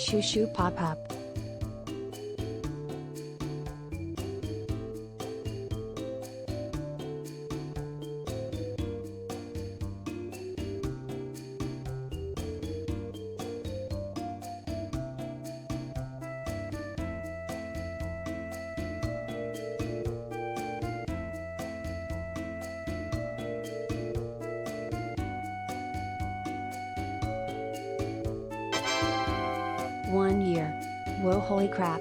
shoo shoo pop up. One year. Whoa, holy crap.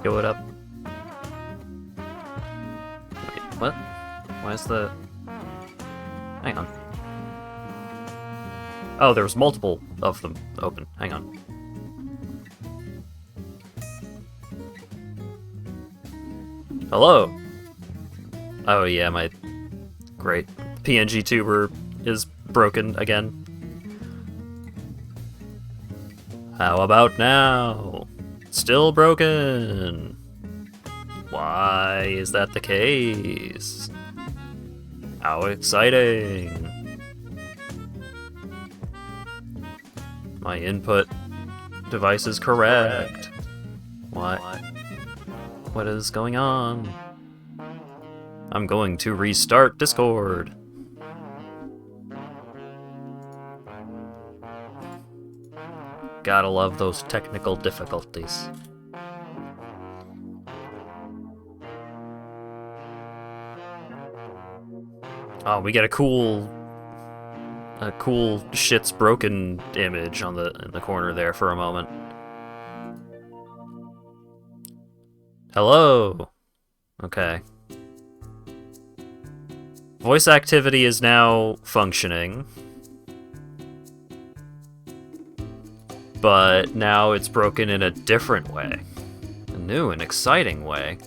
Yo, what up? Wait, what? Why is the... Hang on. Oh, there's multiple of them open. Hang on. Hello! Oh yeah, my... Great. PNG tuber is broken again. How about now? Still broken. Why is that the case? How exciting! My input device is correct. What? What is going on? I'm going to restart Discord. Gotta love those technical difficulties. Oh, we get a cool shit's broken image in the corner there for a moment. Hello. Okay. Voice activity is now functioning. But now it's broken in a different way. A new and exciting way.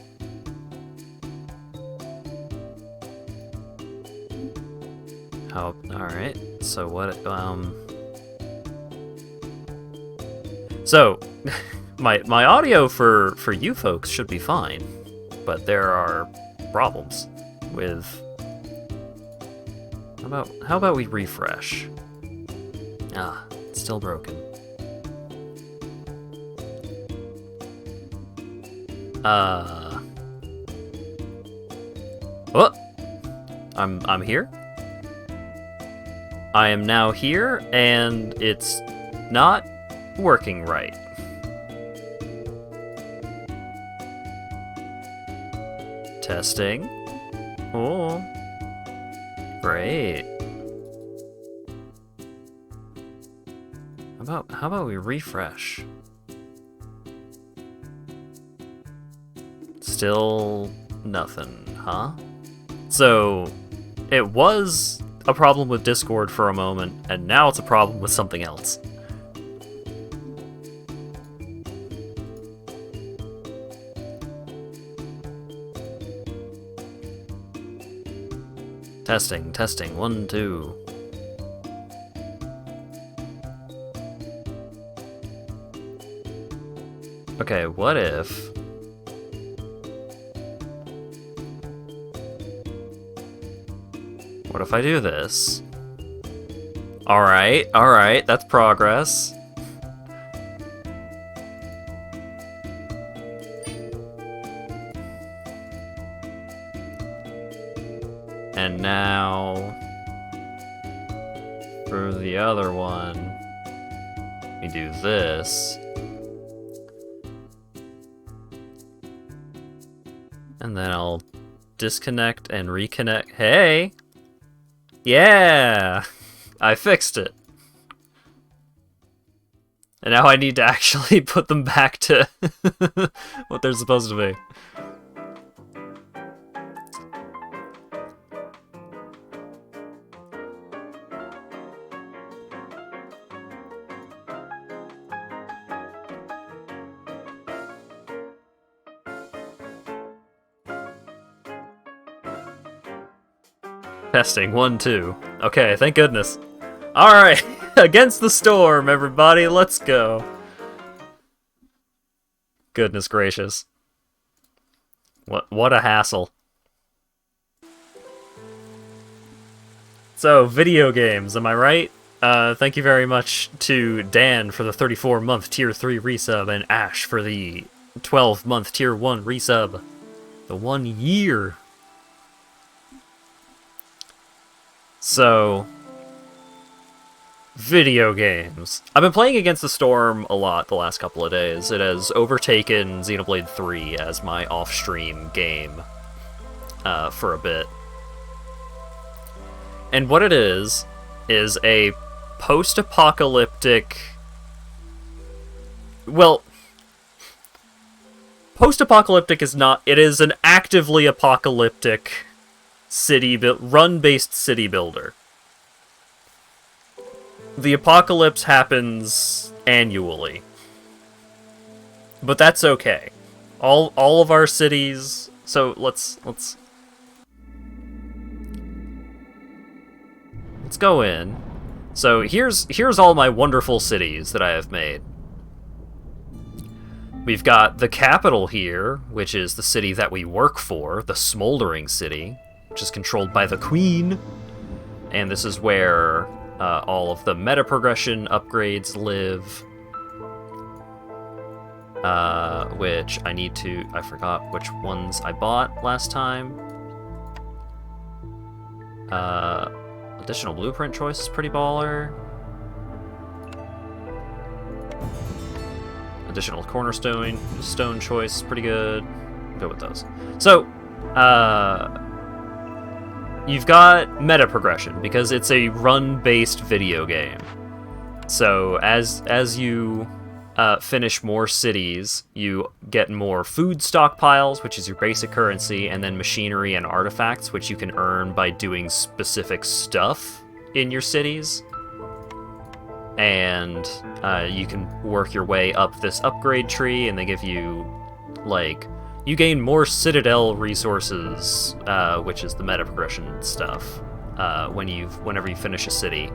Oh, alright. So what, So, my audio for you folks should be fine. But there are problems with... How about we refresh? Ah, it's still broken. Oh! I'm here? I am now here, and it's not working right. Testing. Oh. Great. How about we refresh? Still nothing, huh? So, it was a problem with Discord for a moment, and now it's a problem with something else. Testing, testing, 1, 2. Okay, what if... What if I do this? Alright, that's progress. And now... for the other one, we do this. And then I'll disconnect and reconnect. Hey! Yeah! I fixed it. And now I need to actually put them back to what they're supposed to be. Testing, 1, 2. Okay, thank goodness. Alright, against the storm, everybody, let's go. Goodness gracious. What a hassle. So, video games, am I right? Thank you very much to Dan for the 34-month Tier 3 resub, and Ash for the 12-month Tier 1 resub. The 1 year. So, video games. I've been playing Against the Storm a lot the last couple of days. It has overtaken Xenoblade 3 as my off-stream game for a bit. And what it is a post-apocalyptic... Well, post-apocalyptic is not... It is an actively apocalyptic... run-based city builder. The apocalypse happens annually. But that's okay. All of our cities... So let's go in. So here's all my wonderful cities that I have made. We've got the capital here, which is the city that we work for, the Smoldering City. which is controlled by the Queen. And this is where all of the meta progression upgrades live. Which I forgot which ones I bought last time. Additional blueprint choice is pretty baller. Additional stone choice is pretty good. Go with those. So, you've got meta progression because it's a run-based video game. So as you finish more cities, you get more food stockpiles, which is your basic currency, and then machinery and artifacts, which you can earn by doing specific stuff in your cities. And you can work your way up this upgrade tree, and they give you, like, you gain more Citadel resources, which is the meta progression stuff, whenever you finish a city.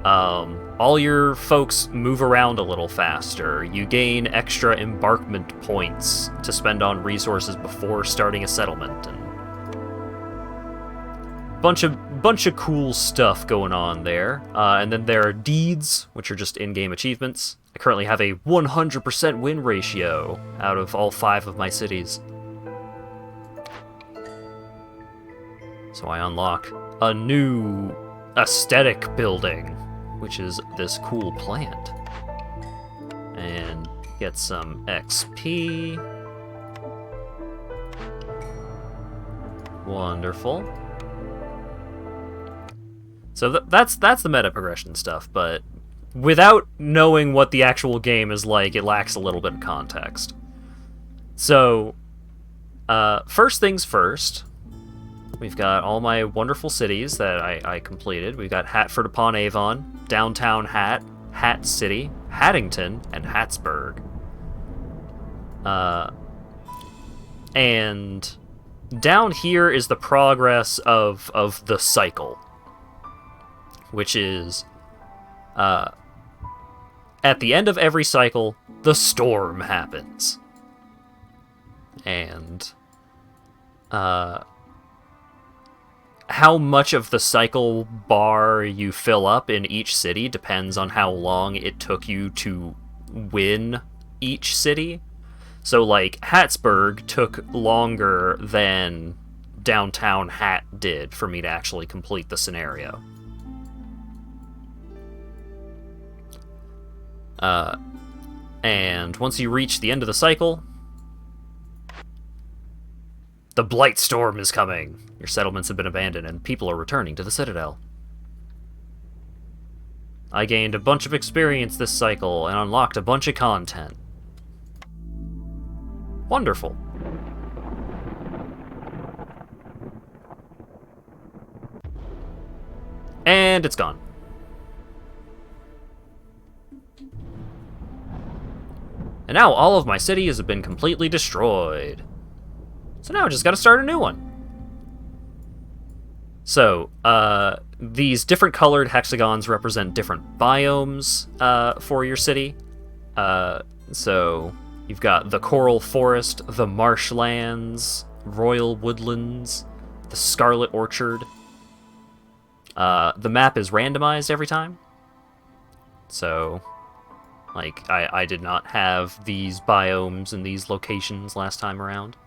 All your folks move around a little faster. You gain extra embarkment points to spend on resources before starting a settlement, and bunch of cool stuff going on there. And then there are deeds, which are just in-game achievements. I currently have a 100% win ratio out of all 5 of my cities. So I unlock a new aesthetic building, which is this cool plant. And get some XP. Wonderful. So that's the meta progression stuff, but without knowing what the actual game is like, it lacks a little bit of context. So, first things first, we've got all my wonderful cities that I completed. We've got Hatford upon Avon, Downtown Hat, Hat City, Hattington, and Hattsburg. And down here is the progress of the cycle, which is, at the end of every cycle, the storm happens. And, how much of the cycle bar you fill up in each city depends on how long it took you to win each city. So, like, Hattsburg took longer than Downtown Hat did for me to actually complete the scenario. And once you reach the end of the cycle, the Blight Storm is coming. Your settlements have been abandoned, and people are returning to the Citadel. I gained a bunch of experience this cycle, and unlocked a bunch of content. Wonderful. And it's gone. And now all of my cities have been completely destroyed. So now I just gotta start a new one. So, these different colored hexagons represent different biomes for your city. So, you've got the Coral Forest, the Marshlands, Royal Woodlands, the Scarlet Orchard. The map is randomized every time. So, like, I did not have these biomes in these locations last time around.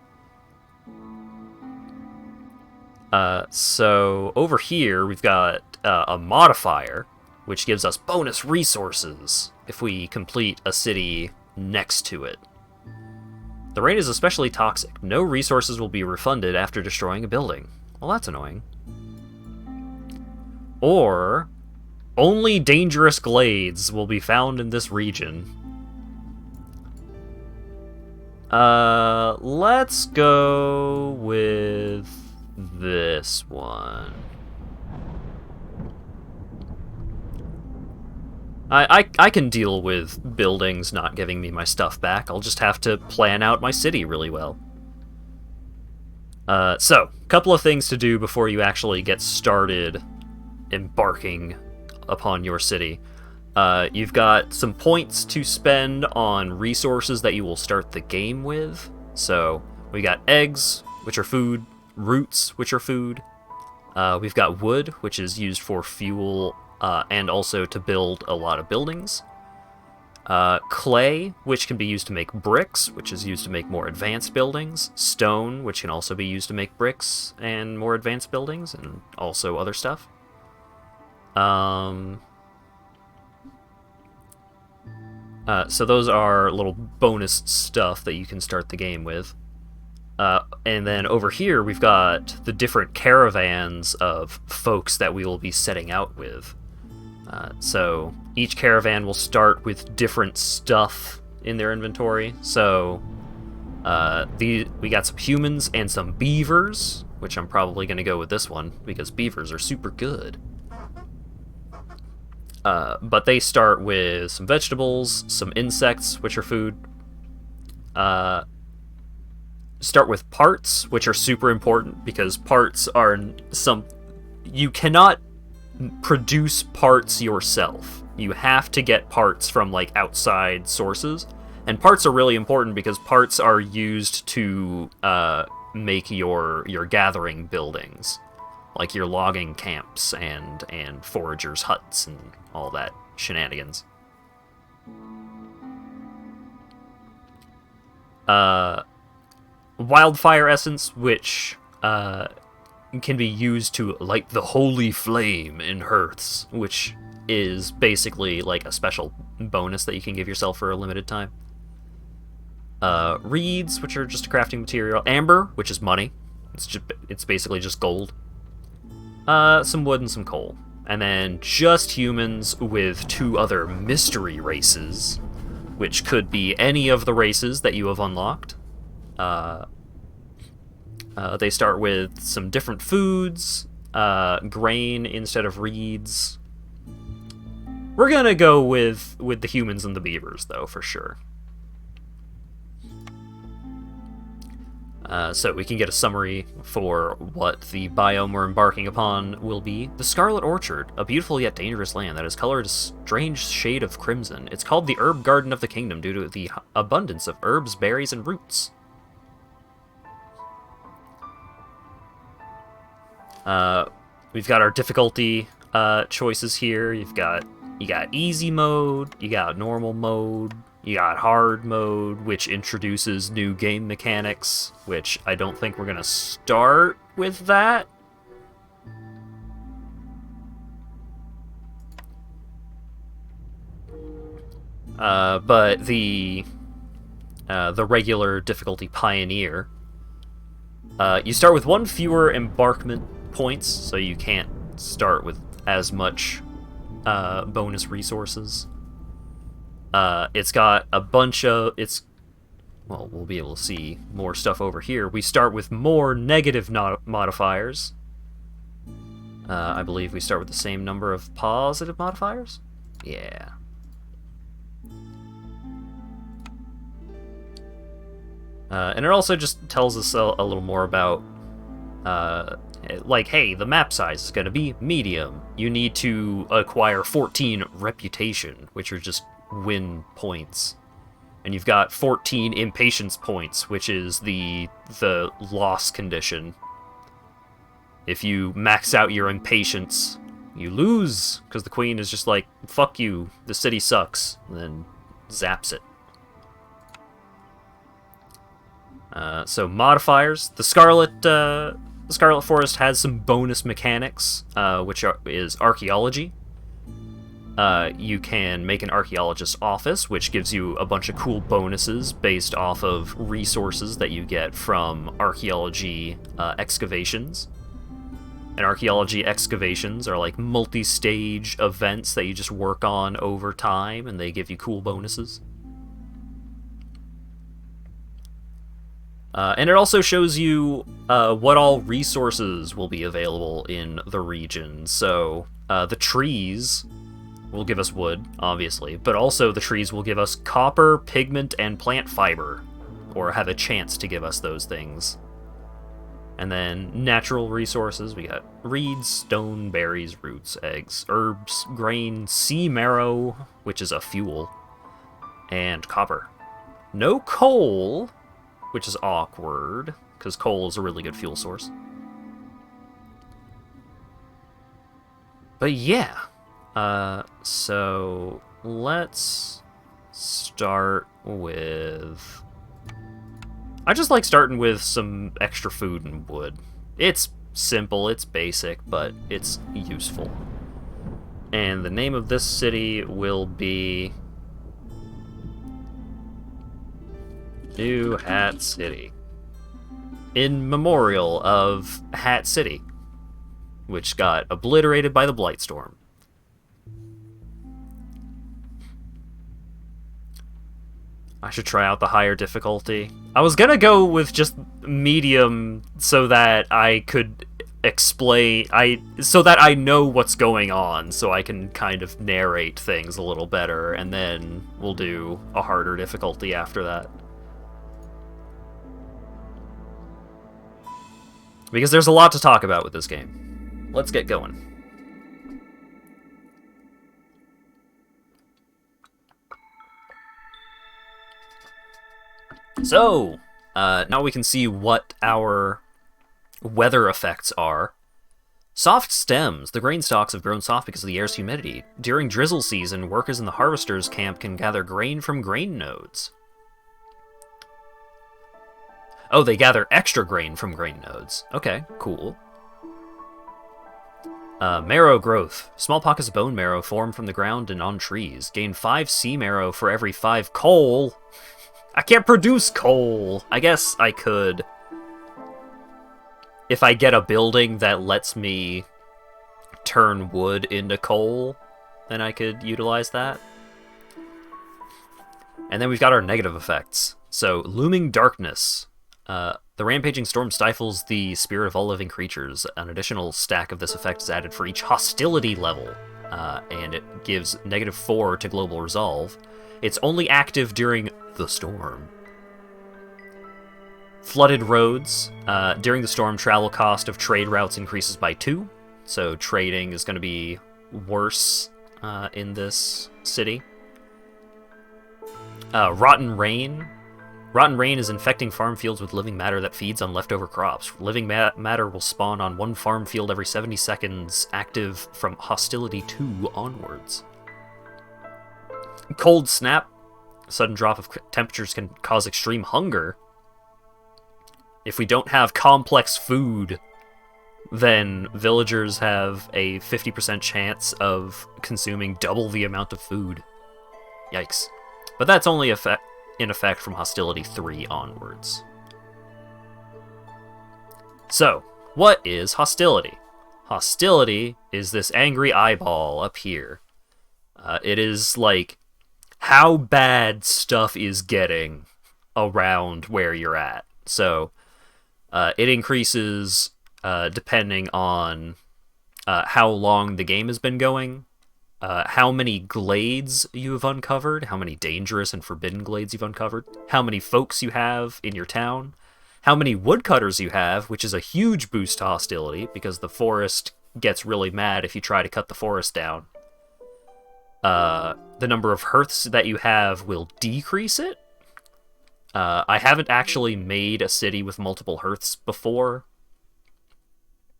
So over here we've got a modifier, which gives us bonus resources if we complete a city next to it. The rain is especially toxic. No resources will be refunded after destroying a building. Well, that's annoying. Or, only dangerous glades will be found in this region. Let's go with this one. I can deal with buildings not giving me my stuff back. I'll just have to plan out my city really well. So, a couple of things to do before you actually get started embarking upon your city. You've got some points to spend on resources that you will start the game with. So, we got eggs, which are food, roots, which are food, We've got wood, which is used for fuel and also to build a lot of buildings. Clay, which can be used to make bricks, which is used to make more advanced buildings. Stone, which can also be used to make bricks and more advanced buildings, and also other stuff. So those are little bonus stuff that you can start the game with. And then over here, we've got the different caravans of folks that we will be setting out with. So each caravan will start with different stuff in their inventory. So we got some humans and some beavers, which I'm probably going to go with this one because beavers are super good. But they start with some vegetables, some insects, which are food. Start with parts, which are super important because parts are you cannot produce parts yourself. You have to get parts from like outside sources, and parts are really important because parts are used to make your gathering buildings, like your logging camps and foragers' huts and all that shenanigans. Wildfire essence, which can be used to light the holy flame in hearths, which is basically like a special bonus that you can give yourself for a limited time. Reeds, which are just a crafting material. Amber, which is money. It's basically just gold. Some wood and some coal. And then just humans with 2 other mystery races, which could be any of the races that you have unlocked. They start with some different foods, grain instead of reeds. We're gonna go with the humans and the beavers, though, for sure. So we can get a summary for what the biome we're embarking upon will be. The Scarlet Orchard, a beautiful yet dangerous land that is colored a strange shade of crimson. It's called the Herb Garden of the Kingdom due to the abundance of herbs, berries, and roots. We've got our difficulty choices here. You got easy mode, you got normal mode, you got hard mode, which introduces new game mechanics, which I don't think we're gonna start with that. But the regular difficulty Pioneer, you start with 1 fewer embarkment points, so you can't start with as much bonus resources. It's got a bunch of... Well, we'll be able to see more stuff over here. We start with more negative modifiers. I believe we start with the same number of positive modifiers? Yeah. And it also just tells us a little more about, like, hey, the map size is going to be medium. You need to acquire 14 reputation, which are just win points. And you've got 14 impatience points, which is the loss condition. If you max out your impatience, you lose, because the queen is just like, fuck you, the city sucks, and then zaps it. So modifiers. The Scarlet Forest has some bonus mechanics, which is archaeology. You can make an archaeologist's office, which gives you a bunch of cool bonuses based off of resources that you get from archaeology excavations. And archaeology excavations are like multi-stage events that you just work on over time, and they give you cool bonuses. And it also shows you what all resources will be available in the region. So the trees will give us wood, obviously, but also the trees will give us copper, pigment, and plant fiber, or have a chance to give us those things. And then natural resources, we got reeds, stone, berries, roots, eggs, herbs, grain, sea marrow, which is a fuel, and copper. No coal, which is awkward, because coal is a really good fuel source. But yeah, so let's start with... I just like starting with some extra food and wood. It's simple, it's basic, but it's useful. And the name of this city will be New Hat City, in memorial of Hat City, which got obliterated by the Blightstorm. I should try out the higher difficulty. I was gonna go with just medium so that I could explain... so that I know what's going on, so I can kind of narrate things a little better, and then we'll do a harder difficulty after that. Because there's a lot to talk about with this game. Let's get going. So, now we can see what our weather effects are. Soft stems. The grain stalks have grown soft because of the air's humidity. During drizzle season, workers in the harvester's camp can gather grain from grain nodes. Oh, they gather extra grain from grain nodes. Okay, cool. Marrow growth. Small pockets of bone marrow form from the ground and on trees. Gain 5 sea marrow for every 5 coal. I can't produce coal. I guess I could. If I get a building that lets me turn wood into coal, then I could utilize that. And then we've got our negative effects. So, looming darkness. The rampaging storm stifles the spirit of all living creatures. An additional stack of this effect is added for each hostility level, and it gives -4 to global resolve. It's only active during the storm. Flooded roads. During the storm, travel cost of trade routes increases by 2, so trading is going to be worse in this city. Rotten rain. Rotten rain is infecting farm fields with living matter that feeds on leftover crops. Living matter will spawn on one farm field every 70 seconds, active from hostility 2 onwards. Cold snap. A sudden drop of temperatures can cause extreme hunger. If we don't have complex food, then villagers have a 50% chance of consuming double the amount of food. Yikes. But that's only in effect from hostility 3 onwards. So, what is hostility? Hostility is this angry eyeball up here. It is like how bad stuff is getting around where you're at. So, it increases depending on how long the game has been going, how many glades you have uncovered, how many dangerous and forbidden glades you've uncovered, how many folks you have in your town, how many woodcutters you have, which is a huge boost to hostility, because the forest gets really mad if you try to cut the forest down. The number of hearths that you have will decrease it. I haven't actually made a city with multiple hearths before,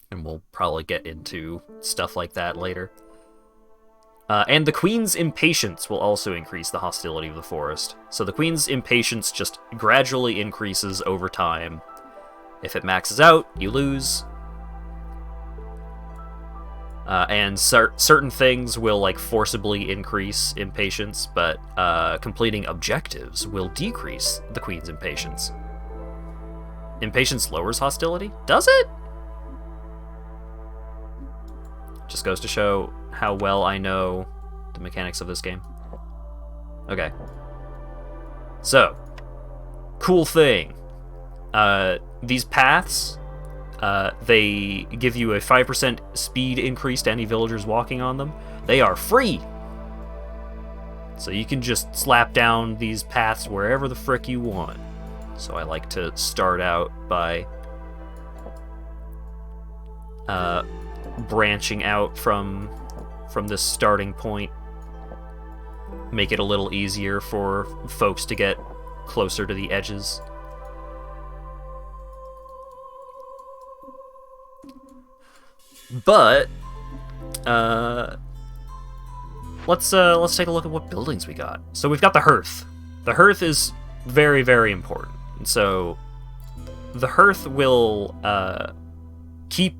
and we'll probably get into stuff like that later. And the Queen's Impatience will also increase the hostility of the forest. So the Queen's Impatience just gradually increases over time. If it maxes out, you lose. And certain things will like forcibly increase impatience, but completing objectives will decrease the Queen's Impatience. Impatience lowers hostility? Does it? Just goes to show how well I know the mechanics of this game. Okay. So, cool thing. These paths, they give you a 5% speed increase to any villagers walking on them. They are free! So you can just slap down these paths wherever the frick you want. So I like to start out by branching out from this starting point. Make it a little easier for folks to get closer to the edges. But let's take a look at what buildings we got. So we've got the hearth. The hearth is very, very important. And so the hearth will keep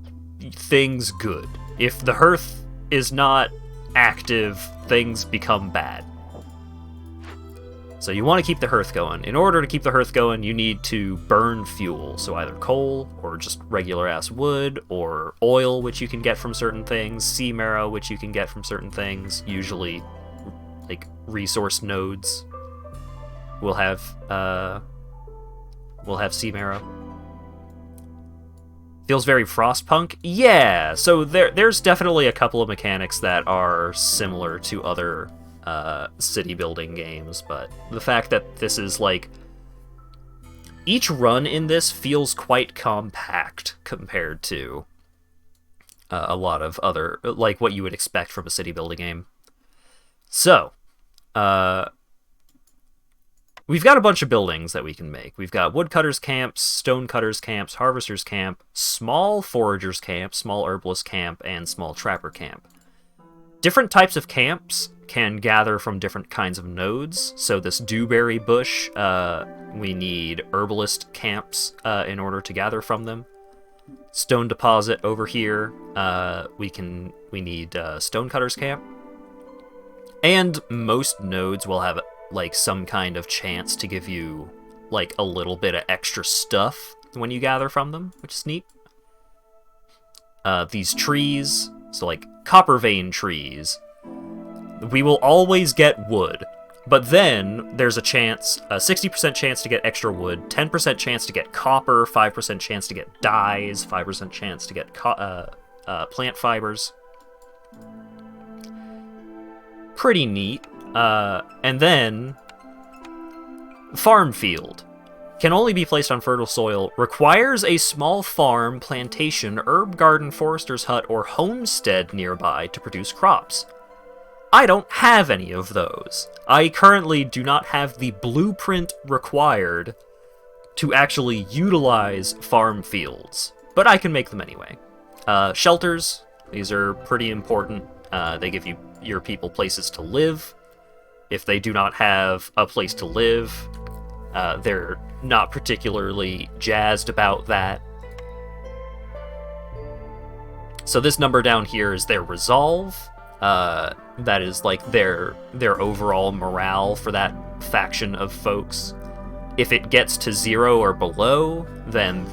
things good. If the hearth is not active, things become bad. So you want to keep the hearth going. In order to keep the hearth going, you need to burn fuel. So either coal, or just regular-ass wood, or oil, which you can get from certain things, sea marrow, which you can get from certain things, usually, like, resource nodes will have sea marrow. Feels very Frostpunk? Yeah! So there's definitely a couple of mechanics that are similar to other city building games, but the fact that this is like each run in this feels quite compact compared to a lot of other, like what you would expect from a city building game. So we've got a bunch of buildings that we can make. We've got woodcutters camps, stonecutters camps, harvesters camp, small foragers camp, small herbalist camp, and small trapper camp. Different types of camps can gather from different kinds of nodes. So this dewberry bush, we need herbalist camps in order to gather from them. Stone deposit over here, we need stonecutters camp. And most nodes will have like some kind of chance to give you like a little bit of extra stuff when you gather from them, which is neat. These trees, so like copper vein trees, we will always get wood, but then there's a chance, a 60% chance to get extra wood, 10% chance to get copper, 5% chance to get dyes, 5% chance to get plant fibers. Pretty neat. And then farm field can only be placed on fertile soil, requires a small farm, plantation, herb garden, forester's hut, or homestead nearby to produce crops. I don't have any of those. I currently do not have the blueprint required to actually utilize farm fields, but I can make them anyway. Shelters, these are pretty important. They give your people places to live. If they do not have a place to live, they're not particularly jazzed about that. So this number down here is their resolve. That is like their overall morale for that faction of folks. If it gets to 0 or below, then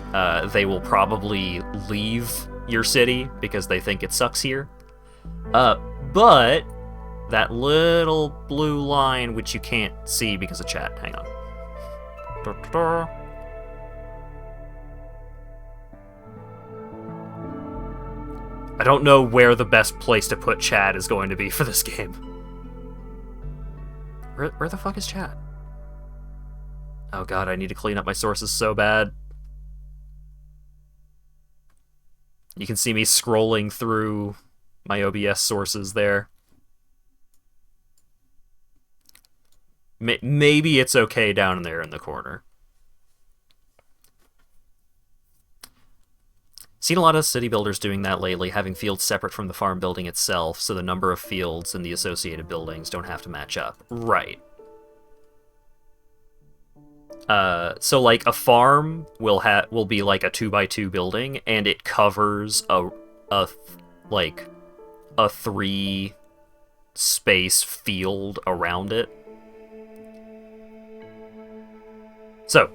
they will probably leave your city because they think it sucks here. But that little blue line, which you can't see because of chat, hang on. I don't know where the best place to put chat is going to be for this game. Where the fuck is chat? Oh god, I need to clean up my sources so bad. You can see me scrolling through my OBS sources there. Maybe it's okay down there in the corner. Seen a lot of city builders doing that lately, having fields separate from the farm building itself, so the number of fields and the associated buildings don't have to match up. Right. So like a farm will be like a 2x2 building, and it covers a 3 space field around it. So,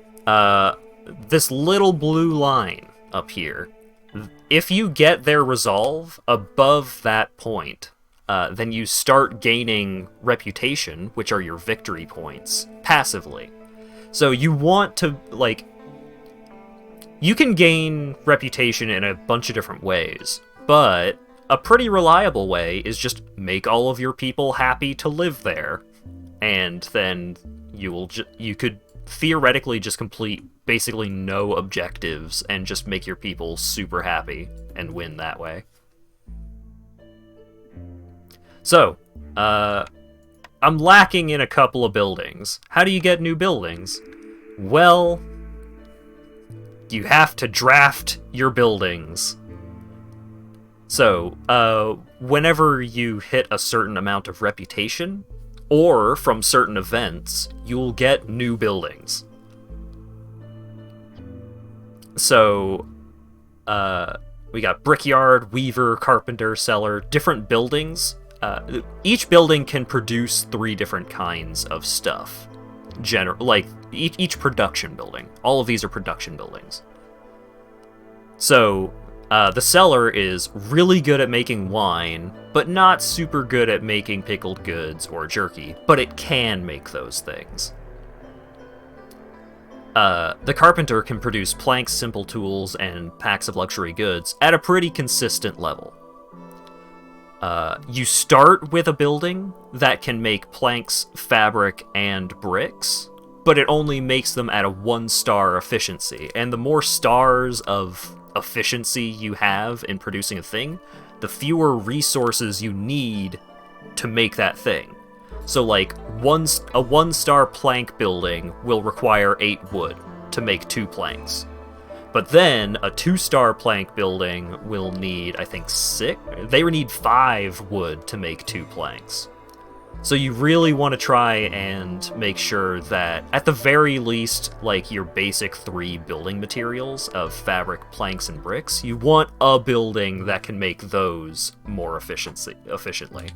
this little blue line up here, if you get their resolve above that point, then you start gaining reputation, which are your victory points, passively. So you want to, like, you can gain reputation in a bunch of different ways, but a pretty reliable way is just make all of your people happy to live there, and then you could theoretically just complete basically no objectives and just make your people super happy and win that way. So, I'm lacking in a couple of buildings. How do you get new buildings? Well, you have to draft your buildings. So, whenever you hit a certain amount of reputation, or from certain events, you'll get new buildings. So, we got Brickyard, Weaver, Carpenter, Cellar, different buildings. Each building can produce 3 different kinds of stuff. Like, each production building. All of these are production buildings. So, the Cellar is really good at making wine, but not super good at making pickled goods or jerky, but it can make those things. The Carpenter can produce planks, simple tools, and packs of luxury goods at a pretty consistent level. You start with a building that can make planks, fabric, and bricks, but it only makes them at a 1-star efficiency, and the more stars of efficiency you have in producing a thing, the fewer resources you need to make that thing. So, like, a 1-star plank building will require 8 wood to make 2 planks. But then, a 2-star plank building will need, I think, 6? They need 5 wood to make 2 planks. So you really want to try and make sure that, at the very least, like your basic 3 building materials of fabric, planks, and bricks, you want a building that can make those more efficiently.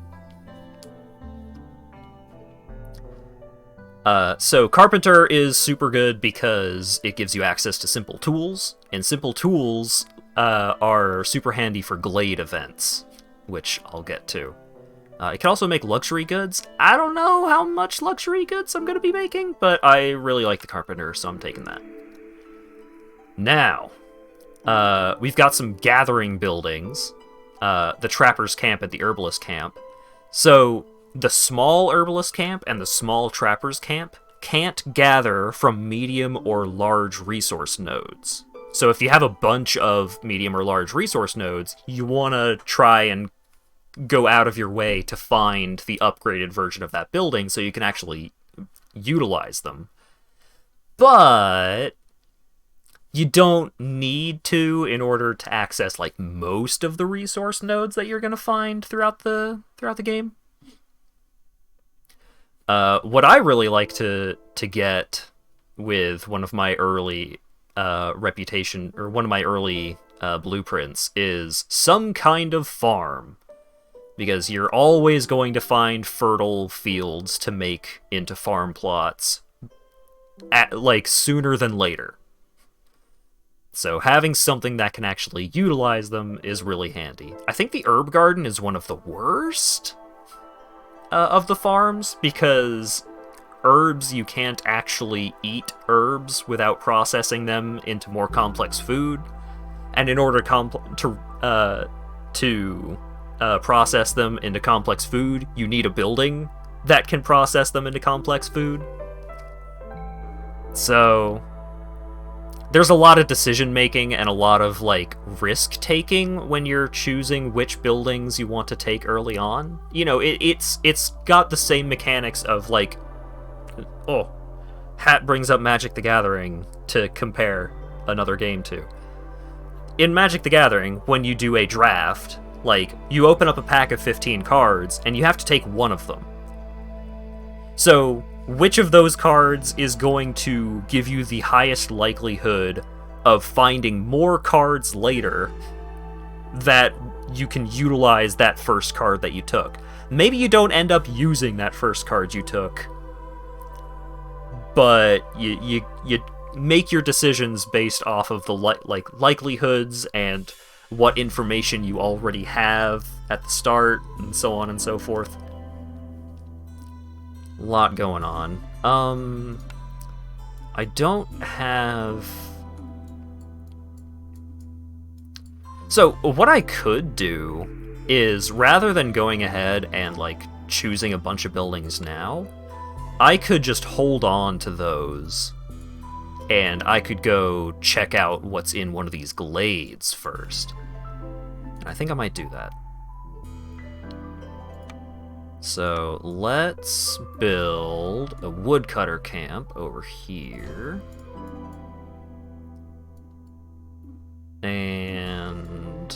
So Carpenter is super good because it gives you access to simple tools, and simple tools are super handy for Glade events, which I'll get to. It can also make luxury goods. I don't know how much luxury goods I'm going to be making, but I really like the Carpenter, so I'm taking that. Now, we've got some gathering buildings, the Trapper's Camp and the Herbalist Camp. So, the small Herbalist Camp and the small Trapper's Camp can't gather from medium or large resource nodes. So if you have a bunch of medium or large resource nodes, you want to try and go out of your way to find the upgraded version of that building so you can actually utilize them. But you don't need to in order to access like most of the resource nodes that you're going to find throughout the game. What I really like to get with one of my early reputation, or one of my early blueprints, is some kind of farm. Because you're always going to find fertile fields to make into farm plots, like, sooner than later. So having something that can actually utilize them is really handy. I think the herb garden is one of the worst of the farms, because herbs, you can't actually eat herbs without processing them into more complex food, and in order to process them into complex food, you need a building that can process them into complex food. So there's a lot of decision making and a lot of like risk taking when you're choosing which buildings you want to take early on. You know, it's got the same mechanics of like, oh, Hat brings up Magic the Gathering to compare another game to. In Magic the Gathering, when you do a draft, like, you open up a pack of 15 cards, and you have to take one of them. So, which of those cards is going to give you the highest likelihood of finding more cards later that you can utilize that first card that you took? Maybe you don't end up using that first card you took, but you make your decisions based off of the likelihoods and what information you already have at the start, and so on and so forth. A lot going on. I don't have... So, what I could do is, rather than going ahead and, like, choosing a bunch of buildings now, I could just hold on to those, and I could go check out what's in one of these glades first. And I think I might do that. So let's build a woodcutter camp over here. And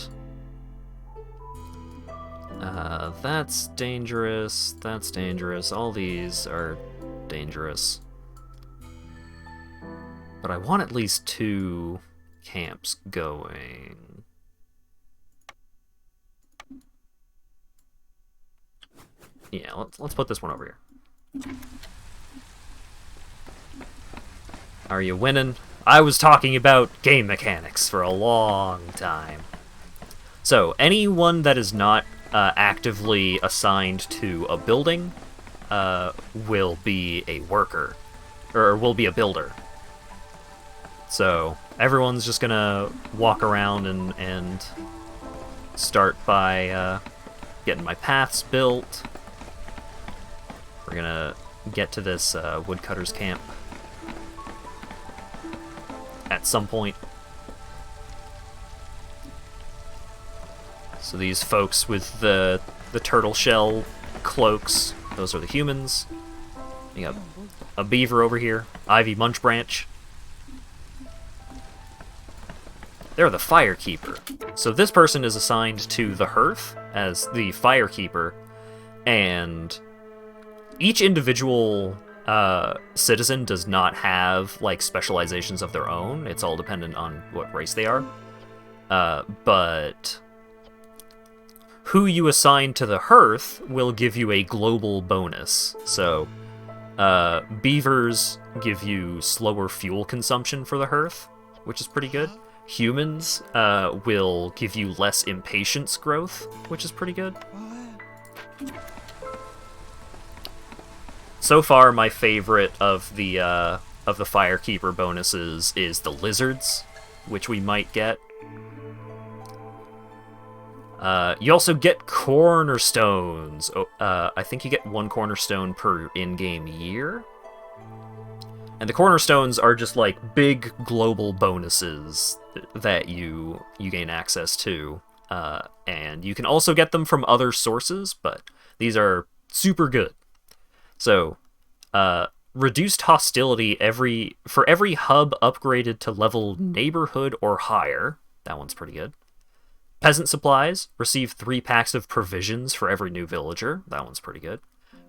That's dangerous. That's dangerous. All these are dangerous. But I want at least 2 camps going. Yeah, let's put this one over here. Are you winning? I was talking about game mechanics for a long time. So, anyone that is not actively assigned to a building will be a worker, or will be a builder. So, everyone's just gonna walk around and start by getting my paths built. We're gonna get to this woodcutter's camp at some point. So these folks with the turtle shell cloaks, those are the humans. You got a beaver over here, Ivy Munch Branch. They're the Firekeeper. So this person is assigned to the hearth as the Firekeeper, and each individual citizen does not have like specializations of their own. It's all dependent on what race they are. But who you assign to the hearth will give you a global bonus. So beavers give you slower fuel consumption for the hearth, which is pretty good. Humans will give you less impatience growth, which is pretty good. So far, my favorite of the Firekeeper bonuses is the lizards, which we might get. You also get cornerstones. I think you get 1 cornerstone per in-game year. And the cornerstones are just like big global bonuses that you gain access to. And you can also get them from other sources, but these are super good. So, reduced hostility for every hub upgraded to level neighborhood or higher. That one's pretty good. Peasant supplies, receive 3 packs of provisions for every new villager. That one's pretty good.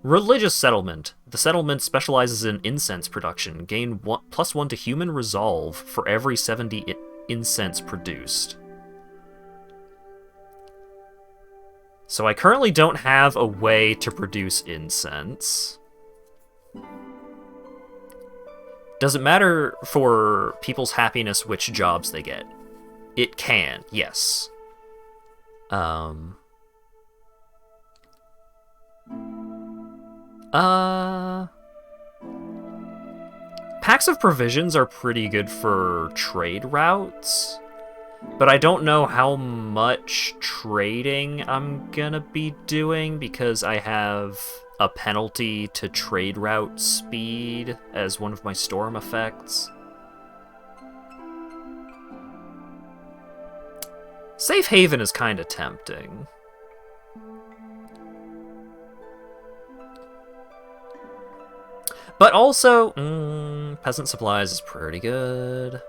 Religious settlement. The settlement specializes in incense production. Gain +1 to human resolve for every 70 incense produced. So I currently don't have a way to produce incense. Does it matter for people's happiness which jobs they get? It can, yes. Packs of provisions are pretty good for trade routes, but I don't know how much trading I'm gonna be doing because I have a penalty to trade route speed as one of my storm effects. Safe haven is kind of tempting. But also, peasant supplies is pretty good.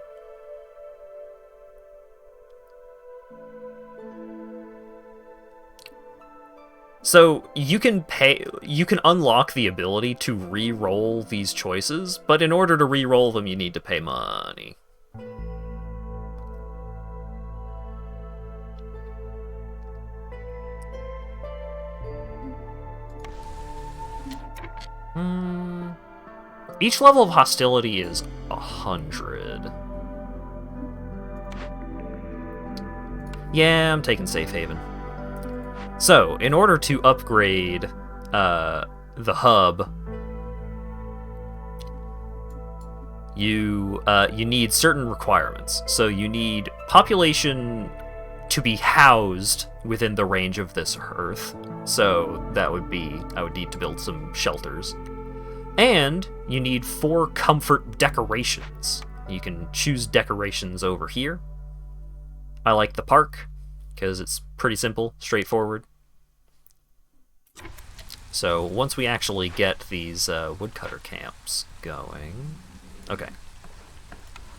So you can unlock the ability to re-roll these choices, but in order to re-roll them, you need to pay money. Each level of hostility is 100. Yeah, I'm taking safe haven. So, in order to upgrade the hub, you need certain requirements. So you need population to be housed within the range of this hearth. So that would be, I would need to build some shelters. And you need 4 comfort decorations. You can choose decorations over here. I like the park, because it's pretty simple, straightforward. So once we actually get these woodcutter camps going... Okay.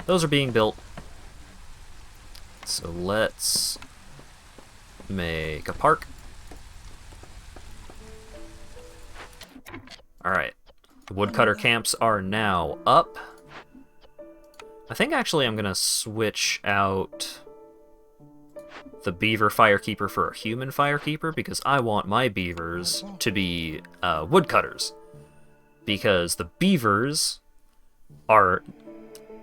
Those are being built. So let's make a park. Alright. The woodcutter camps are now up. I think actually I'm gonna switch out the beaver firekeeper for a human firekeeper because I want my beavers to be woodcutters. Because the beavers are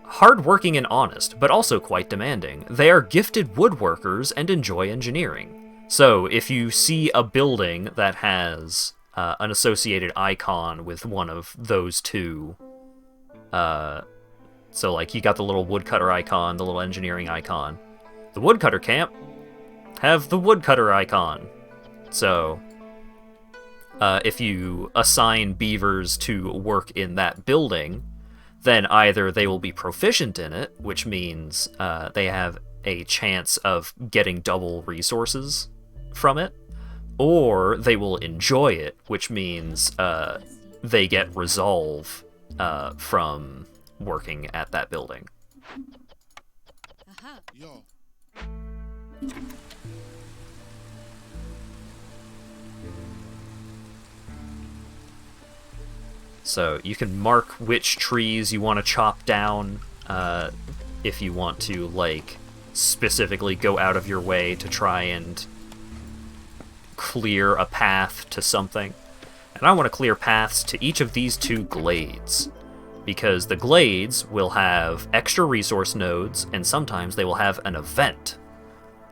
hardworking and honest, but also quite demanding. They are gifted woodworkers and enjoy engineering. So if you see a building that has an associated icon with one of those two, so like you got the little woodcutter icon, the little engineering icon, the woodcutter camp have the woodcutter icon. So if you assign beavers to work in that building, then either they will be proficient in it, which means they have a chance of getting double resources from it, or they will enjoy it, which means they get resolve from working at that building. Yo. So you can mark which trees you want to chop down if you want to, like, specifically go out of your way to try and clear a path to something. And I want to clear paths to each of these two glades, because the glades will have extra resource nodes, and sometimes they will have an event.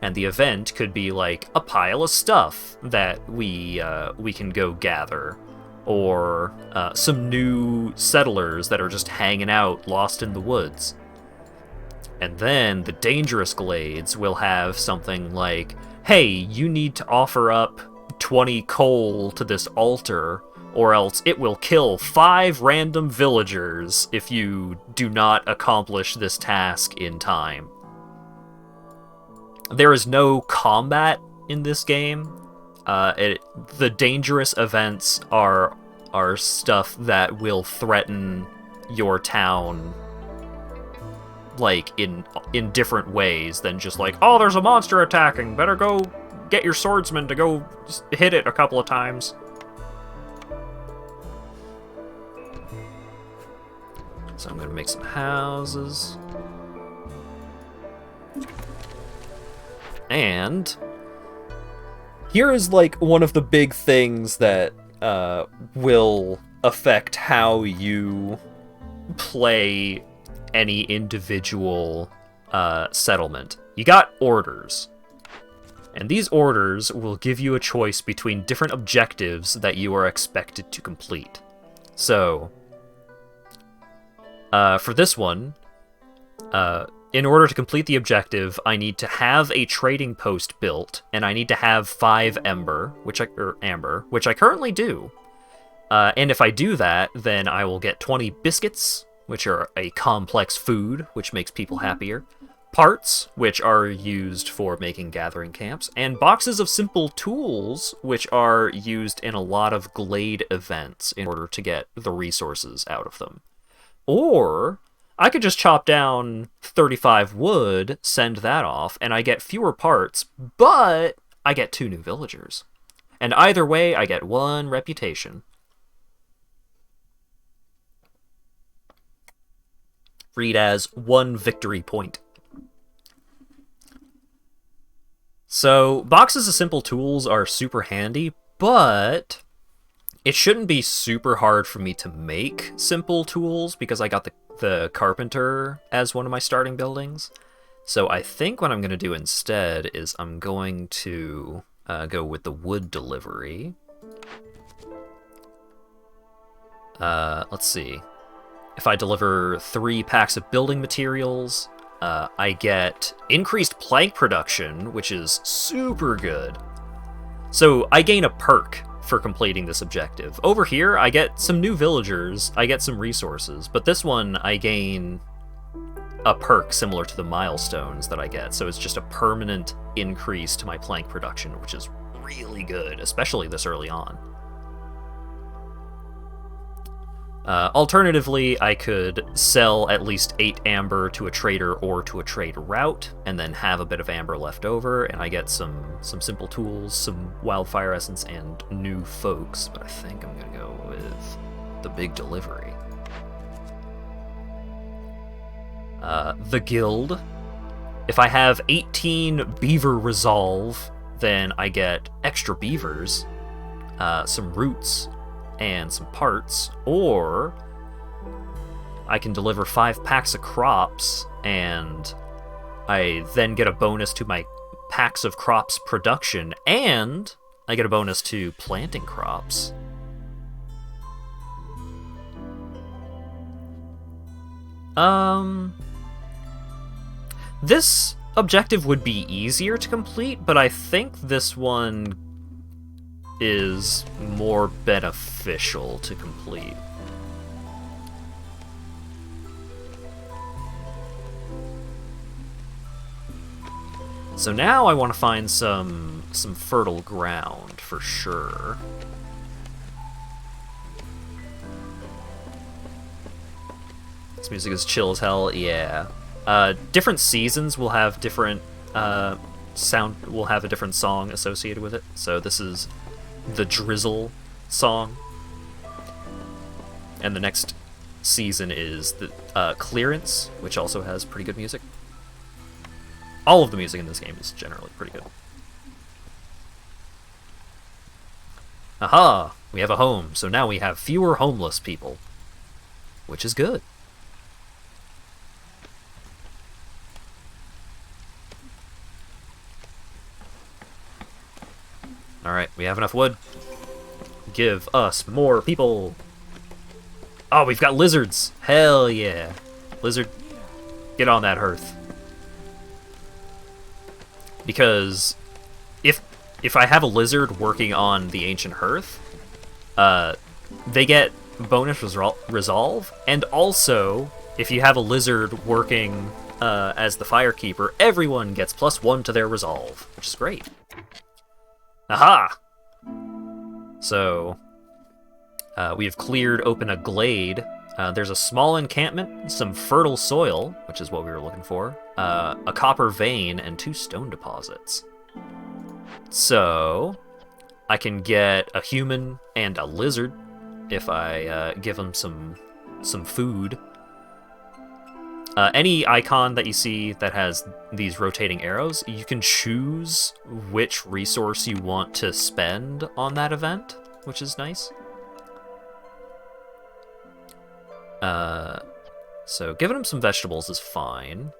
And the event could be like a pile of stuff that we can go gather, or some new settlers that are just hanging out lost in the woods. And then the dangerous glades will have something like, hey, you need to offer up 20 coal to this altar, or else it will kill 5 random villagers if you do not accomplish this task in time. There is no combat in this game. The dangerous events are stuff that will threaten your town, like, in different ways than just like, oh, there's a monster attacking, better go get your swordsman to go hit it a couple of times. So I'm gonna make some houses. And here is, like, one of the big things that will affect how you play any individual settlement. You got orders. And these orders will give you a choice between different objectives that you are expected to complete. So, for this one, in order to complete the objective, I need to have a trading post built, and I need to have 5 amber, which I currently do. And if I do that, then I will get 20 biscuits, which are a complex food, which makes people happier, parts, which are used for making gathering camps, and boxes of simple tools, which are used in a lot of glade events in order to get the resources out of them. Or I could just chop down 35 wood, send that off, and I get fewer parts, but I get 2 new villagers. And either way, I get 1 reputation. Read as 1 victory point. So, boxes of simple tools are super handy, but it shouldn't be super hard for me to make simple tools because I got the carpenter as one of my starting buildings. So I think what I'm going to do instead is I'm going to go with the wood delivery. Let's see. If I deliver 3 packs of building materials, I get increased plank production, which is super good. So I gain a perk for completing this objective. Over here, I get some new villagers, I get some resources, but this one I gain a perk similar to the milestones that I get, so it's just a permanent increase to my plank production, which is really good, especially this early on. Alternatively, I could sell at least 8 amber to a trader or to a trade route, and then have a bit of amber left over, and I get some simple tools, some wildfire essence, and new folks, but I think I'm gonna go with The big delivery. The guild. If I have 18 beaver resolve, then I get extra beavers, some roots, and some parts, or I can deliver 5 packs of crops, and I then get a bonus to my packs of crops production, and I get a bonus to planting crops. This objective would be easier to complete, but I think this one is more beneficial to complete. So now I want to find some fertile ground for sure. This music is chill as hell, yeah. Different seasons will have different will have a different song associated with it. So this is the drizzle song, and the next season is the clearance, which also has pretty good music. All of the music in this game is generally pretty good. Aha! We have a home, so now we have fewer homeless people, which is good. Alright, we have enough wood. Give us more people! Oh, we've got lizards! Hell yeah! Lizard, get on that hearth. Because if I have a lizard working on the ancient hearth, they get bonus resolve, and also, if you have a lizard working as the firekeeper, everyone gets +1 to their resolve, which is great. Aha! So, we have cleared open a glade. There's a small encampment, some fertile soil, which is what we were looking for, a copper vein, and 2 stone deposits. So, I can get a human and a lizard if I give them some food. Any icon that you see that has these rotating arrows, you can choose which resource you want to spend on that event, which is nice. So giving them some vegetables is fine.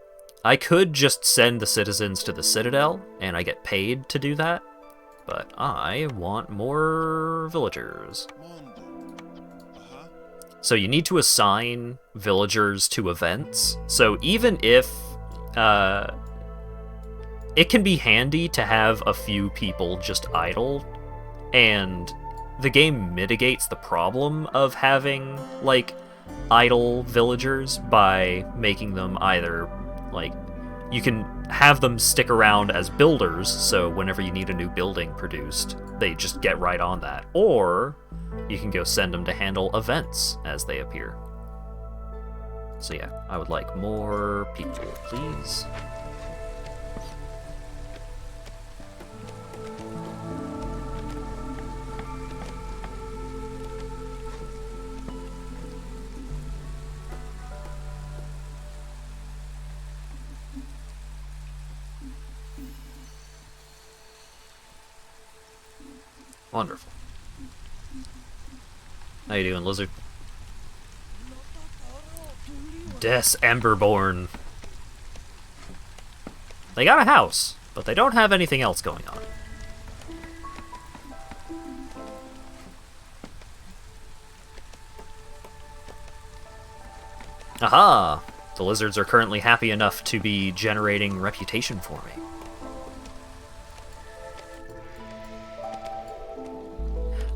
I could just send the citizens to the Citadel, and I get paid to do that, but I want more villagers. So you need to assign villagers to events. So even if it can be handy to have a few people just idle, and the game mitigates the problem of having like idle villagers by making them either like you can have them stick around as builders, so whenever you need a new building produced, they just get right on that, or you can go send them to handle events as they appear. So yeah, I would like more people, please. Wonderful. How you doing, lizard? Des Emberborn. They got a house, but they don't have anything else going on. Aha! The lizards are currently happy enough to be generating reputation for me.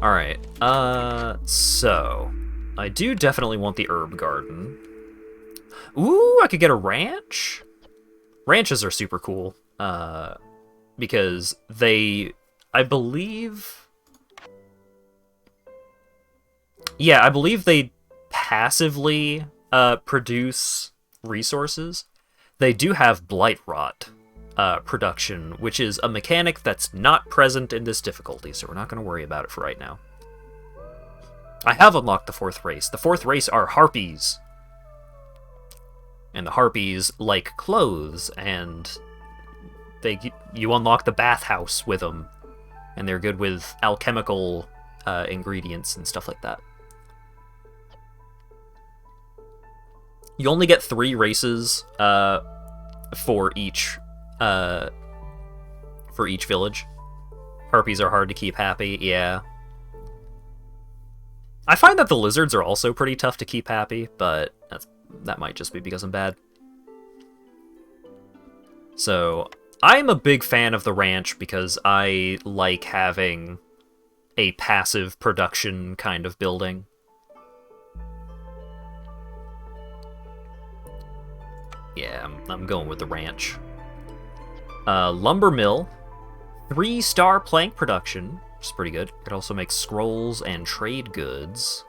Alright, so I do definitely want the herb garden. Ooh, I could get a ranch? Ranches are super cool, because they, I believe... Yeah, I believe they passively produce resources. They do have blight rot production, which is a mechanic that's not present in this difficulty, so we're not going to worry about it for right now. I have unlocked the 4th race. The 4th race are harpies. And the harpies like clothes, and you unlock the bathhouse with them. And they're good with alchemical ingredients and stuff like that. You only get 3 races for each village. Harpies are hard to keep happy, yeah. I find that the lizards are also pretty tough to keep happy, but that might just be because I'm bad. So, I'm a big fan of the ranch because I like having a passive production kind of building. Yeah, I'm going with the ranch. Lumber mill, 3-star plank production, which is pretty good. It also makes scrolls and trade goods.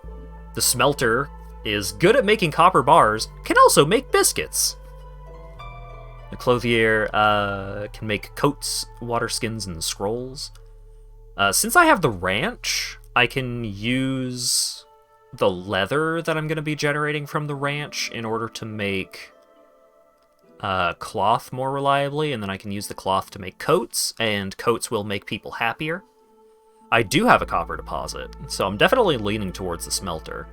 The smelter is good at making copper bars, can also make biscuits. The clothier can make coats, water skins, and scrolls. Since I have the ranch, I can use the leather that I'm going to be generating from the ranch in order to make cloth more reliably, and then I can use the cloth to make coats, and coats will make people happier. I do have a copper deposit, so I'm definitely leaning towards the smelter.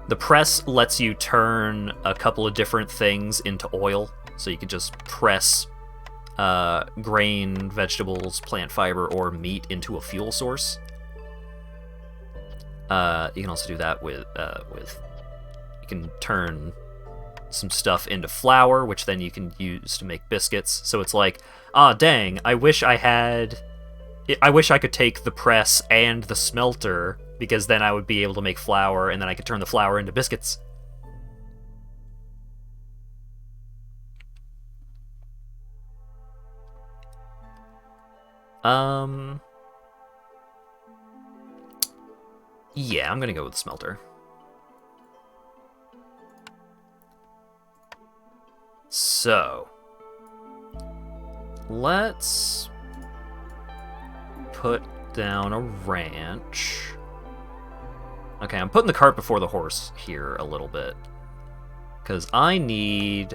The press lets you turn a couple of different things into oil, so you can just press grain, vegetables, plant fiber, or meat into a fuel source. You can also do that with you can turn some stuff into flour, which then you can use to make biscuits. So it's like, ah, dang, I wish I could take the press and the smelter, because then I would be able to make flour, and then I could turn the flour into biscuits. Yeah, I'm gonna go with the smelter. So, let's put down a ranch. Okay, I'm putting the cart before the horse here a little bit, because I need...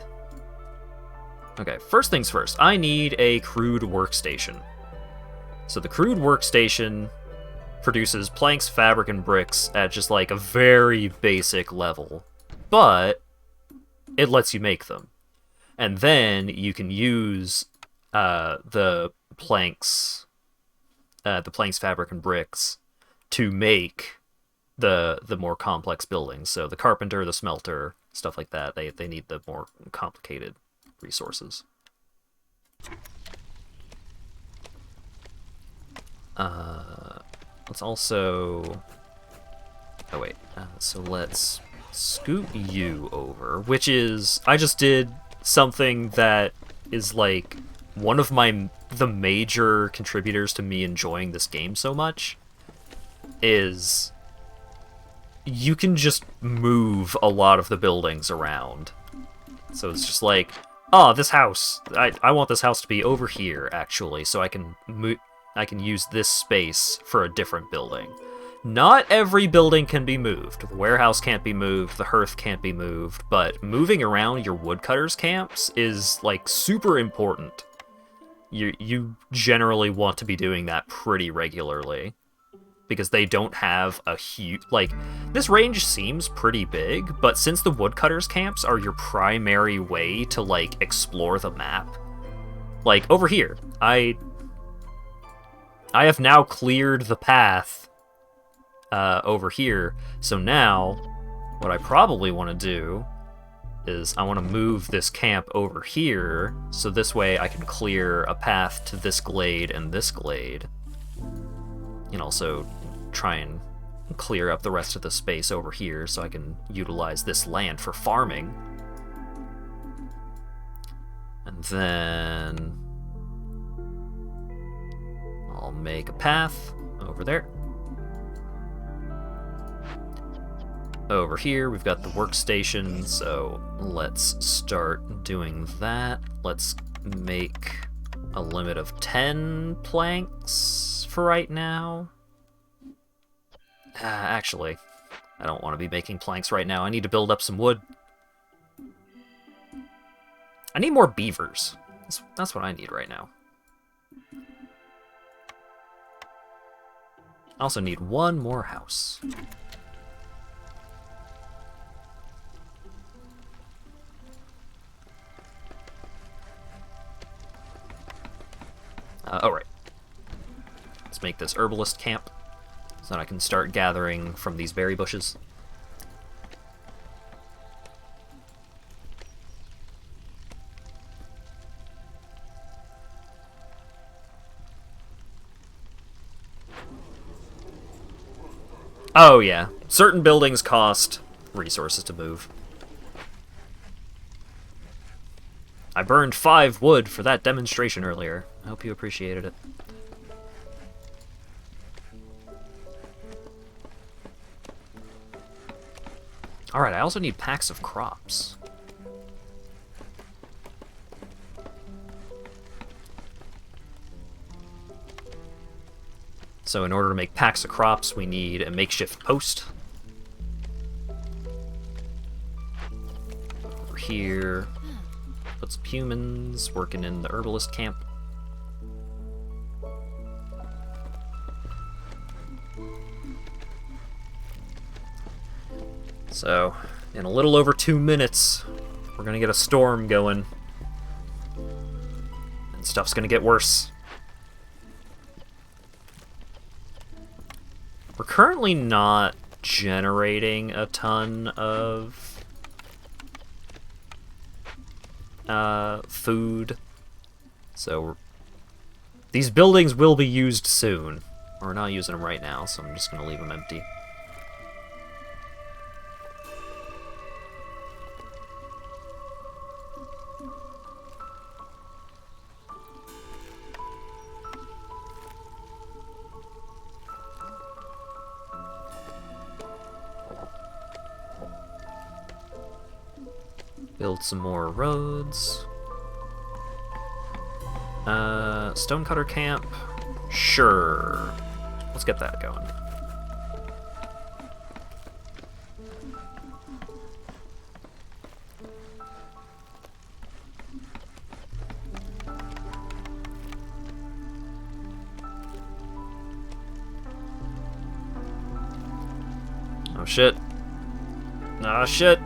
Okay, first things first, I need a crude workstation. So the crude workstation produces planks, fabric, and bricks at just like a very basic level, but it lets you make them. And then you can use the planks, fabric, and bricks to make the more complex buildings. So the carpenter, the smelter, stuff like that, they need the more complicated resources. Let's also... Oh wait, so let's scoot you over, which is... I just did something that is like one of the major contributors to me enjoying this game so much, is you can just move a lot of the buildings around. So it's just like, oh, this house, I want this house to be over here, actually, so I can use this space for a different building. Not every building can be moved. The warehouse can't be moved, the hearth can't be moved, but moving around your woodcutters' camps is, like, super important. You generally want to be doing that pretty regularly, because they don't have a huge... Like, this range seems pretty big, but since the woodcutters' camps are your primary way to, like, explore the map, like, over here, I have now cleared the path over here, so now what I probably want to do is I want to move this camp over here, so this way I can clear a path to this glade and this glade, and also try and clear up the rest of the space over here so I can utilize this land for farming. And then I'll make a path over there. Over here, we've got the workstation, so let's start doing that. Let's make a limit of 10 planks for right now. Actually, I don't want to be making planks right now. I need to build up some wood. I need more beavers. That's what I need right now. I also need one more house. Alright. Let's make this herbalist camp so that I can start gathering from these berry bushes. Oh yeah, certain buildings cost resources to move. I burned 5 wood for that demonstration earlier. I hope you appreciated it. Alright, I also need packs of crops. So in order to make packs of crops, we need a makeshift post. Over here. Put some humans working in the herbalist camp. So, in a little over 2 minutes, we're gonna get a storm going. And stuff's gonna get worse. We're currently not generating a ton of food, so these buildings will be used soon. We're not using them right now, so I'm just gonna leave them empty. Build some more roads. Stonecutter camp? Sure. Let's get that going. Oh shit. Ah shit.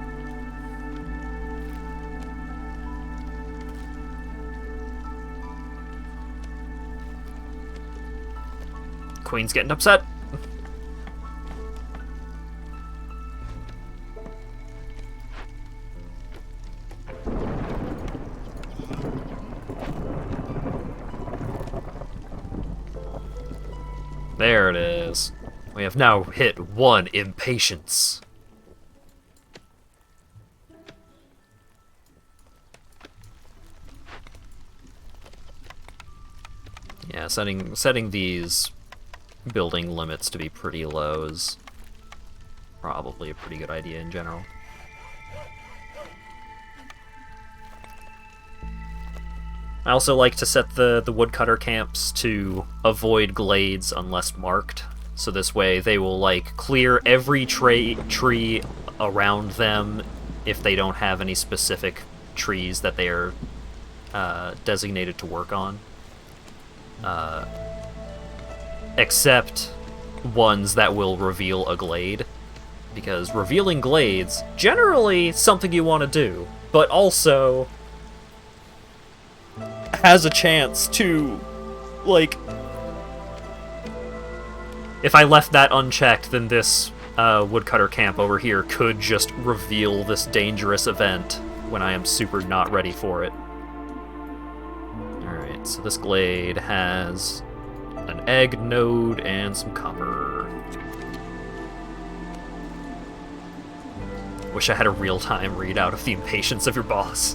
Queen's getting upset. There it is. We have now hit 1 impatience. Yeah, setting these building limits to be pretty low is probably a pretty good idea in general. I also like to set the woodcutter camps to avoid glades unless marked, so this way they will like clear every tree around them if they don't have any specific trees that they are designated to work on. Except ones that will reveal a glade, because revealing glades, generally something you want to do, but also has a chance to, like, if I left that unchecked, then this woodcutter camp over here could just reveal this dangerous event when I am super not ready for it. Alright, so this glade has an egg node and some copper. Wish I had a real-time readout of the impatience of your boss.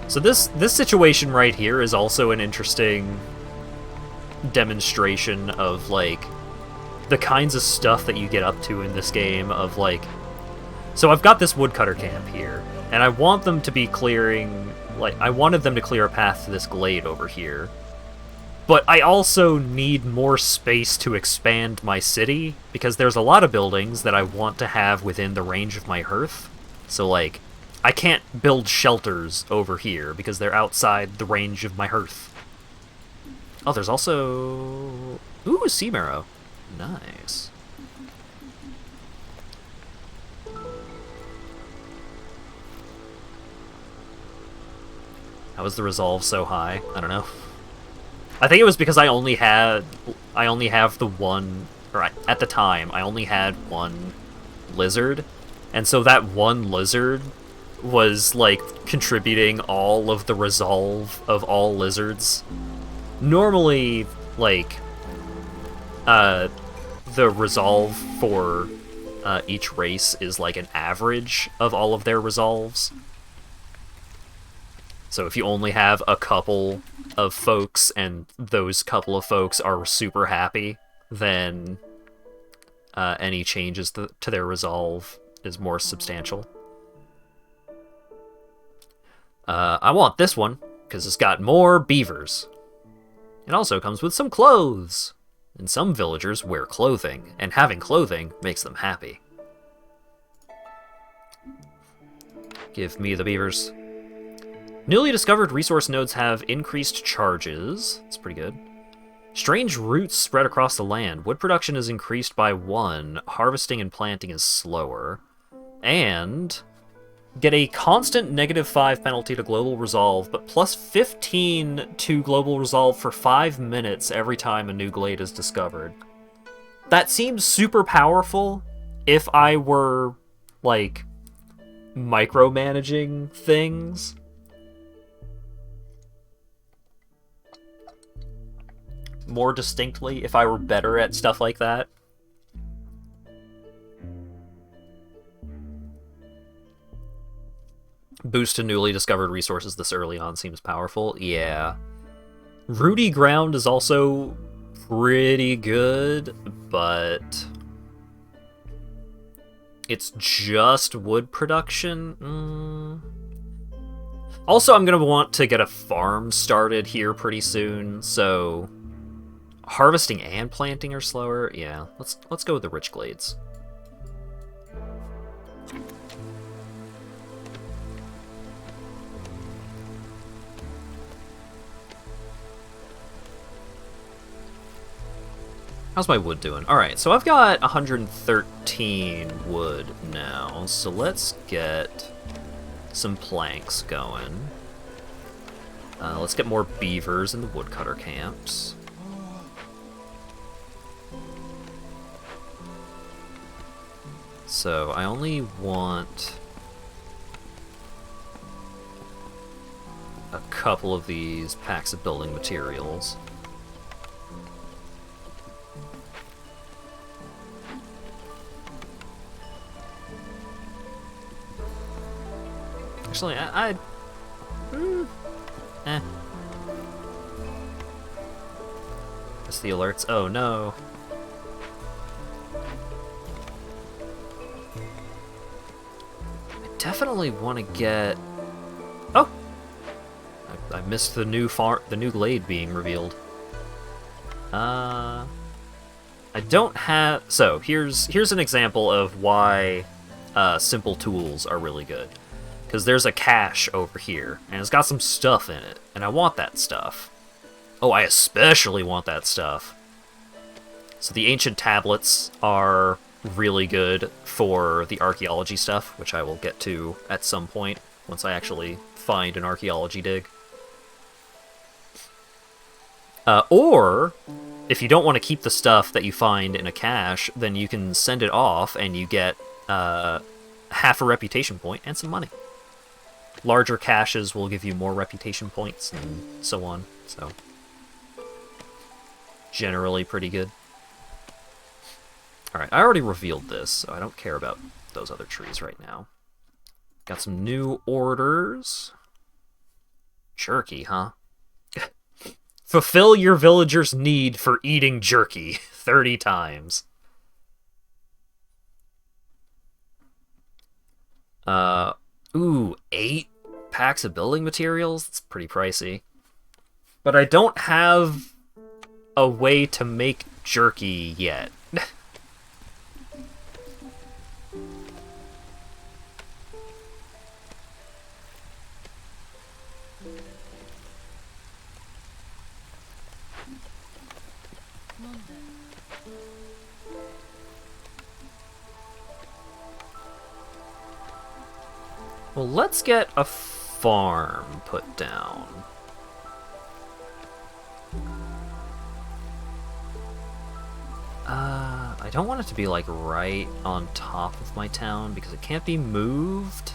So this situation right here is also an interesting demonstration of, like, the kinds of stuff that you get up to in this game, of, like, So I've got this woodcutter camp here, and I want them to be clearing... Like, I wanted them to clear a path to this glade over here. But I also need more space to expand my city, because there's a lot of buildings that I want to have within the range of my hearth. So, like, I can't build shelters over here, because they're outside the range of my hearth. Oh, there's also... Ooh, a sea marrow. Nice. How was the resolve so high? I don't know. I think it was because I only have the one, or at the time, I only had one lizard, and so that one lizard was, like, contributing all of the resolve of all lizards. Normally, like, the resolve for each race is, like, an average of all of their resolves. So if you only have a couple of folks, and those couple of folks are super happy, then any changes to their resolve is more substantial. I want this one, because it's got more beavers. It also comes with some clothes. And some villagers wear clothing, and having clothing makes them happy. Give me the beavers. Newly discovered resource nodes have increased charges. That's pretty good. Strange roots spread across the land. Wood production is increased by 1. Harvesting and planting is slower. And get a constant -5 penalty to global resolve, but plus 15 to global resolve for 5 minutes every time a new glade is discovered. That seems super powerful if I were, like, micromanaging things. More distinctly, if I were better at stuff like that. Boost to newly discovered resources this early on seems powerful. Yeah. Rooty ground is also pretty good, but it's just wood production. Also, I'm going to want to get a farm started here pretty soon, so harvesting and planting are slower. Yeah, let's go with the rich glades. How's my wood doing? Alright, so I've got 113 wood now, so let's get some planks going. Let's get more beavers in the woodcutter camps. So I only want a couple of these packs of building materials. Actually, That's the alerts. Oh no. I definitely want to get. Oh, I missed the new glade being revealed. I don't have. So here's an example of why simple tools are really good. Because there's a cache over here, and it's got some stuff in it, and I want that stuff. Oh, I especially want that stuff. So the ancient tablets are really good for the archaeology stuff, which I will get to at some point, once I actually find an archaeology dig. Or, if you don't want to keep the stuff that you find in a cache, then you can send it off, and you get half a reputation point and some money. Larger caches will give you more reputation points and so on, so generally pretty good. Alright, I already revealed this, so I don't care about those other trees right now. Got some new orders. Jerky, huh? Fulfill your villager's need for eating jerky 30 times. Uh, ooh, 8 packs of building materials? It's pretty pricey. But I don't have a way to make jerky yet. Well, let's get a farm put down. I don't want it to be, like, right on top of my town, because it can't be moved.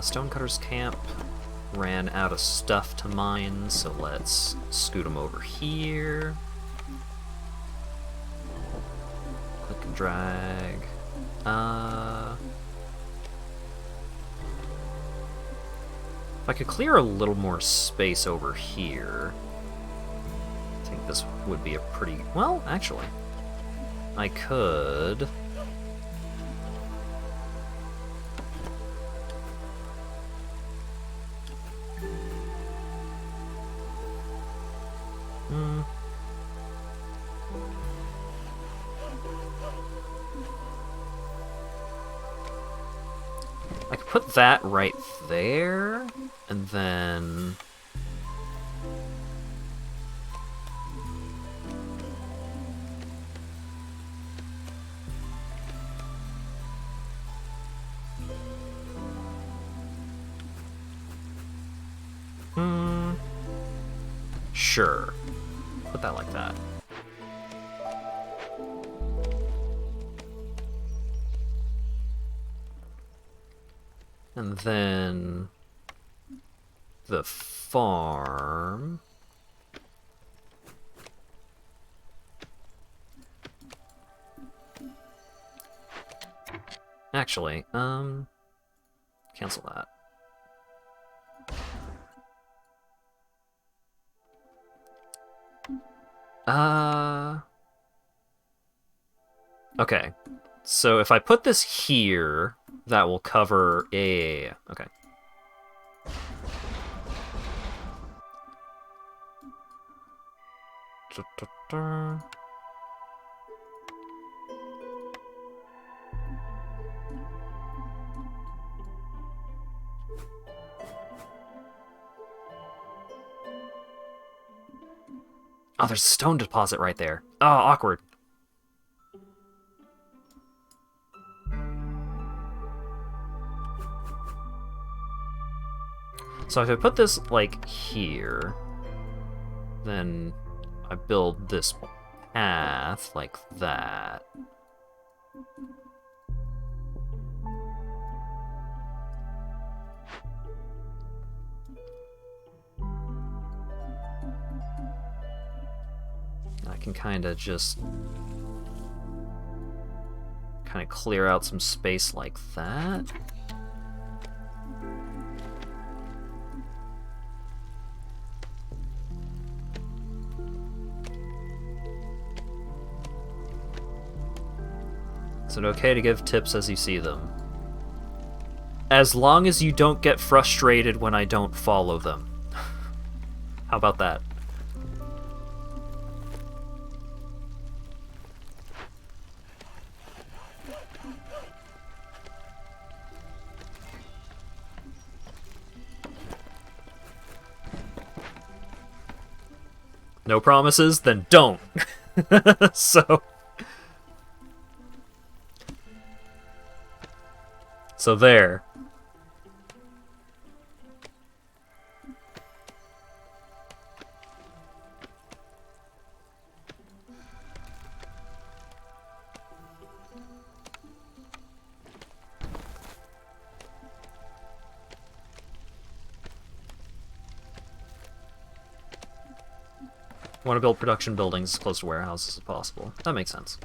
Stonecutter's camp ran out of stuff to mine, so let's scoot them over here. Click and drag. If I could clear a little more space over here, I think this would be a pretty... Well, actually, I could... I could put that right there, and then... Sure. Put that like that. And then the farm. Actually, cancel that. Okay. So if I put this here, that will cover... Yeah. Okay. Oh, there's a stone deposit right there. Oh, awkward. So if I put this, like, here, then I build this path like that. I can kind of just clear out some space like that. Is it okay to give tips as you see them? As long as you don't get frustrated when I don't follow them. How about that? No promises? Then don't. So there. Want to build production buildings as close to warehouses as possible. That makes sense.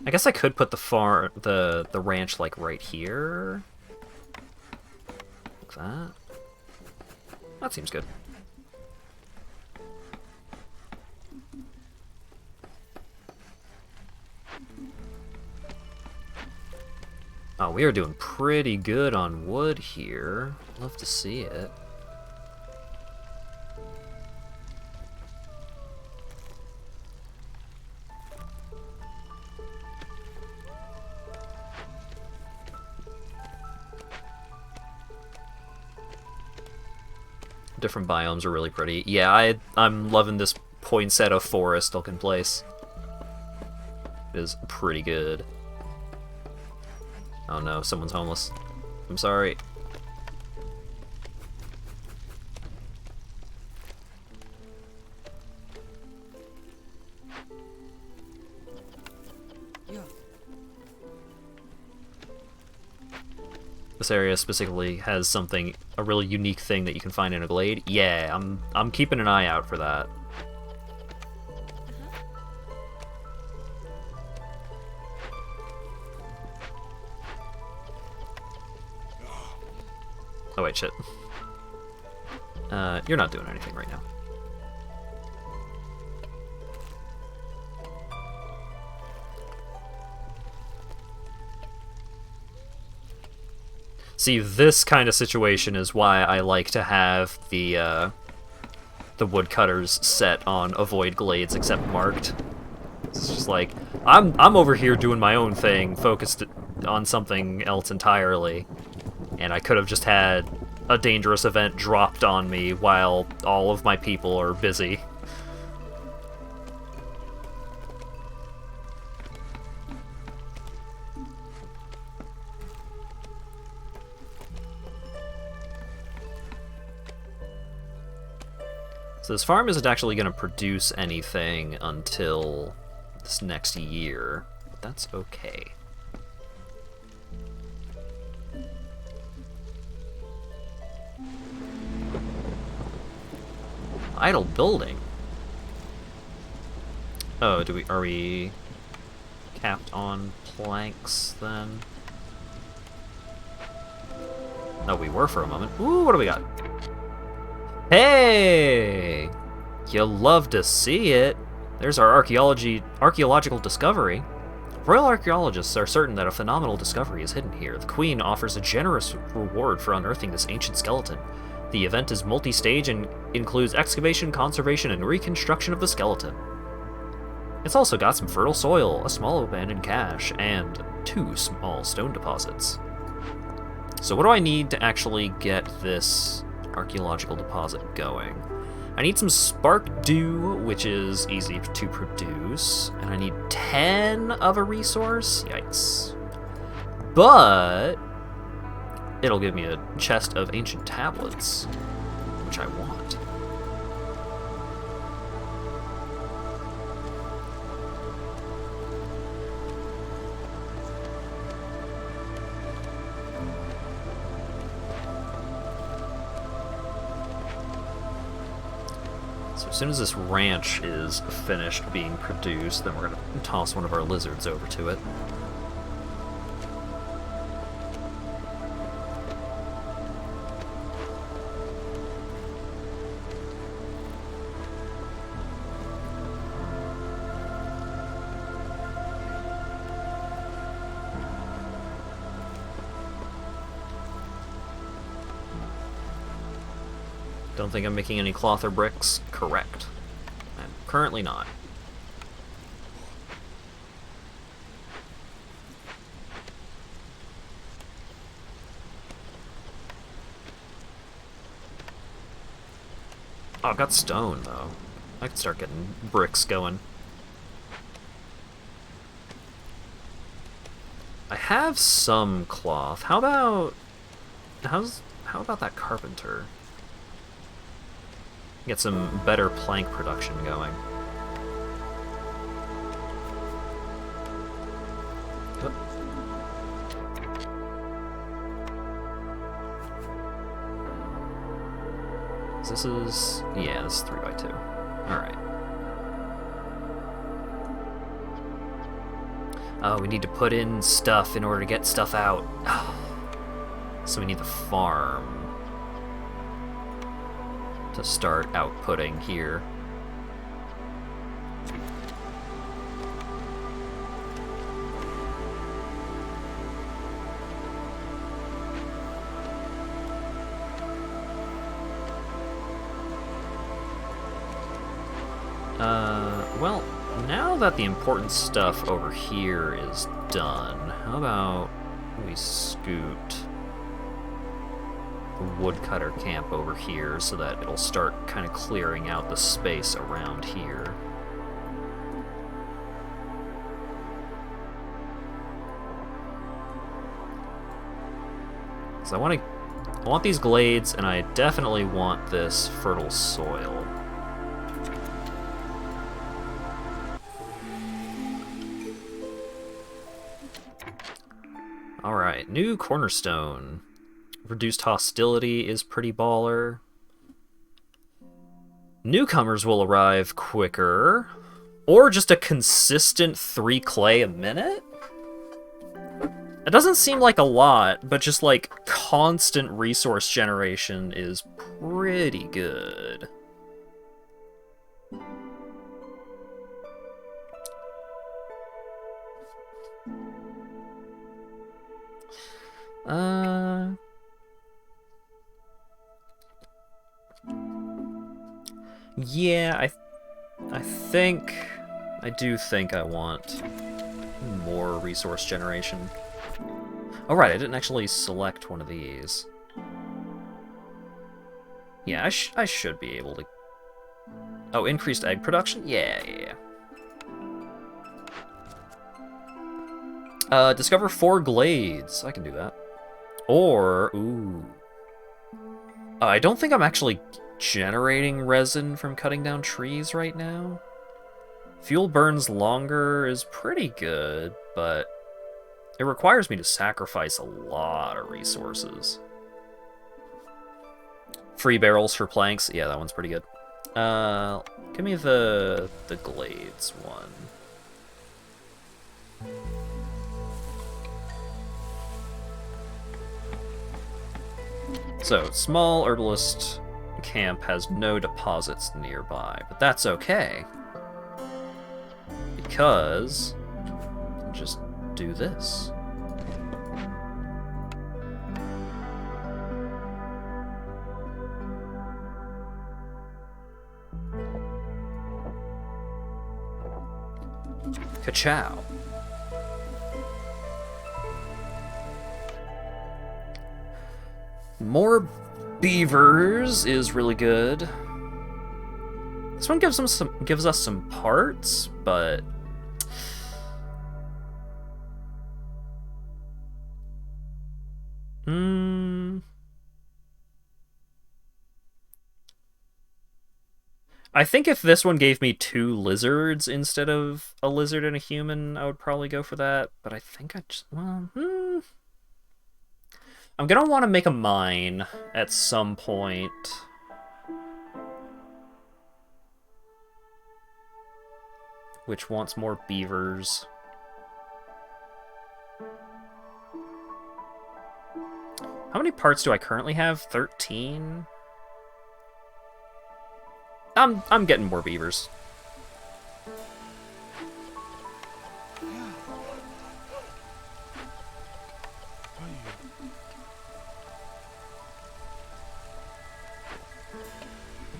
I guess I could put the ranch like right here. that. That seems good. Oh, we are doing pretty good on wood here. Love to see it. Different biomes are really pretty. Yeah, I'm loving this poinsettia forest looking place. It is pretty good. Oh no, someone's homeless. I'm sorry. This area specifically has something, a really unique thing that you can find in a glade. Yeah, I'm keeping an eye out for that. Oh wait, shit. You're not doing anything right now. See, this kind of situation is why I like to have the woodcutters set on avoid glades except marked. It's just like, I'm over here doing my own thing, focused on something else entirely, and I could have just had a dangerous event dropped on me while all of my people are busy. So this farm isn't actually going to produce anything until this next year, but that's okay. Idle building? Oh, are we capped on planks then? No, we were for a moment. Ooh, what do we got? Hey! You'll love to see it. There's our archaeological discovery. Royal archaeologists are certain that a phenomenal discovery is hidden here. The Queen offers a generous reward for unearthing this ancient skeleton. The event is multi-stage and includes excavation, conservation, and reconstruction of the skeleton. It's also got some fertile soil, a small abandoned cache, and 2 small stone deposits. So what do I need to actually get this archaeological deposit going? I need some spark dew, which is easy to produce, and I need 10 of a resource. Yikes. But it'll give me a chest of ancient tablets, which I want. So as soon as this ranch is finished being produced, then we're going to toss one of our lizards over to it. Don't think I'm making any cloth or bricks. Correct. I'm currently not. Oh, I've got stone, though. I can start getting bricks going. I have some cloth. How about that carpenter? Get some better plank production going. Oh. This is... yeah, this is 3x2. Alright. Oh, we need to put in stuff in order to get stuff out. So we need the farm. to start outputting here. Well, now that the important stuff over here is done, how about we scoot the woodcutter camp over here so that it'll start kind of clearing out the space around here. So I want these glades, and I definitely want this fertile soil. Alright, new cornerstone. Reduced hostility is pretty baller. Newcomers will arrive quicker. Or just a consistent 3 clay a minute? It doesn't seem like a lot, but just like constant resource generation is pretty good. Yeah, I do think I want more resource generation. Oh right, I didn't actually select one of these. Yeah, I should be able to... Oh, increased egg production? Yeah. Discover 4 glades. I can do that. Or, ooh. I don't think I'm actually generating resin from cutting down trees right now. Fuel burns longer is pretty good, but it requires me to sacrifice a lot of resources. Free barrels for planks. Yeah, that one's pretty good. Give me the glades one. So, small herbalist camp has no deposits nearby, but that's okay. Because I'll just do this. Ka-chow. More beavers is really good. This one gives us some parts, but I think if this one gave me 2 lizards instead of a lizard and a human, I would probably go for that. But I think I just... Well, I'm gonna want to make a mine at some point. Which wants more beavers. How many parts do I currently have? 13? I'm getting more beavers.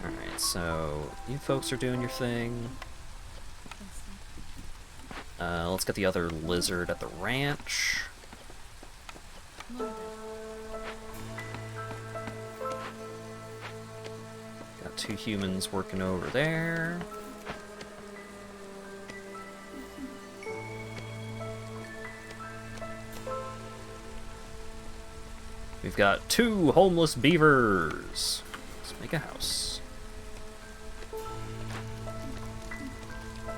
Alright, so you folks are doing your thing. Let's get the other lizard at the ranch. Got 2 humans working over there. We've got 2 homeless beavers. Let's make a house.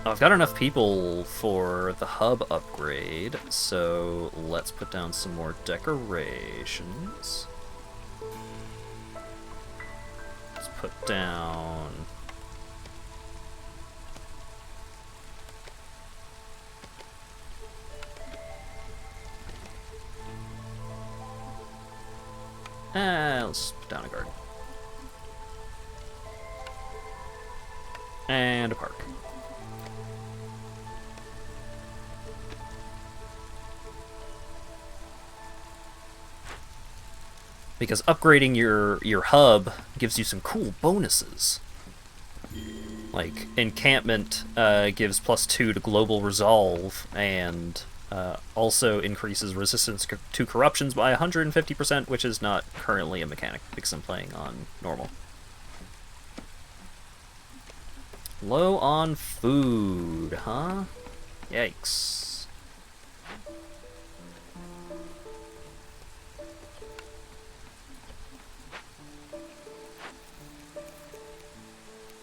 I've got enough people for the hub upgrade, so let's put down some more decorations. Let's put down... let's put down a garden. And a park. Because upgrading your hub gives you some cool bonuses. Like, encampment gives +2 to global resolve, and also increases resistance to corruptions by 150%, which is not currently a mechanic, because I'm playing on normal. Low on food, huh? Yikes.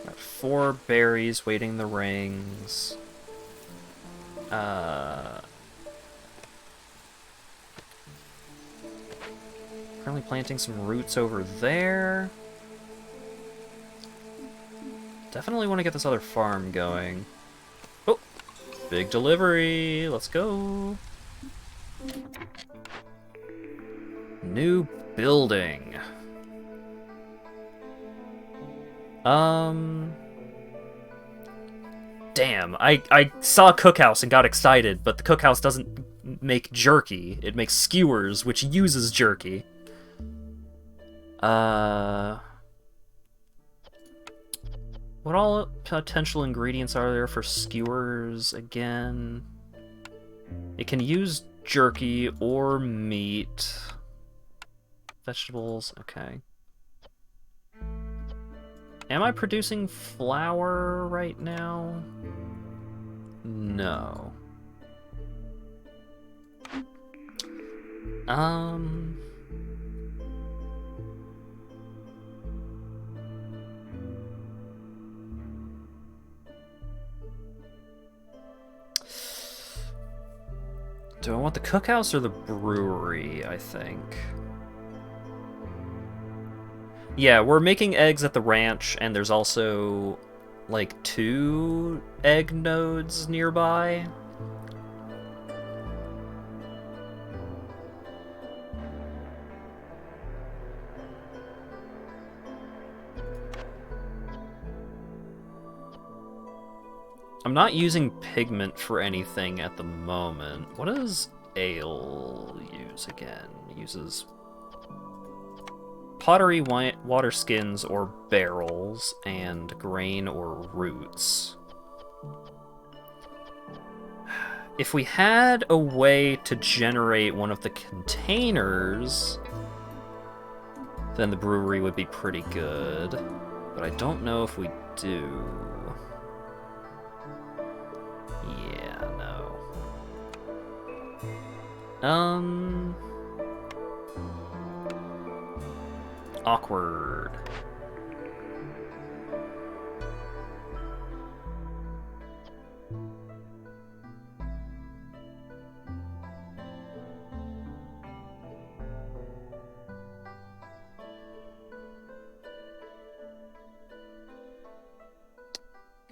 Got 4 berries waiting the rings. Currently planting some roots over there. Definitely want to get this other farm going. Oh, big delivery. Let's go. New building. Damn, I saw a cookhouse and got excited, but the cookhouse doesn't make jerky. It makes skewers, which uses jerky. What all potential ingredients are there for skewers again? It can use jerky or meat. Vegetables, okay. Am I producing flour right now? No. Do I want the cookhouse or the brewery, I think? Yeah, we're making eggs at the ranch, and there's also, like, 2 egg nodes nearby. I'm not using pigment for anything at the moment. What does ale use again? It uses pottery, water skins, or barrels, and grain or roots. If we had a way to generate one of the containers, then the brewery would be pretty good. But I don't know if we do. Yeah, no. Awkward.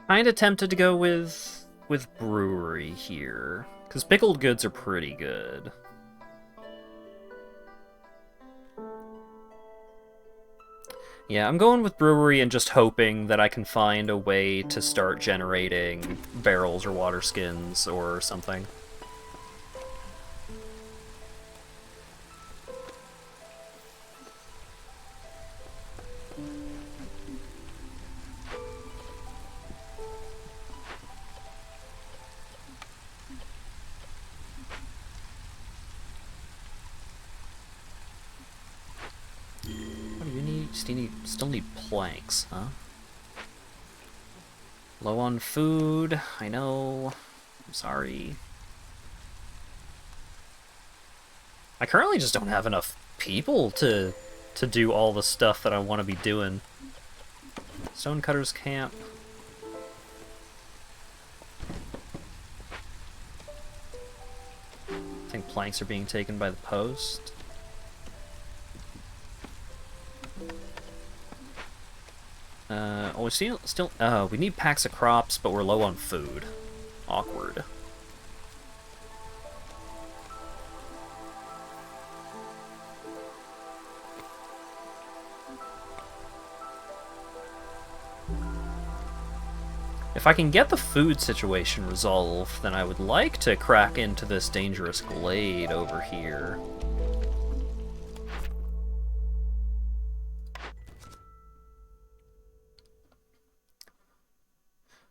Kinda tempted to go with brewery here, because pickled goods are pretty good. Yeah, I'm going with brewery and just hoping that I can find a way to start generating barrels or water skins or something. Still need planks, huh? Low on food, I know. I'm sorry. I currently just don't have enough people to do all the stuff that I want to be doing. Stonecutters camp. I think planks are being taken by the post. We need packs of crops, but we're low on food. Awkward. If I can get the food situation resolved, then I would like to crack into this dangerous glade over here.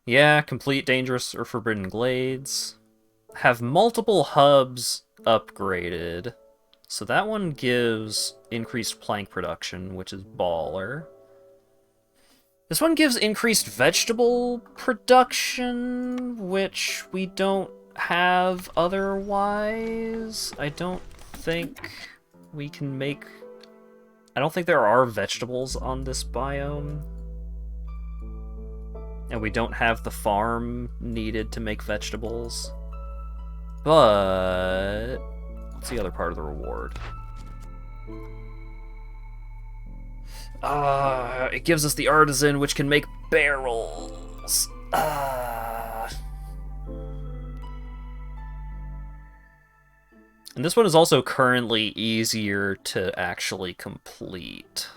Yeah, complete dangerous or forbidden glades. Have multiple hubs upgraded. So that one gives increased plank production, which is baller. This one gives increased vegetable production, which we don't have otherwise. I don't think we can make... I don't think there are vegetables on this biome. And we don't have the farm needed to make vegetables. But... what's the other part of the reward? It gives us the artisan, which can make barrels. And this one is also currently easier to actually complete.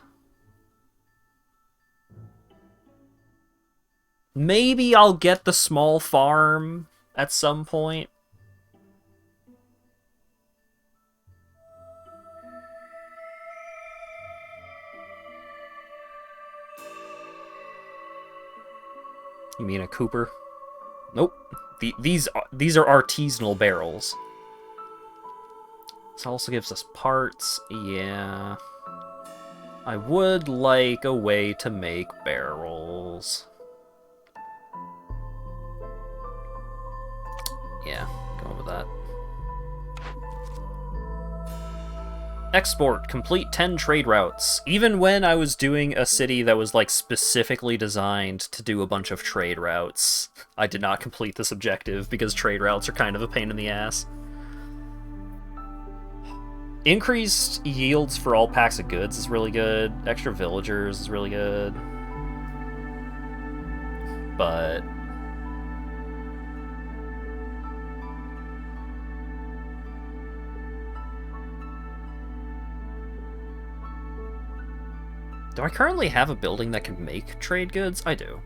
Maybe I'll get the small farm at some point. You mean a Cooper? Nope. These are artisanal barrels. This also gives us parts. Yeah. I would like a way to make barrels. Yeah, going with that. Export, complete 10 trade routes. Even when I was doing a city that was like specifically designed to do a bunch of trade routes, I did not complete this objective because trade routes are kind of a pain in the ass. Increased yields for all packs of goods is really good. Extra villagers is really good. But... do I currently have a building that can make trade goods? I do.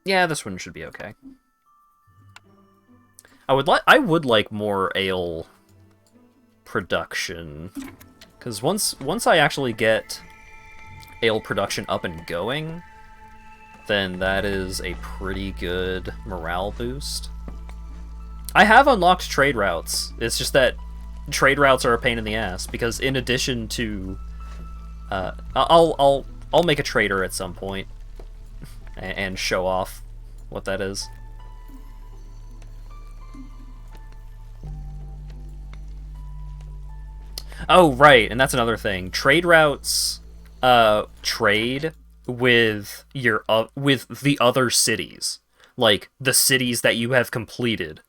Yeah, this one should be okay. I would like more ale production. Because once I actually get ale production up and going, then that is a pretty good morale boost. I have unlocked trade routes. It's just that trade routes are a pain in the ass, because in addition to... I'll make a trader at some point and show off what that is. Oh, right, and that's another thing. Trade routes trade with the other cities. Like, the cities that you have completed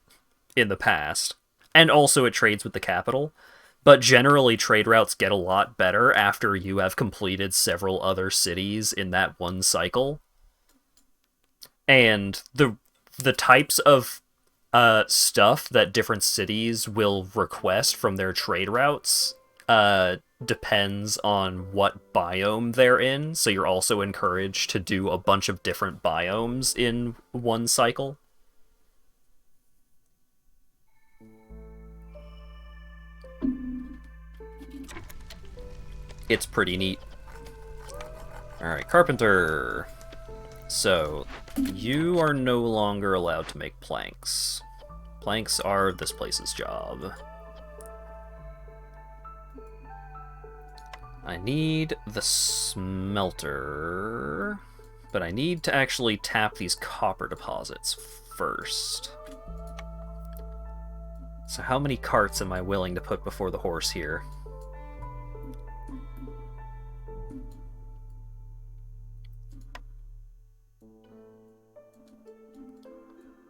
in the past. And also it trades with the capital. But generally, trade routes get a lot better after you have completed several other cities in that one cycle. And the types of stuff that different cities will request from their trade routes depends on what biome they're in, so you're also encouraged to do a bunch of different biomes in one cycle. It's pretty neat. Alright, carpenter. So, you are no longer allowed to make planks. Planks are this place's job. I need the smelter, but I need to actually tap these copper deposits first. So how many carts am I willing to put before the horse here?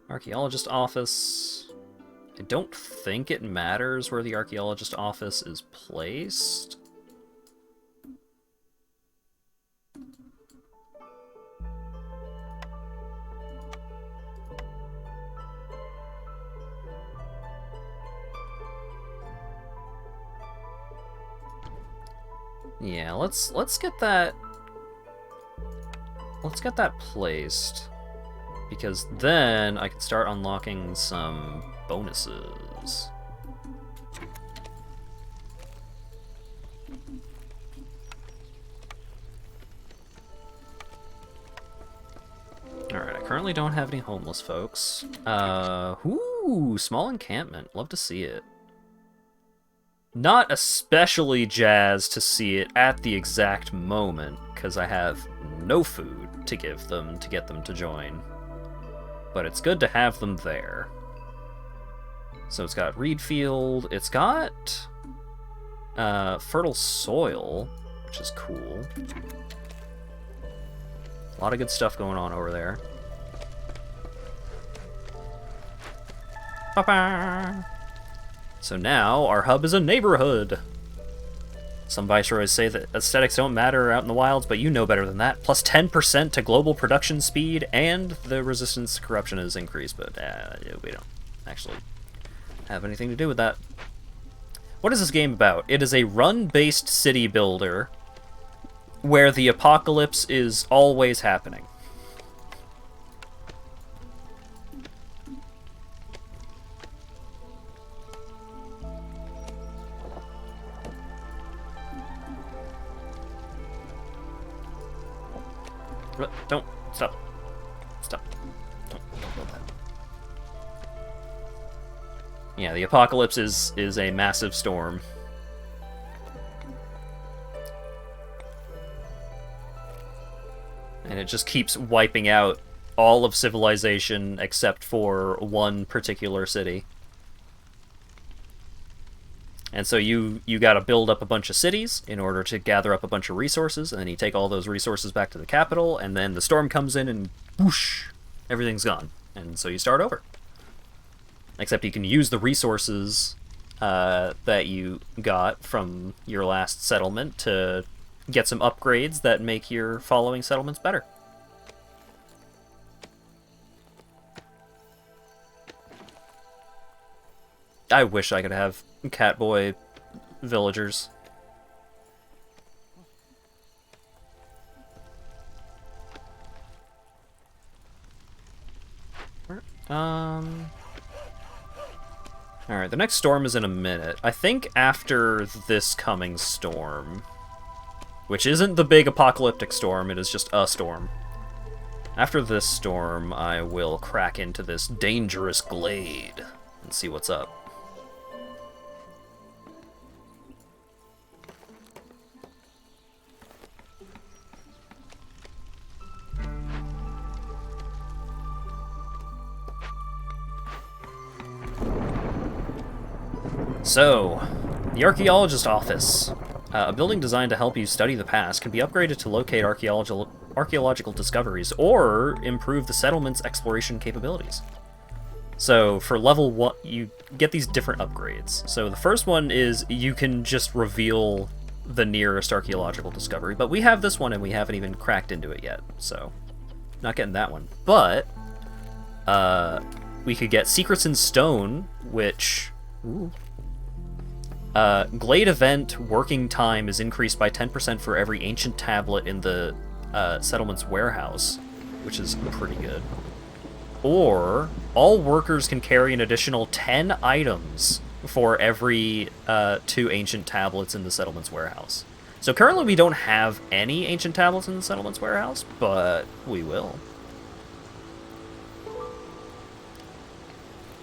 Archaeologist office. I don't think it matters where the archaeologist office is placed. Yeah, let's get that. Let's get that placed, because then I can start unlocking some bonuses. Alright, I currently don't have any homeless folks. Ooh, small encampment. Love to see it. Not especially jazzed to see it at the exact moment, because I have no food to give them to get them to join. But it's good to have them there. So it's got reed field, it's got fertile soil, which is cool. A lot of good stuff going on over there. Ba-ba! So now our hub is a neighborhood. Some viceroys say that aesthetics don't matter out in the wilds, but you know better than that. Plus 10% to global production speed, and the resistance to corruption is increased, but we don't actually have anything to do with that. What is this game about? It is a run-based city builder where the apocalypse is always happening. Don't stop. Stop. Don't build that. Yeah, the apocalypse is a massive storm. And it just keeps wiping out all of civilization except for one particular city. And so you got to build up a bunch of cities in order to gather up a bunch of resources, and then you take all those resources back to the capital, and then the storm comes in and whoosh, everything's gone. And so you start over. Except you can use the resources that you got from your last settlement to get some upgrades that make your following settlements better. I wish I could have Catboy villagers. Alright, the next storm is in a minute. I think after this coming storm, which isn't the big apocalyptic storm, it is just a storm. After this storm, I will crack into this dangerous glade and see what's up. So, the Archaeologist Office. A building designed to help you study the past can be upgraded to locate archaeological discoveries or improve the settlement's exploration capabilities. So, for level 1, you get these different upgrades. So the first one is you can just reveal the nearest archaeological discovery, but we have this one and we haven't even cracked into it yet, so not getting that one. But, we could get Secrets in Stone, which... Ooh. Glade event working time is increased by 10% for every ancient tablet in the settlement's warehouse, which is pretty good. Or, all workers can carry an additional 10 items for every 2 ancient tablets in the settlement's warehouse. So currently we don't have any ancient tablets in the settlement's warehouse, but we will.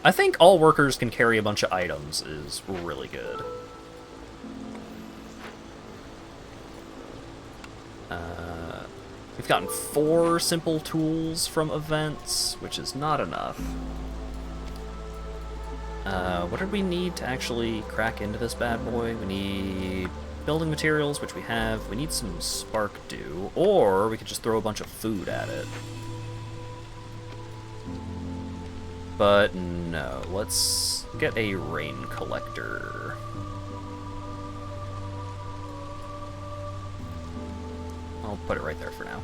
I think all workers can carry a bunch of items is really good. We've gotten 4 simple tools from events, which is not enough. What did we need to actually crack into this bad boy? We need building materials, which we have. We need some spark dew, or we could just throw a bunch of food at it. But no, let's get a rain collector. I'll put it right there for now.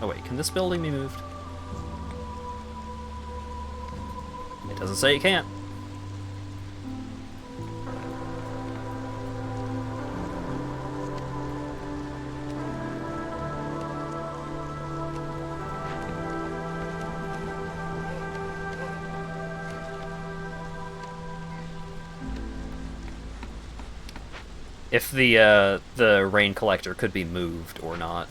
Oh wait, can this building be moved? It doesn't say it can't. if the rain collector could be moved or not.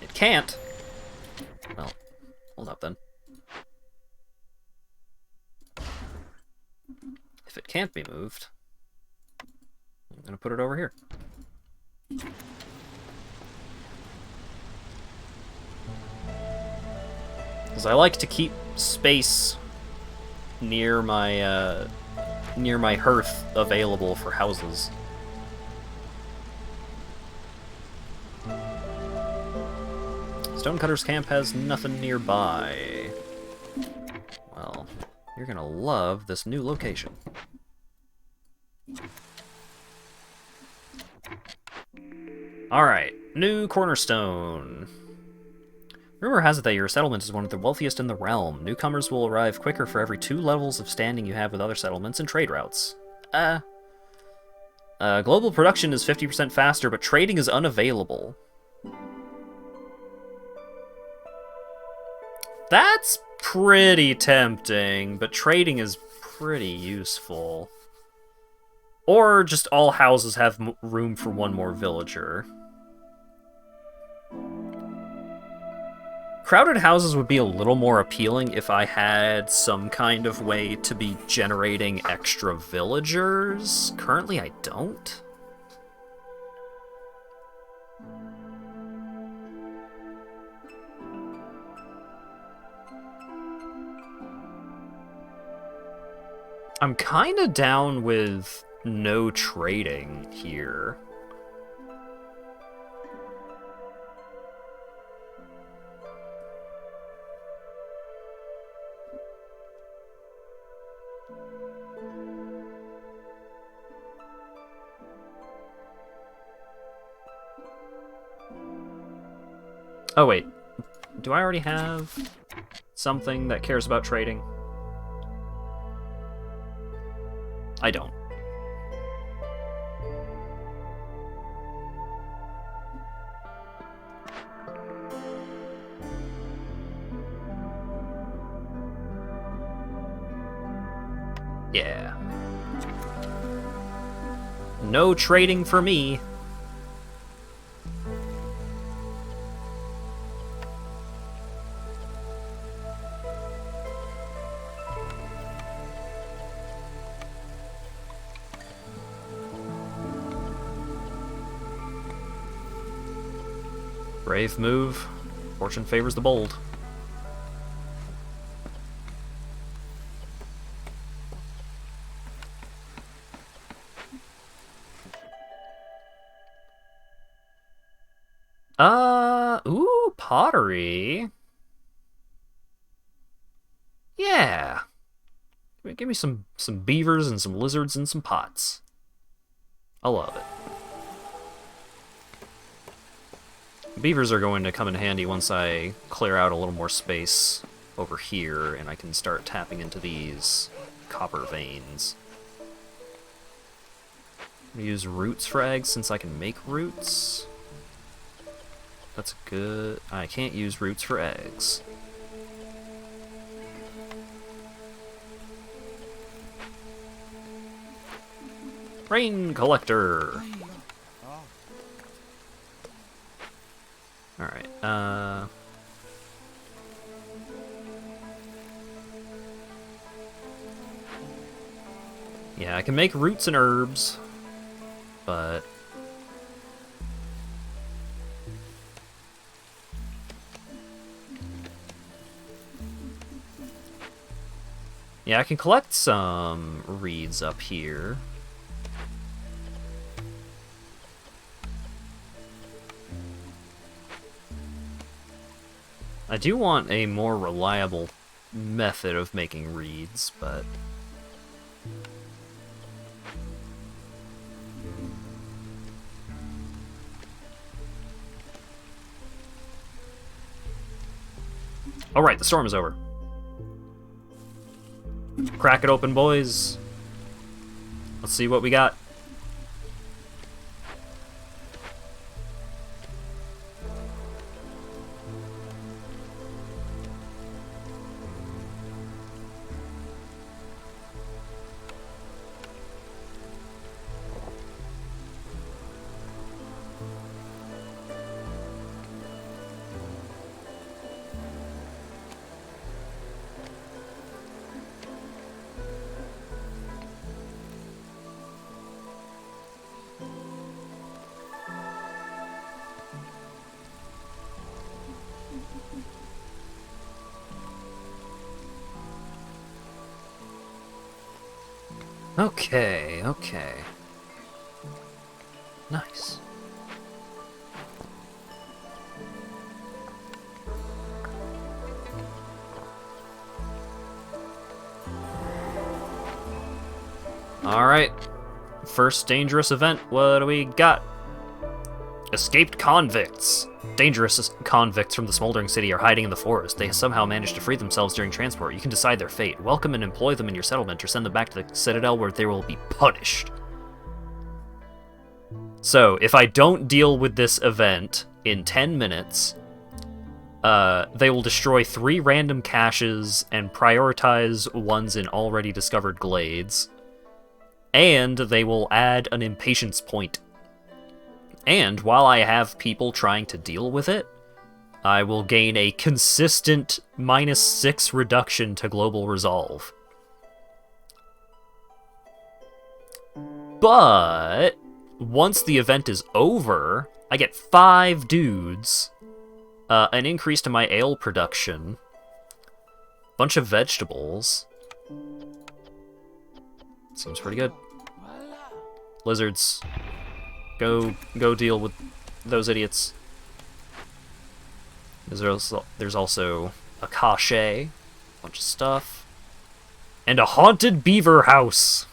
It can't. Well, hold up then. If it can't be moved, I'm gonna put it over here. Because I like to keep space near my hearth available for houses. Stonecutter's camp has nothing nearby. Well, you're gonna love this new location. Alright, new cornerstone. Rumor has it that your settlement is one of the wealthiest in the realm. Newcomers will arrive quicker for every 2 levels of standing you have with other settlements and trade routes. Global production is 50% faster, but trading is unavailable. That's pretty tempting, but trading is pretty useful. Or just all houses have room for 1 more villager. Crowded houses would be a little more appealing if I had some kind of way to be generating extra villagers. Currently, I don't. I'm kinda down with no trading here. Oh wait, do I already have something that cares about trading? I don't. Yeah. No trading for me. Brave move. Fortune favors the bold. Ooh, pottery. Yeah. Give me some beavers and some lizards and some pots. I love it. Beavers are going to come in handy once I clear out a little more space over here and I can start tapping into these copper veins. I'm gonna use roots for eggs since I can make roots. That's good. I can't use roots for eggs. Rain collector. Alright, yeah, I can make roots and herbs, but yeah, I can collect some reeds up here. I do want a more reliable method of making reeds, but alright, the storm is over. Crack it open, boys. Let's see what we got. Okay, okay. Nice. Alright. First dangerous event, what do we got? Escaped convicts. Dangerous convicts from the smoldering city are hiding in the forest. They somehow managed to free themselves during transport. You can decide their fate. Welcome and employ them in your settlement or send them back to the Citadel where they will be punished. So, if I don't deal with this event in 10 minutes, they will destroy 3 random caches and prioritize ones in already discovered glades. And they will add an impatience point. And while I have people trying to deal with it, I will gain a consistent -6 reduction to global resolve. But once the event is over, I get 5 dudes, an increase to my ale production, bunch of vegetables. Seems pretty good. Lizards. Go deal with those idiots. There's also a cache, bunch of stuff, and a haunted beaver house.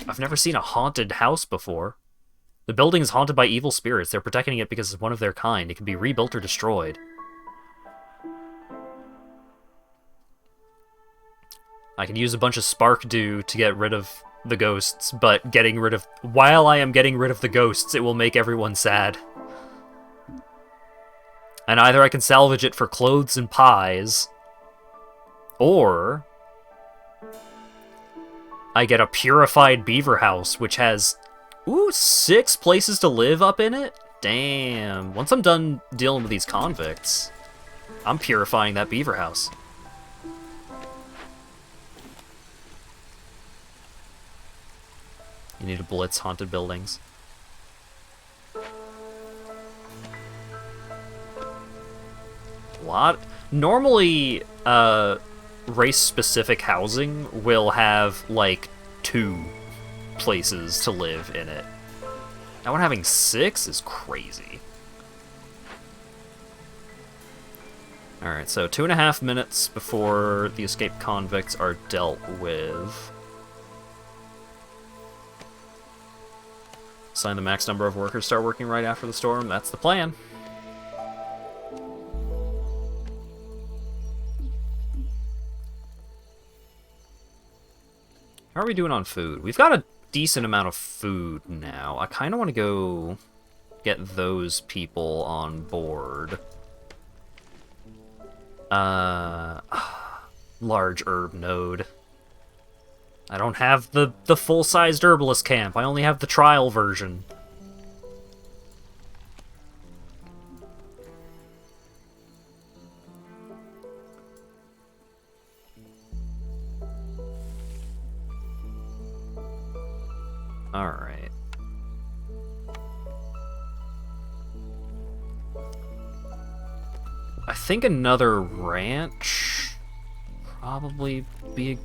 I've never seen a haunted house before. The building is haunted by evil spirits. They're protecting it because it's one of their kind. It can be rebuilt or destroyed. I can use a bunch of spark dew to get rid of the ghosts, but while I am getting rid of the ghosts, it will make everyone sad. And either I can salvage it for clothes and pies, or I get a purified beaver house, which has, 6 places to live up in it? Damn. Once I'm done dealing with these convicts, I'm purifying that beaver house. You need to blitz haunted buildings. Normally, race-specific housing will have, like, 2 places to live in it. Now, having 6 is crazy. Alright, so 2.5 minutes before the escaped convicts are dealt with. Assign the max number of workers, start working right after the storm. That's the plan. How are we doing on food? We've got a decent amount of food now. I kind of want to go get those people on board. Large herb node. I don't have the full-sized herbalist camp. I only have the trial version. Alright. I think another ranch probably be...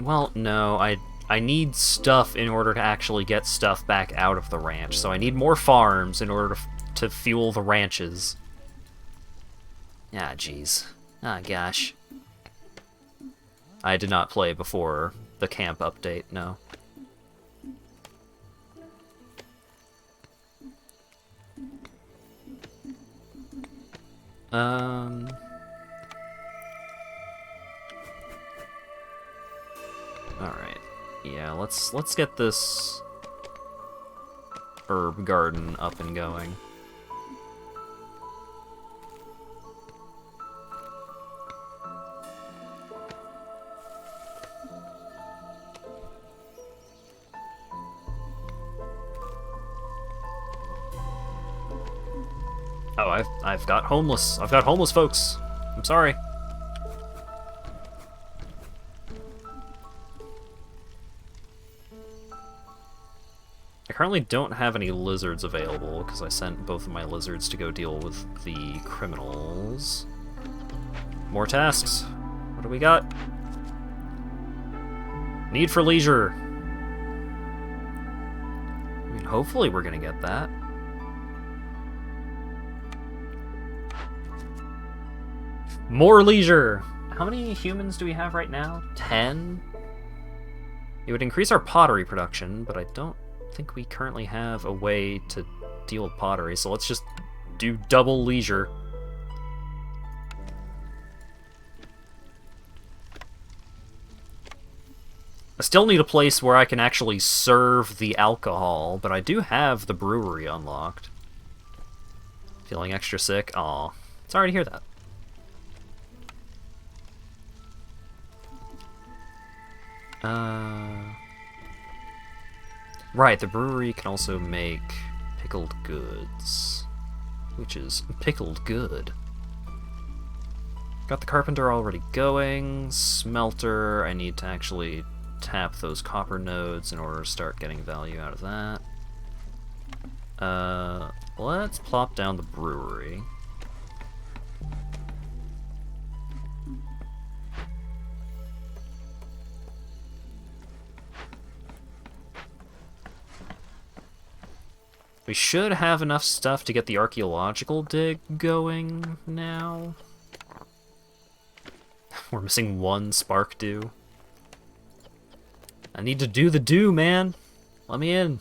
Well, no, I need stuff in order to actually get stuff back out of the ranch, so I need more farms in order to fuel the ranches. Ah, jeez. Ah, gosh. I did not play before the camp update, no. Alright. Yeah, let's get this herb garden up and going. Oh, I've got homeless folks. I'm sorry. I currently don't have any lizards available because I sent both of my lizards to go deal with the criminals. More tasks. What do we got? Need for leisure. I mean, hopefully we're gonna get that. More leisure! How many humans do we have right now? 10? It would increase our pottery production, but I don't think we currently have a way to deal with pottery, so let's just do double leisure. I still need a place where I can actually serve the alcohol, but I do have the brewery unlocked. Feeling extra sick? Aw, sorry to hear that. Right, the brewery can also make pickled goods, which is pickled good. Got the carpenter already going. Smelter, I need to actually tap those copper nodes in order to start getting value out of that. Let's plop down the brewery. We should have enough stuff to get the archaeological dig going now. We're missing one spark dew. I need to do the dew, man. Let me in.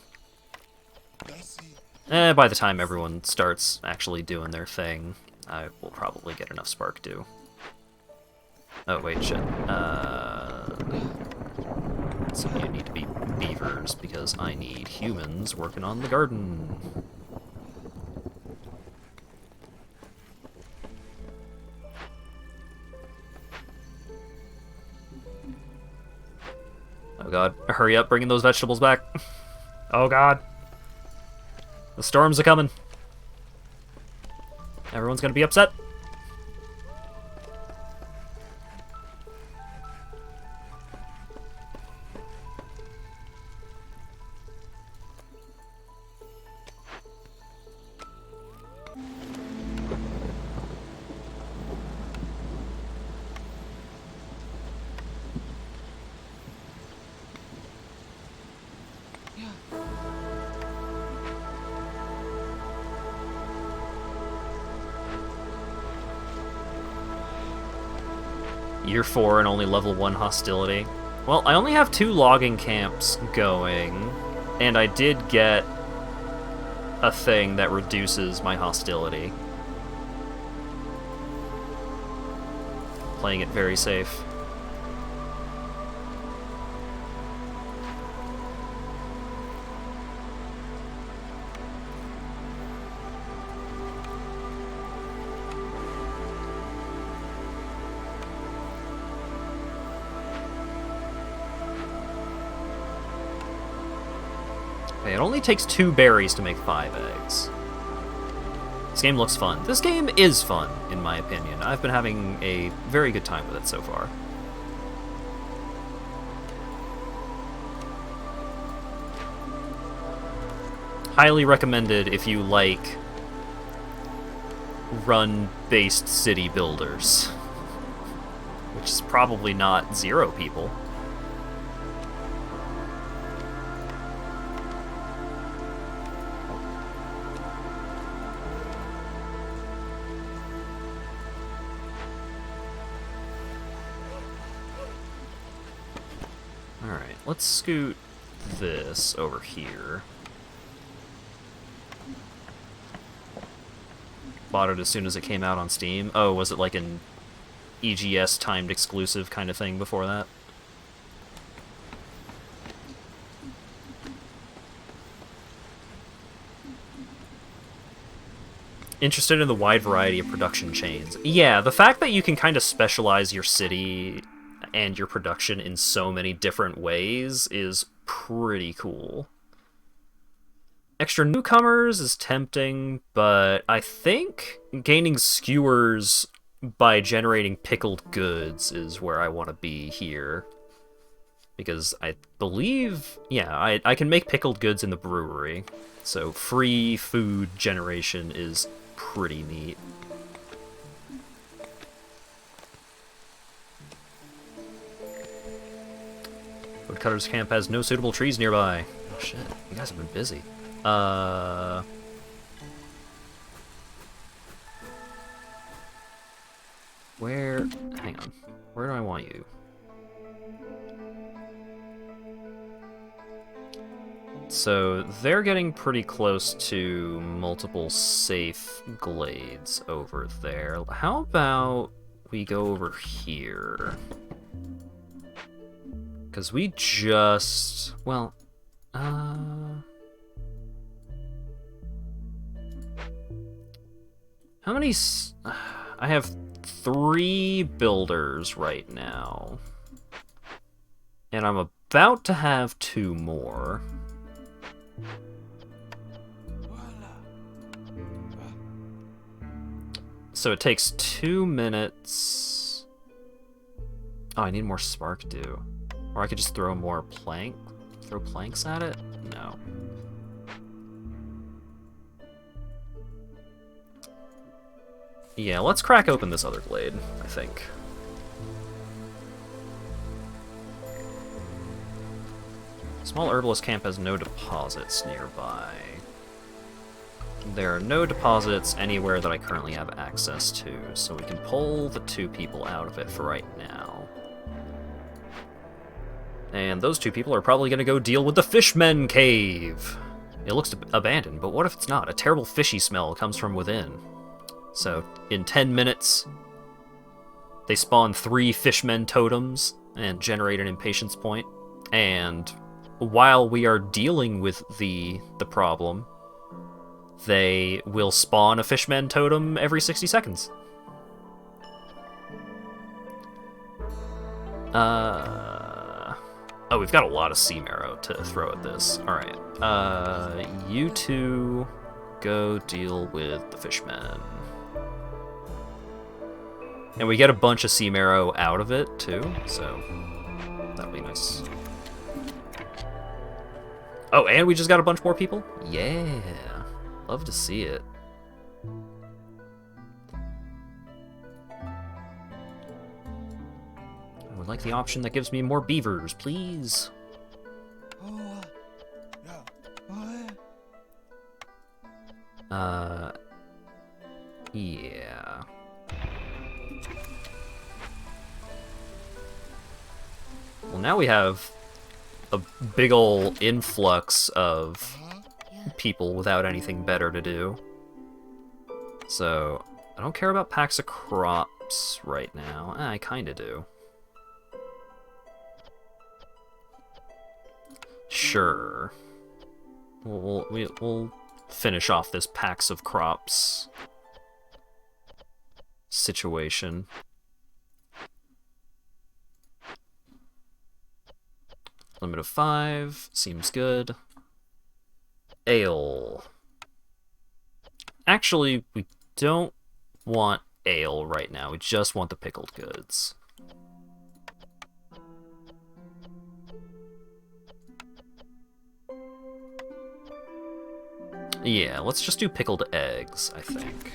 By the time everyone starts actually doing their thing, I will probably get enough spark dew. Oh, wait, shit. So you need to be beavers, because I need humans working on the garden. Oh god, hurry up, bringing those vegetables back. Oh god. The storms are coming. Everyone's gonna be upset. Year 4 and only level 1 hostility. Well, I only have 2 logging camps going, and I did get a thing that reduces my hostility. Playing it very safe. Okay, it only takes 2 berries to make 5 eggs. This game looks fun. This game is fun, in my opinion. I've been having a very good time with it so far. Highly recommended if you like run-based city builders. Which is probably not 0 people. Alright, let's scoot this over here. Bought it as soon as it came out on Steam. Oh, was it like an EGS timed exclusive kind of thing before that? Interested in the wide variety of production chains. Yeah, the fact that you can kind of specialize your city and your production in so many different ways is pretty cool. Extra newcomers is tempting, but I think gaining skewers by generating pickled goods is where I want to be here. Because I believe, yeah, I can make pickled goods in the brewery, so free food generation is pretty neat. Woodcutter's camp has no suitable trees nearby. Oh shit, you guys have been busy. Where... hang on. Where do I want you? So, they're getting pretty close to multiple safe glades over there. How about we go over here? Because we just... well... how many... I have 3 builders right now. And I'm about to have 2 more. So it takes 2 minutes. Oh, I need more spark dew. Or I could just throw more throw planks at it? No. Yeah, let's crack open this other glade, I think. Small herbalist camp has no deposits nearby. There are no deposits anywhere that I currently have access to, so we can pull the 2 people out of it for right now. And those 2 people are probably going to go deal with the Fishmen Cave! It looks abandoned, but what if it's not? A terrible fishy smell comes from within. So, in 10 minutes, they spawn 3 Fishmen totems and generate an impatience point. And while we are dealing with the problem, they will spawn a Fishman totem every 60 seconds. Oh, we've got a lot of sea marrow to throw at this. Alright. You 2 go deal with the Fishmen. And we get a bunch of sea marrow out of it, too, so that'll be nice. Oh, and we just got a bunch more people? Yeah. Love to see it. I would like the option that gives me more beavers, please. Yeah. Well, now we have a big ol' influx of people without anything better to do. So, I don't care about packs of crops right now. I kinda do. Sure. We'll finish off this packs of crops situation. Limit of 5 seems good. Ale. Actually, we don't want ale right now. We just want the pickled goods. Yeah, let's just do pickled eggs, I think.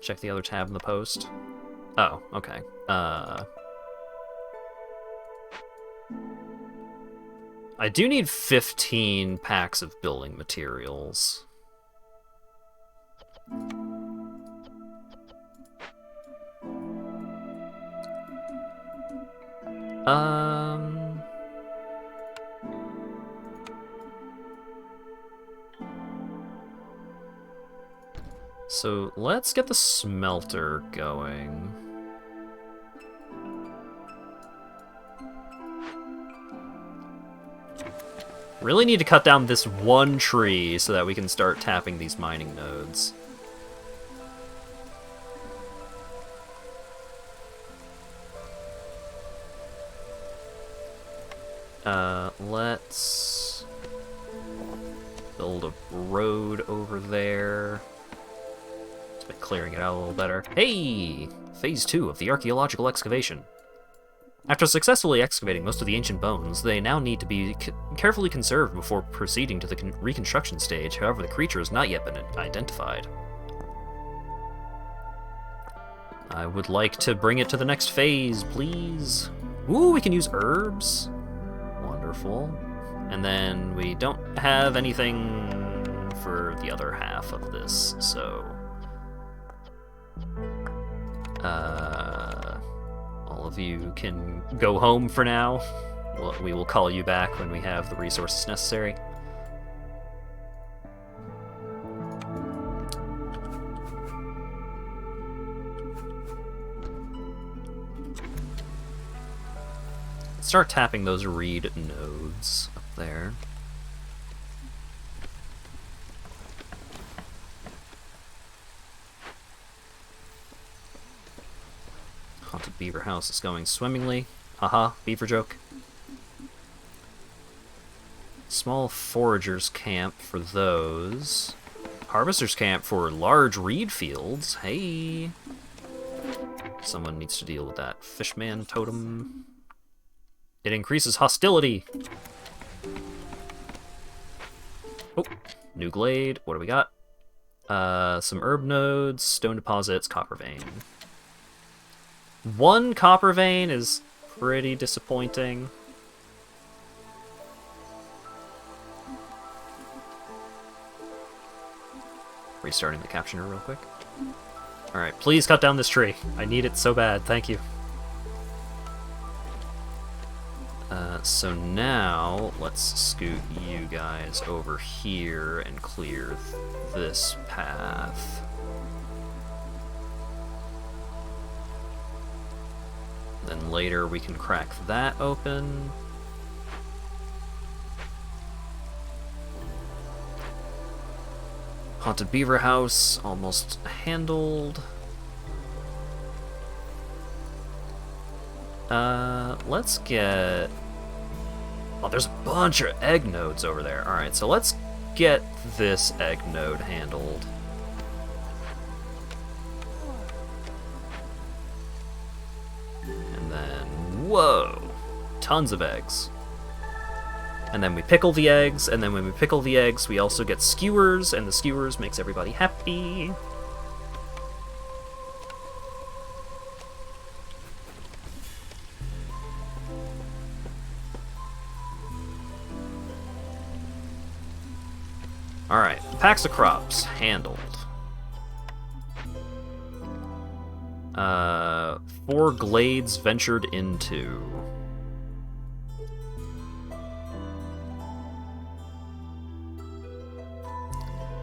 Check the other tab in the post. Oh, okay. I do need 15 packs of building materials. So let's get the smelter going. Really need to cut down this one tree so that we can start tapping these mining nodes. Let's build a road over there. It's been clearing it out a little better. Hey! Phase 2 of the archaeological excavation. After successfully excavating most of the ancient bones, they now need to be carefully conserved before proceeding to the reconstruction stage. However, the creature has not yet been identified. I would like to bring it to the next phase, please. Ooh, we can use herbs. Wonderful. And then we don't have anything for the other half of this, so... all of you can go home for now. We will call you back when we have the resources necessary. Start tapping those reed nodes up there. Haunted Beaver House is going swimmingly. Haha, beaver joke. Small foragers camp for those. Harvesters camp for large reed fields. Hey! Someone needs to deal with that fishman totem. It increases hostility! Oh, new glade. What do we got? Some herb nodes, stone deposits, copper vein. One copper vein is pretty disappointing. Restarting the captioner real quick. Alright, please cut down this tree. I need it so bad, thank you. So now, let's scoot you guys over here and clear this path. Then later we can crack that open. Haunted Beaver House, almost handled. Let's get... Oh, there's a bunch of egg nodes over there. Alright, so let's get this egg node handled. And then, whoa! Tons of eggs. And then we pickle the eggs, and then when we pickle the eggs, we also get skewers, and the skewers makes everybody happy. Alright, packs of crops, handled. 4 glades ventured into.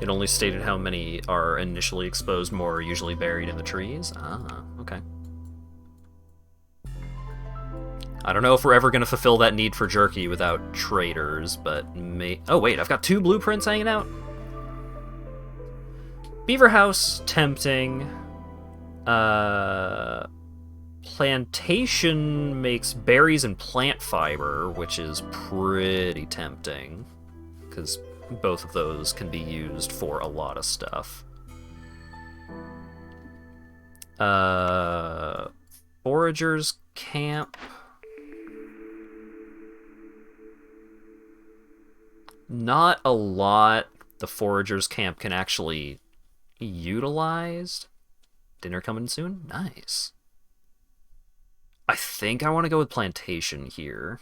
It only stated how many are initially exposed, more are usually buried in the trees. Ah, okay. I don't know if we're ever going to fulfill that need for jerky without traders, but oh wait, I've got 2 blueprints hanging out? Beaver House, tempting. Plantation makes berries and plant fiber, which is pretty tempting, because both of those can be used for a lot of stuff. Foragers camp. Not a lot the foragers camp can actually utilize. Dinner coming soon? Nice. I think I want to go with plantation here.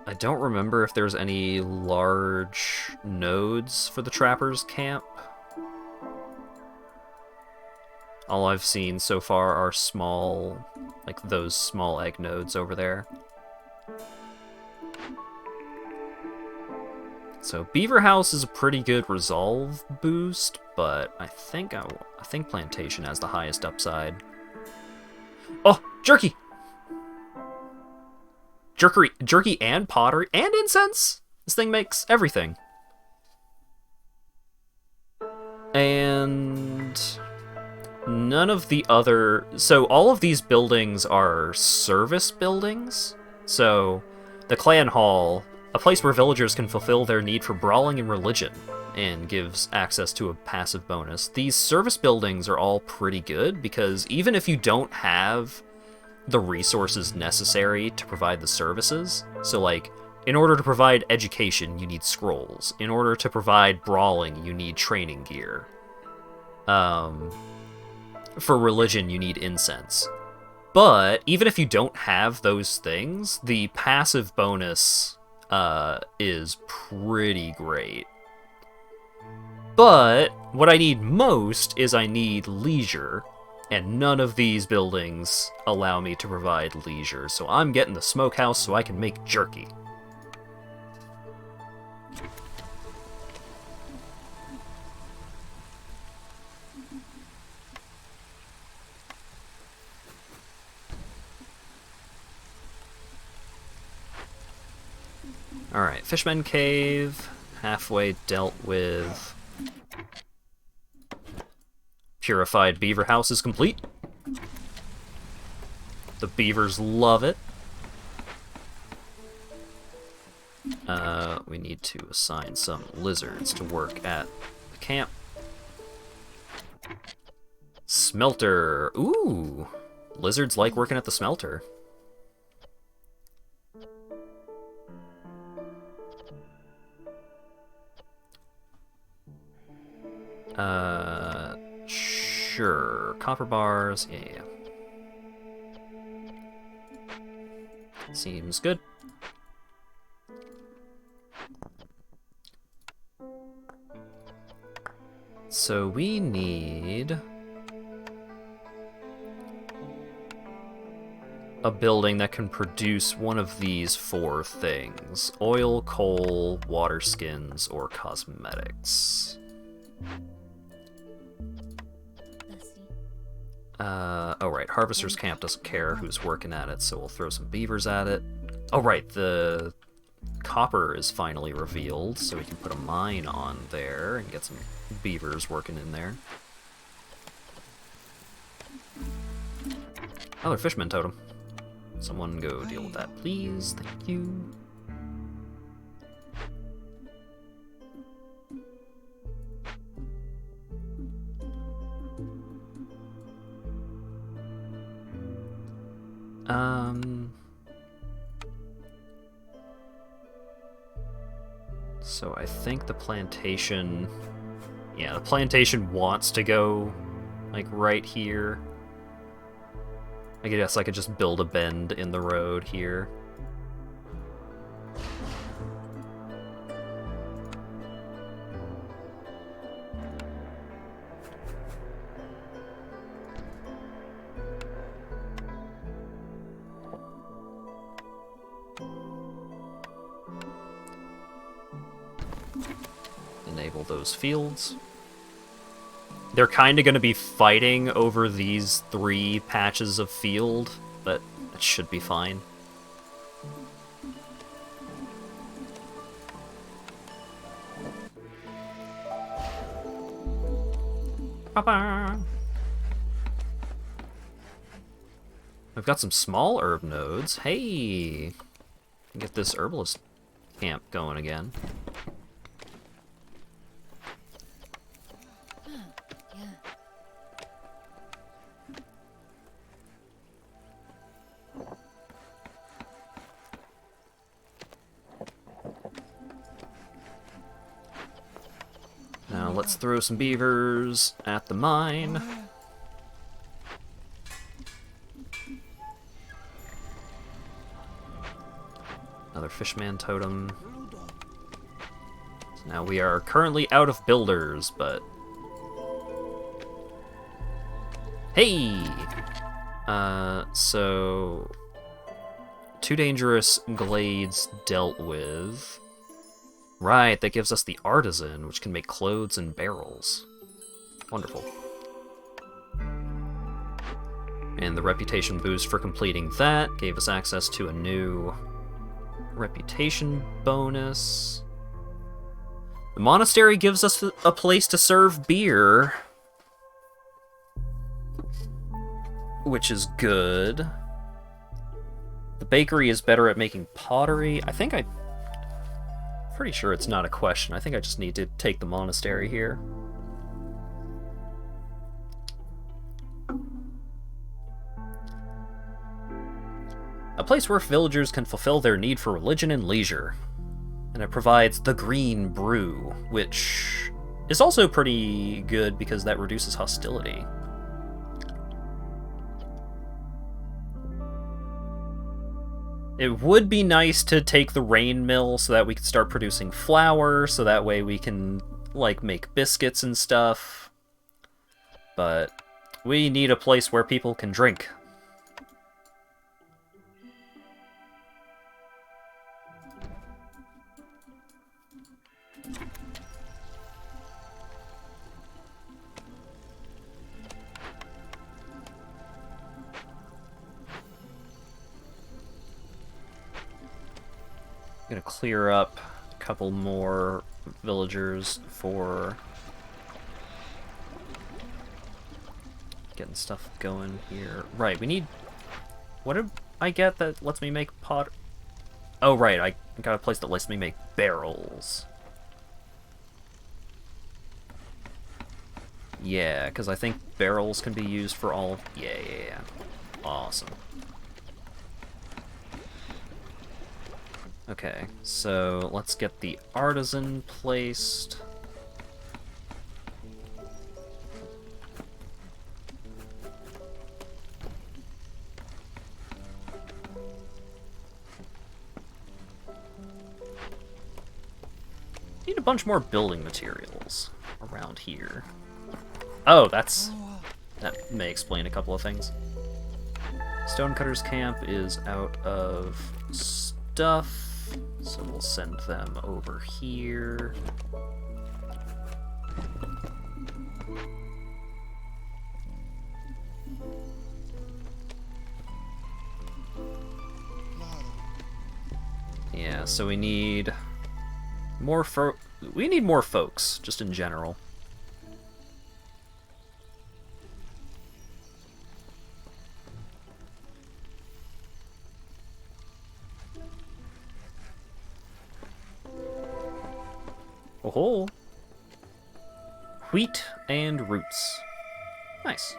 I don't remember if there's any large nodes for the trappers camp. All I've seen so far are small, like those small egg nodes over there. So Beaver House is a pretty good resolve boost, but I think Plantation has the highest upside. Oh, jerky! Jerky and pottery and incense. This thing makes everything. And none of the other... So all of these buildings are service buildings. So the Clan Hall, a place where villagers can fulfill their need for brawling and religion, and gives access to a passive bonus. These service buildings are all pretty good, because even if you don't have the resources necessary to provide the services, so like In order to provide education, you need scrolls. In order to provide brawling, you need training gear. For religion, you need incense. But even if you don't have those things, the passive bonus is pretty great. But what I need most is I need leisure, and none of these buildings allow me to provide leisure, so I'm getting the smokehouse so I can make jerky. Alright, Fishman Cave, halfway dealt with. Purified Beaver House is complete. The beavers love it. We need to assign some lizards to work at the camp. Smelter. Ooh! Lizards like working at the smelter. Sure. Copper bars, yeah. Seems good. So we need a building that can produce one of these 4 things: oil, coal, water skins, or cosmetics. Oh right, Harvester's Camp doesn't care who's working at it, so we'll throw some beavers at it. Oh right, the copper is finally revealed, so we can put a mine on there and get some beavers working in there. Another Fishman Totem. Someone go deal with that, please. Thank you. So I think the plantation... Yeah, the plantation wants to go, like, right here. I guess I could just build a bend in the road here. Enable those fields. They're kind of going to be fighting over these 3 patches of field, but it should be fine. We've got some small herb nodes. Hey! Get this herbalist camp going again. Now let's throw some beavers at the mine. Another Fishman Totem. So now we are currently out of builders, but... Hey! So... 2 dangerous glades dealt with. Right, that gives us the artisan, which can make clothes and barrels. Wonderful. And the reputation boost for completing that gave us access to a new reputation bonus. The monastery gives us a place to serve beer, which is good. The bakery is better at making pottery. Pretty sure it's not a question. I think I just need to take the monastery here. A place where villagers can fulfill their need for religion and leisure. And it provides the Green Brew, which is also pretty good because that reduces hostility. It would be nice to take the rain mill so that we could start producing flour, so that way we can, like, make biscuits and stuff. But we need a place where people can drink. I'm gonna clear up a couple more villagers for getting stuff going here. Right, we need... What did I get that lets me make pot... Oh, right, I got a place that lets me make barrels. Yeah, because I think barrels can be used for all... Yeah. Awesome. Okay, so let's get the artisan placed. Need a bunch more building materials around here. Oh, that may explain a couple of things. Stonecutter's camp is out of stuff. So we'll send them over here. Yeah, so we need more folks, just in general. Oh, wheat and roots. Nice.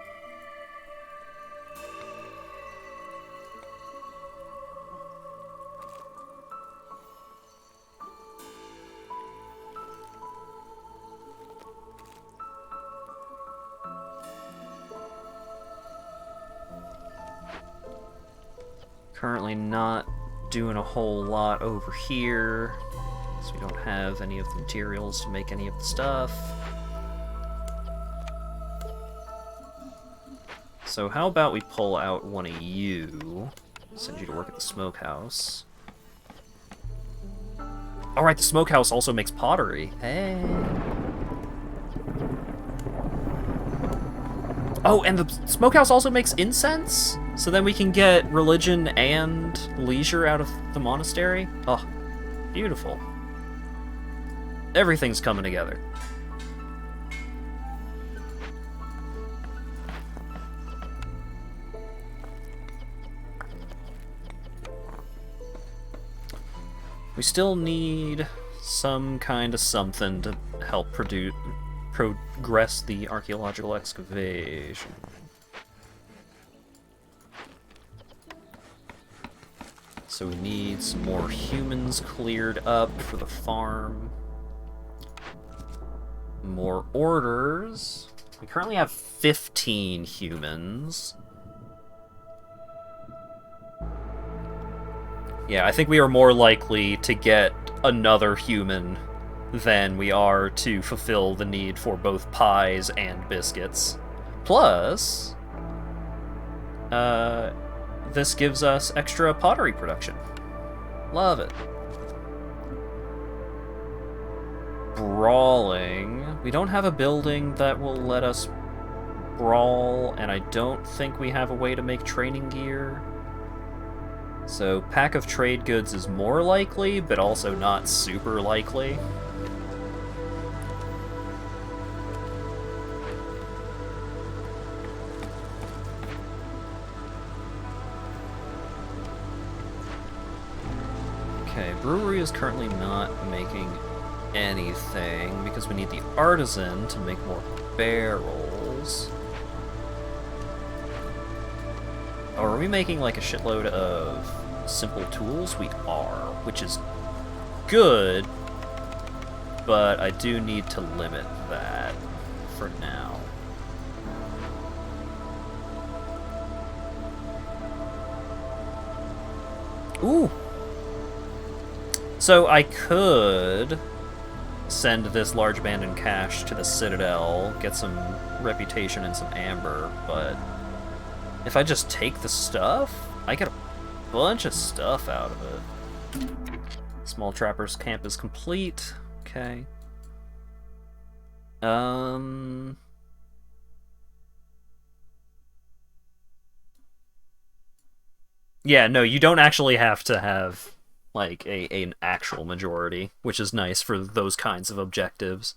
Currently not doing a whole lot over here. So we don't have any of the materials to make any of the stuff. So how about we pull out one of you, send you to work at the smokehouse. Alright, the smokehouse also makes pottery. Hey. Oh, and the smokehouse also makes incense? So then we can get religion and leisure out of the monastery? Oh, beautiful. Everything's coming together. We still need some kind of something to help progress the archaeological excavation. So we need some more humans cleared up for the farm. More orders. We currently have 15 humans. Yeah, I think we are more likely to get another human than we are to fulfill the need for both pies and biscuits. Plus, this gives us extra pottery production. Love it. Brawling. We don't have a building that will let us brawl, and I don't think we have a way to make training gear. So pack of trade goods is more likely, but also not super likely. Okay, brewery is currently not making anything because we need the artisan to make more barrels. Oh, are we making like a shitload of simple tools? We are, which is good, but I do need to limit that for now. Ooh! So I could send this large abandoned cache to the Citadel, get some reputation and some amber, but if I just take the stuff, I get a bunch of stuff out of it. Small Trapper's camp is complete. Okay. Yeah, no, you don't actually have to have like an actual majority, which is nice for those kinds of objectives.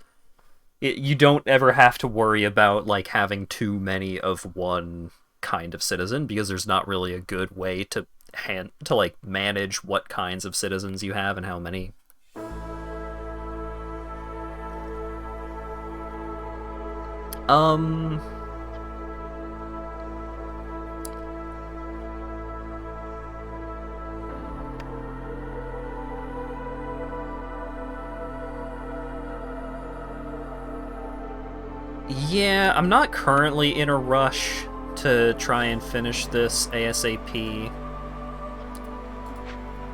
You don't ever have to worry about like having too many of one kind of citizen, because there's not really a good way to like manage what kinds of citizens you have and how many. Yeah, I'm not currently in a rush to try and finish this ASAP.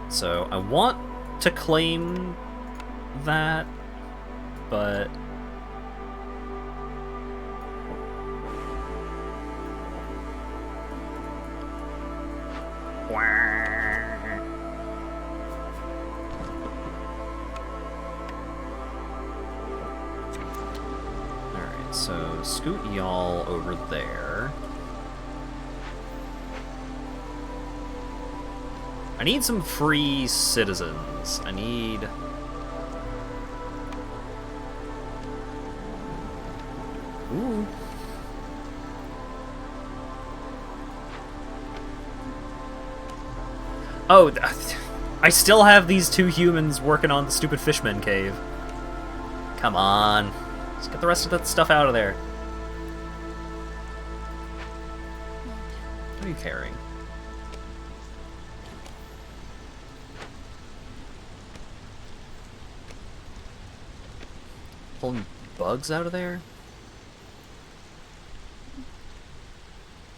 So I want to claim that, but alright, so scoot y'all over there. I need some free citizens. I need... Ooh. Oh, I still have these two humans working on the stupid Fishman cave. Come on. Let's get the rest of that stuff out of there. What are you carrying? Pulling bugs out of there?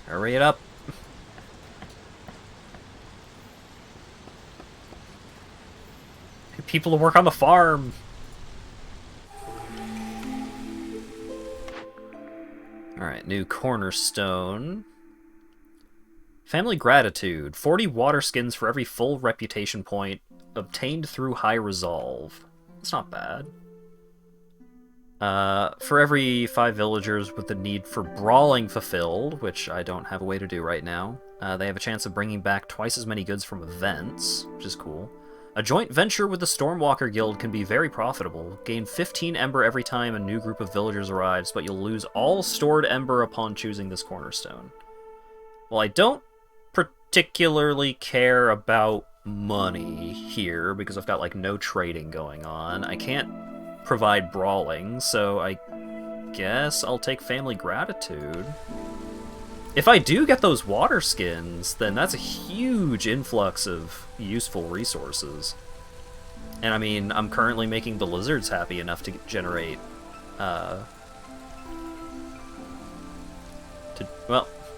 Hurry it up. People to work on the farm. Alright, new cornerstone. Family gratitude. 40 water skins for every full reputation point obtained through high resolve. That's not bad. For every 5 villagers with the need for brawling fulfilled, which I don't have a way to do right now, they have a chance of bringing back twice as many goods from events, which is cool. A joint venture with the Stormwalker Guild can be very profitable. Gain 15 Ember every time a new group of villagers arrives, but you'll lose all stored Ember upon choosing this cornerstone. Well, I don't particularly care about money here, because I've got, like, no trading going on. I can't provide brawling, so I guess I'll take family gratitude. If I do get those water skins, then that's a huge influx of useful resources. And I mean, I'm currently making the lizards happy enough to generate, well,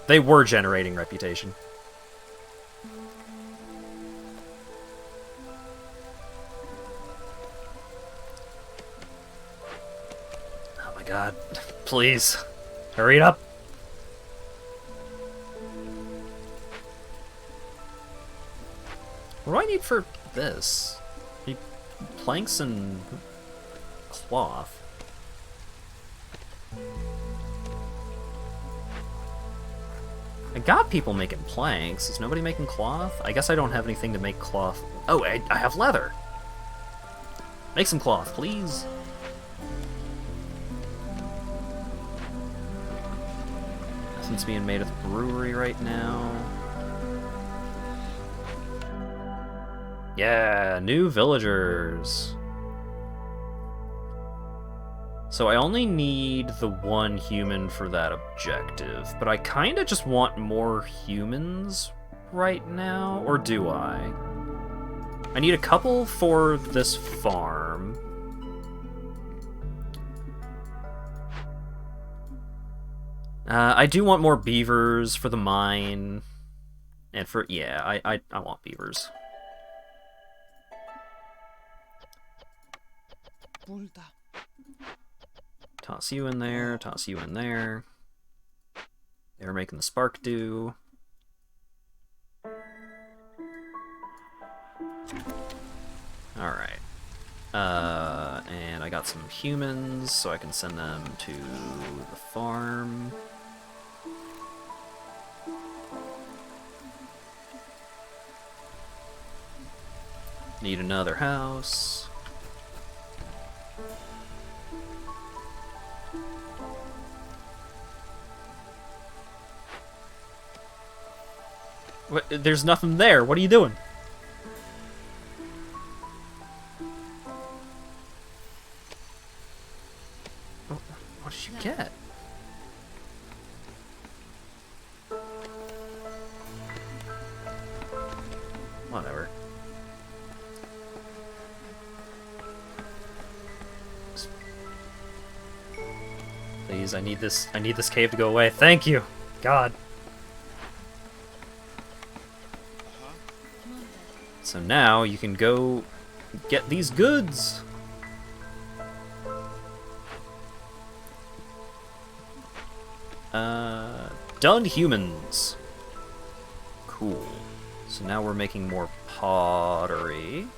they were generating reputation. Oh my god, please, hurry it up. What do I need for this? Planks and cloth. I got people making planks. Is nobody making cloth? I guess I don't have anything to make cloth. Oh, I have leather. Make some cloth, please. Nothing's being made at the brewery right now. Yeah, new villagers. So I only need the one human for that objective, but I kind of just want more humans right now, or do I? I need a couple for this farm. I do want more beavers for the mine. And for, yeah, I want beavers. Toss you in there, toss you in there. They're making the spark do. Alright. And I got some humans, so I can send them to the farm. Need another house. What? There's nothing there. What are you doing? What did you get? Whatever. Please, I need this cave to go away. Thank you. God. So now you can go get these goods. Done humans. Cool. So now we're making more pottery,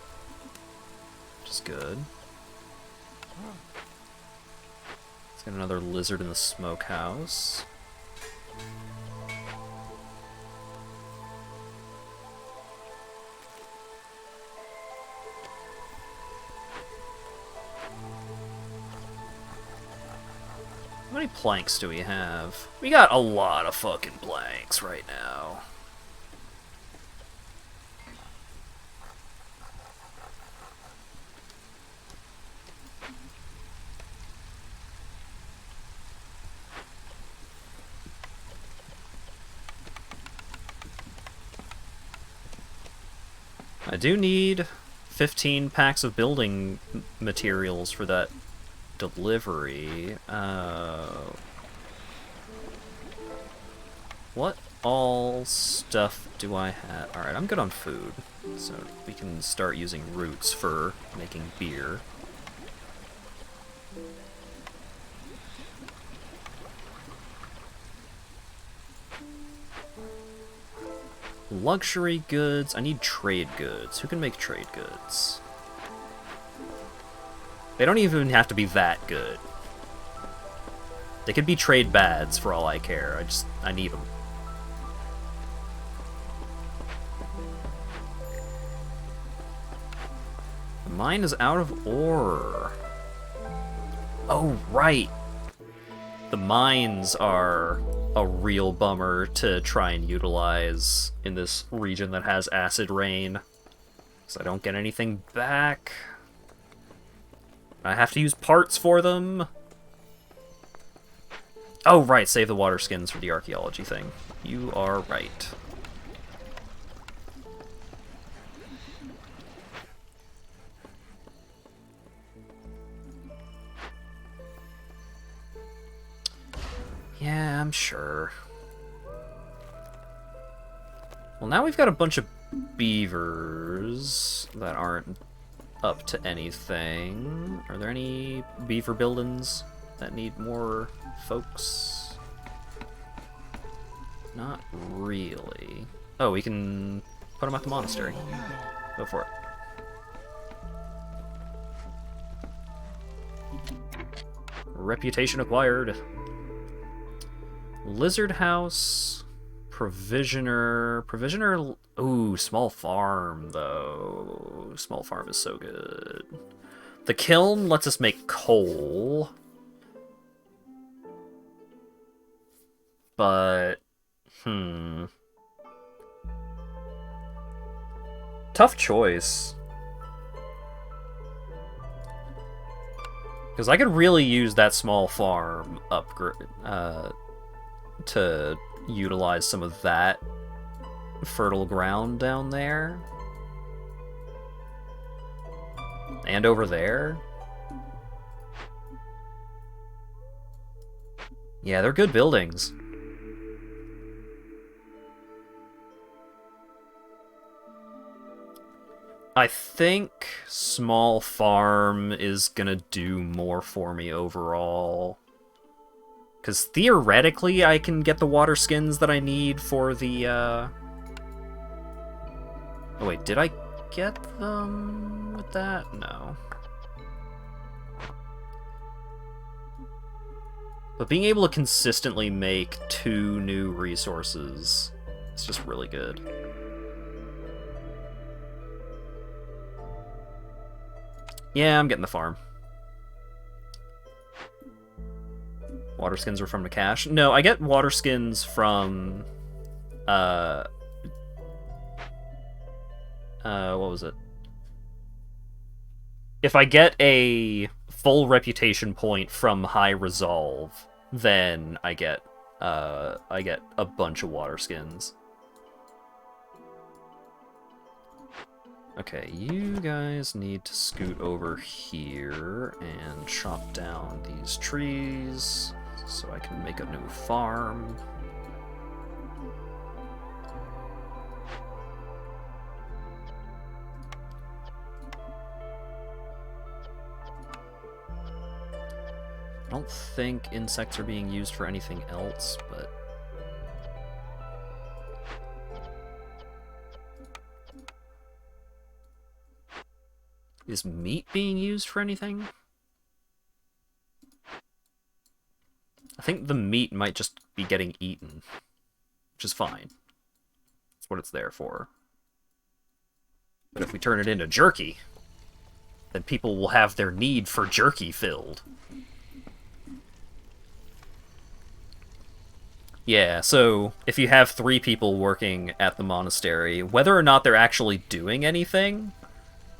which is good. Let's get another lizard in the smokehouse. How many planks do we have? We got a lot of fucking planks right now. I do need 15 packs of building materials for that delivery. What all stuff do I have? Alright, I'm good on food, so we can start using roots for making beer. Luxury goods. I need trade goods. Who can make trade goods? They don't even have to be that good. They could be trade bads for all I care. I need them. The mine is out of ore. Oh, right. The mines are a real bummer to try and utilize in this region that has acid rain. So I don't get anything back. I have to use parts for them. Oh, right, save the water skins for the archaeology thing. You are right. Yeah, I'm sure. Well, now we've got a bunch of beavers that aren't up to anything. Are there any beaver buildings that need more folks? Not really. Oh, we can put them at the monastery. Go for it. Reputation acquired. Lizard house. Provisioner. Ooh, small farm, though. Small farm is so good. The kiln lets us make coal. But, tough choice. Because I could really use that small farm upgrade, to utilize some of that fertile ground down there. And over there. Yeah, they're good buildings. I think small farm is gonna do more for me overall. Because theoretically, I can get the water skins that I need for the, Oh wait, did I get them with that? No. But being able to consistently make 2 new resources is just really good. Yeah, I'm getting the farm. Water skins are from the cache. No, I get water skins from... what was it? If I get a full reputation point from High Resolve, then I get a bunch of water skins. Okay, you guys need to scoot over here and chop down these trees so I can make a new farm. I don't think insects are being used for anything else, but... Is meat being used for anything? I think the meat might just be getting eaten, which is fine. That's what it's there for. But if we turn it into jerky, then people will have their need for jerky filled. Yeah, so if you have 3 people working at the monastery, whether or not they're actually doing anything,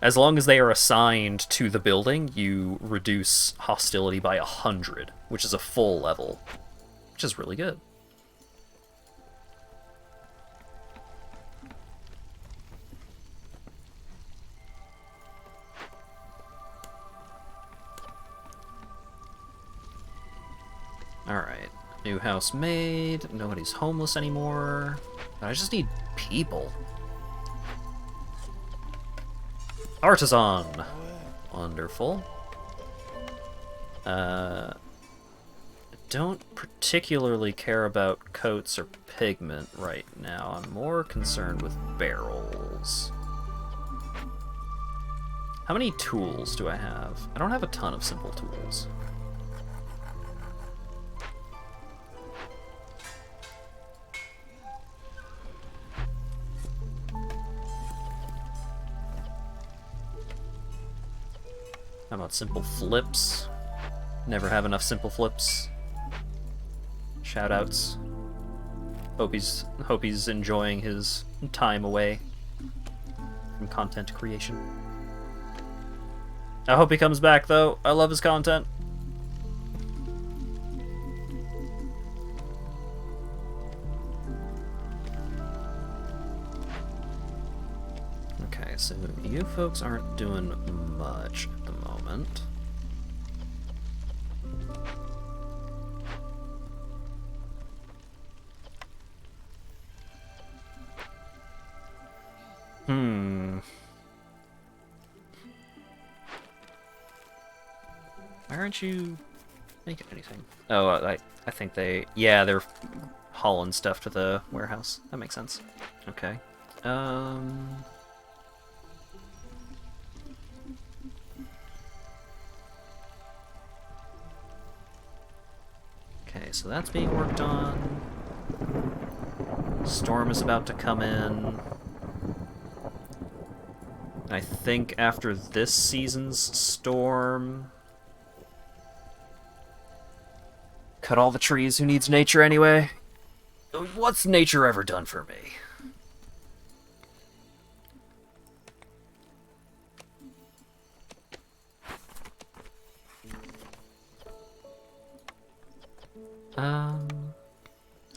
as long as they are assigned to the building, you reduce hostility by 100, which is a full level, which is really good. Alright, new house made, nobody's homeless anymore. I just need people. Artisan! Wonderful. I don't particularly care about coats or pigment right now. I'm more concerned with barrels. How many tools do I have? I don't have a ton of simple tools. How about simple flips? Never have enough simple flips. Shoutouts. Hope he's enjoying his time away from content creation. I hope he comes back though. I love his content. Okay, so you folks aren't doing much at the moment. Why aren't you making anything? Oh, I think yeah, they're hauling stuff to the warehouse. That makes sense. Okay. Okay, so that's being worked on. Storm is about to come in. I think after this season's storm... Cut all the trees. Who needs nature anyway? What's nature ever done for me?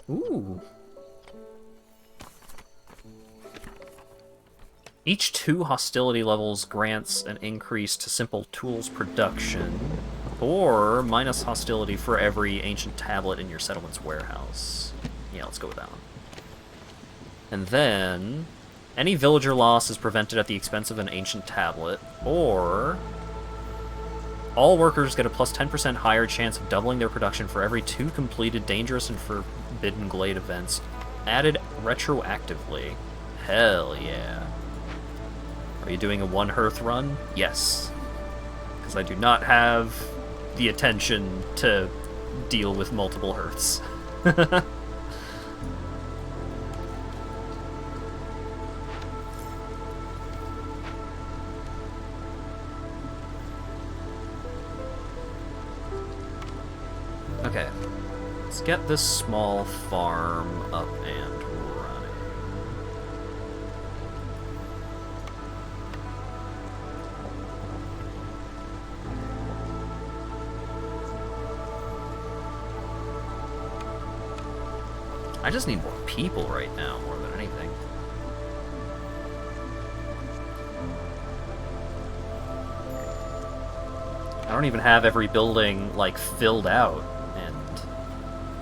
Ooh. Each 2 hostility levels grants an increase to simple tools production, or minus hostility for every ancient tablet in your settlement's warehouse. Yeah, let's go with that one. And then, any villager loss is prevented at the expense of an ancient tablet, or all workers get a plus 10% higher chance of doubling their production for every 2 completed dangerous and forbidden glade events, added retroactively. Hell yeah. Are you doing a 1 hearth run? Yes. Because I do not have the attention to deal with multiple hearths. Okay. Let's get this small farm up and running. I just need more people right now, more than anything. I don't even have every building, like, filled out, and...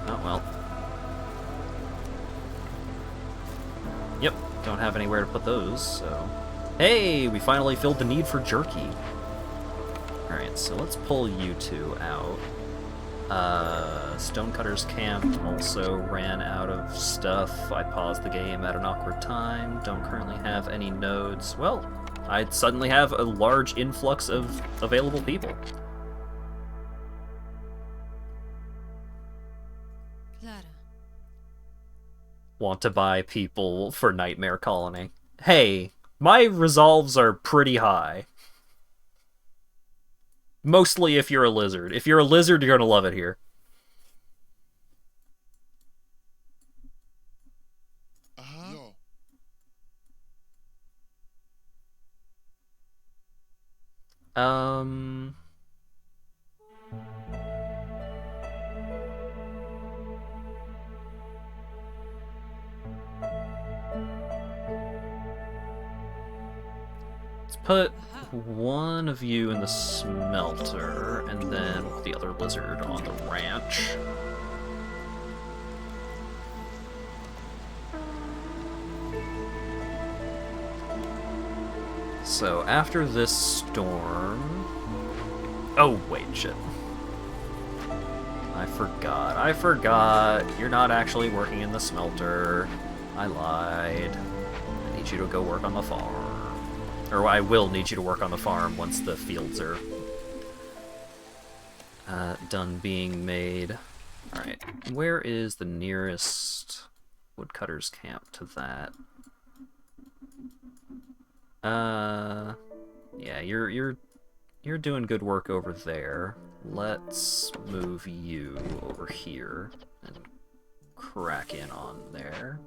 oh, well. Yep, don't have anywhere to put those, so... hey, we finally filled the need for jerky. Alright, so let's pull you 2 out. Stonecutter's Camp also ran out of stuff. I paused the game at an awkward time. Don't currently have any nodes. Well, I suddenly have a large influx of available people. Clara. Want to buy people for Nightmare Colony. Hey, my resolves are pretty high. Mostly if you're a lizard. If you're a lizard, you're gonna love it here. Yo. Let's put one of you in the smelter, and then the other lizard on the ranch. So after this storm... oh, wait, shit. I forgot. You're not actually working in the smelter. I lied. I need you to go work on the farm. Or I will need you to work on the farm once the fields are done being made. Alright, where is the nearest woodcutter's camp to that? Yeah, you're doing good work over there. Let's move you over here and crack in on there.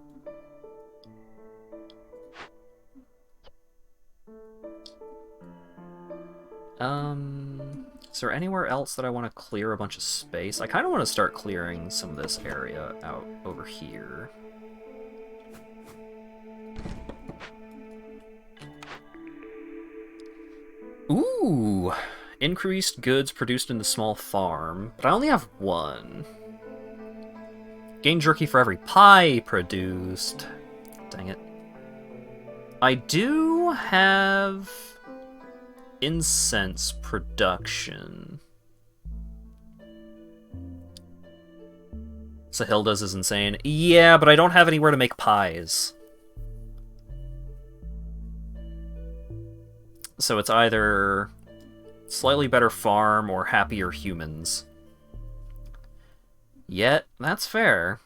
Is there anywhere else that I want to clear a bunch of space? I kind of want to start clearing some of this area out over here. Ooh! Increased goods produced in the small farm, but I only have 1. Gain jerky for every pie produced. Dang it. I do have incense production. Sahilda's is insane. Yeah, but I don't have anywhere to make pies. So it's either slightly better farm or happier humans. Yet, that's fair.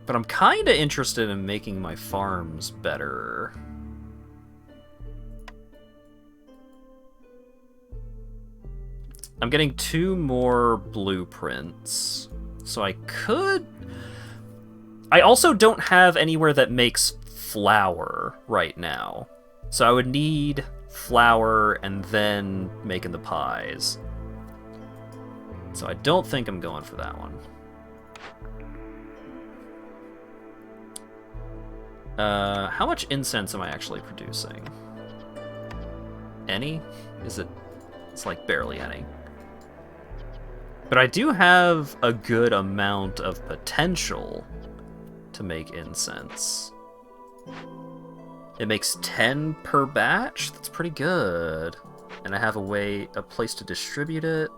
But I'm kinda interested in making my farms better. I'm getting 2 more blueprints. So I could... I also don't have anywhere that makes flour right now. So I would need flour and then making the pies. So I don't think I'm going for that one. How much incense am I actually producing? Any? Is it? It's like barely any. But I do have a good amount of potential to make incense. It makes 10 per batch? That's pretty good. And I have a place to distribute it.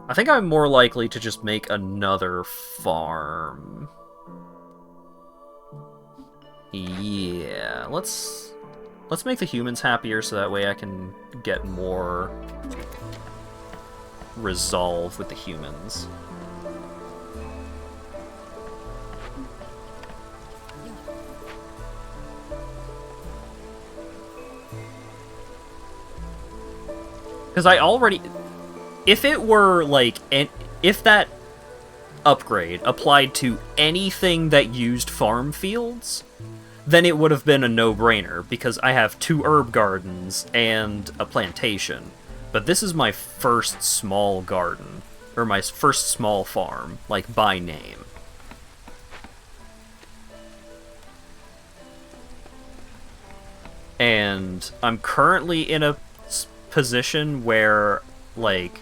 I think I'm more likely to just make another farm. Yeah, let's make the humans happier so that way I can get more resolve with the humans. Because I already... If it were, like... If that upgrade applied to anything that used farm fields, then it would have been a no-brainer, because I have 2 herb gardens and a plantation. But this is my first small garden, or my first small farm, like, by name. And I'm currently in a position where, like,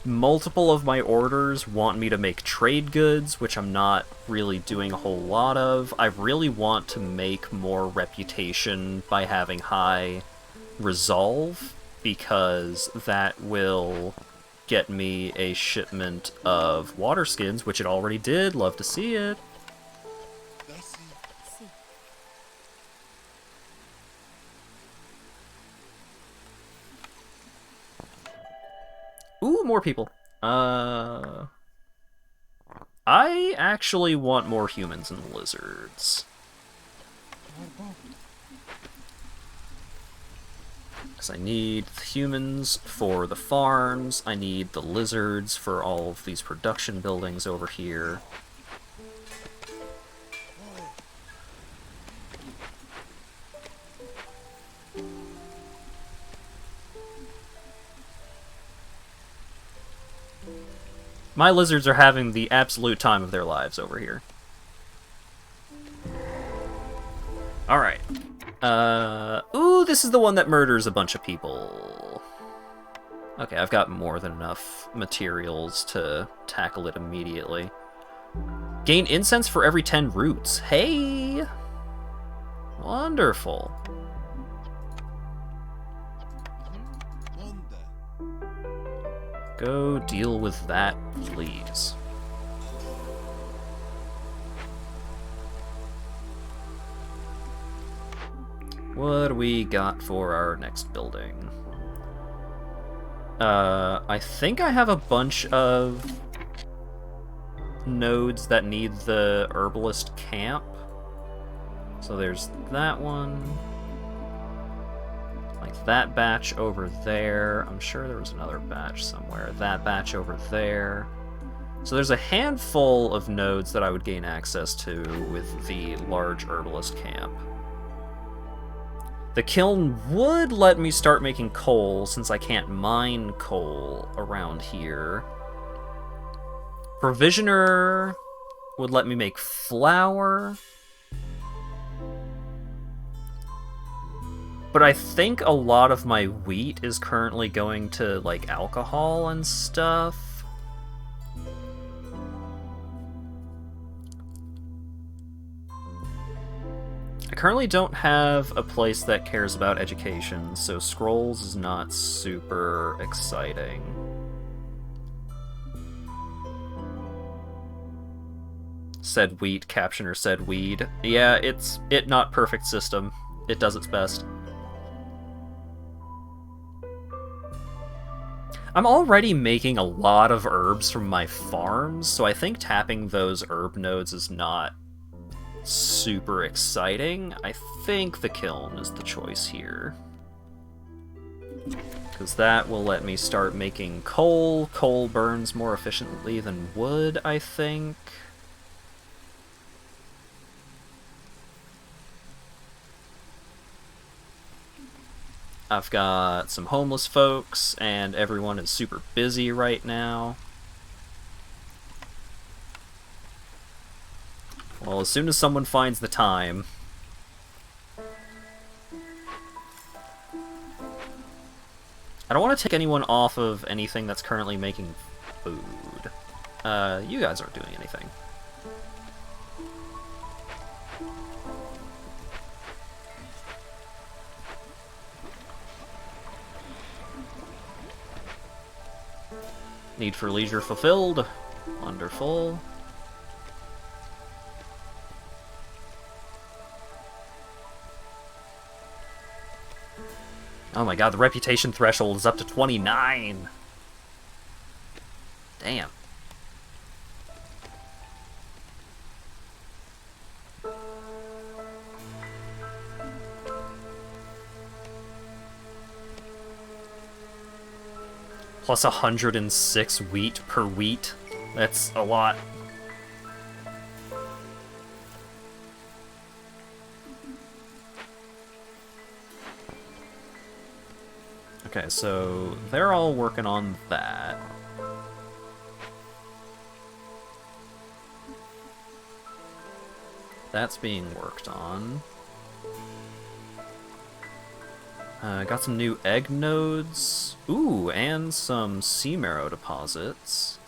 multiple of my orders want me to make trade goods, which I'm not really doing a whole lot of. I really want to make more reputation by having high resolve, because that will get me a shipment of water skins, which it already did. Love to see it. Ooh, more people. I actually want more humans and lizards. Because I need the humans for the farms, I need the lizards for all of these production buildings over here. My lizards are having the absolute time of their lives over here. Alright. Ooh, this is the one that murders a bunch of people. Okay, I've got more than enough materials to tackle it immediately. Gain incense for every 10 roots. Hey! Wonderful. Go deal with that, please. What do we got for our next building? I think I have a bunch of nodes that need the herbalist camp. So there's that one. Like that batch over there. I'm sure there was another batch somewhere. That batch over there. So there's a handful of nodes that I would gain access to with the large herbalist camp. The kiln would let me start making coal, since I can't mine coal around here. Provisioner would let me make flour. But I think a lot of my wheat is currently going to, like, alcohol and stuff. I currently don't have a place that cares about education, so scrolls is not super exciting. Said wheat, captioner said weed. Yeah, it's not perfect system. It does its best. I'm already making a lot of herbs from my farms, so I think tapping those herb nodes is not super exciting. I think the kiln is the choice here. Because that will let me start making coal. Coal burns more efficiently than wood, I think. I've got some homeless folks, and everyone is super busy right now. Well, as soon as someone finds the time... I don't want to take anyone off of anything that's currently making food. You guys aren't doing anything. Need for leisure fulfilled. Wonderful. Oh my god, the reputation threshold is up to 29! Damn. Plus 106 wheat per wheat. That's a lot. Okay, so they're all working on that. That's being worked on. Got some new egg nodes. Ooh, and some sea marrow deposits.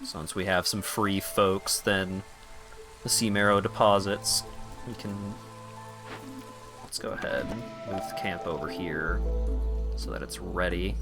So once we have some free folks, then the sea marrow deposits, we can... Let's go ahead and move the camp over here so that it's ready.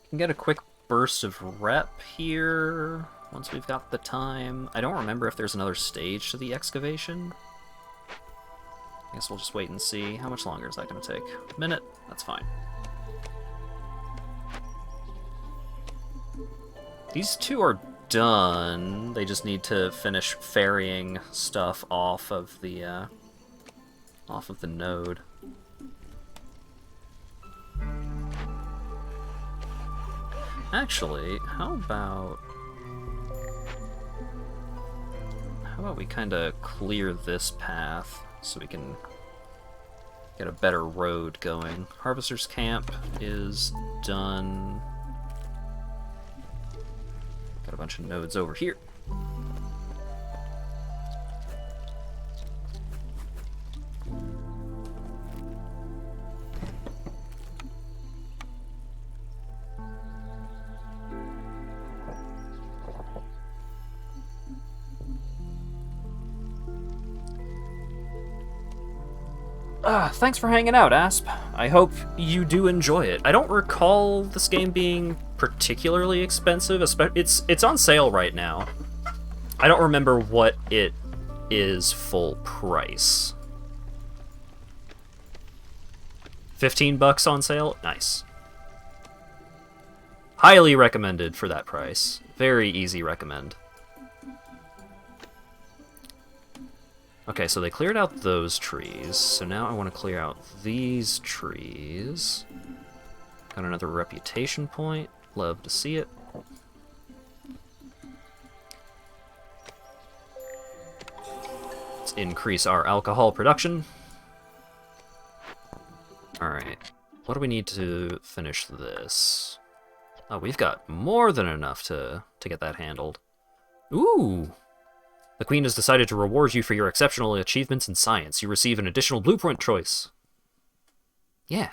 Can get a quick burst of rep here once we've got the time. I don't remember if there's another stage to the excavation. I guess we'll just wait and see. How much longer is that going to take? A minute? That's fine. These two are done. They just need to finish ferrying stuff off of the node. Actually, how about we kind of clear this path so we can get a better road going. Harvester's Camp is done. Got a bunch of nodes over here. Thanks for hanging out, Asp. I hope you do enjoy it. I don't recall this game being particularly expensive. It's on sale right now. I don't remember what it is full price. 15 bucks on sale? Nice. Highly recommended for that price. Very easy recommend. Okay, so they cleared out those trees, so now I want to clear out these trees. Got another reputation point. Love to see it. Let's increase our alcohol production. Alright, what do we need to finish this? Oh, we've got more than enough to get that handled. Ooh! The Queen has decided to reward you for your exceptional achievements in science. You receive an additional blueprint choice. Yeah.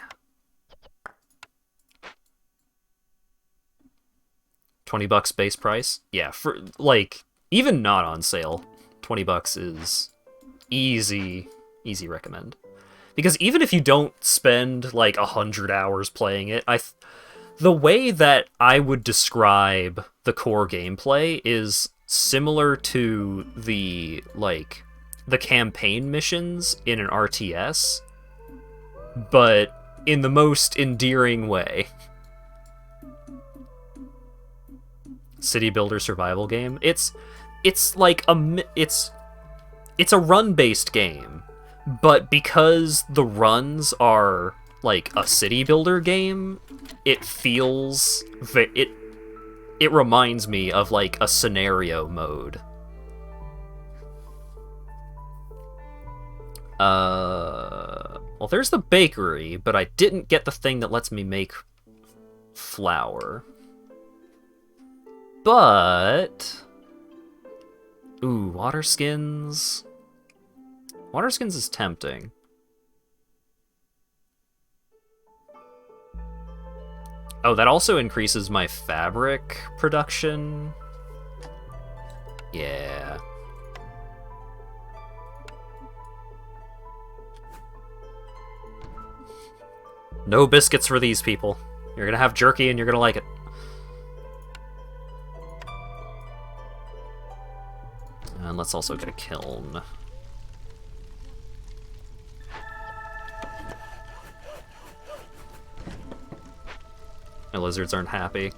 20 bucks base price? Yeah, for, like, even not on sale, 20 bucks is easy recommend. Because even if you don't spend, like, 100 hours playing it, the way that I would describe the core gameplay is similar to the campaign missions in an RTS, but in the most endearing way. City builder survival game. it's like it's a run-based game, but because the runs are like a city builder game, it feels it reminds me of like a scenario mode. Well, there's the bakery, but I didn't get the thing that lets me make flour. But ooh, water skins. Water skins is tempting. Oh, that also increases my fabric production. Yeah. No biscuits for these people. You're gonna have jerky and you're gonna like it. And let's also get a kiln. My lizards aren't happy.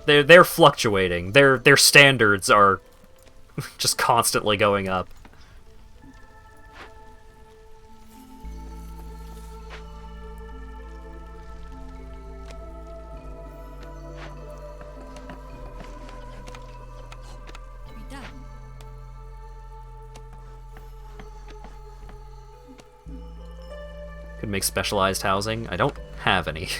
They're fluctuating. Their standards are just constantly going up. Could make specialized housing. I don't have any.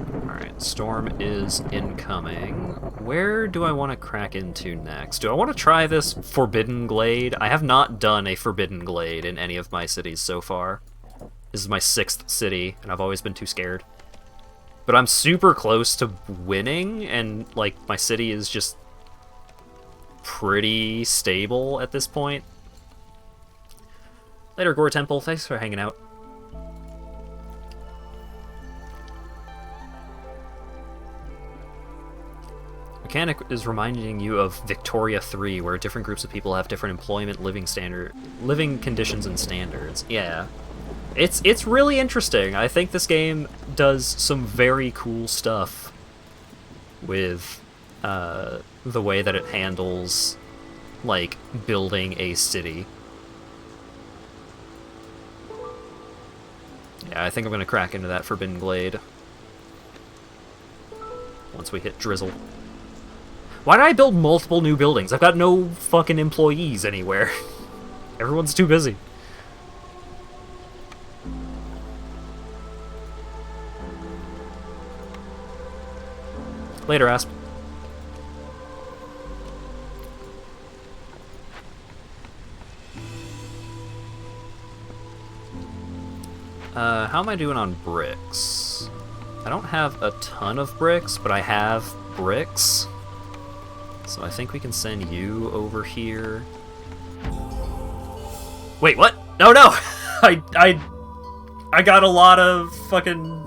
Alright, storm is incoming. Where do I want to crack into next? Do I want to try this Forbidden Glade? I have not done a Forbidden Glade in any of my cities so far. This is my 6th city, and I've always been too scared. But I'm super close to winning, and like my city is just pretty stable at this point. Later, Gore Temple. Thanks for hanging out. Mechanic is reminding you of Victoria 3, where different groups of people have different employment, living conditions, and standards. Yeah. It's really interesting. I think this game does some very cool stuff with the way that it handles, like, building a city. Yeah, I think I'm gonna crack into that Forbidden Glade once we hit Drizzle. Why did I build multiple new buildings? I've got no fucking employees anywhere. Everyone's too busy. Later, Asp. How am I doing on bricks? I don't have a ton of bricks, but I have bricks. So I think we can send you over here. Wait, what? No, no! I got a lot of fucking...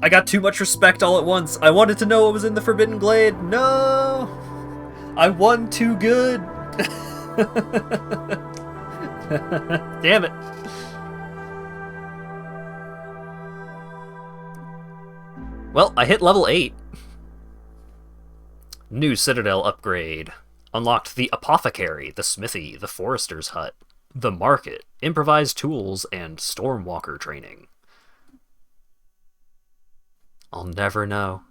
I got too much respect all at once. I wanted to know what was in the Forbidden Glade. No! I won too good. Damn it. Well, I hit level 8. New Citadel upgrade. Unlocked the Apothecary, the Smithy, the Forester's Hut, the Market, Improvised Tools, and Stormwalker training. I'll never know.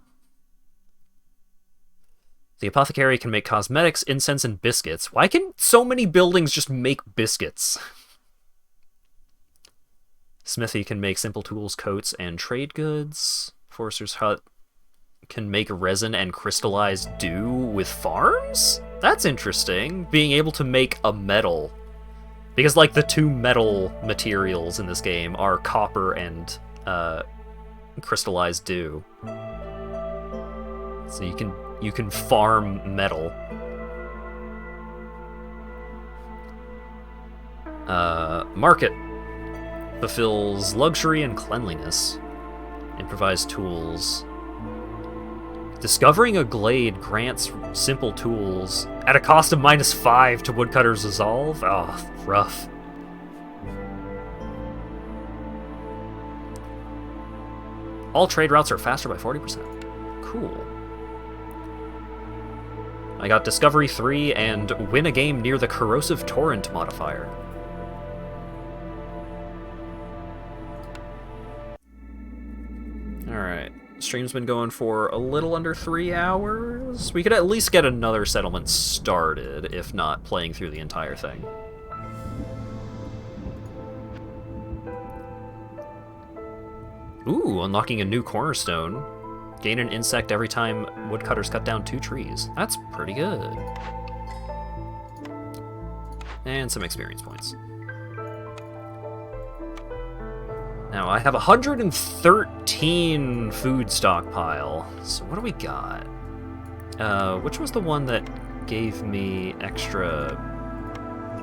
The Apothecary can make cosmetics, incense, and biscuits. Why can so many buildings just make biscuits? Smithy can make simple tools, coats, and trade goods. Forester's Hut can make resin and crystallized dew with farms? That's interesting. Being able to make a metal. Because, like, the two metal materials in this game are copper and, crystallized dew. So you can farm metal. Market fulfills luxury and cleanliness. Improvised tools. Discovering a glade grants simple tools at a cost of -5 to woodcutter's resolve. Oh, rough. All trade routes are faster by 40%. Cool. I got Discovery 3 and win a game near the Corrosive Torrent modifier. Alright. Stream's been going for a little under 3 hours. We could at least get another settlement started, if not playing through the entire thing. Ooh, unlocking a new cornerstone. Gain an insect every time woodcutters cut down 2 trees. That's pretty good. And some experience points. Now, I have 113 food stockpile. So what do we got? Which was the one that gave me extra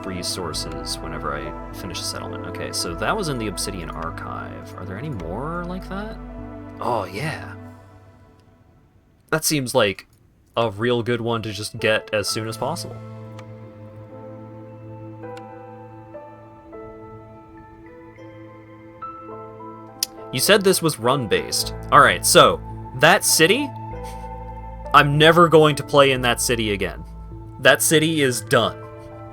resources whenever I finished a settlement? Okay, so that was in the Obsidian Archive. Are there any more like that? Oh, yeah. That seems like a real good one to just get as soon as possible. You said this was run-based. Alright, so, that city, I'm never going to play in that city again. That city is done.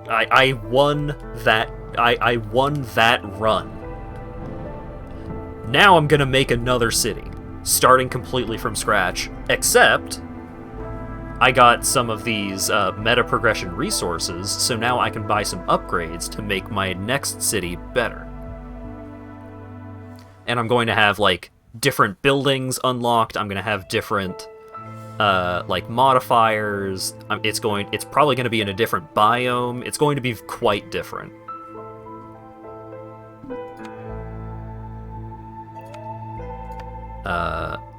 I won that. I won that run. Now I'm gonna make another city, starting completely from scratch, except I got some of these meta progression resources, so now I can buy some upgrades to make my next city better. And I'm going to have, like, different buildings unlocked. I'm going to have different, like, modifiers. It's probably going to be in a different biome. It's going to be quite different.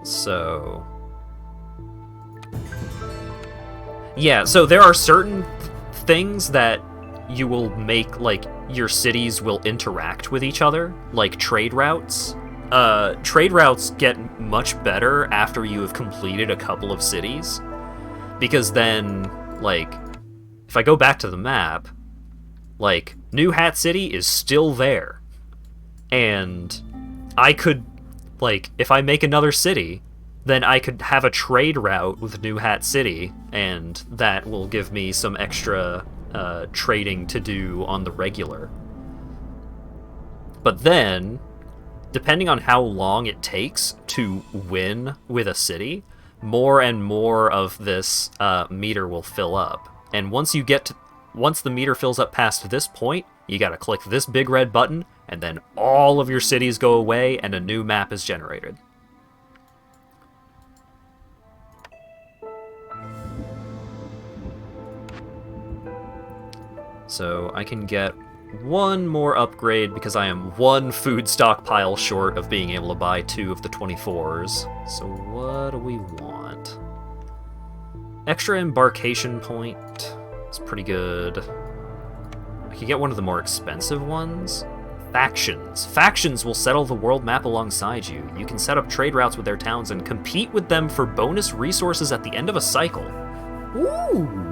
So... yeah, so there are certain things that you will make, like, your cities will interact with each other, like trade routes. Trade routes get much better after you have completed a couple of cities, because then, like, if I go back to the map, like, New Hat City is still there, and I could, like, if I make another city, then I could have a trade route with New Hat City, and that will give me some extra trading to do on the regular. But then, depending on how long it takes to win with a city, more and more of this meter will fill up. And once the meter fills up past this point, you gotta click this big red button, and then all of your cities go away, and a new map is generated. So I can get one more upgrade because I am one food stockpile short of being able to buy 2 of the 24s. So what do we want? Extra embarkation point. It's pretty good. I could get one of the more expensive ones. Factions. Factions will settle the world map alongside you. You can set up trade routes with their towns and compete with them for bonus resources at the end of a cycle. Ooh!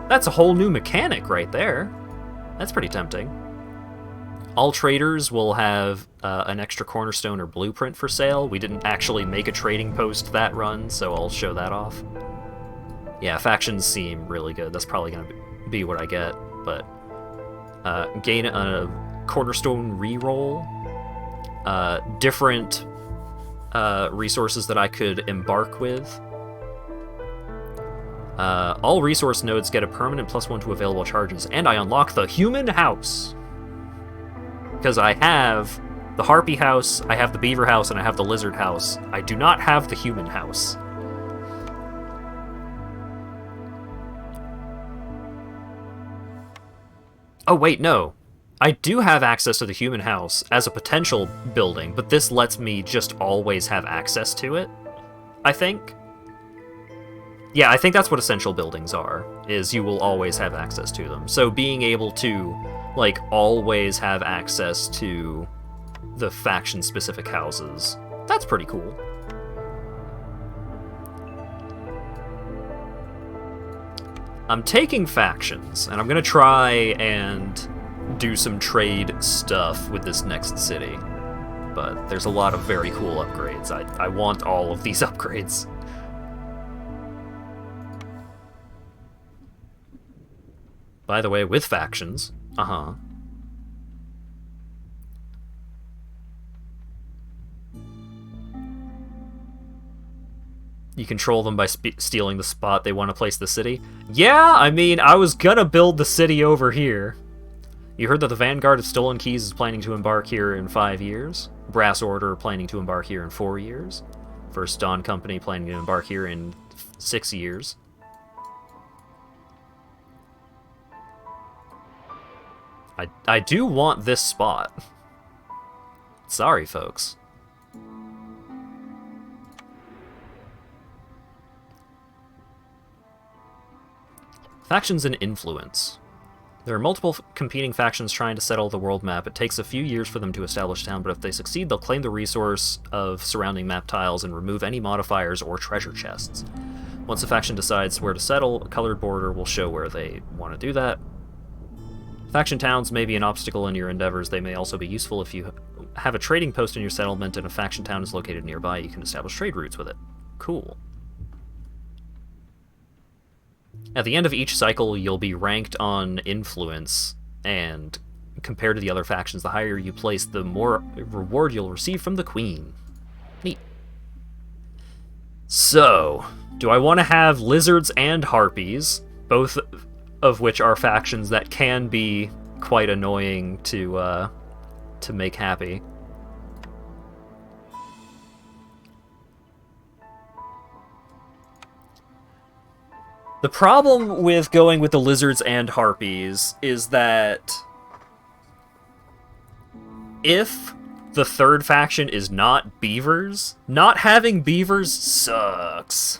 That's a whole new mechanic right there. That's pretty tempting. All traders will have an extra cornerstone or blueprint for sale. We didn't actually make a trading post that run, so I'll show that off. Yeah, factions seem really good. That's probably going to be what I get, but gain a cornerstone reroll, different resources that I could embark with. All resource nodes get a permanent +1 to available charges, and I unlock the human house. Because I have the harpy house, I have the beaver house, and I have the lizard house. I do not have the human house. Oh wait, no. I do have access to the human house as a potential building, but this lets me just always have access to it, I think. Yeah, I think that's what essential buildings are, is you will always have access to them. So being able to, like, always have access to the faction-specific houses, that's pretty cool. I'm taking factions, and I'm gonna try and do some trade stuff with this next city. but there's a lot of very cool upgrades. I want all of these upgrades. By the way, with factions, you control them by stealing the spot they want to place the city. Yeah, I mean, I was gonna build the city over here. You heard that the Vanguard of Stolen Keys is planning to embark here in 5 years. Brass Order planning to embark here in 4 years. First Dawn Company planning to embark here in 6 years. I do want this spot. Sorry, folks. Factions and influence. There are multiple competing factions trying to settle the world map. It takes a few years for them to establish town, but if they succeed, they'll claim the resource of surrounding map tiles and remove any modifiers or treasure chests. Once a faction decides where to settle, a colored border will show where they want to do that. Faction towns may be an obstacle in your endeavors. They may also be useful if you have a trading post in your settlement and a faction town is located nearby. You can establish trade routes with it. Cool. At the end of each cycle, you'll be ranked on influence, and compared to the other factions, the higher you place, the more reward you'll receive from the Queen. Neat. So, do I want to have lizards and harpies, both of which are factions that can be quite annoying to make happy? The problem with going with the lizards and harpies is that if the third faction is not beavers, not having beavers sucks.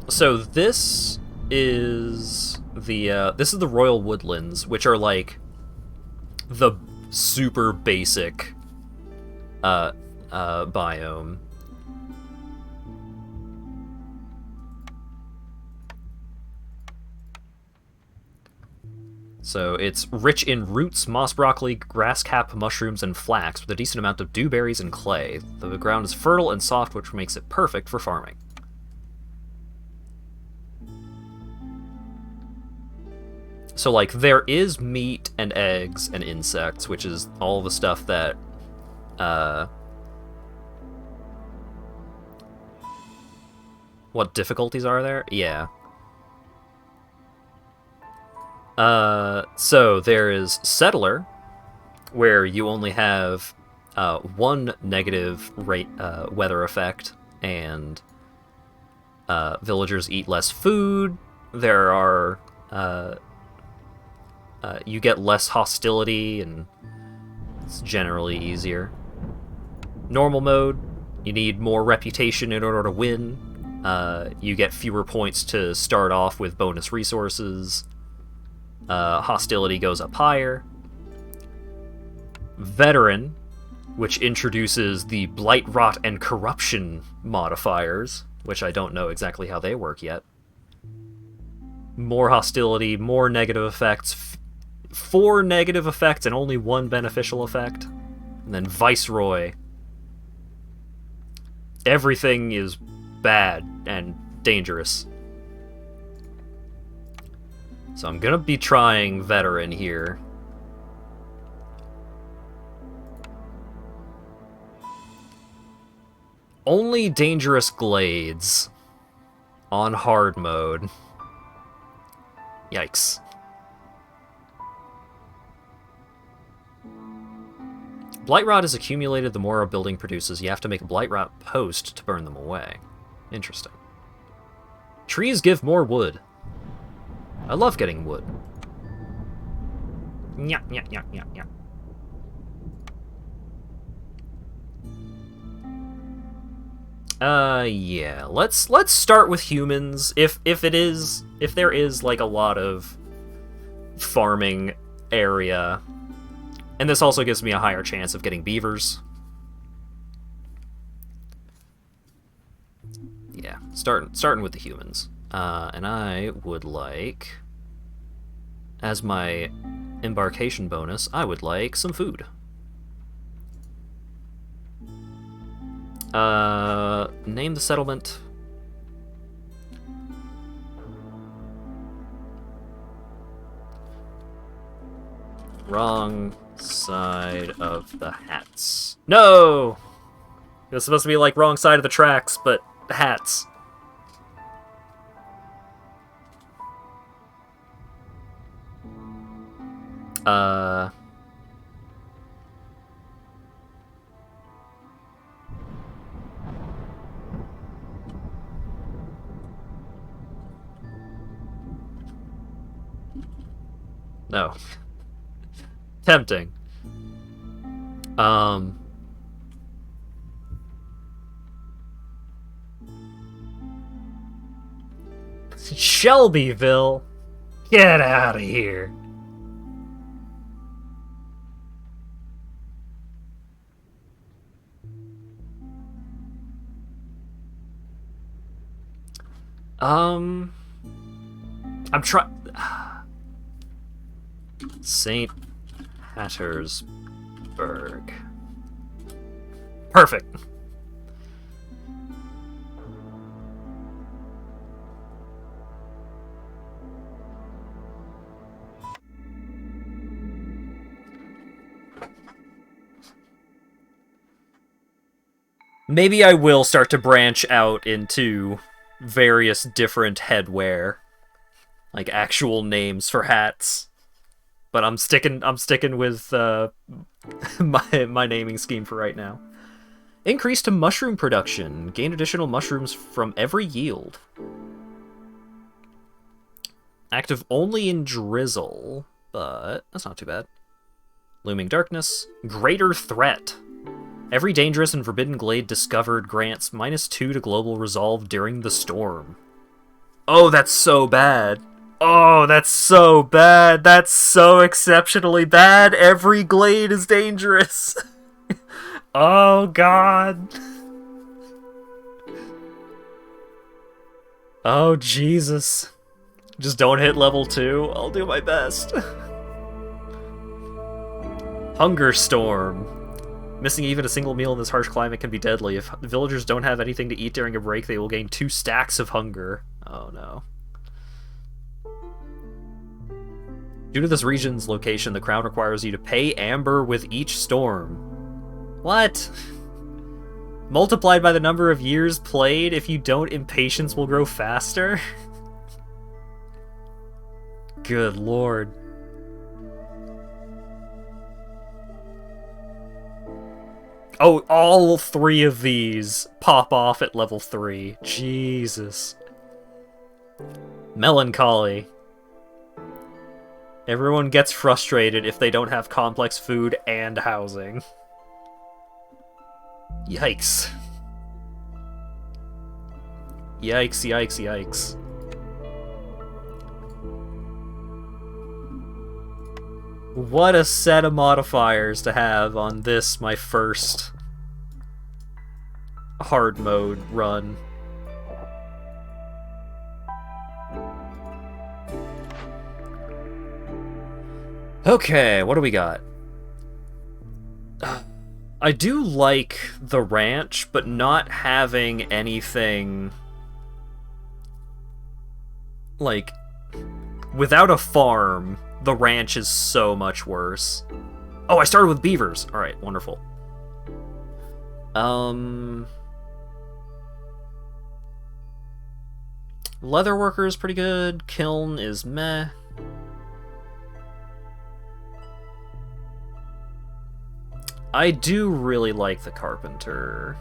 So this is the Royal Woodlands, which are like the super basic biome. So it's rich in roots, moss broccoli, grasscap mushrooms, and flax, with a decent amount of dewberries and clay. The ground is fertile and soft, which makes it perfect for farming. So, like, there is meat and eggs and insects, which is all the stuff that, what difficulties are there? Yeah. So there is Settler, where you only have, one negative weather effect, and, villagers eat less food. There are, you get less hostility, and it's generally easier. Normal mode, you need more reputation in order to win. You get fewer points to start off with bonus resources. Hostility goes up higher. Veteran, which introduces the Blight, Rot, and Corruption modifiers, which I don't know exactly how they work yet. More hostility, more negative effects, 4 negative effects and only 1 beneficial effect. And then Viceroy. Everything is bad and dangerous. So I'm gonna be trying Veteran here. Only dangerous glades on hard mode. Yikes. Blight Rot is accumulated the more a building produces. You have to make a Blight Rot post to burn them away. Interesting. Trees give more wood. I love getting wood. Nya, nya, nya, nya, nya. Yeah. Let's start with humans. If there is like a lot of farming area. And this also gives me a higher chance of getting beavers. Yeah, starting with the humans. And I would like, as my embarkation bonus, I would like some food. Name the settlement. Wrong side of the hats. No! It was supposed to be like wrong side of the tracks, but hats. No. Tempting. Shelbyville? Get out of here. I'm trying. St. Hattersburg. Perfect. Maybe I will start to branch out into various different headwear, like actual names for hats. But I'm sticking with my naming scheme for right now. Increase to mushroom production. Gain additional mushrooms from every yield. Active only in drizzle, but that's not too bad. Looming darkness. Greater threat. Every dangerous and forbidden glade discovered grants -2 to global resolve during the storm. Oh, that's so bad. Oh, that's so bad. That's so exceptionally bad. Every glade is dangerous. Oh, God. Oh, Jesus. Just don't hit level 2. I'll do my best. Hunger Storm. Missing even a single meal in this harsh climate can be deadly. If the villagers don't have anything to eat during a break, they will gain 2 stacks of hunger. Oh, no. Due to this region's location, the crown requires you to pay amber with each storm. What? Multiplied by the number of years played, if you don't, impatience will grow faster? Good lord. Oh, all 3 of these pop off at level 3. Jesus. Melancholy. Everyone gets frustrated if they don't have complex food and housing. Yikes. Yikes, yikes, yikes. What a set of modifiers to have on this, my first hard mode run. Okay, what do we got? I do like the ranch, but not having anything... like, without a farm, the ranch is so much worse. Oh, I started with beavers. Alright, wonderful. Leatherworker is pretty good. Kiln is meh. I do really like the carpenter.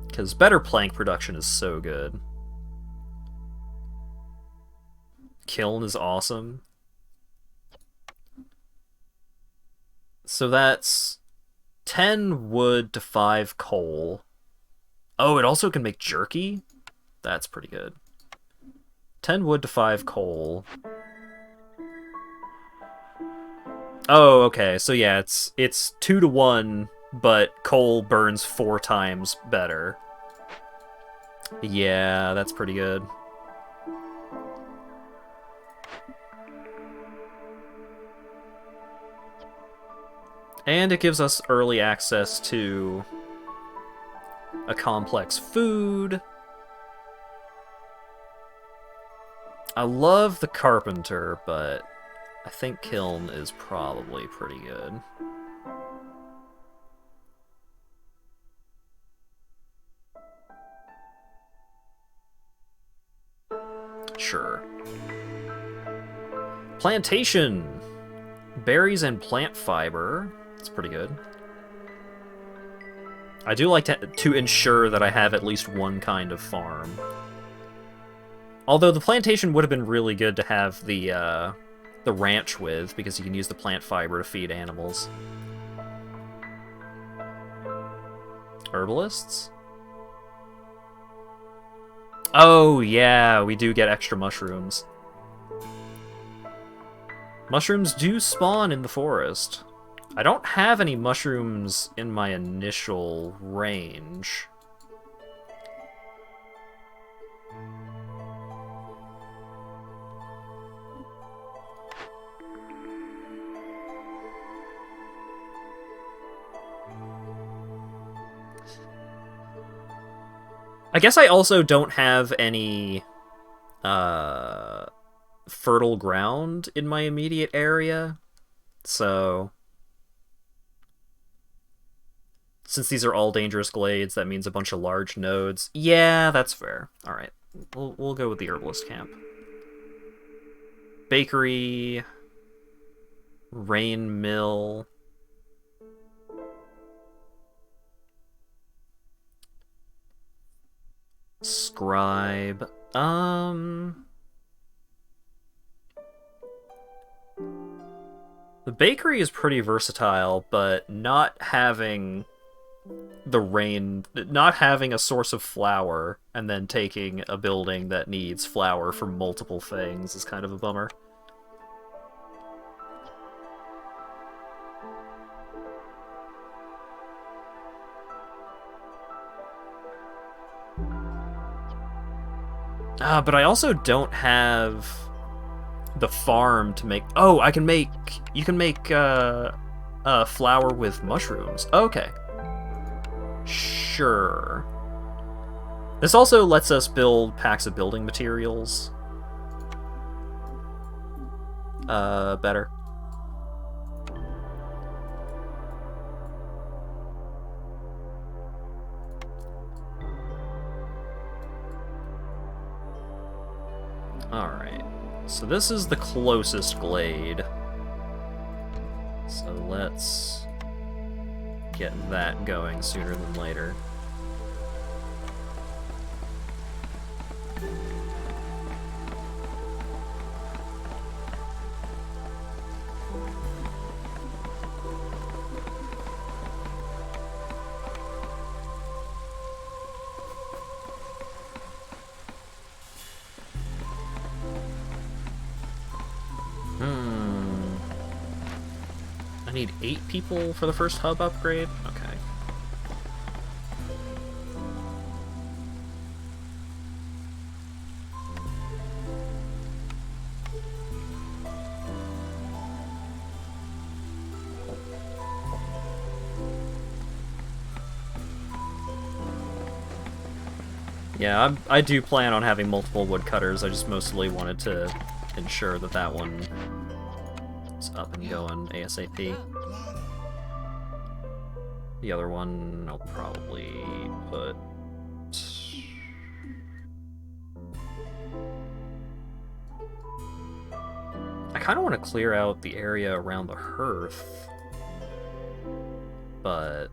Because better plank production is so good. Kiln is awesome. So that's 10 wood to 5 coal. Oh, it also can make jerky? That's pretty good. 10 wood to 5 coal. Oh, okay. So yeah, it's 2 to 1, but coal burns 4 times better. Yeah, that's pretty good. And it gives us early access to a complex food. I love the carpenter, but I think kiln is probably pretty good. Sure. Plantation! Berries and plant fiber. That's pretty good. I do like to ensure that I have at least one kind of farm. Although the plantation would have been really good to have the ranch with, because you can use the plant fiber to feed animals. Herbalists? Oh, yeah, we do get extra mushrooms. Mushrooms do spawn in the forest. I don't have any mushrooms in my initial range. I guess I also don't have any fertile ground in my immediate area, so since these are all dangerous glades, that means a bunch of large nodes. Yeah, that's fair. All right, we'll go with the herbalist camp. Bakery, rain mill. Scribe. The bakery is pretty versatile, but not having not having a source of flour and then taking a building that needs flour for multiple things is kind of a bummer. But I also don't have the farm to make... Oh, I can make... You can make, flour with mushrooms. Okay. Sure. This also lets us build packs of building materials. Better. Alright. So this is the closest glade. So let's get that going sooner than later. I need 8 people for the first hub upgrade? Okay. Yeah, I do plan on having multiple woodcutters. I just mostly wanted to ensure that that one is up and going ASAP. The other one I'll probably put... I kind of want to clear out the area around the hearth, but...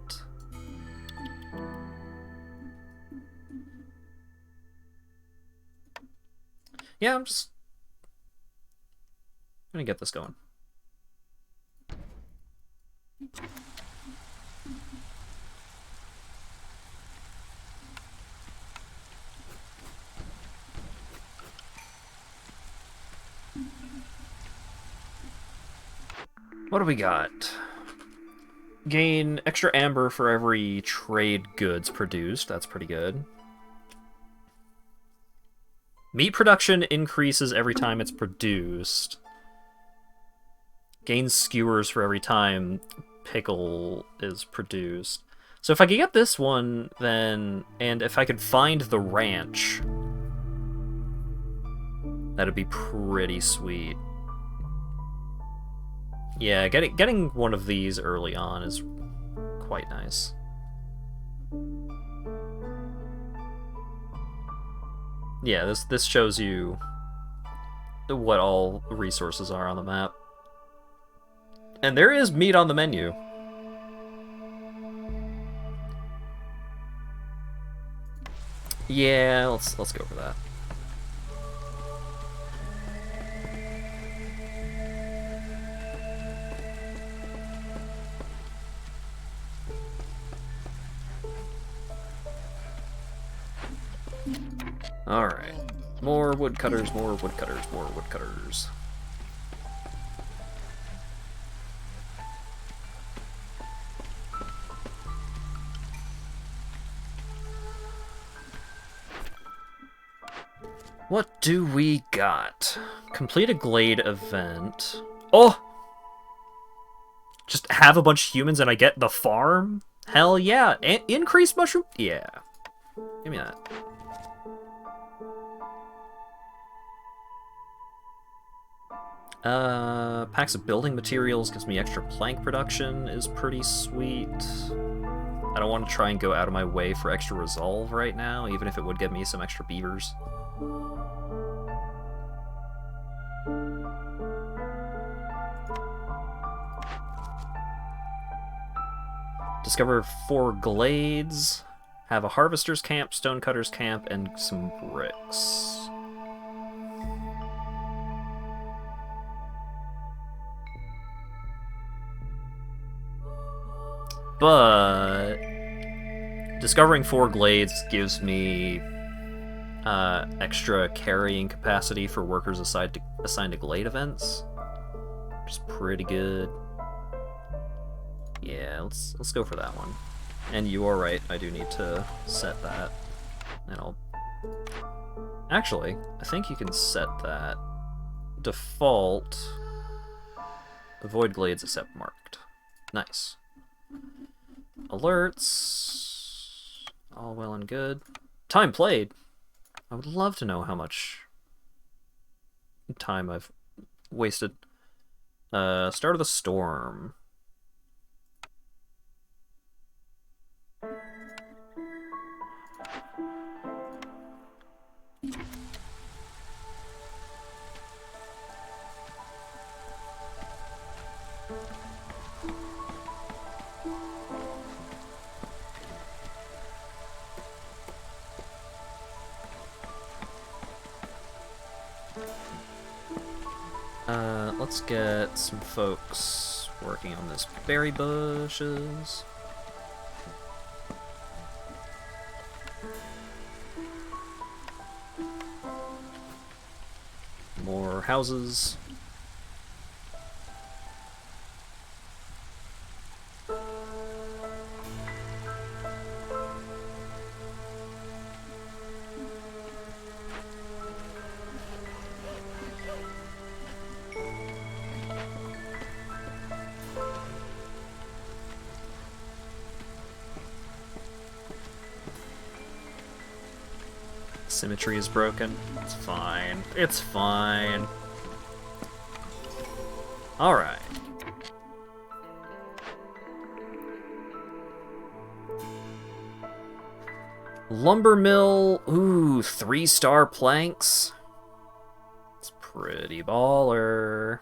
Yeah, I'm just gonna get this going. What do we got? Gain extra amber for every trade goods produced. That's pretty good. Meat production increases every time it's produced. Gains skewers for every time pickle is produced. So if I could get this one, then... And if I could find the ranch, that'd be pretty sweet. Yeah, getting one of these early on is quite nice. Yeah, this shows you what all resources are on the map. And there is meat on the menu. Yeah, let's go for that. Alright. More woodcutters, more woodcutters, more woodcutters. What do we got? Complete a glade event. Oh! Just have a bunch of humans and I get the farm? Hell yeah. And increase mushroom? Yeah. Give me that. Packs of building materials gives me extra plank production is pretty sweet. I don't want to try and go out of my way for extra resolve right now, even if it would give me some extra beavers. Discover 4 glades, have a harvester's camp, stonecutter's camp, and some bricks. But discovering 4 glades gives me extra carrying capacity for workers assigned to glade events, which is pretty good. Yeah, let's go for that one. And you are right, I do need to set that. And I'll... Actually, I think you can set that. Default. Avoid glades except marked. Nice. Alerts. All well and good. Time played. I would love to know how much time I've wasted. Start of the storm. Let's get some folks working on this berry bushes. More houses. Symmetry is broken. It's fine. It's fine. Alright. Lumber mill. Ooh, 3-star planks. It's pretty baller.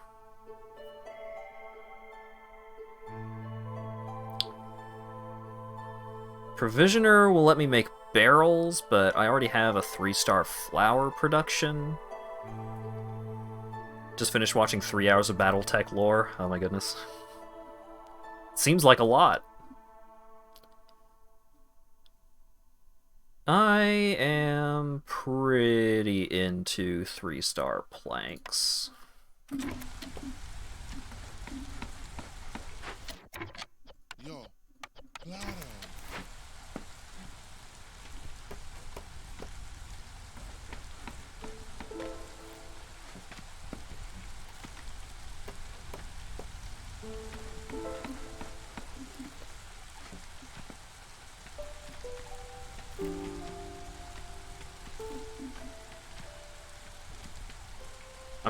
Provisioner will let me make barrels, but I already have a 3-star flour production. Just finished watching 3 hours of Battletech lore. Oh my goodness. Seems like a lot. I am pretty into 3-star planks. Yo, claro.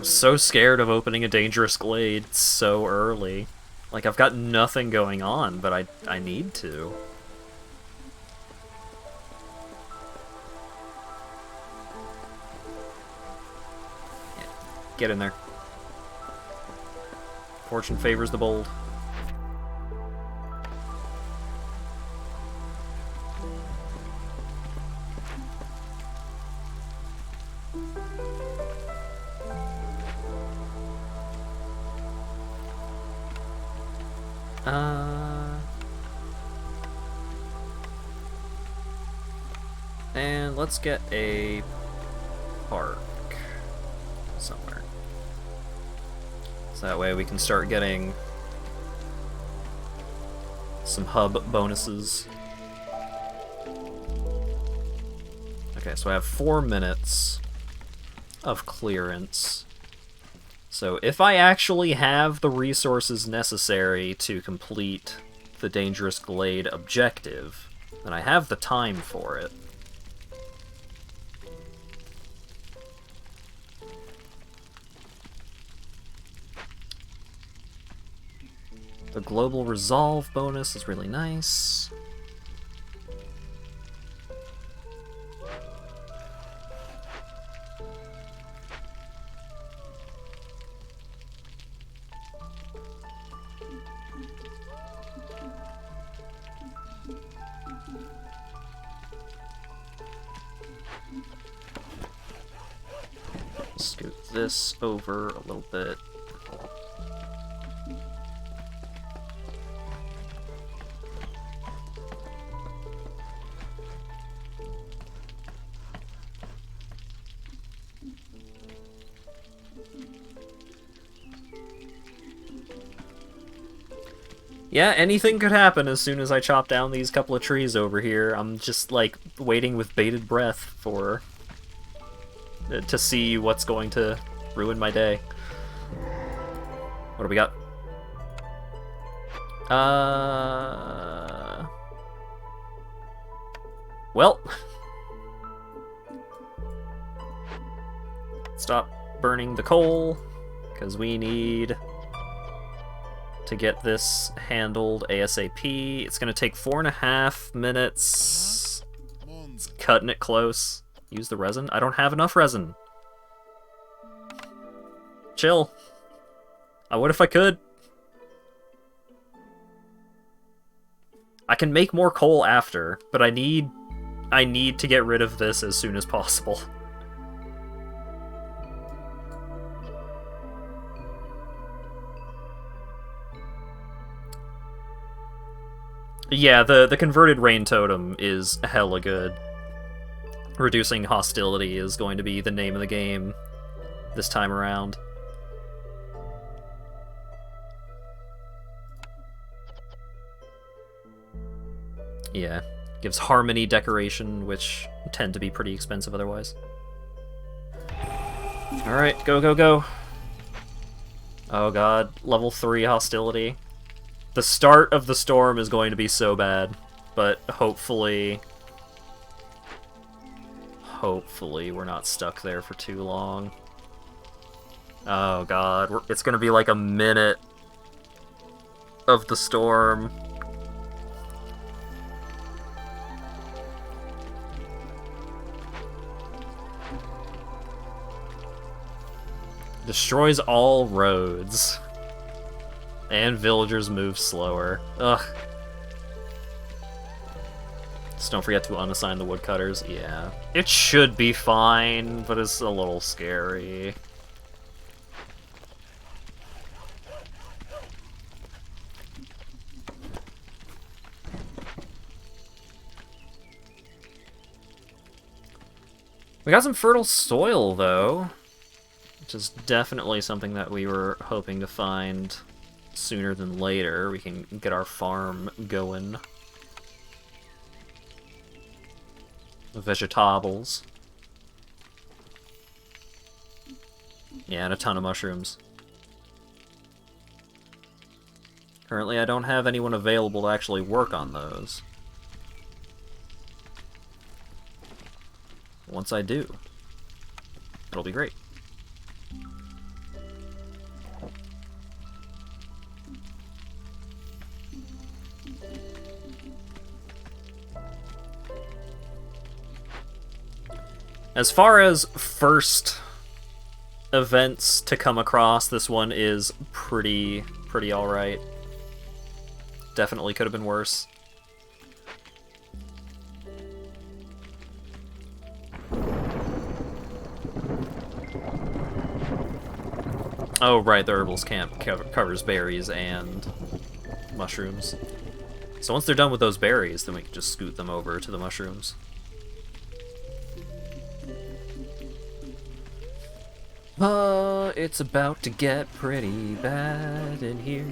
I'm so scared of opening a dangerous glade so early. Like, I've got nothing going on, but I need to. Yeah, get in there. Fortune favors the bold. And let's get a park somewhere. So that way we can start getting some hub bonuses. Okay, so I have 4 minutes of clearance. So if I actually have the resources necessary to complete the Dangerous Glade objective, then I have the time for it. The Global Resolve bonus is really nice. Scoot this over a little bit. Yeah, anything could happen as soon as I chop down these couple of trees over here. I'm just, like, waiting with bated breath for... to see what's going to ruin my day. What do we got? Well... Stop burning the coal, because we need to get this handled ASAP. It's gonna take 4.5 minutes. It's cutting it close. Use the resin? I don't have enough resin. Chill. I would if I could. I can make more coal after, but I need to get rid of this as soon as possible. Yeah, the converted rain totem is hella good. Reducing hostility is going to be the name of the game this time around. Yeah, gives harmony decoration, which tend to be pretty expensive otherwise. Alright, go, go, go. Oh god, level 3 hostility. The start of the storm is going to be so bad, but hopefully we're not stuck there for too long. Oh god, it's gonna be like a minute of the storm. Destroys all roads. And villagers move slower. Ugh. Just don't forget to unassign the woodcutters. Yeah. It should be fine, but it's a little scary. We got some fertile soil, though, which is definitely something that we were hoping to find sooner than later. We can get our farm going. Vegetables. Yeah, and a ton of mushrooms. Currently, I don't have anyone available to actually work on those. Once I do, it'll be great. As far as first events to come across, this one is pretty alright. Definitely could have been worse. Oh, right, the Herbals Camp covers berries and mushrooms. So once they're done with those berries, then we can just scoot them over to the mushrooms. It's about to get pretty bad in here.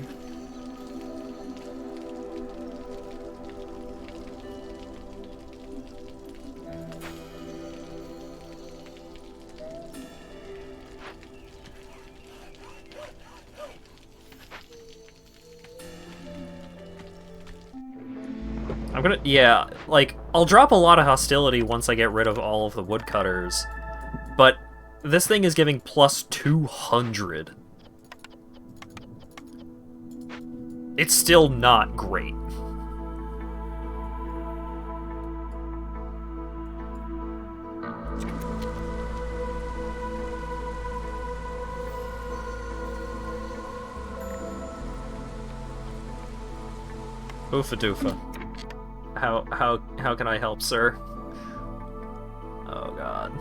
I'm gonna, yeah, like, I'll drop a lot of hostility once I get rid of all of the woodcutters, but this thing is giving plus 200. It's still not great. Oofa doofa. How can I help, sir? Oh god.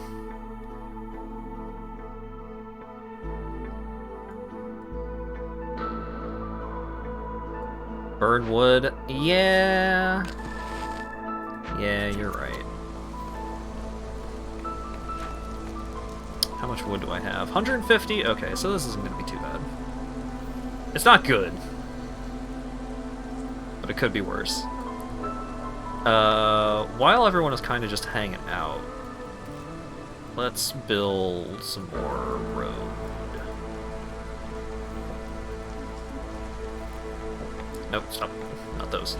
Burn wood. Yeah. Yeah, you're right. How much wood do I have? 150? Okay, so this isn't going to be too bad. It's not good. But it could be worse. While everyone is kind of just hanging out, let's build some more road. Nope, stop. Not those.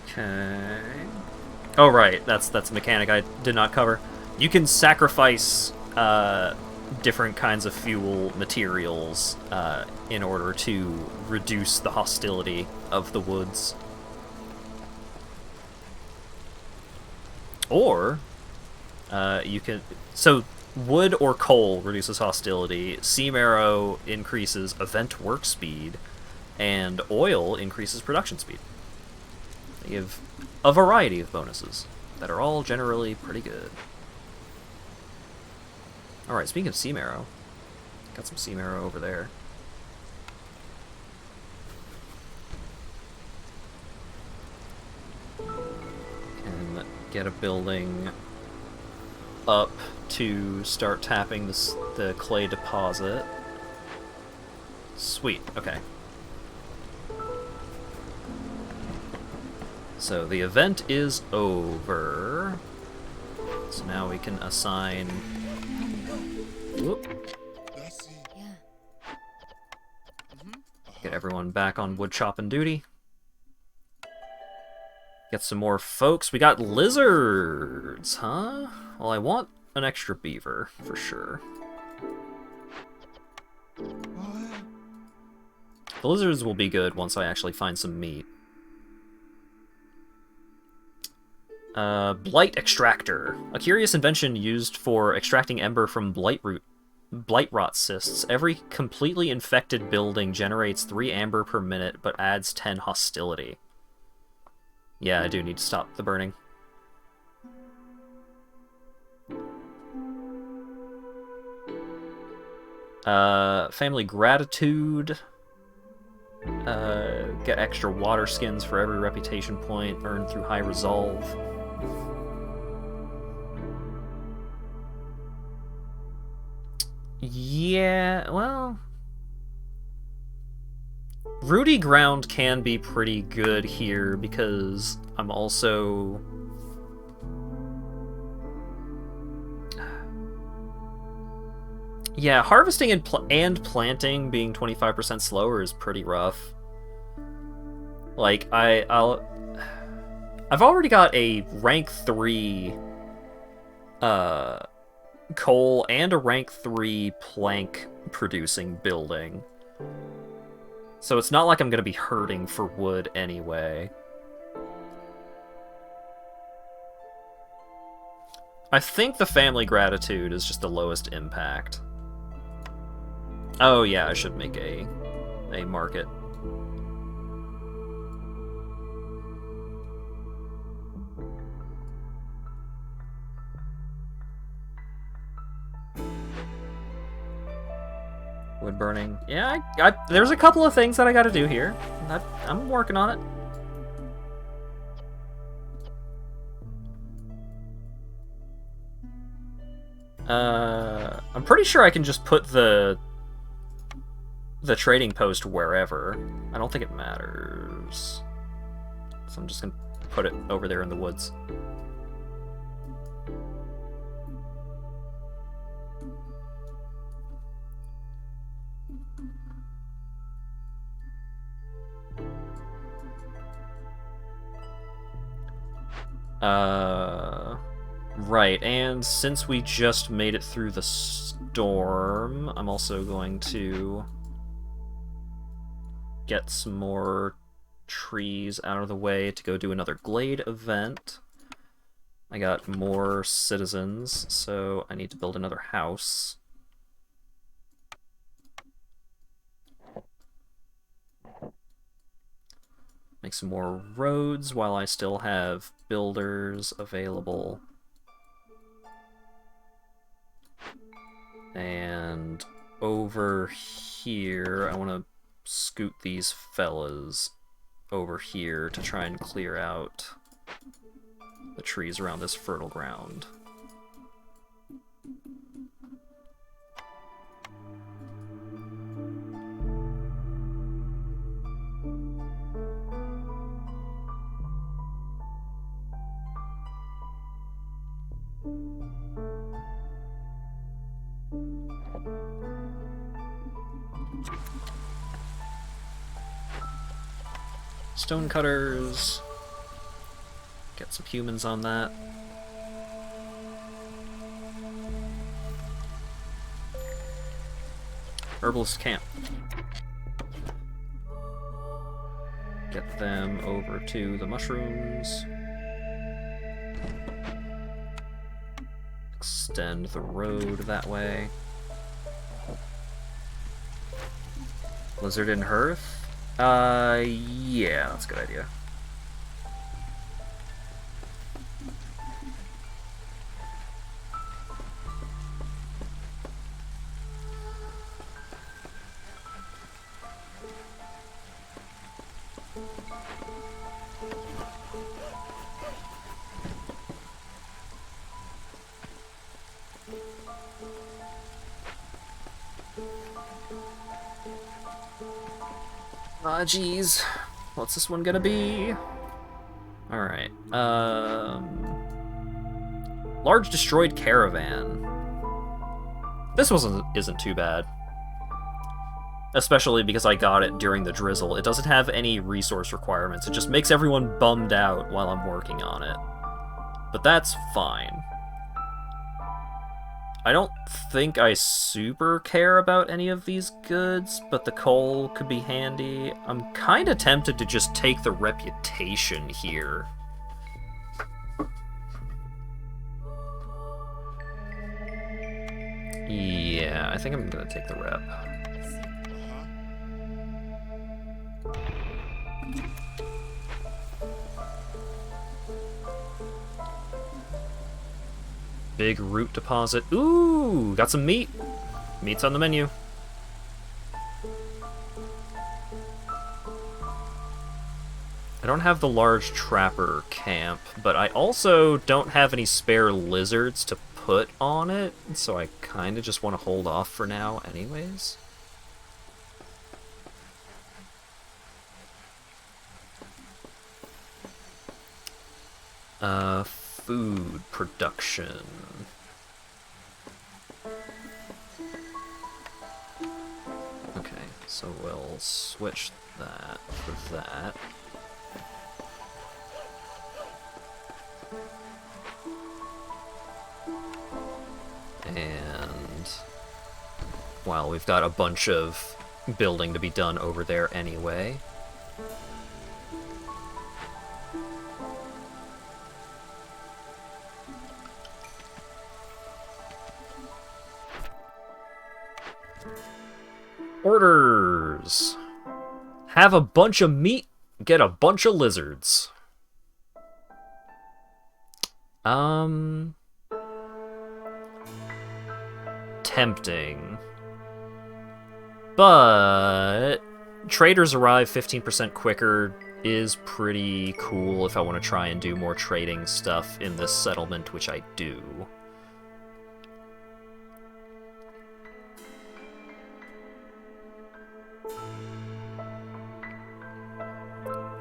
Okay. Oh, right. That's a mechanic I did not cover. You can sacrifice different kinds of fuel materials in order to reduce the hostility of the woods. Or you can... So, wood or coal reduces hostility, sea marrow increases event work speed, and oil increases production speed. They give a variety of bonuses that are all generally pretty good. Alright, speaking of sea marrow, got some sea marrow over there. Can get a building up to start tapping the clay deposit. Sweet, okay. So the event is over. So now we can assign... Whoop. Get everyone back on wood chopping duty. Get some more folks. We got lizards, huh? Well, I want an extra beaver, for sure. The lizards will be good once I actually find some meat. Blight Extractor. A curious invention used for extracting ember from blight rot cysts. Every completely infected building generates 3 amber per minute, but adds 10 hostility. Yeah, I do need to stop the burning. Family Gratitude. Get extra water skins for every reputation point earned through high resolve. Yeah, well... Rooty Ground can be pretty good here because I'm also... Yeah, harvesting and planting being 25% slower is pretty rough. Like, I I've already got a rank 3 coal and a rank 3 plank producing building. So it's not like I'm going to be hurting for wood anyway. I think the family gratitude is just the lowest impact. Oh yeah, I should make a market. Wood burning. Yeah, there's a couple of things that I gotta do here. I'm working on it. I'm pretty sure I can just put the trading post wherever. I don't think it matters. So I'm just gonna put it over there in the woods. Right, and since we just made it through the storm, I'm also going to get some more trees out of the way to go do another Glade event. I got more citizens, so I need to build another house. Make some more roads while I still have builders available. And over here, I want to scoot these fellas over here to try and clear out the trees around this fertile ground. Stone cutters. Get some humans on that. Herbalist camp. Get them over to the mushrooms. Extend the road that way. Blizzard and Hearth? Yeah, that's a good idea. Ah, geez. What's this one gonna be? Alright. Large destroyed caravan. This isn't too bad. Especially because I got it during the drizzle. It doesn't have any resource requirements. It just makes everyone bummed out while I'm working on it. But that's fine. I don't think I super care about any of these goods, but the coal could be handy. I'm kind of tempted to just take the reputation here. Yeah, I think I'm gonna take the rep. Big root deposit. Ooh, got some meat. Meat's on the menu. I don't have the large trapper camp, but I also don't have any spare lizards to put on it, so I kind of just want to hold off for now anyways. Food production. Okay, so we'll switch that for that. And, well, we've got a bunch of building to be done over there anyway. Orders! Have a bunch of meat, get a bunch of lizards. Tempting. But traders arrive 15% quicker is pretty cool if I want to try and do more trading stuff in this settlement, which I do.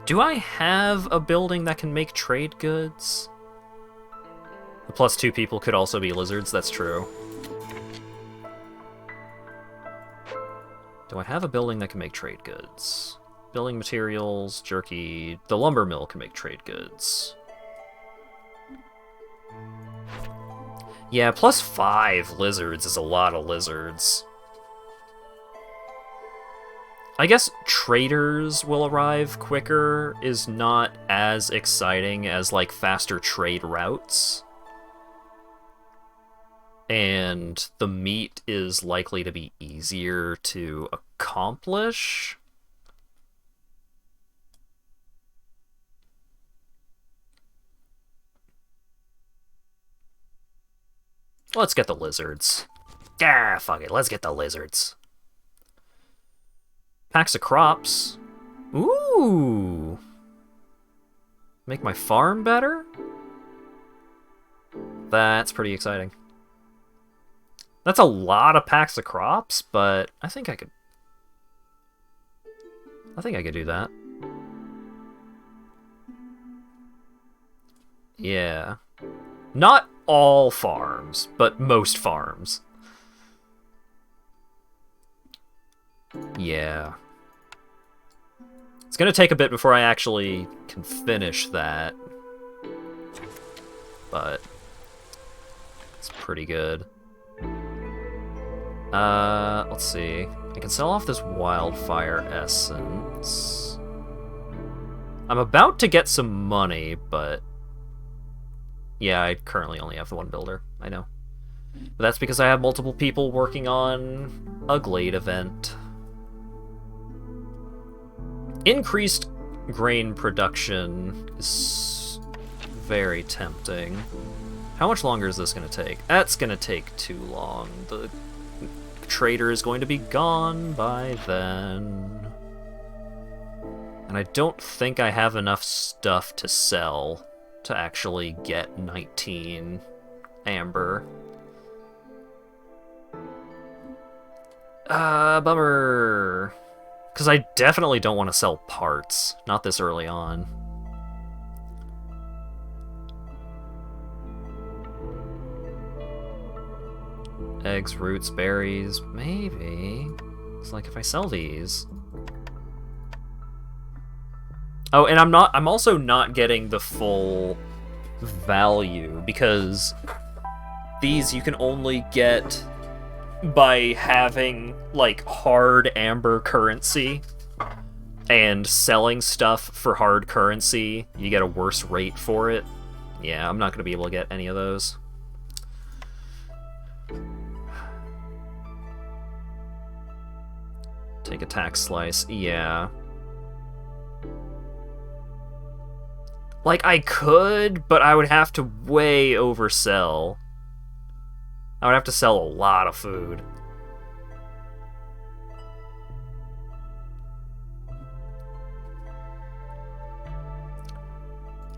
Do I have a building that can make trade goods? The +2 people could also be lizards, that's true. Do I have a building that can make trade goods? Building materials, jerky, the lumber mill can make trade goods. Yeah, +5 lizards is a lot of lizards. I guess traders will arrive quicker is not as exciting as, like, faster trade routes. And the meat is likely to be easier to accomplish. Let's get the lizards. Ah, fuck it, let's get the lizards. Packs of crops. Ooh! Make my farm better? That's pretty exciting. That's a lot of packs of crops, but I think I could do that. Yeah. Not all farms, but most farms. Yeah. It's gonna take a bit before I actually can finish that. But it's pretty good. Let's see. I can sell off this wildfire essence. I'm about to get some money, but yeah, I currently only have the one builder. I know. But that's because I have multiple people working on a Glade event. Increased grain production is very tempting. How much longer is this going to take? That's going to take too long. The trader is going to be gone by then. And I don't think I have enough stuff to sell to actually get 19 amber. Bummer. Because I definitely don't want to sell parts. Not this early on. Eggs, roots, berries. Maybe. It's like if I sell these. Oh, and I'm also not getting the full value because these you can only get by having, like, hard amber currency, and selling stuff for hard currency, you get a worse rate for it. Yeah, I'm not going to be able to get any of those. Take a tax slice, yeah. Like, I could, but I would have to way oversell. I would have to sell a lot of food.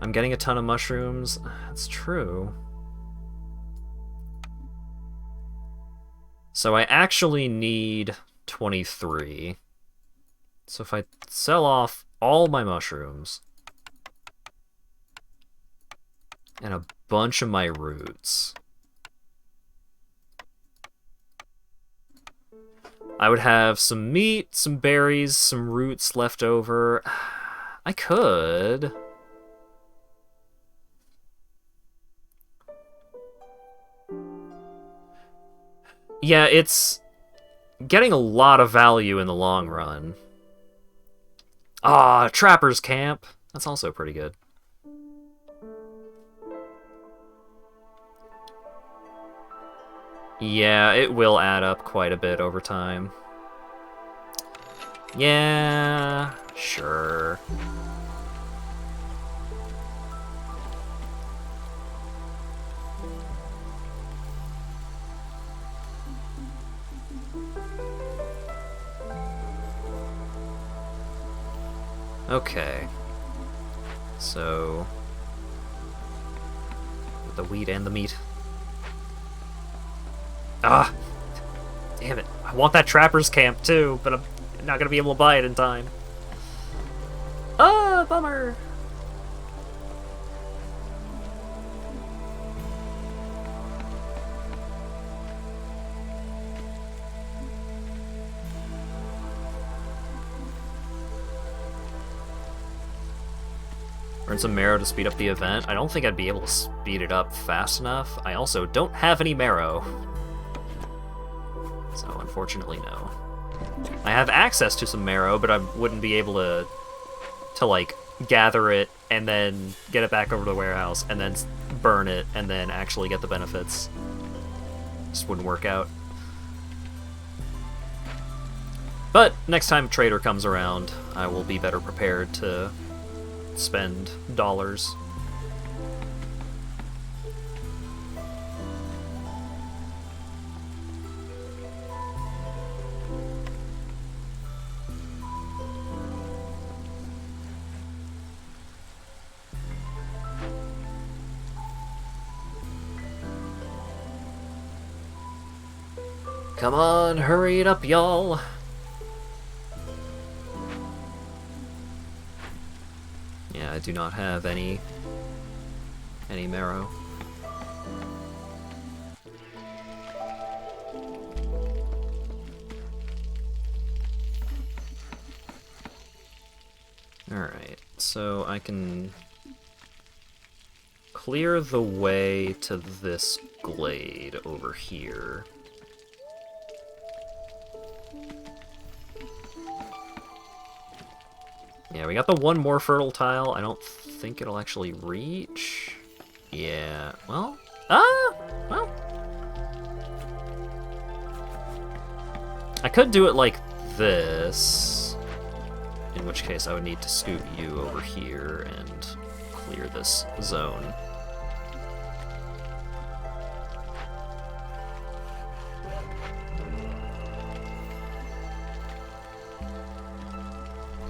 I'm getting a ton of mushrooms. That's true. So I actually need 23. So if I sell off all my mushrooms and a bunch of my roots, I would have some meat, some berries, some roots left over. I could. Yeah, it's getting a lot of value in the long run. Ah, Trapper's Camp. That's also pretty good. Yeah, it will add up quite a bit over time. Yeah, sure. Okay. So... the wheat and the meat. Ah! Damn it. I want that Trapper's Camp too, but I'm not gonna be able to buy it in time. Ah, bummer! Earn some marrow to speed up the event. I don't think I'd be able to speed it up fast enough. I also don't have any marrow. So, unfortunately, no. I have access to some marrow, but I wouldn't be able to like, gather it, and then get it back over to the warehouse, and then burn it, and then actually get the benefits. Just wouldn't work out. But, next time Trader comes around, I will be better prepared to spend dollars. Come on, hurry it up, y'all! Yeah, I do not have any marrow. Alright, so I can clear the way to this glade over here. Yeah, we got the one more fertile tile. I don't think it'll actually reach. Yeah, well, well. I could do it like this, in which case I would need to scoot you over here and clear this zone.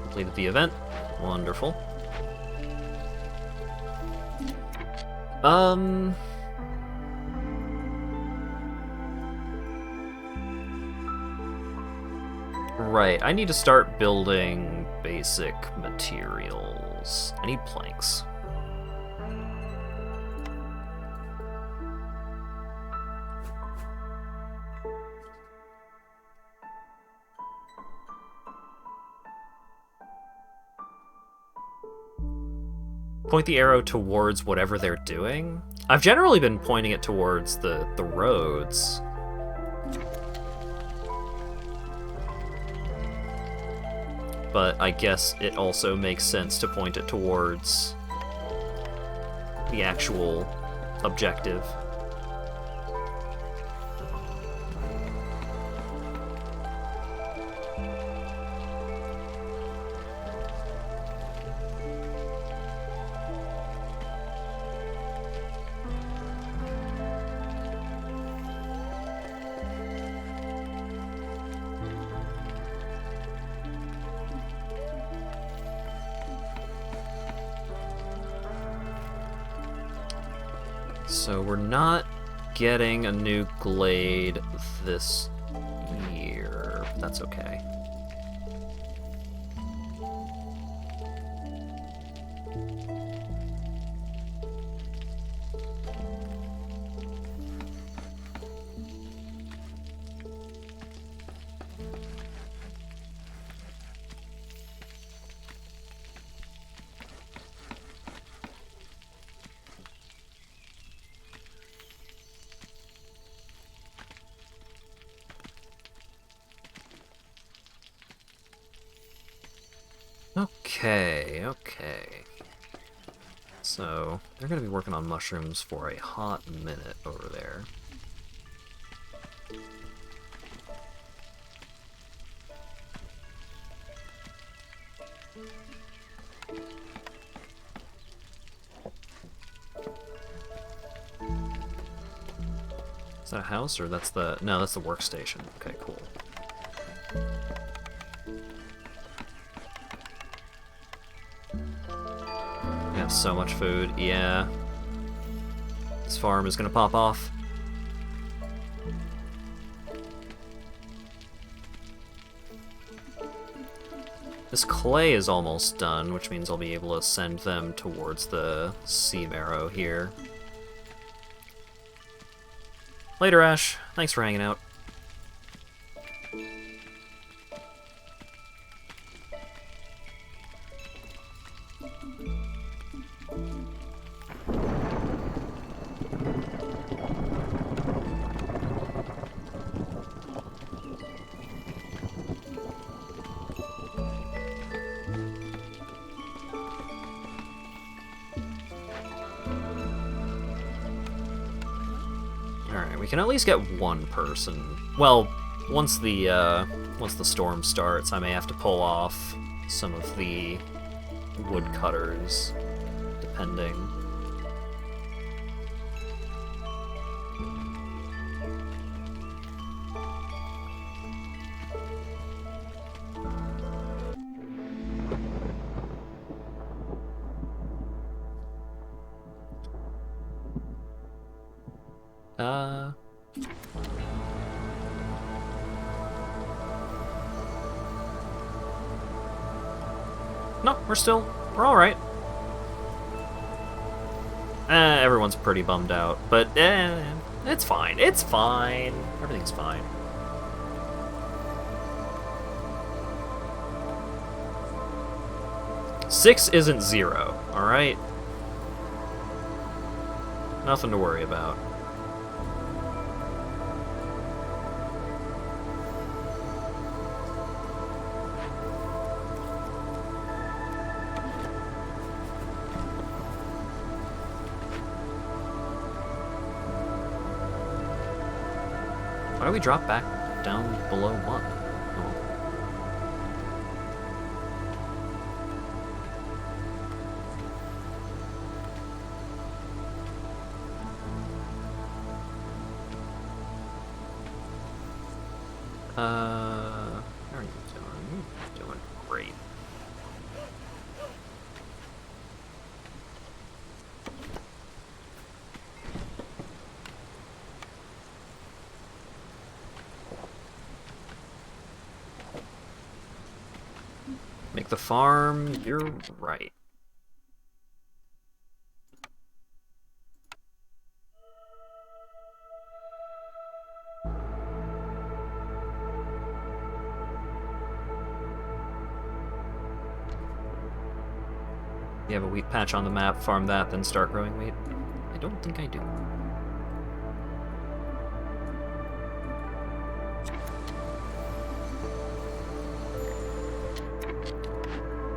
Completed the event. Wonderful. Right, I need to start building basic materials. I need planks. Point the arrow towards whatever they're doing. I've generally been pointing it towards the roads. But I guess it also makes sense to point it towards the actual objective. So we're not getting a new glade this year. That's okay. Okay, okay. So, they're gonna be working on mushrooms for a hot minute over there. Is that a house, or that's the... No, that's the workstation. Okay, cool. We have so much food. Yeah. This farm is gonna pop off. This clay is almost done, which means I'll be able to send them towards the sea marrow here. Later, Ash. Thanks for hanging out. Alright, we can at least get one person. Well, once the storm starts, I may have to pull off some of the woodcutters, depending. No, we're alright. Everyone's pretty bummed out, but it's fine. It's fine. Everything's fine. Six isn't zero, alright? Nothing to worry about. Why do we drop back down below 1? How are you doing? You're doing great. Make the farm, you're right. You have a wheat patch on the map, farm that, then start growing wheat? I don't think I do.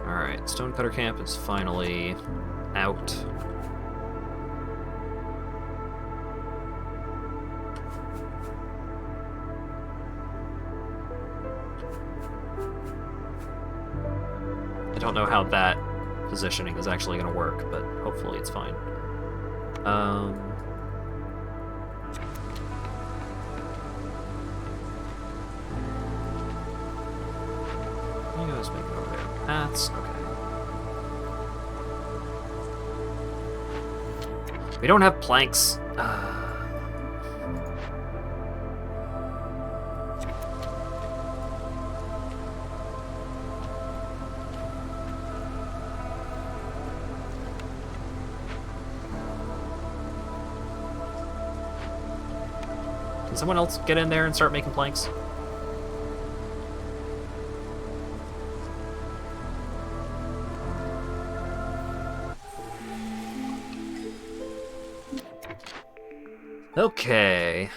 Alright, Stonecutter Camp is finally out. I don't know how that positioning is actually going to work, but hopefully it's fine. You guys make it over there. Paths, okay. We don't have planks. Can someone else get in there and start making planks? Okay.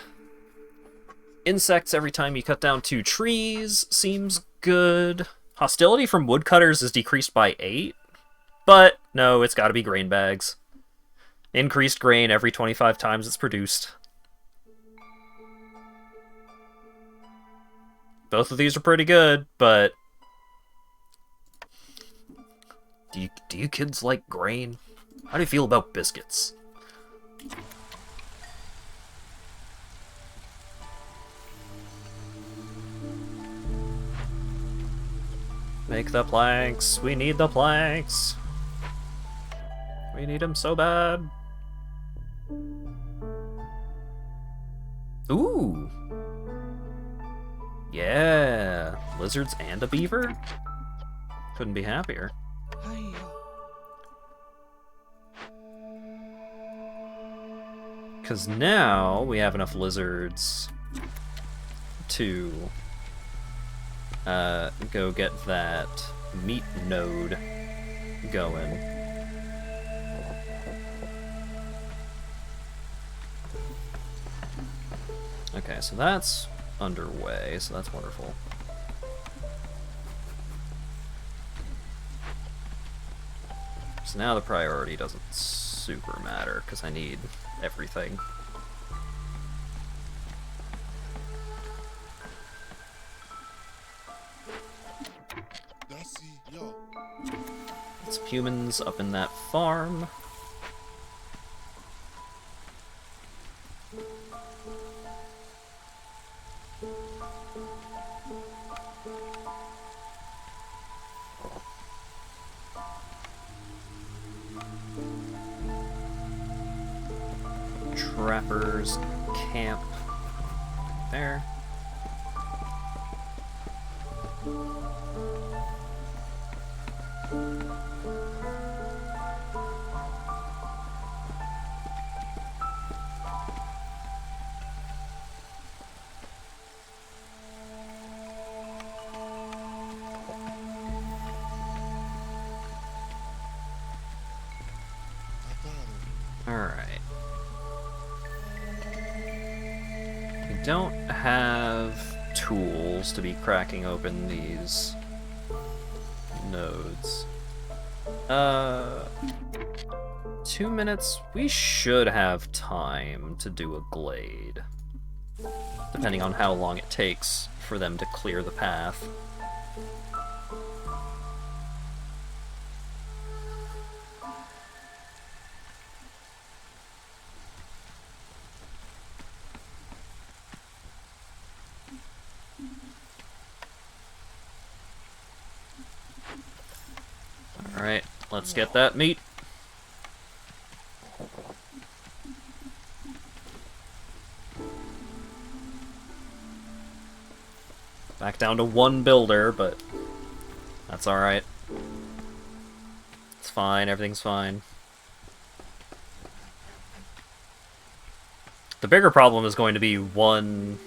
Insects every time you cut down 2 trees seems good. Hostility from woodcutters is decreased by 8, but no, it's gotta be grain bags. Increased grain every 25 times it's produced. Both of these are pretty good, but... Do you kids like grain? How do you feel about biscuits? Make the planks. We need the planks. We need them so bad. Ooh. Yeah. Lizards and a beaver? Couldn't be happier. Because now we have enough lizards to go get that meat node going. Okay, so that's underway, so that's wonderful. So now the priority doesn't super matter, because I need everything. It's humans up in that farm. Trappers camp there. Alright. We don't have tools to be cracking open these nodes. 2 minutes? We should have time to do a glade. Depending on how long it takes for them to clear the path. Alright, let's get that meat. Back down to 1 builder, but that's alright. It's fine, everything's fine. The bigger problem is going to be one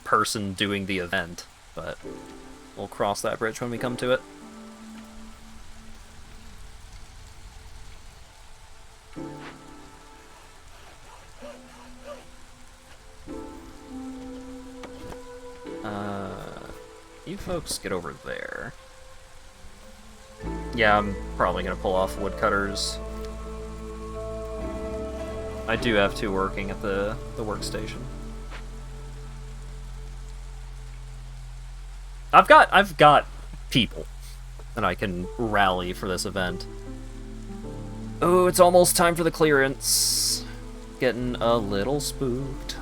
person doing the event, but we'll cross that bridge when we come to it. You folks get over there. Yeah, I'm probably gonna pull off woodcutters. I do have 2 working at the workstation. I've got people that I can rally for this event. Oh, it's almost time for the clearance. Getting a little spooked.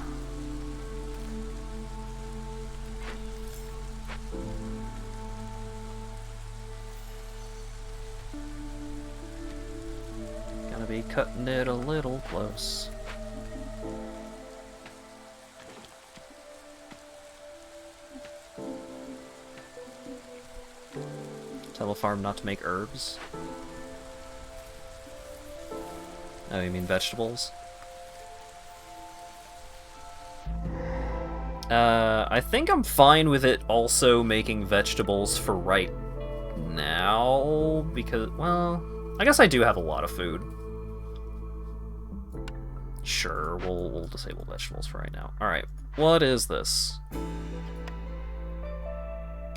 Gonna be cutting it a little close. Tell a farm not to make herbs. Oh, you mean vegetables? I think I'm fine with it also making vegetables for right now, because, well, I guess I do have a lot of food. Sure, we'll disable vegetables for right now. Alright, what is this?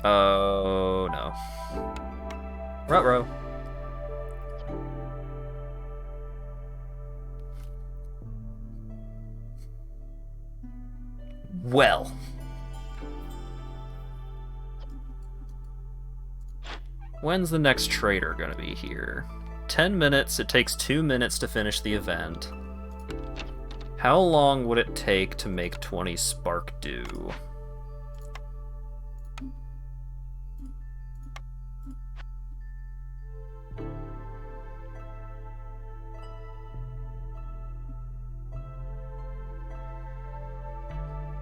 Oh, no. Ruh-roh. Well. When's the next trader gonna be here? 10 minutes. It takes 2 minutes to finish the event. How long would it take to make 20 spark dew?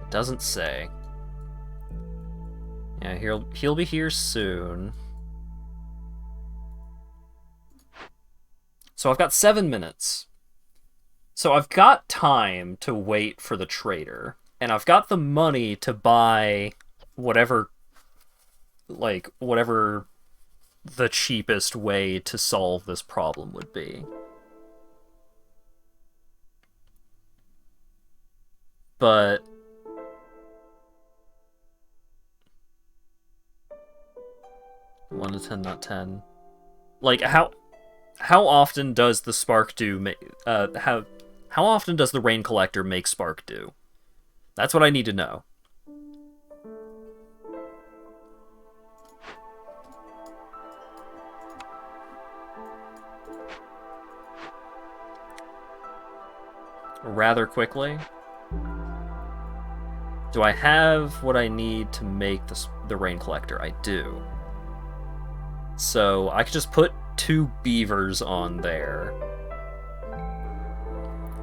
It doesn't say. Yeah, he'll be here soon. So I've got 7 minutes. So I've got time to wait for the trader, and I've got the money to buy whatever the cheapest way to solve this problem would be. But one to 10, not 10. Like, how often does the spark dew make how often does the rain collector make spark dew? That's what I need to know. Rather quickly. Do I have what I need to make the rain collector? I do. So I could just put 2 beavers on there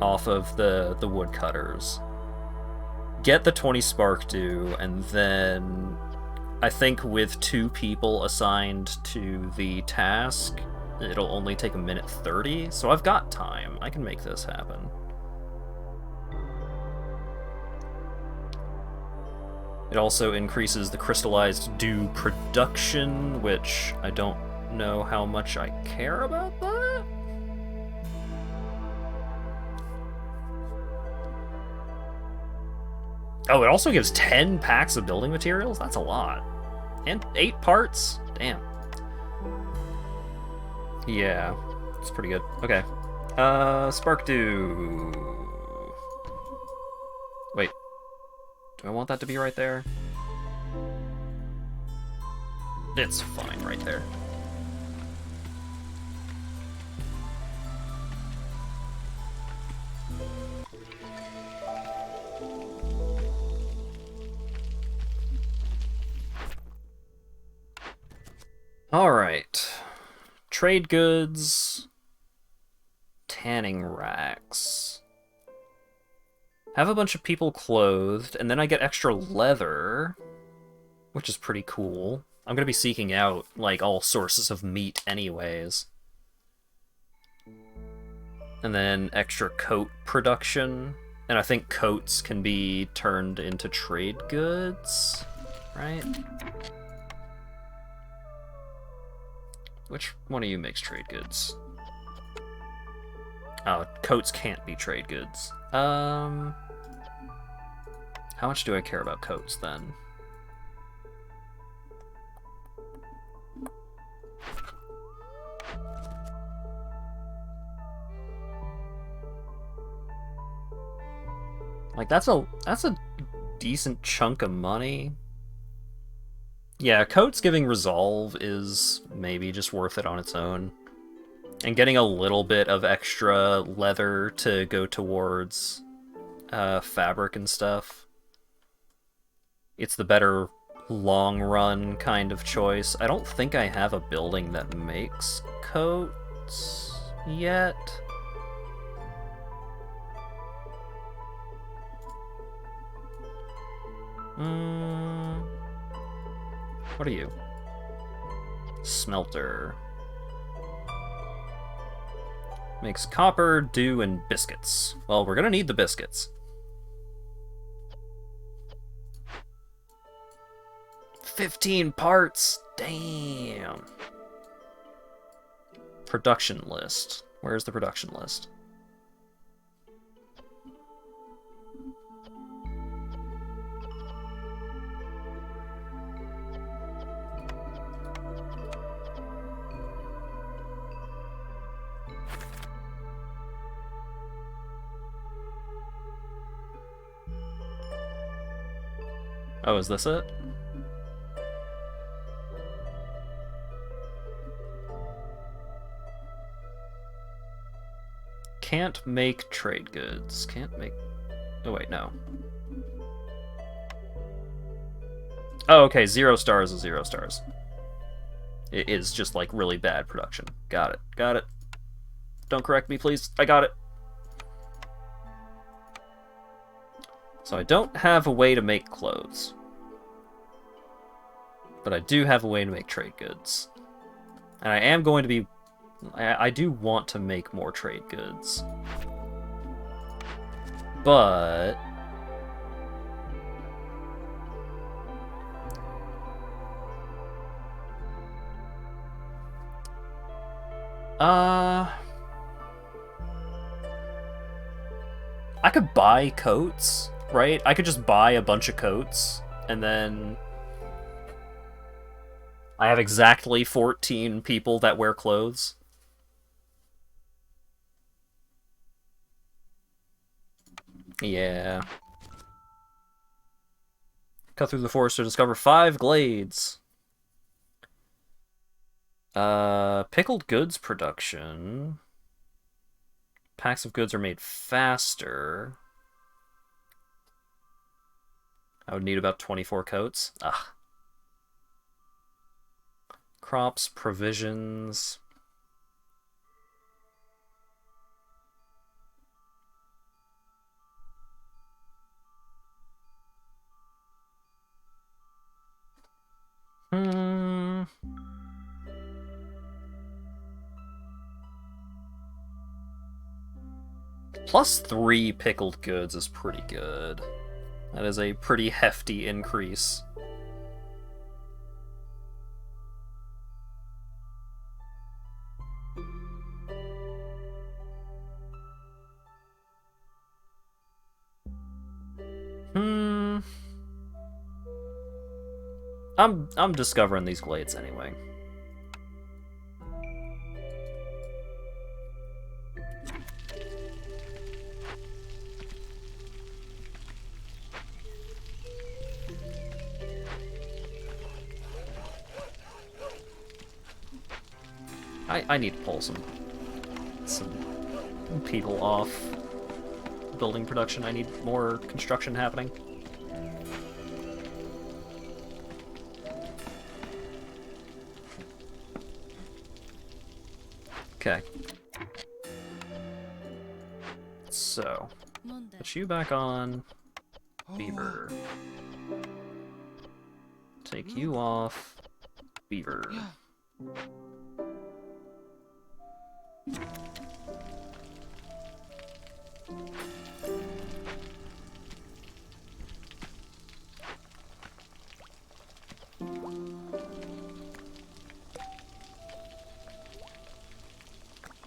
off of the woodcutters. Get the 20 spark dew, and then I think with 2 people assigned to the task, it'll only take 1:30, so I've got time. I can make this happen. It also increases the crystallized dew production, which I don't know how much I care about that. Oh, it also gives 10 packs of building materials? That's a lot. And 8 parts? Damn. Yeah, it's pretty good. Okay. Spark dew. Wait. Do I want that to be right there? It's fine right there. Alright. Trade goods. Tanning racks. Have a bunch of people clothed, and then I get extra leather, which is pretty cool. I'm gonna be seeking out, like, all sources of meat anyways. And then extra coat production. And I think coats can be turned into trade goods, right? Which one of you makes trade goods? Oh, coats can't be trade goods. How much do I care about coats, then? Like, that's a decent chunk of money. Yeah, coats giving resolve is maybe just worth it on its own. And getting a little bit of extra leather to go towards fabric and stuff. It's the better long-run kind of choice. I don't think I have a building that makes coats yet. What are you? Smelter. Makes copper, dew, and biscuits. Well, we're gonna need the biscuits. 15 parts! Damn! Production list. Where's the production list? Oh, is this it? Can't make trade goods. Can't make... Oh, wait, no. Oh, okay, 0 stars is 0 stars. It is just, like, really bad production. Got it. Got it. Don't correct me, please. I got it. So I don't have a way to make clothes. But I do have a way to make trade goods. And I am going to be... I do want to make more trade goods. But... I could buy coats, right? I could just buy a bunch of coats, and then... I have exactly 14 people that wear clothes. Yeah. Cut through the forest to discover 5 glades. Pickled goods production. Packs of goods are made faster. I would need about 24 coats. Ugh. Crops, provisions. +3 pickled goods is pretty good. That is a pretty hefty increase. I'm discovering these glades anyway. I need to pull some people off building production. I need more construction happening. Okay. So, put you back on. Beaver. Take you off. Beaver.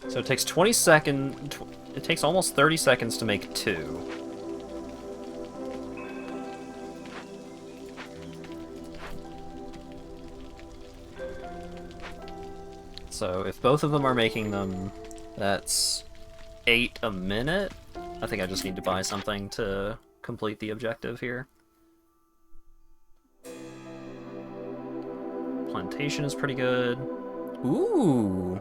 So it takes 20 seconds. It takes almost 30 seconds to make 2. So if both of them are making them, that's 8 a minute. I think I just need to buy something to complete the objective here. Plantation is pretty good. Ooh!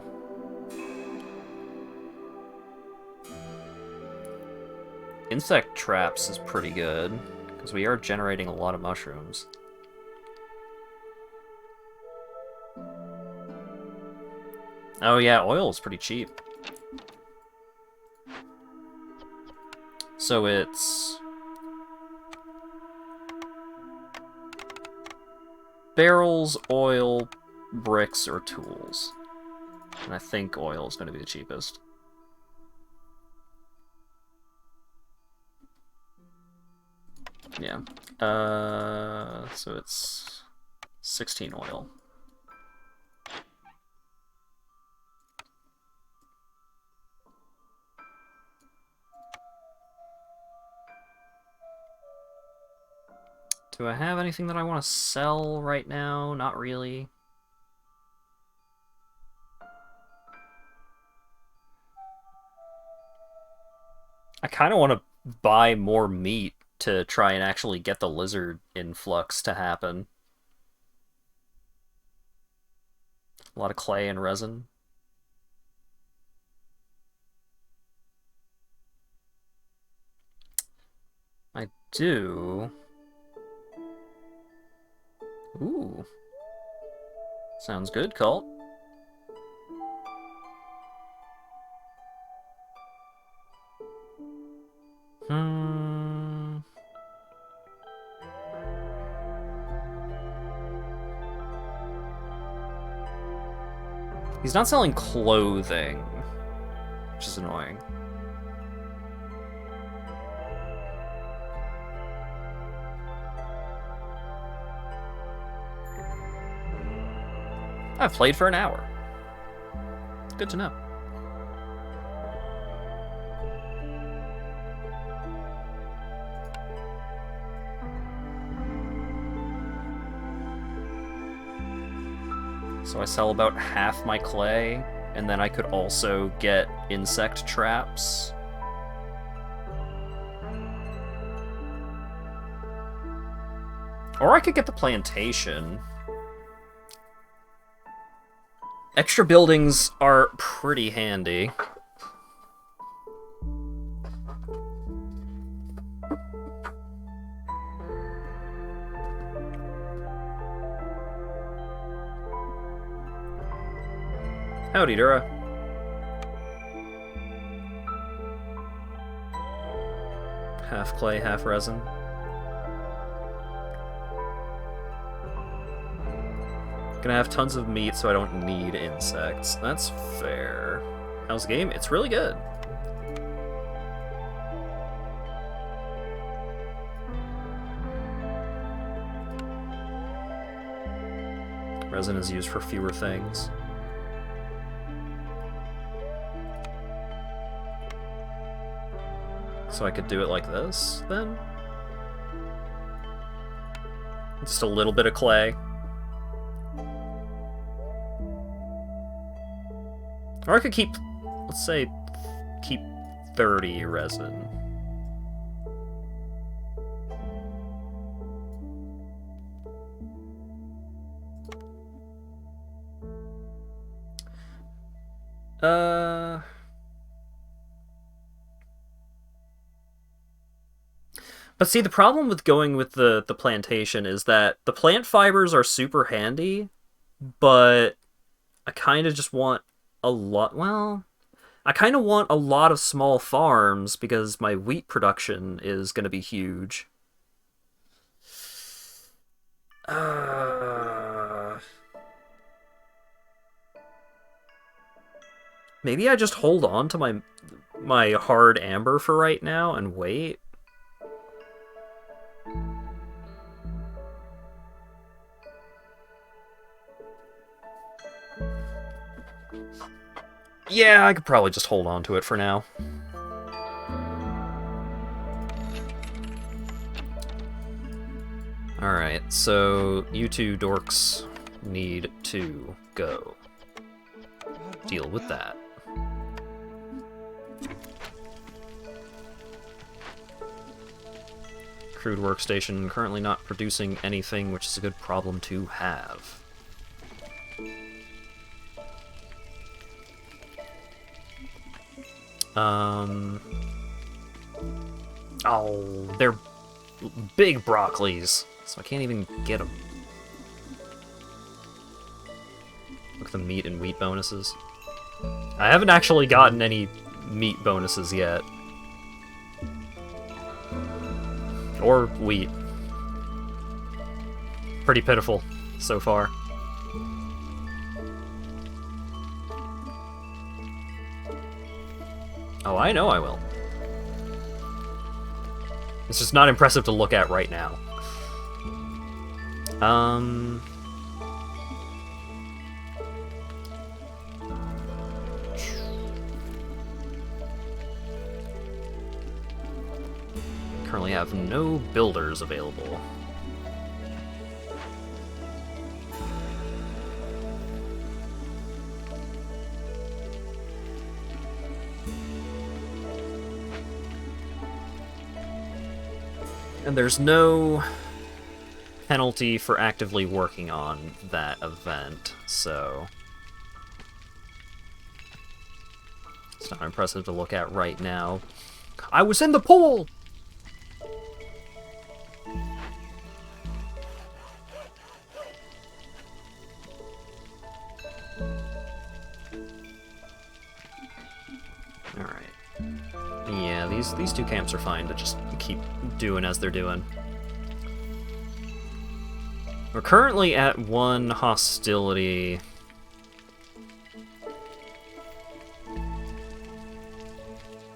Insect traps is pretty good, because we are generating a lot of mushrooms. Oh yeah, oil is pretty cheap. So it's... barrels, oil, bricks, or tools. And I think oil is going to be the cheapest. Yeah. So it's 16 oil. Do I have anything that I want to sell right now? Not really. I kind of want to buy more meat to try and actually get the lizard influx to happen. A lot of clay and resin. I do. Ooh. Sounds good, Colt. He's not selling clothing, which is annoying. I've played for an hour. Good to know. So I sell about half my clay, and then I could also get insect traps. Or I could get the plantation. Extra buildings are pretty handy. Howdy, Dura. Half clay, half resin. Gonna have tons of meat, so I don't need insects. That's fair. How's the game? It's really good. Resin is used for fewer things. So I could do it like this, then? Just a little bit of clay. Or I could keep, let's say, keep 30 resin. But see, the problem with going with the plantation is that the plant fibers are super handy, but I kind of just want a lot, well, I kind of want a lot of small farms because my wheat production is going to be huge. Maybe I just hold on to my hard amber for right now and wait. Yeah, I could probably just hold on to it for now. Alright, so you two dorks need to go deal with that. Crude workstation currently not producing anything, which is a good problem to have. Oh, they're big broccolis, so I can't even get them. Look at the meat and wheat bonuses. I haven't actually gotten any meat bonuses yet. Or wheat. Pretty pitiful so far. Oh, I know I will. It's just not impressive to look at right now. Currently have no builders available. And there's no penalty for actively working on that event, so it's not impressive to look at right now. I was in the pool! Alright. Yeah, these two camps are fine to just keep doing as they're doing. We're currently at 1 hostility.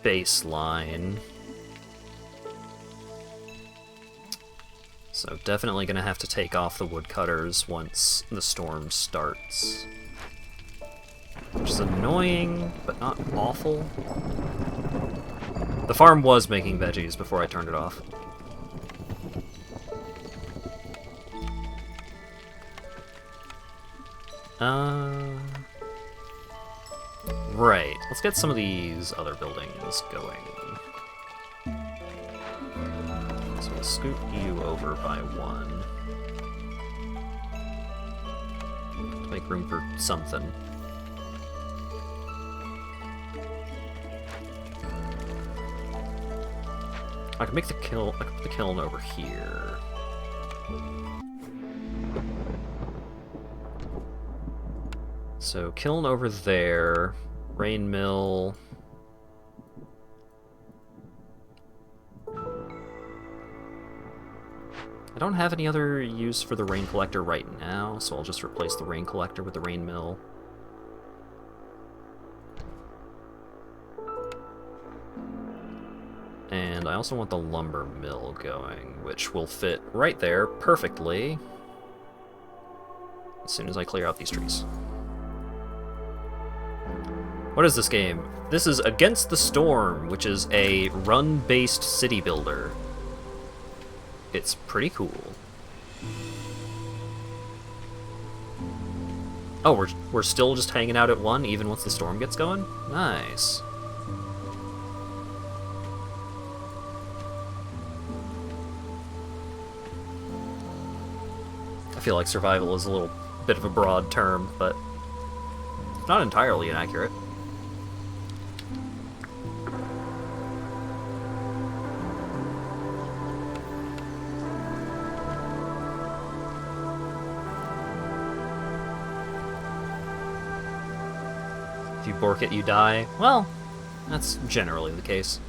Baseline. So definitely gonna have to take off the woodcutters once the storm starts. Which is annoying, but not awful. The farm was making veggies before I turned it off. Right. Let's get some of these other buildings going. So we'll scoot you over by 1. To make room for something. I can make the kiln. I can put the kiln over here. So kiln over there, rain mill. I don't have any other use for the rain collector right now, so I'll just replace the rain collector with the rain mill. And I also want the lumber mill going, which will fit right there perfectly as soon as I clear out these trees. What is this game? This is Against the Storm, which is a run-based city builder. It's pretty cool. Oh, we're still just hanging out at 1 even once the storm gets going? Nice. I feel like survival is a little bit of a broad term, but not entirely inaccurate. If you bork it, you die. Well, that's generally the case.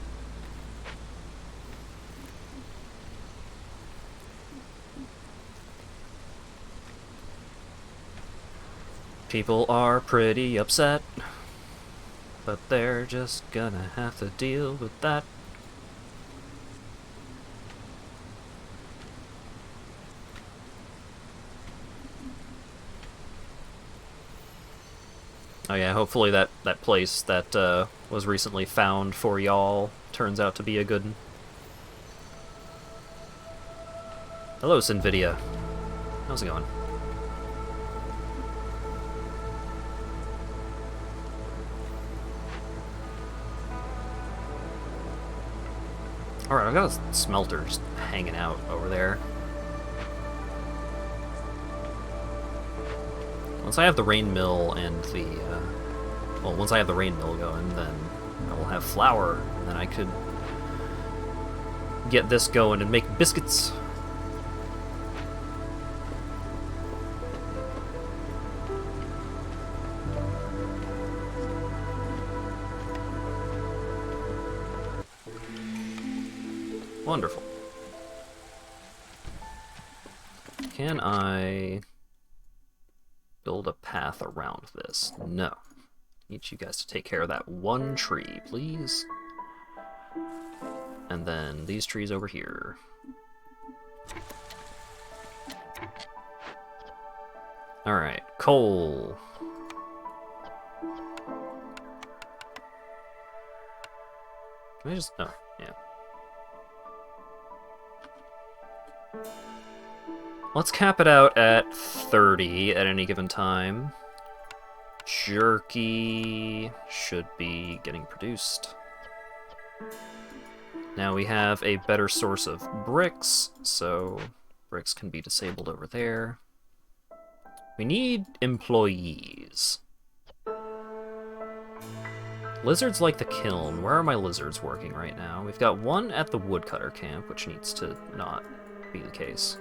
People are pretty upset, but they're just gonna have to deal with that. Oh yeah, hopefully that place that was recently found for y'all turns out to be a good one. Hello, Sinvidia. How's it going? Alright, I've got a smelter just hanging out over there. Once I have the rain mill and the, well, once I have the rain mill going, then I will have flour, and then I could get this going and make biscuits. Wonderful. Can I build a path around this? No. Need you guys to take care of that one tree, please. And then these trees over here. Alright, coal. Can I just... oh, yeah. Let's cap it out at 30 at any given time. Jerky should be getting produced. Now we have a better source of bricks, so bricks can be disabled over there. We need employees. Lizards like the kiln. Where are my lizards working right now? We've got one at the woodcutter camp, which needs to not be the case.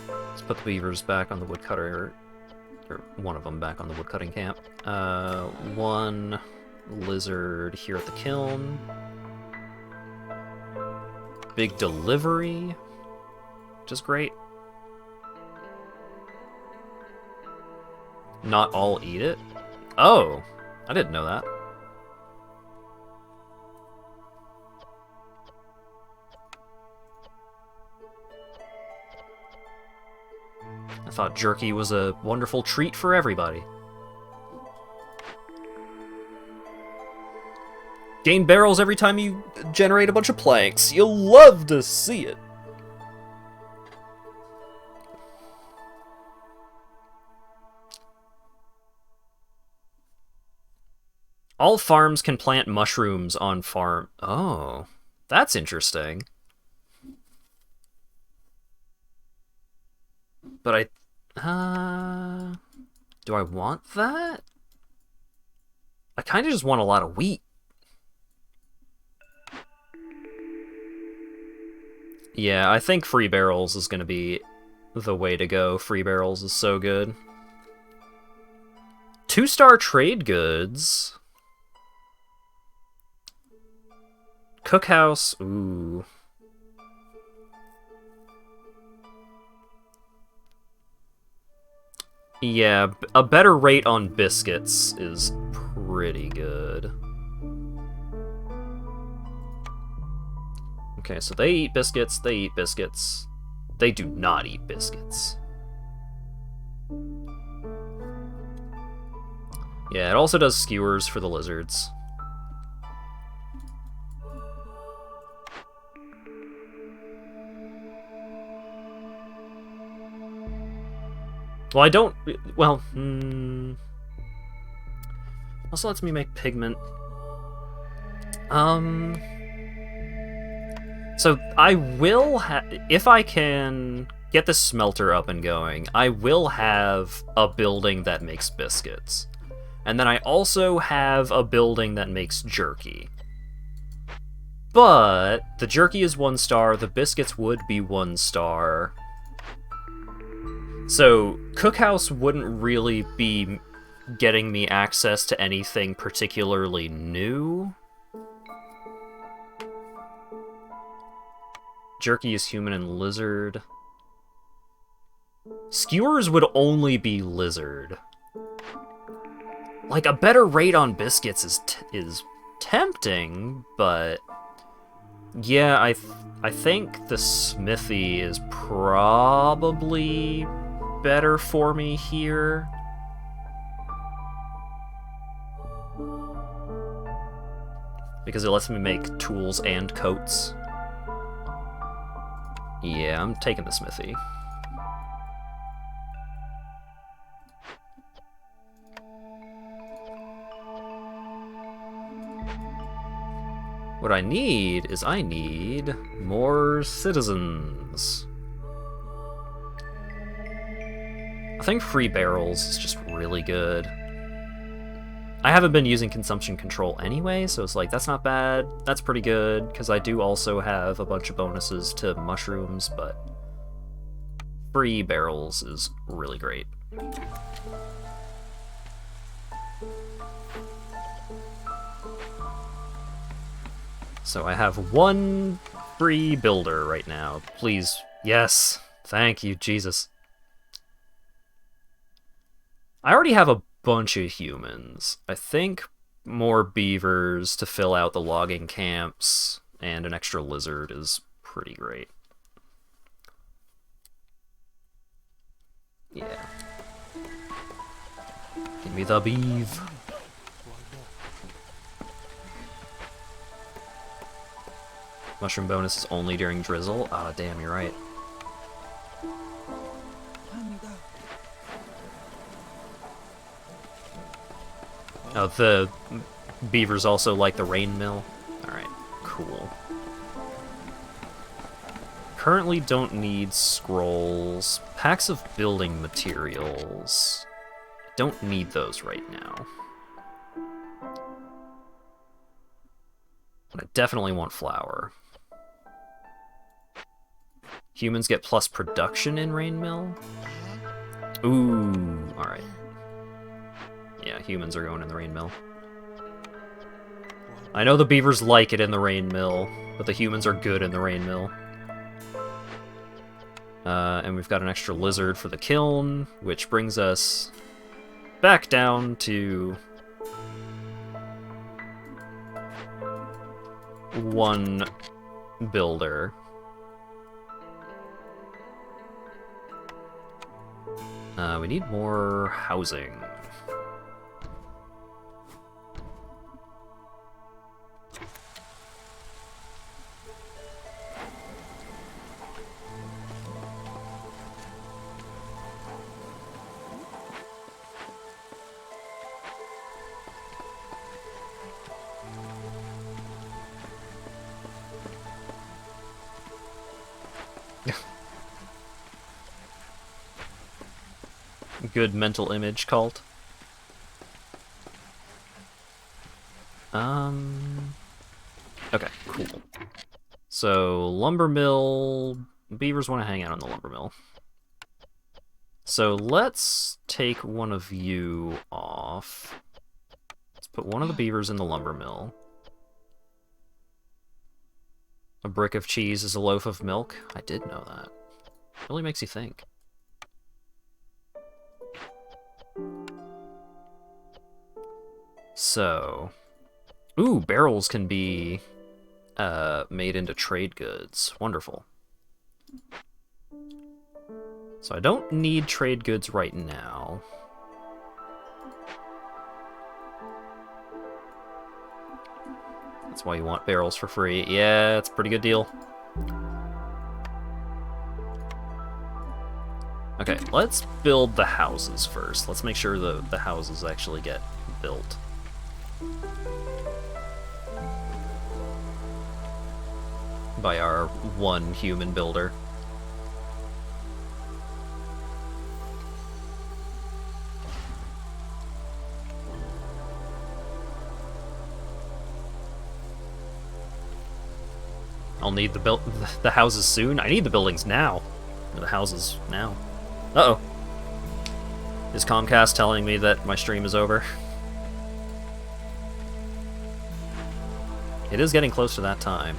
Let's put the beavers back on the woodcutter, or one of them back on the woodcutting camp. One lizard here at the kiln. Big delivery, which is great. Not all eat it? Oh, I didn't know that. I thought jerky was a wonderful treat for everybody. Gain barrels every time you generate a bunch of planks. You'll love to see it. All farms can plant mushrooms on farm. Oh, that's interesting. But do I want that? I kind of just want a lot of wheat. Yeah, I think free barrels is going to be the way to go. Free barrels is so good. 2-star trade goods. Cookhouse. Ooh. Yeah, a better rate on biscuits is pretty good. Okay, so they eat biscuits, they eat biscuits. They do not eat biscuits. Yeah, it also does skewers for the lizards. Well, I don't... Well, also lets me make pigment. So I will if I can get the smelter up and going, I will have a building that makes biscuits. And then I also have a building that makes jerky. But the jerky is 1 star, the biscuits would be 1 star. So Cookhouse wouldn't really be getting me access to anything particularly new. Jerky is human and lizard. Skewers would only be lizard. Like, a better rate on biscuits is tempting, but yeah, I think the smithy is probably better for me here. Because it lets me make tools and coats. Yeah, I'm taking the smithy. What I need is I need more citizens. I think free barrels is just really good. I haven't been using consumption control anyway, so it's like, that's not bad, that's pretty good, because I do also have a bunch of bonuses to mushrooms, but free barrels is really great. So I have 1 free builder right now. Please, yes, thank you, Jesus. I already have a bunch of humans. I think more beavers to fill out the logging camps and an extra lizard is pretty great. Yeah. Give me the beeve. Mushroom bonus is only during drizzle? Ah, damn, you're right. Oh, Beavers also like the rain mill. Alright, cool. Currently don't need scrolls. Packs of building materials. Don't need those right now. But I definitely want flour. Humans get plus production in rain mill. Ooh, alright. Yeah, humans are going in the rain mill. I know the beavers like it in the rain mill, but the humans are good in the rain mill. And we've got an extra lizard for the kiln, which brings us back down to 1 builder. We need more housing. Good mental image cult. Okay, cool. So, lumber mill... Beavers want to hang out on the lumber mill. So let's take one of you off. Let's put one of the beavers in the lumber mill. A brick of cheese is a loaf of milk. I did know that. Really makes you think. So... Ooh, barrels can be made into trade goods. Wonderful. So I don't need trade goods right now. That's why you want barrels for free. Yeah, it's a pretty good deal. Okay, let's build the houses first. Let's make sure the houses actually get built. By our 1 human builder. I'll need the houses soon. I need the buildings now. Or the houses now. Uh-oh. Is Comcast telling me that my stream is over? It is getting close to that time.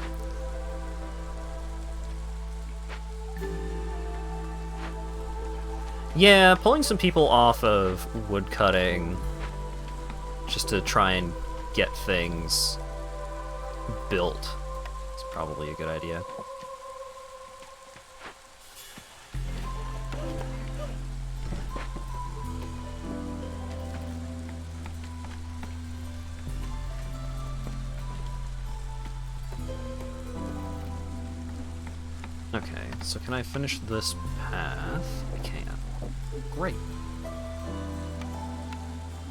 Yeah, pulling some people off of woodcutting just to try and get things built is probably a good idea. Okay, so can I finish this path? I can. Great.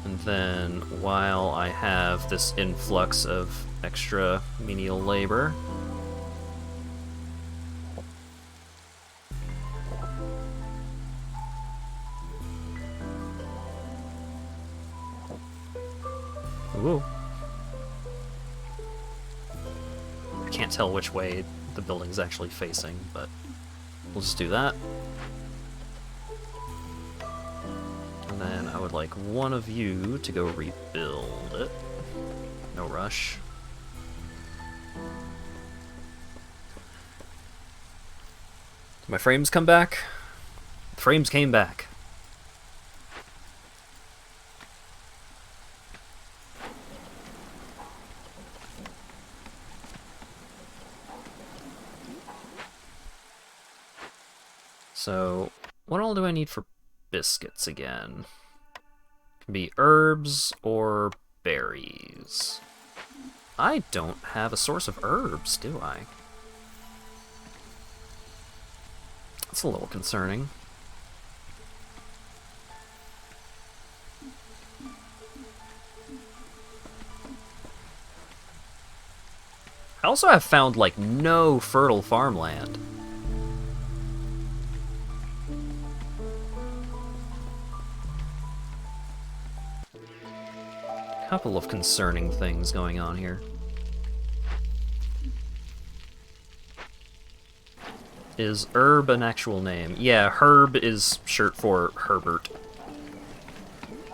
And then, while I have this influx of extra menial labor, ooh. I can't tell which way the building's actually facing, but we'll just do that. And then I would like one of you to go rebuild it. No rush. Did my frames come back? The frames came back. So, what all do I need for biscuits again? Can be herbs or berries. I don't have a source of herbs, do I? That's a little concerning. also have found, like, no fertile farmland. Couple of concerning things going on here. Is Herb an actual name? Yeah, Herb is short for Herbert,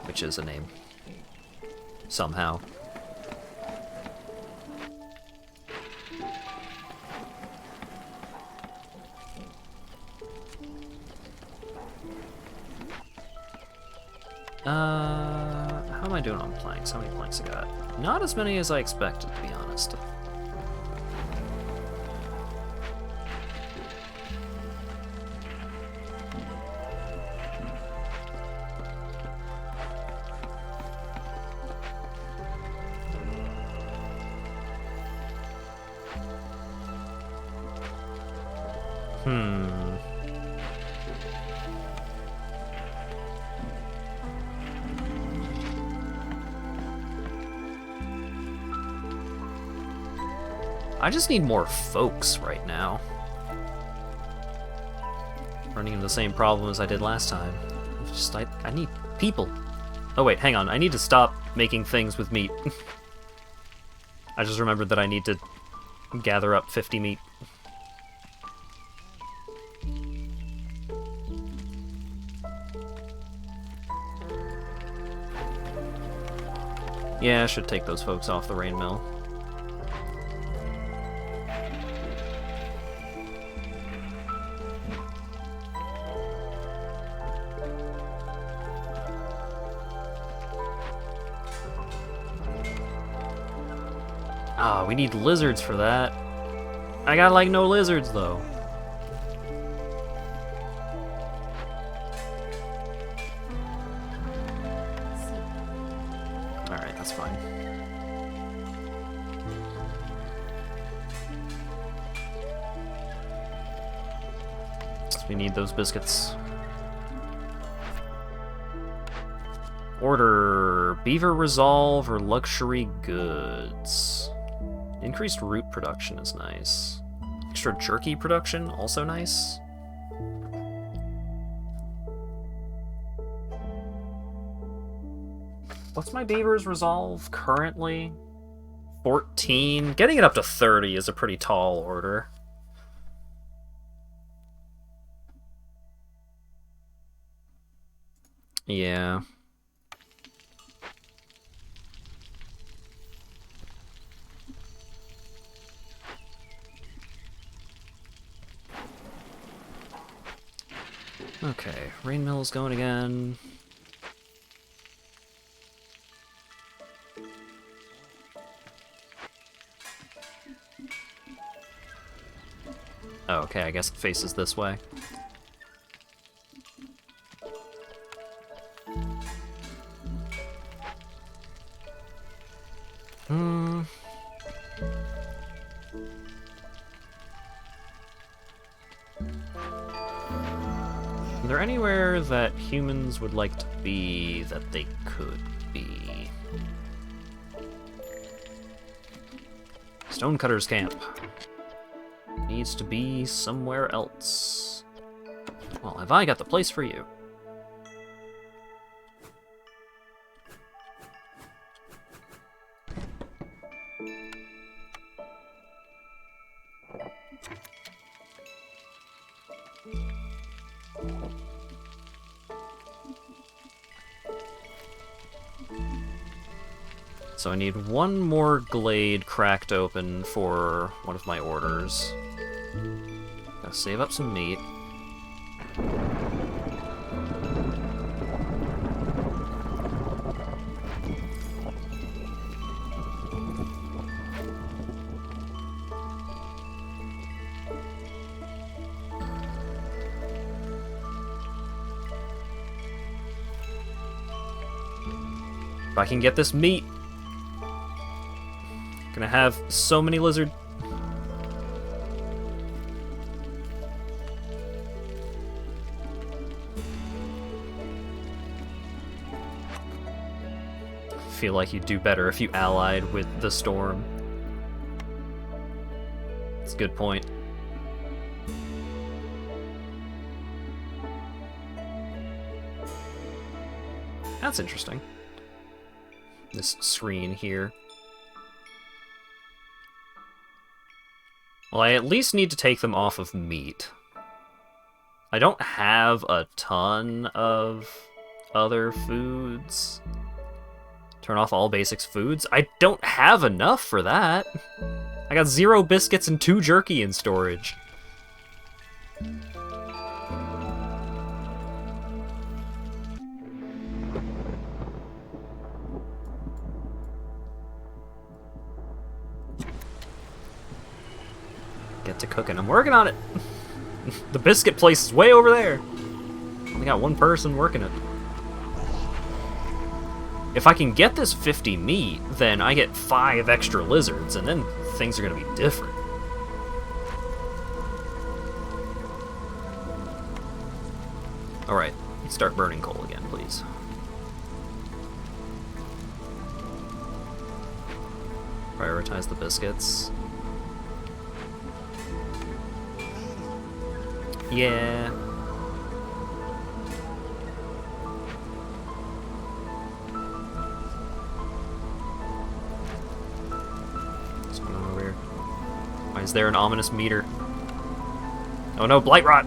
which is a name. Somehow. How am I doing on planks? How many planks I got? Not as many as I expected, to be honest. I just need more folks right now. Running into the same problem as I did last time. I need people. Oh wait, hang on. I need to stop making things with meat. I just remembered that I need to gather up 50 meat. Yeah, I should take those folks off the rain mill. Ah, we need lizards for that. I got like no lizards though. Alright, that's fine. We need those biscuits. Order beaver resolve or luxury goods. Increased root production is nice. Extra jerky production, also nice. What's my beaver's resolve currently? 14? Getting it up to 30 is a pretty tall order. Yeah. Okay, rain mill's going again. Oh, okay, I guess it faces this way. Is there anywhere that humans would like to be that they could be? Stonecutter's camp. Needs to be somewhere else. Well, have I got the place for you? So I need one more glade cracked open for one of my orders. Gotta save up some meat. If I can get this meat, gonna have so many lizard. Feel like you'd do better if you allied with the storm. That's a good point. That's interesting. This screen here. Well, I at least need to take them off of meat. I don't have a ton of other foods. Turn off all basics foods? I don't have enough for that. I got 0 biscuits and 2 jerky in storage. Get to cooking. I'm working on it. The biscuit place is way over there. Only got 1 person working it. If I can get this 50 meat, then I get 5 extra lizards, and then things are gonna be different. Alright, start burning coal again, please. Prioritize the biscuits. Yeah. What's going on over here? Why is there an ominous meter? Oh no, blight rot!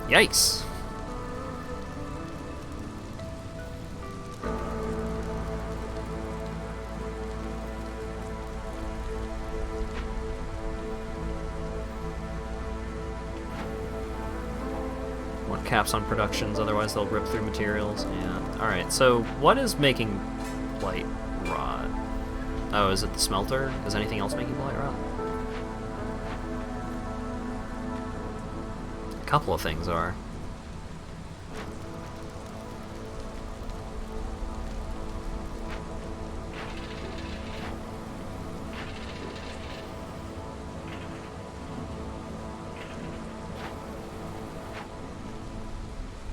Yikes! Caps on productions, otherwise they'll rip through materials. Yeah. Alright, so what is making blight rot? Oh, is it the smelter? Is anything else making blight rot? A couple of things are.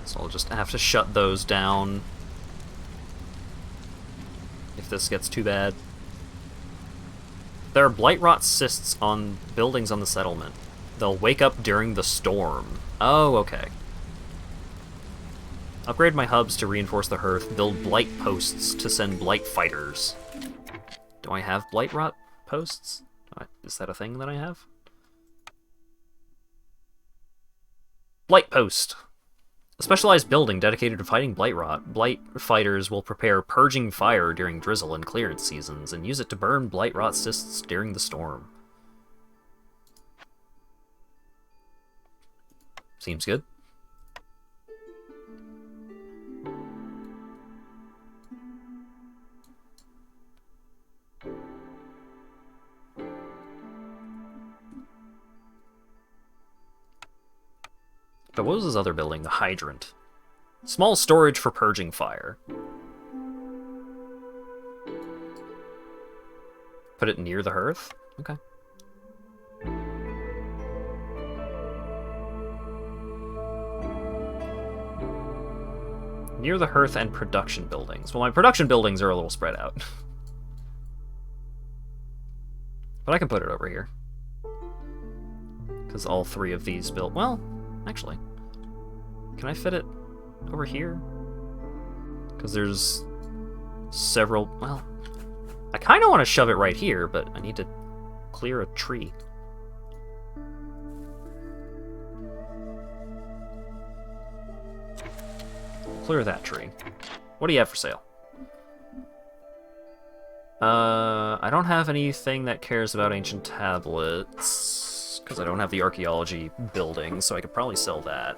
So I'll just have to shut those down if this gets too bad. There are blight rot cysts on buildings on the settlement. They'll wake up during the storm. Oh, okay. Upgrade my hubs to reinforce the hearth. Build blight posts to send blight fighters. Do I have blight rot posts? Is that a thing that I have? Blight post. A specialized building dedicated to fighting blight rot. Blight fighters will prepare purging fire during drizzle and clearance seasons, and use it to burn blight rot cysts during the storm. Seems good. But what was this other building? The hydrant. Small storage for purging fire. Put it near the hearth? Okay. Near the hearth and production buildings. Well, my production buildings are a little spread out. But I can put it over here. Because all 3 of these built... Well... Actually, can I fit it over here? Because there's several... Well, I kind of want to shove it right here, but I need to clear a tree. Clear that tree. What do you have for sale? I don't have anything that cares about ancient tablets, because I don't have the archaeology building, so I could probably sell that.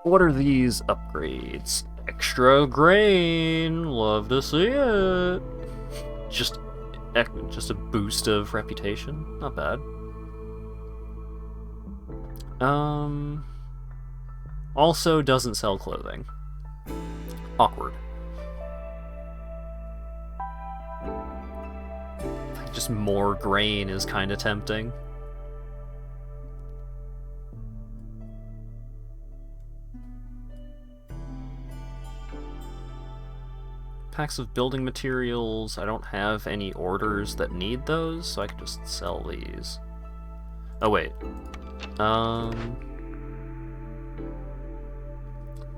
What are these upgrades? Extra grain, love to see it. Just a boost of reputation, not bad. Also doesn't sell clothing. Awkward. Just more grain is kind of tempting. packs of building materials. I don't have any orders that need those, so I can just sell these. Oh, wait.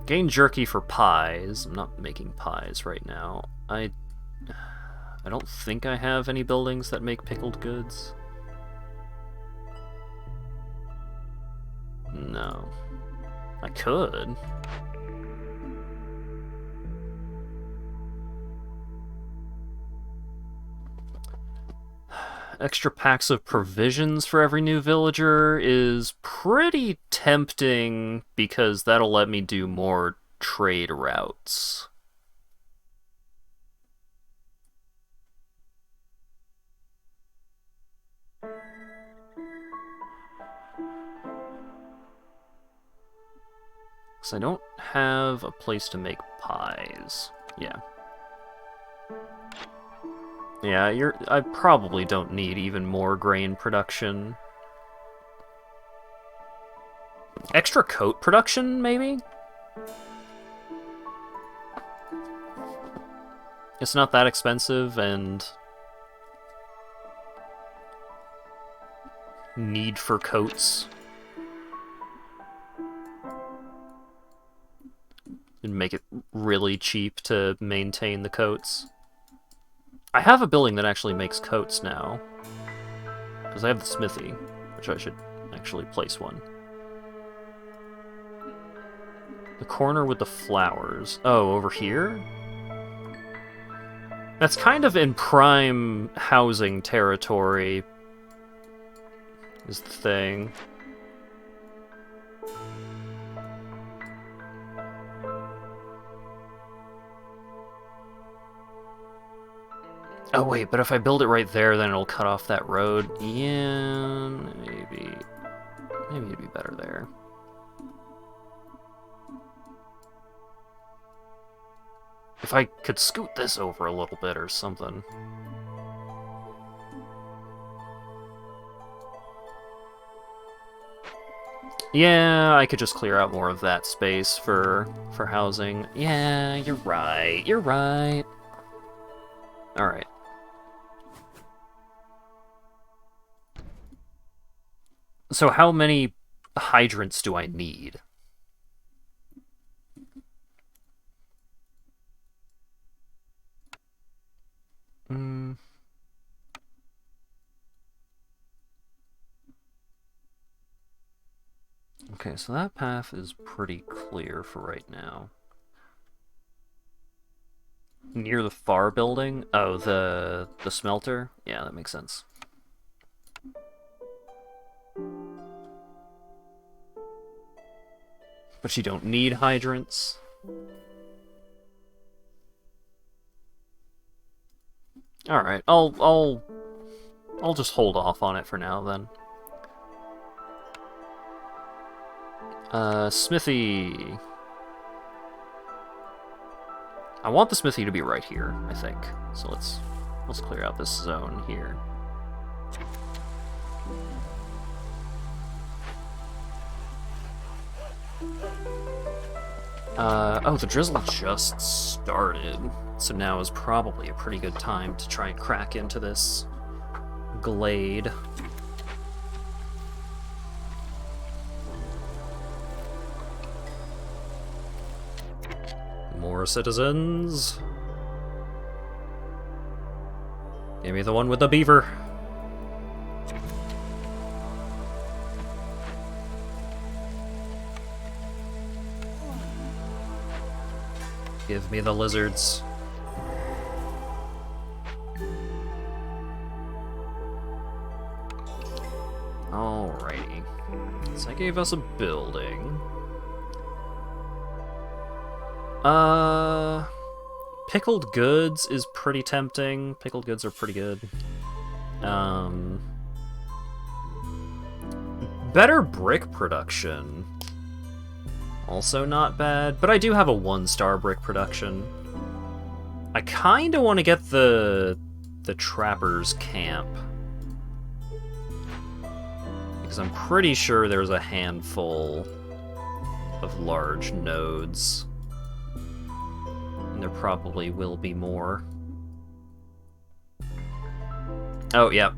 Gain jerky for pies. I'm not making pies right now. I don't think I have any buildings that make pickled goods. No. I could. Extra packs of provisions for every new villager is pretty tempting because that'll let me do more trade routes. Because I don't have a place to make pies. Yeah. Yeah, I probably don't need even more grain production. Extra coat production, maybe? It's not that expensive, and need for coats. And make it really cheap to maintain the coats. I have a building that actually makes coats now. Because I have the smithy, which I should actually place one. The corner with the flowers. Oh, over here? That's kind of in prime housing territory, is the thing. Oh wait, but if I build it right there, then it'll cut off that road. Yeah, maybe it'd be better there. If I could scoot this over a little bit or something. Yeah, I could just clear out more of that space for housing. Yeah, you're right. You're right. All right. So how many hydrants do I need? Okay, so that path is pretty clear for right now. Near the far building? Oh, the smelter? Yeah, that makes sense. But you don't need hydrants. Alright, I'll just hold off on it for now then. Smithy. I want the smithy to be right here, I think. So let's clear out this zone here. Oh, the drizzle just started, so now is probably a pretty good time to try and crack into this glade. More citizens. Give me the one with the beaver. Give me the lizards. Alrighty. So that gave us a building. Pickled goods is pretty tempting. Pickled goods are pretty good. Better brick production. Also not bad, but I do have a 1-star brick production. I kinda want to get the trapper's camp. Because I'm pretty sure there's a handful of large nodes. And there probably will be more. Oh, yeah.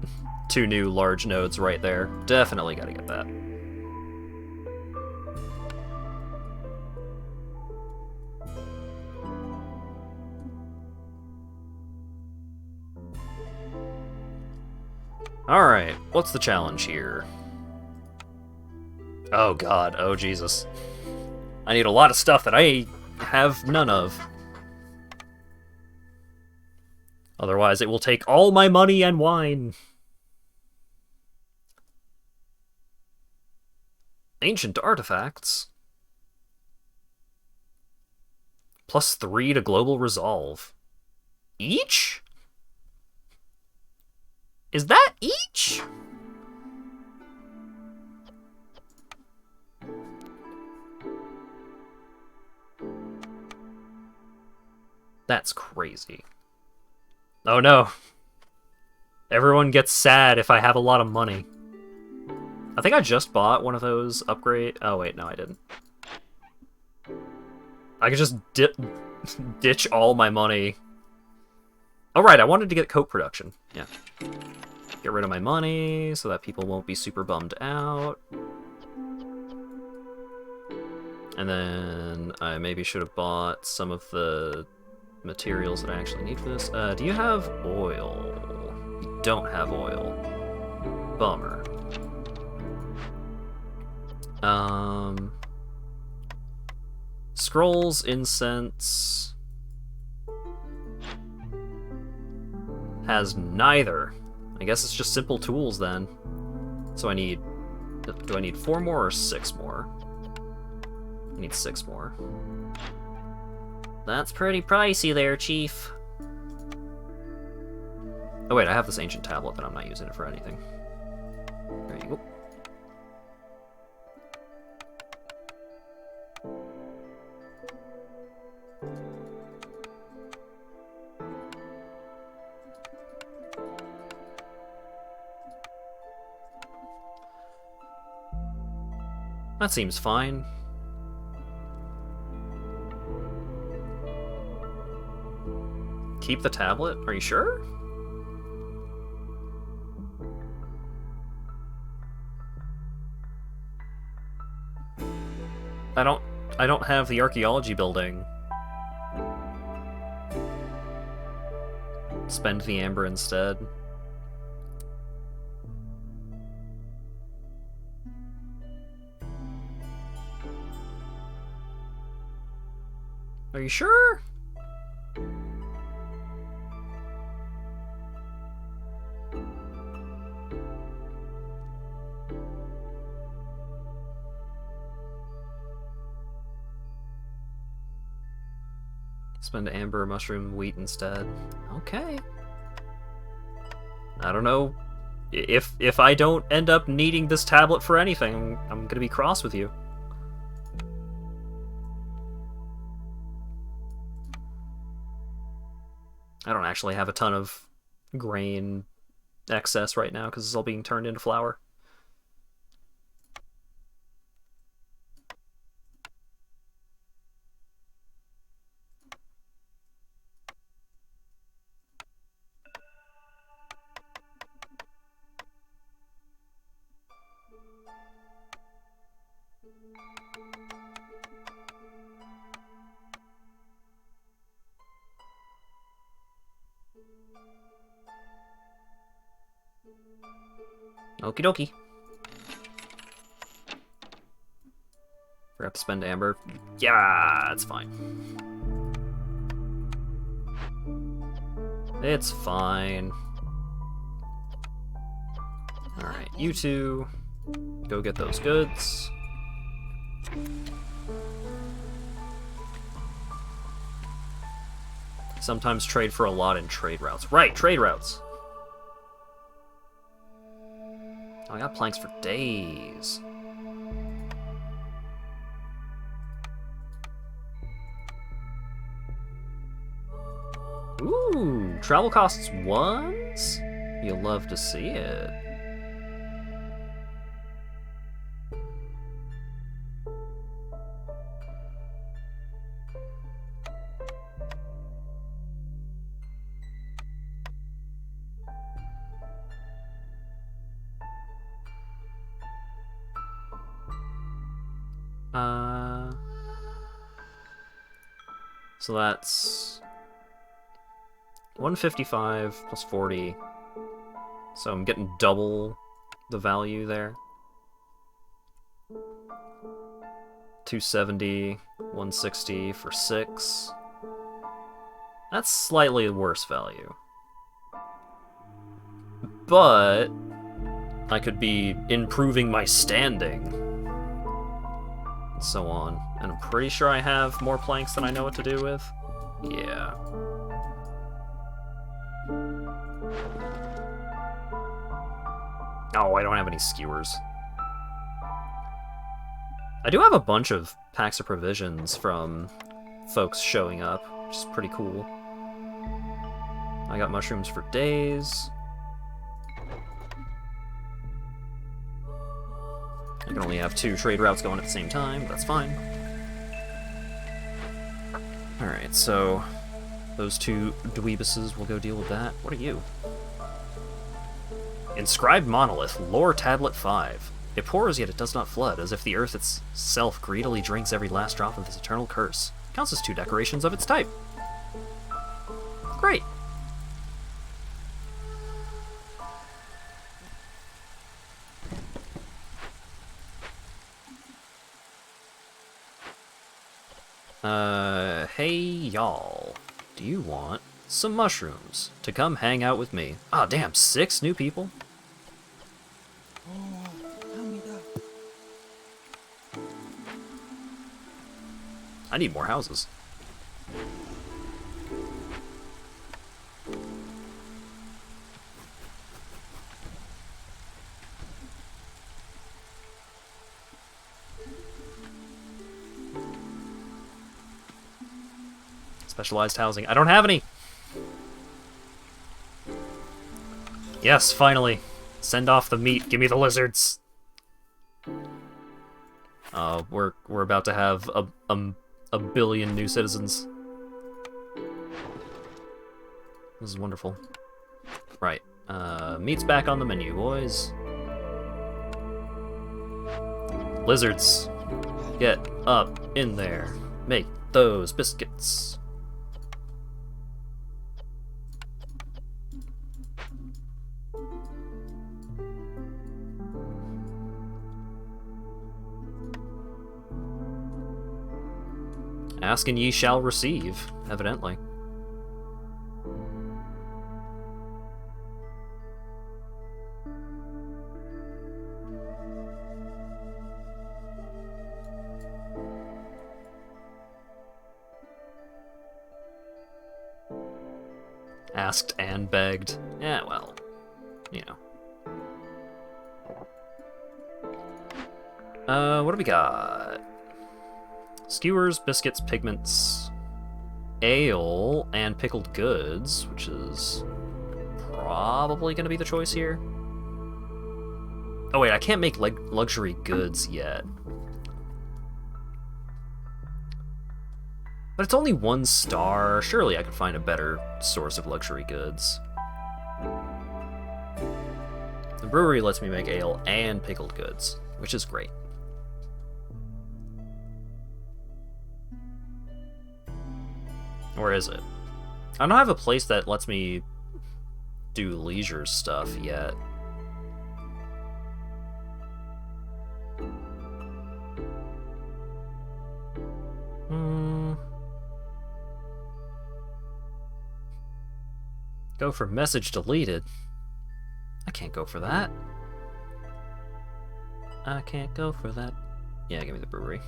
2 new large nodes right there. Definitely gotta get that. Alright, what's the challenge here? Oh god, oh Jesus. I need a lot of stuff that I have none of. Otherwise, it will take all my money and wine. Ancient artifacts. +3 to global resolve. Each? Is that each? That's crazy. Oh no. Everyone gets sad if I have a lot of money. I think I just bought one of those upgrade... Oh wait, no I didn't. I could just ditch all my money. Oh right, I wanted to get coke production. Yeah. Get rid of my money so that people won't be super bummed out. And then I maybe should have bought some of the materials that I actually need for this. Do you have oil? You don't have oil. Bummer. Scrolls, incense... has neither. I guess it's just simple tools then. So I need... Do I need 4 more or 6 more? I need 6 more. That's pretty pricey there, Chief. Oh wait, I have this ancient tablet, but I'm not using it for anything. There you go. That seems fine. Keep the tablet? Are you sure? I don't have the archaeology building. Spend the amber instead. Are you sure? Spend amber, mushroom, wheat instead. Okay. I don't know. If I don't end up needing this tablet for anything, I'm gonna be cross with you. I don't actually have a ton of grain excess right now because it's all being turned into flour. Okie dokie. Forgot to spend amber. Yeah, it's fine. It's fine. Alright, you two, go get those goods. Sometimes trade for a lot in trade routes. Right, trade routes! Oh, I got planks for days. Ooh, travel costs ones? You'll love to see it. So that's 155 plus 40. So I'm getting double the value there. 270, 160 for 6. That's slightly worse value. But I could be improving my standing. And so on. And I'm pretty sure I have more planks than I know what to do with. Yeah. Oh, I don't have any skewers. I do have a bunch of packs of provisions from folks showing up, which is pretty cool. I got mushrooms for days. I can only have 2 trade routes going at the same time, but that's fine. Alright, so those 2 dweebuses will go deal with that. What are you? Inscribed Monolith, Lore Tablet 5. It pours, yet it does not flood, as if the earth itself greedily drinks every last drop of this eternal curse. Counts as 2 decorations of its type. Great! Hey y'all. Do you want some mushrooms to come hang out with me? Ah, damn, 6 new people? I need more houses. Specialized housing. I don't have any! Yes, finally. Send off the meat. Give me the lizards. We're about to have a billion new citizens. This is wonderful. Right. Meat's back on the menu, boys. Lizards. Get up in there. Make those biscuits. Ask and ye shall receive, evidently. Asked and begged. Yeah, well, you know. What do we got? Skewers, biscuits, pigments, ale, and pickled goods, which is probably going to be the choice here. Oh wait, I can't make luxury goods yet. But it's only 1 star. Surely I could find a better source of luxury goods. The brewery lets me make ale and pickled goods, which is great. Where is it? I don't have a place that lets me do leisure stuff yet. Go for message deleted. I can't go for that. I can't go for that. Yeah, give me the brewery.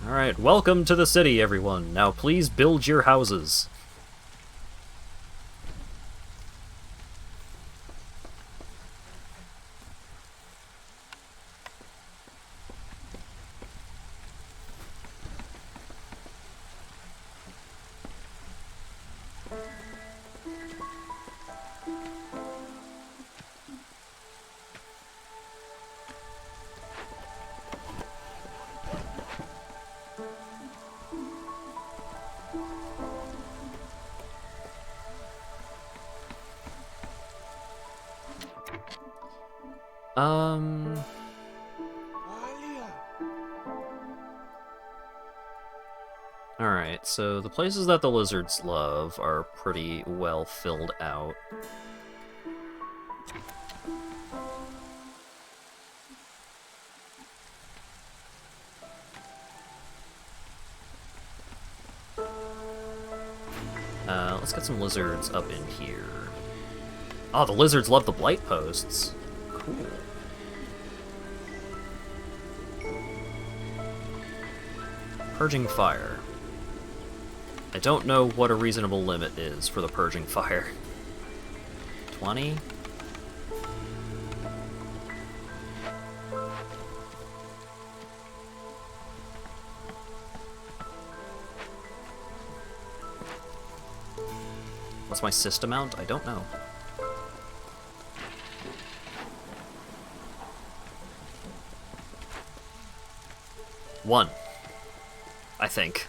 Alright, welcome to the city, everyone. Now please build your houses. Um... Alia. Alright, so the places that the lizards love are pretty well filled out. Let's get some lizards up in here. Oh, the lizards love the blight posts. Cool. Purging fire. I don't know what a reasonable limit is for the purging fire. 20? What's my system amount? I don't know. One. I think.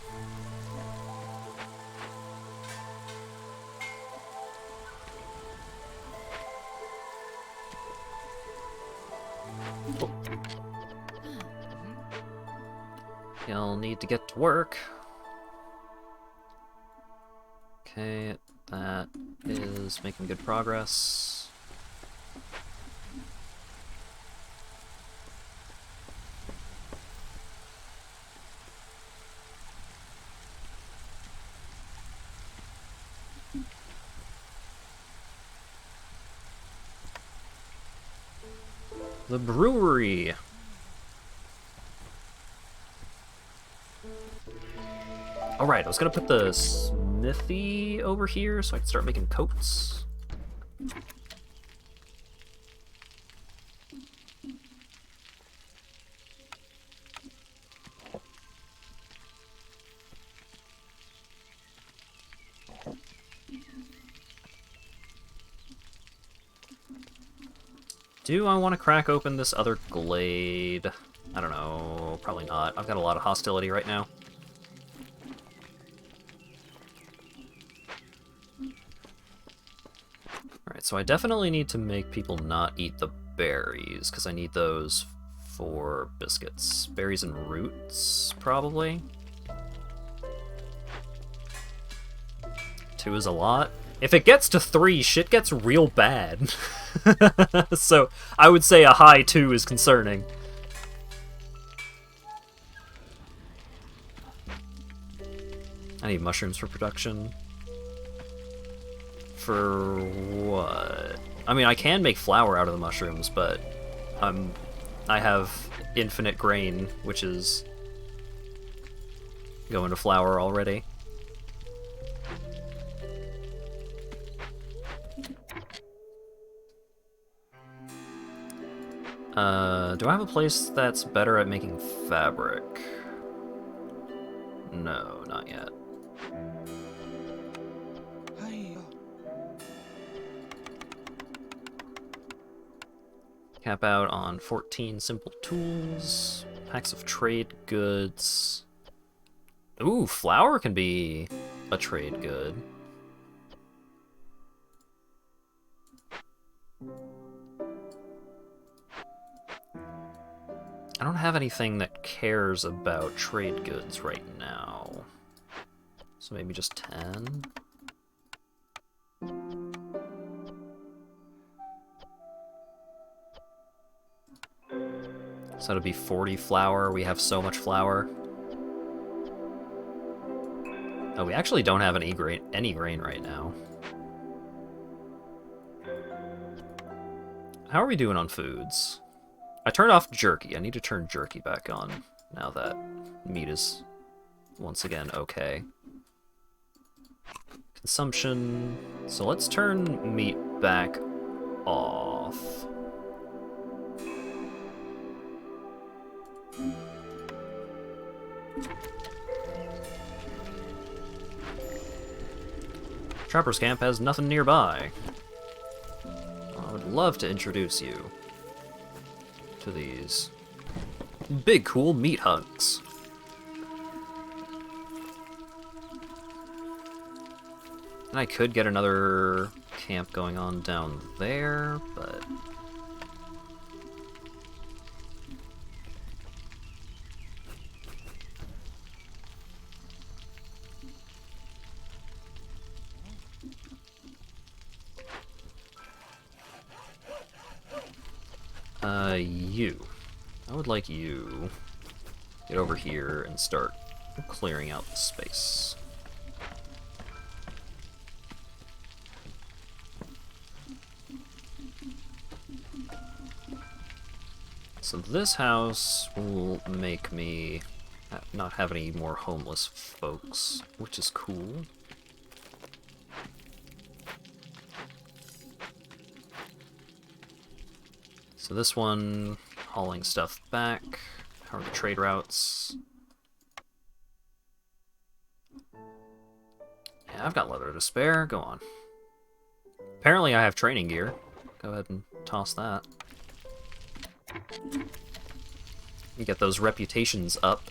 Oh. You'll need to get to work. Okay, that is making good progress. The brewery. Alright, I was gonna put the smithy over here so I can start making coats. Do I want to crack open this other glade? I don't know, probably not. I've got a lot of hostility right now. Alright, so I definitely need to make people not eat the berries, because I need those for biscuits. Berries and roots, probably. 2 is a lot. If it gets to 3, shit gets real bad. So, I would say a high 2 is concerning. I need mushrooms for production. For what? I mean, I can make flour out of the mushrooms, but I have infinite grain, which is going to flour already. Do I have a place that's better at making fabric? No, not yet. Cap out on 14 simple tools, packs of trade goods. Ooh, flour can be a trade good. I don't have anything that cares about trade goods right now. So maybe just 10? So it'll be 40 flour. We have so much flour. Oh, we actually don't have any grain right now. How are we doing on foods? I turned off jerky. I need to turn jerky back on now that meat is once again okay. Consumption. So let's turn meat back off. Trapper's Camp has nothing nearby. I would love to introduce you to these big cool meat hunks. And I could get another camp going on down there, but you. I would like you get over here and start clearing out the space. So this house will make me not have any more homeless folks, which is cool. So this one, hauling stuff back. How are the trade routes? Yeah, I've got leather to spare. Go on. Apparently I have training gear. Go ahead and toss that. You get those reputations up.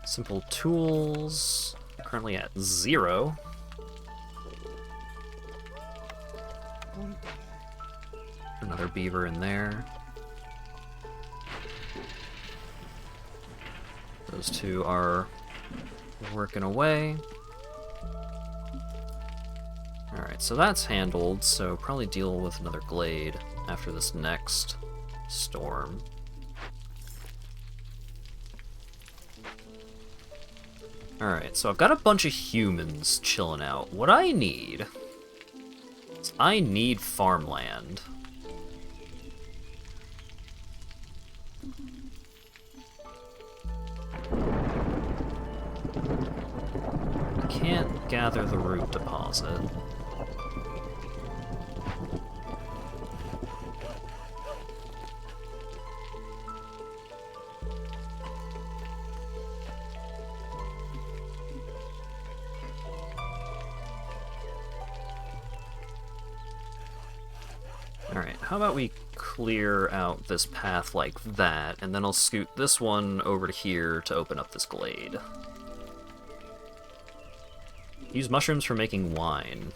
Simple tools, currently at 0. Another beaver in there. Those two are working away. Alright, so that's handled, so probably deal with another glade after this next storm. Alright, so I've got a bunch of humans chilling out. What I need is I need farmland. Can't gather the root deposit. Alright, how about we clear out this path like that, and then I'll scoot this one over to here to open up this glade. Use mushrooms for making wine.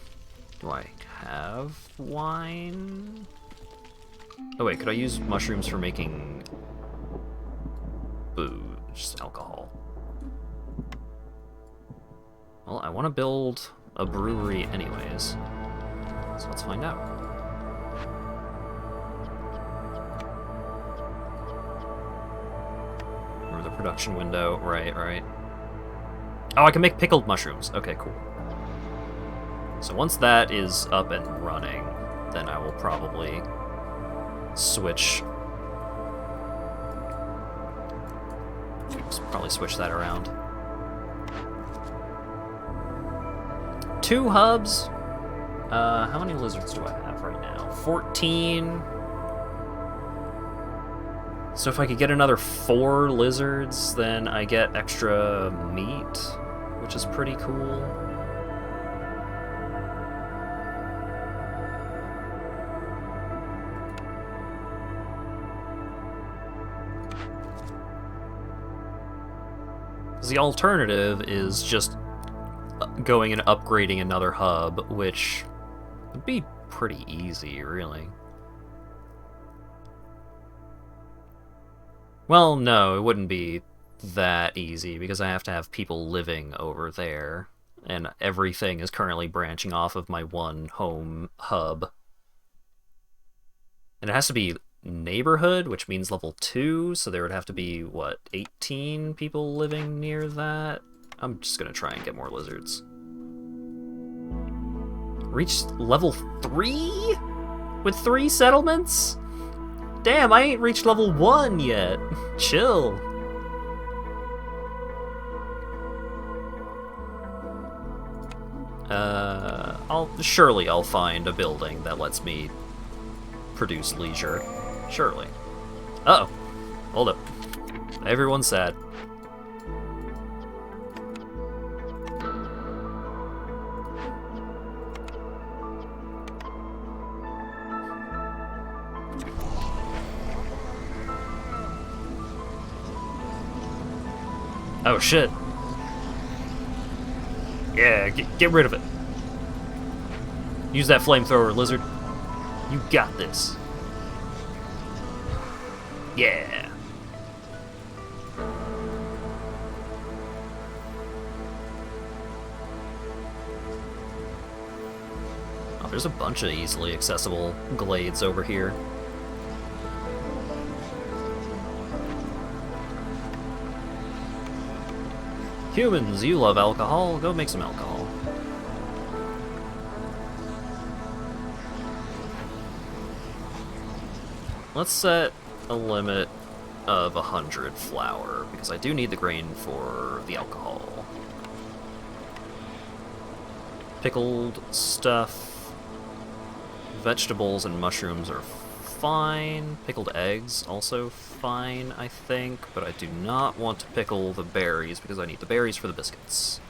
Do I have wine? Oh wait, could I use mushrooms for making booze, alcohol? Well, I want to build a brewery anyways, so let's find out. Remember the production window, right. Oh, I can make pickled mushrooms. Okay, cool. So once that is up and running, then I will probably switch. Oops, probably switch that around. 2 hubs. How many lizards do I have right now? 14. So if I could get another 4 lizards, then I get extra meat, which is pretty cool. The alternative is just going and upgrading another hub, which would be pretty easy, really. Well, no, it wouldn't be that easy, because I have to have people living over there, and everything is currently branching off of my one home hub. And it has to be neighborhood, which means level 2, so there would have to be, what, 18 people living near that? I'm just gonna try and get more lizards. Reached level 3? With 3 settlements? Damn, I ain't reached level 1 yet. Chill. Surely I'll find a building that lets me produce leisure. Surely. Uh-oh. Hold up. Everyone's sad. Oh shit. Yeah, get rid of it. Use that flamethrower, lizard. You got this. Yeah. There's a bunch of easily accessible glades over here. Humans, you love alcohol. Go make some alcohol. Let's set a limit of 100 flour, because I do need the grain for the alcohol. Pickled stuff. Vegetables and mushrooms are fine. Pickled eggs, also fine, I think. But I do not want to pickle the berries, because I need the berries for the biscuits.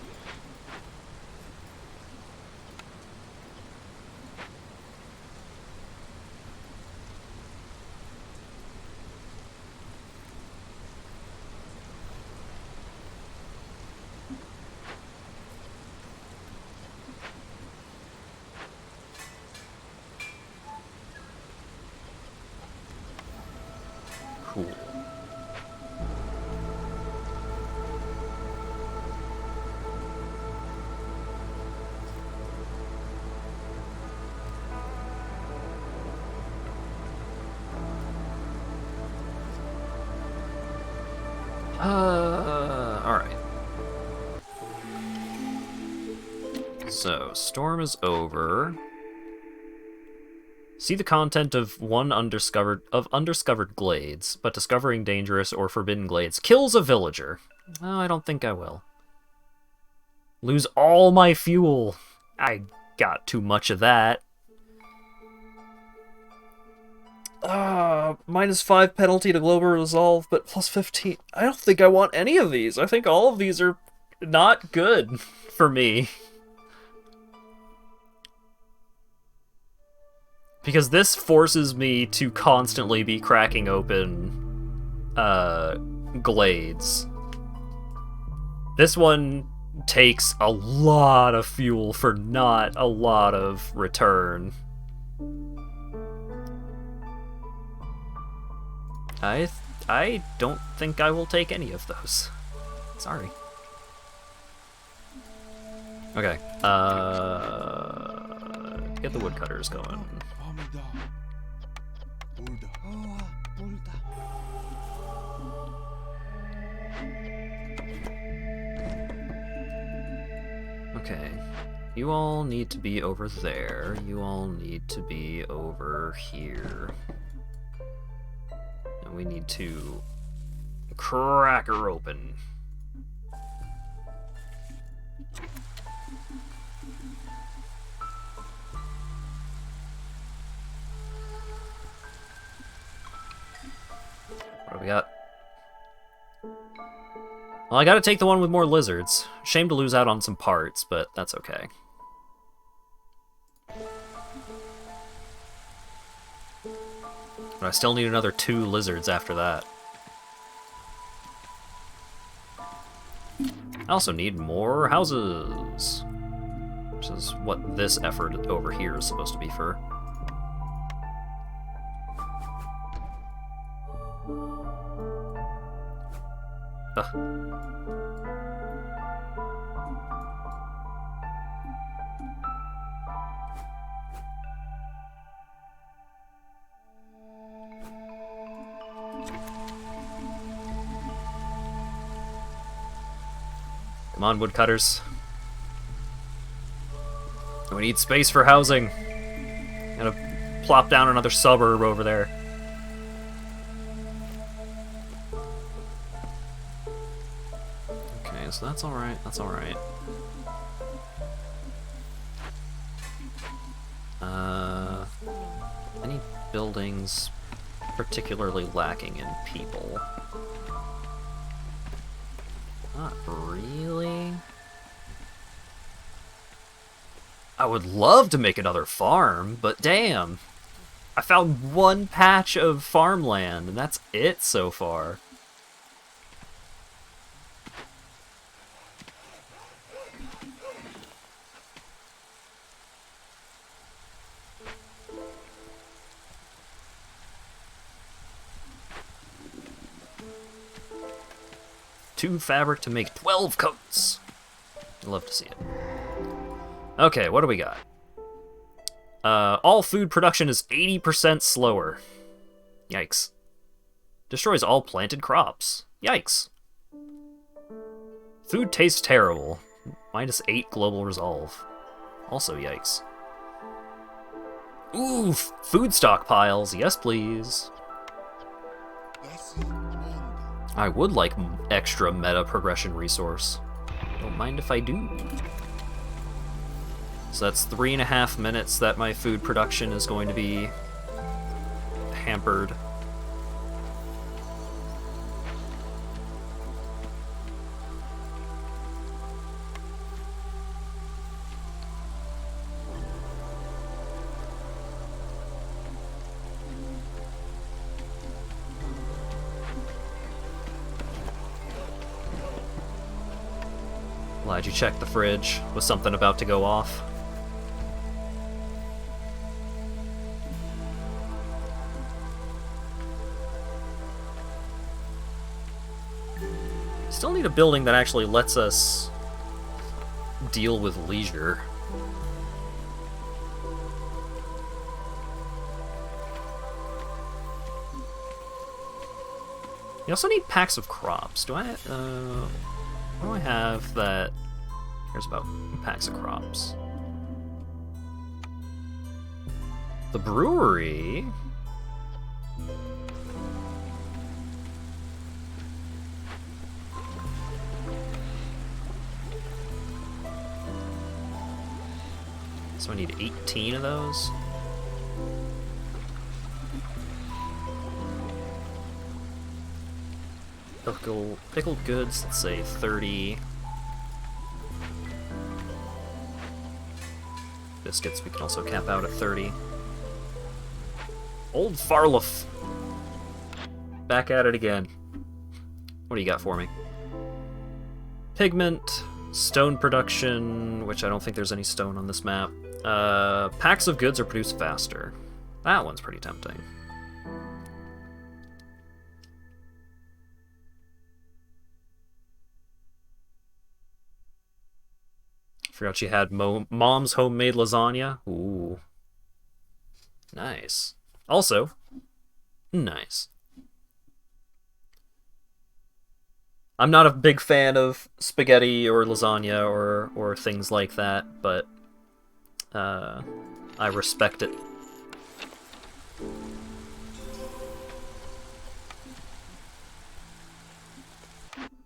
Cool. Alright. So, storm is over. See the content of undiscovered glades, but discovering dangerous or forbidden glades kills a villager. Oh, I don't think I will. Lose all my fuel. I got too much of that. -5 penalty to global resolve, but plus 15. I don't think I want any of these. I think all of these are not good for me. Because this forces me to constantly be cracking open glades. This one takes a lot of fuel for not a lot of return. I don't think I will take any of those. Sorry. Okay, get the woodcutters going. Okay, you all need to be over there. You all need to be over here. And we need to crack her open. What do we got? Well, I gotta take the one with more lizards. Shame to lose out on some parts, but that's okay. But I still need another 2 lizards after that. I also need more houses, which is what this effort over here is supposed to be for. Ugh. Come on, woodcutters. We need space for housing. Gotta plop down another suburb over there. Okay, so that's alright, that's alright. Any buildings particularly lacking in people? Not really. I would love to make another farm, but damn. I found 1 patch of farmland, and that's it so far. Two fabric to make 12 coats. I'd love to see it. Okay, what do we got? All food production is 80% slower. Yikes. Destroys all planted crops. Yikes. Food tastes terrible. -8 global resolve. Also yikes. Ooh, food stockpiles. Yes, please. That's it, Monday. I would like extra meta progression resource. Don't mind if I do. So that's 3.5 minutes that my food production is going to be hampered. Glad you checked the fridge. Was something about to go off? Still need a building that actually lets us deal with leisure. You also need packs of crops. Do I, what do I have that cares about packs of crops? The brewery? So I need 18 of those. Pickled goods, let's say 30. Biscuits we can also cap out at 30. Old Farloff. Back at it again. What do you got for me? Pigment, stone production, which I don't think there's any stone on this map. Packs of goods are produced faster. That one's pretty tempting. Forgot she had mom's homemade lasagna. Ooh. Nice. Also, nice. I'm not a big fan of spaghetti or lasagna or things like that, but I respect it.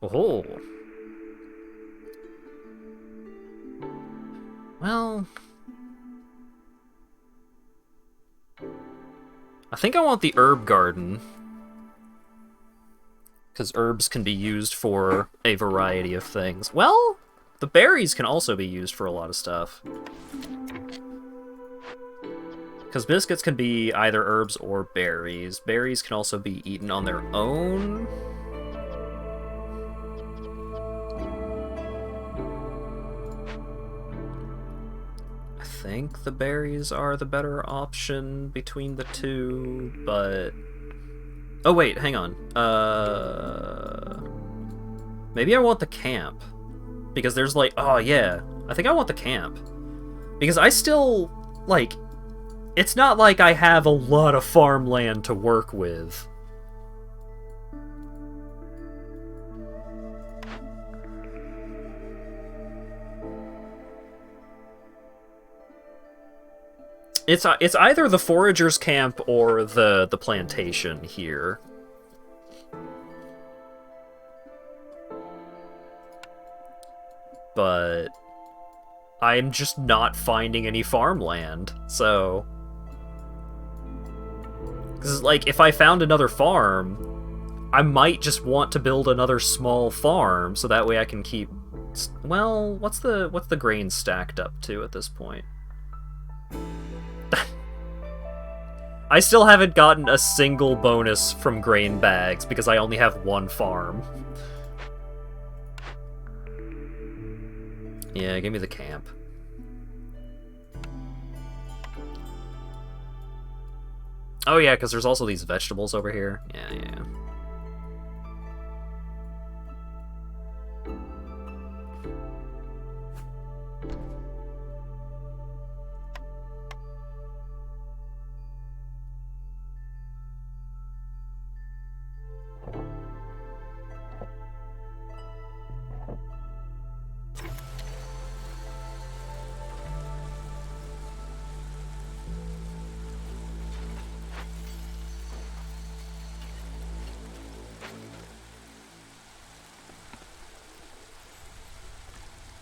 Oh. Well, I think I want the herb garden, because herbs can be used for a variety of things. Well, the berries can also be used for a lot of stuff. Because biscuits can be either herbs or berries. Berries can also be eaten on their own. I think the berries are the better option between the two, but... Oh wait, hang on. Maybe I want the camp. Because there's like... Oh yeah, I think I want the camp. Because I still, like... It's not like I have a lot of farmland to work with. It's either the foragers' camp or the plantation here. But I'm just not finding any farmland, so... Because, like, if I found another farm, I might just want to build another small farm, so that way I can keep... Well, what's the grain stacked up to at this point? I still haven't gotten a single bonus from grain bags, because I only have one farm. Yeah, give me the camp. Oh yeah, because there's also these vegetables over here. Yeah.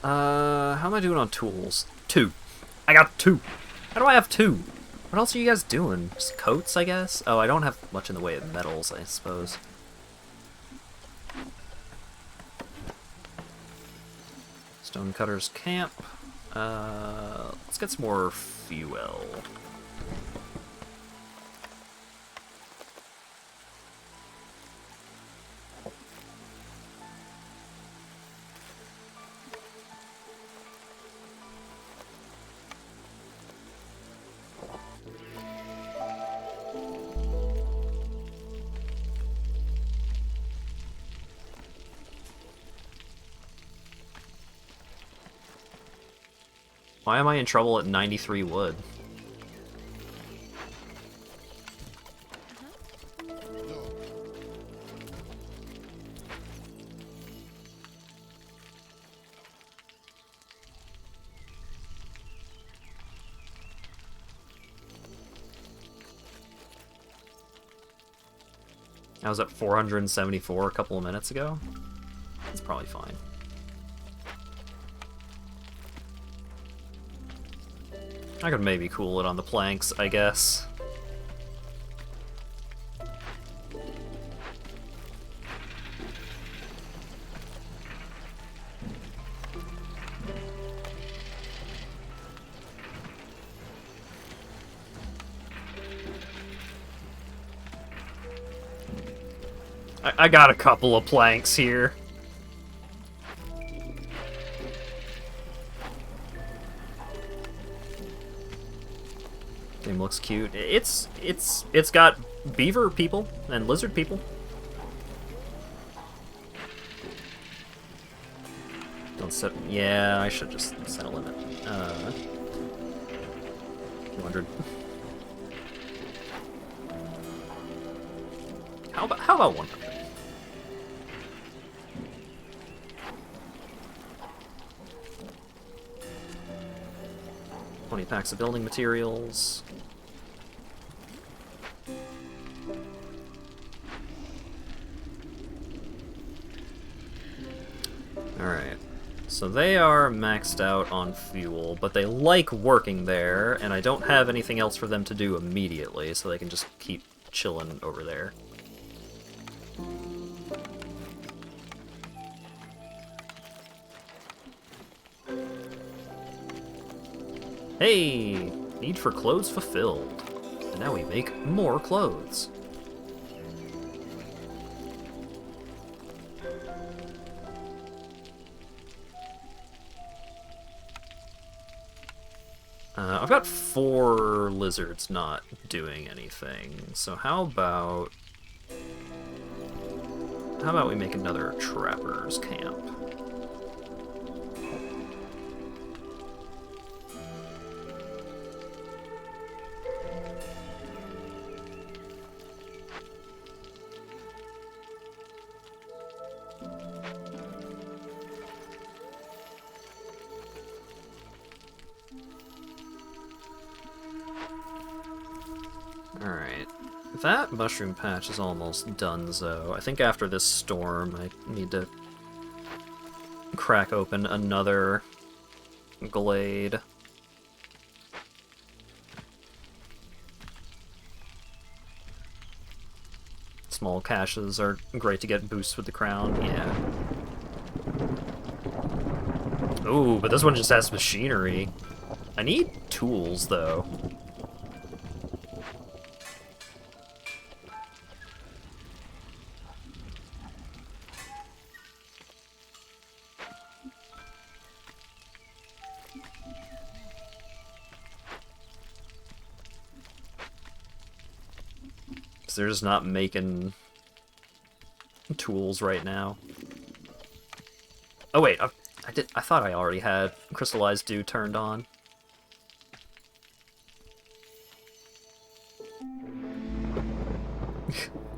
How am I doing on tools? 2. I got 2. How do I have 2? What else are you guys doing? Just coats, I guess? Oh, I don't have much in the way of metals, I suppose. Stonecutter's camp. Let's get some more fuel. Why am I in trouble at 93 wood? I was at 474 a couple of minutes ago. That's probably fine. I could maybe cool it on the planks, I guess. I got a couple of planks here. Game looks cute. It's got beaver people and lizard people. Don't set. Yeah, I should just set a limit. 200. How about 100? 20 packs of building materials. Alright, so they are maxed out on fuel, but they like working there, and I don't have anything else for them to do immediately, so they can just keep chilling over there. Hey! Need for clothes fulfilled. And now we make more clothes. I've got 4 lizards not doing anything, so how about we make another trapper's camp? Alright. That mushroom patch is almost done, though. I think after this storm, I need to crack open another glade. Small caches are great to get boosts with the crown, yeah. Ooh, but this one just has machinery. I need tools, though. They're just not making tools right now. Oh wait, I thought I already had crystallized dew turned on.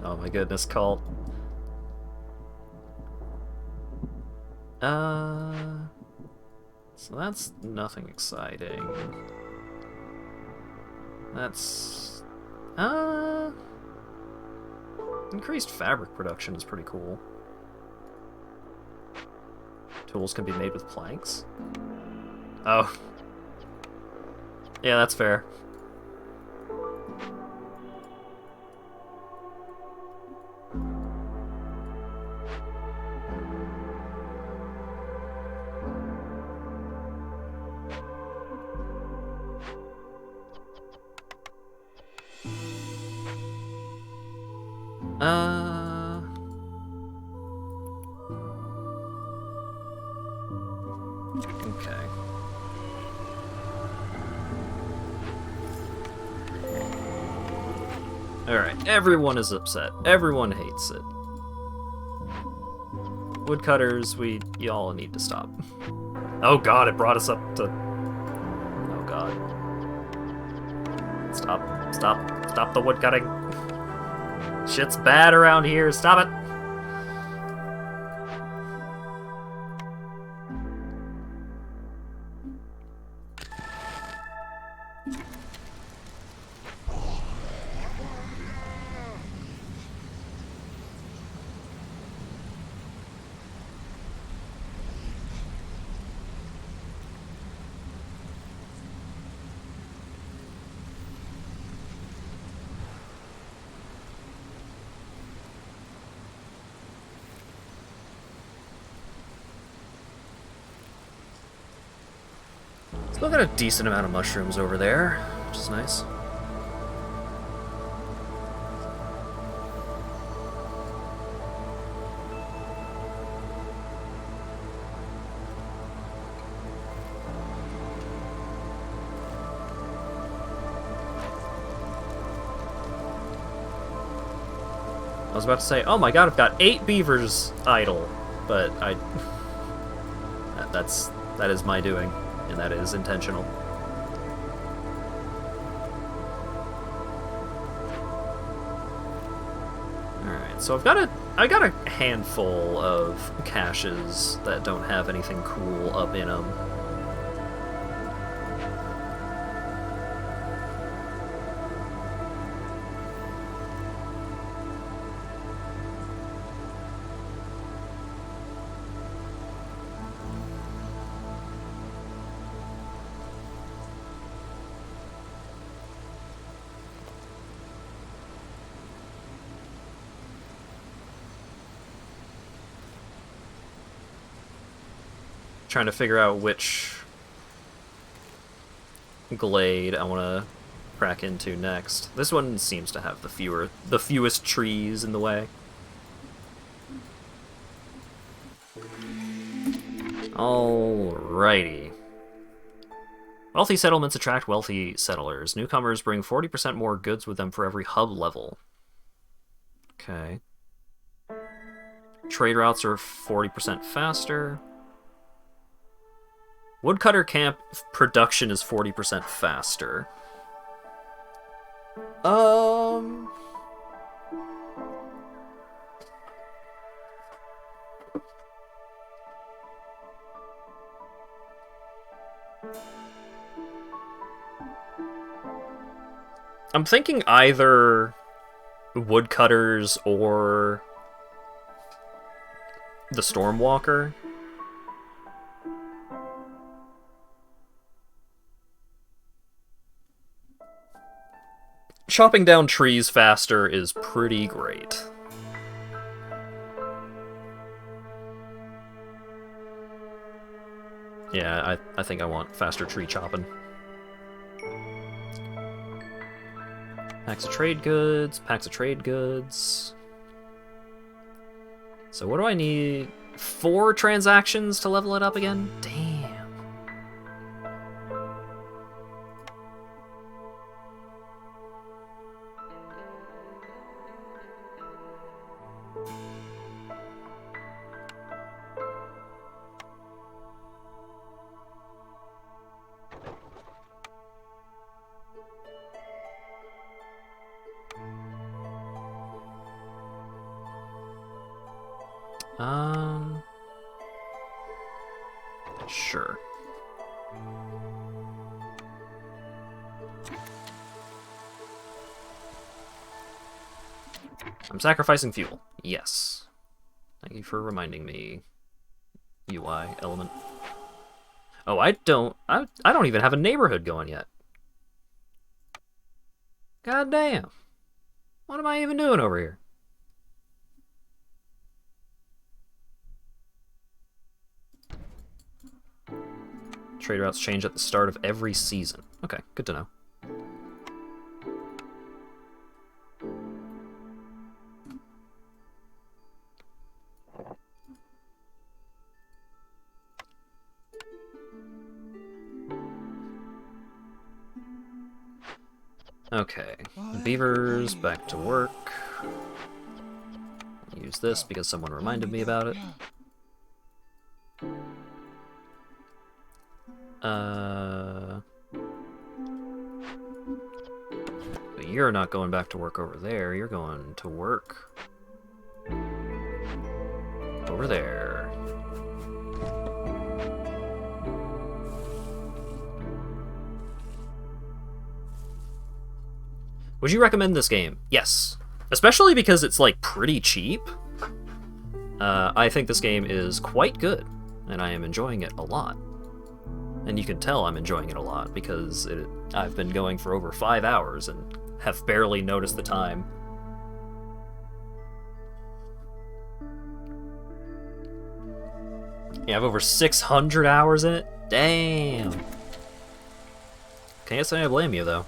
Oh my goodness, cult. So that's nothing exciting. That's increased fabric production is pretty cool. Tools can be made with planks. Oh. Yeah, that's fair. Okay. Alright, everyone is upset. Everyone hates it. Woodcutters, y'all need to stop. Oh god, it brought us up to... Oh god. Stop the woodcutting. Shit's bad around here, stop it! Still got a decent amount of mushrooms over there, which is nice. I was about to say, oh my god, I've got 8 beavers idle, but that is my doing. And that is intentional. Alright, so I got a handful of caches that don't have anything cool up in them. Trying to figure out which glade I want to crack into next. This one seems to have the fewest trees in the way. Alrighty. Wealthy settlements attract wealthy settlers. Newcomers bring 40% more goods with them for every hub level. Okay. Trade routes are 40% faster. Woodcutter camp production is 40% faster. I'm thinking either woodcutters or the Stormwalker. Chopping down trees faster is pretty great. Yeah, I think I want faster tree chopping. Packs of trade goods, packs of trade goods. So what do I need? 4 transactions to level it up again? Damn. Sure. I'm sacrificing fuel. Yes. Thank you for reminding me. UI element. Oh, I don't even have a neighborhood going yet. God damn. What am I even doing over here? Trade routes change at the start of every season. Okay, good to know. Okay, beavers, back to work. Use this because someone reminded me about it. But you're not going back to work over there, you're going to work over there. Would you recommend this game? Yes. Especially because it's, like, pretty cheap. I think this game is quite good, and I am enjoying it a lot. And you can tell I'm enjoying it a lot, because I've been going for over 5 hours and have barely noticed the time. You have over 600 hours in it? Damn! Can't say I blame you, though.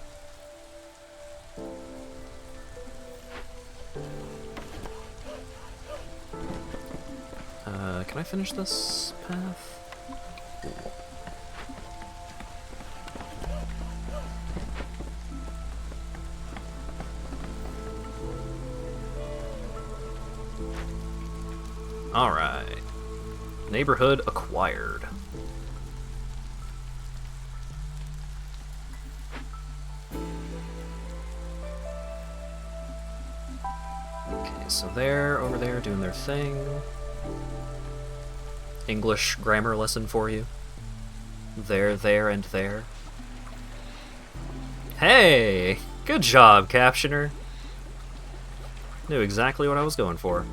Can I finish this path? Alright. Neighborhood acquired. Okay, so they're over there doing their thing. English grammar lesson for you. There, and there. Hey! Good job, Captioner. Knew exactly what I was going for.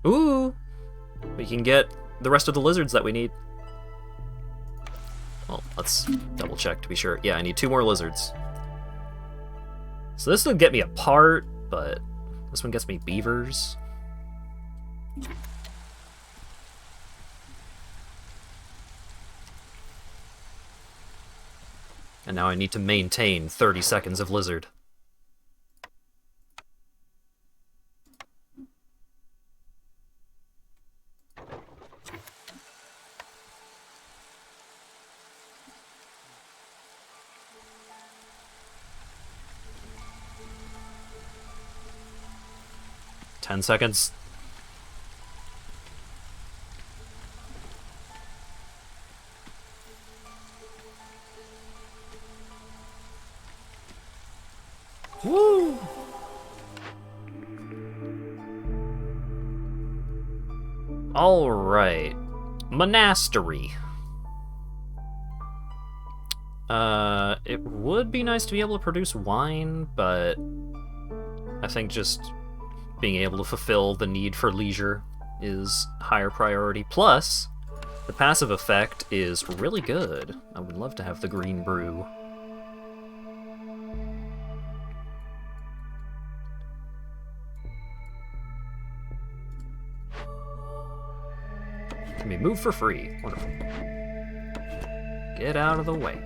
Ooh! We can get the rest of the lizards that we need. Well, let's double check to be sure. Yeah, I need 2 more lizards. So this will get me a part, but this one gets me beavers. And now I need to maintain 30 seconds of lizard. Ten seconds. Woo! All right, monastery. It would be nice to be able to produce wine, but I think just being able to fulfill the need for leisure is higher priority. Plus, the passive effect is really good. I would love to have the green brew. Can be moved for free. Wonderful. Get out of the way.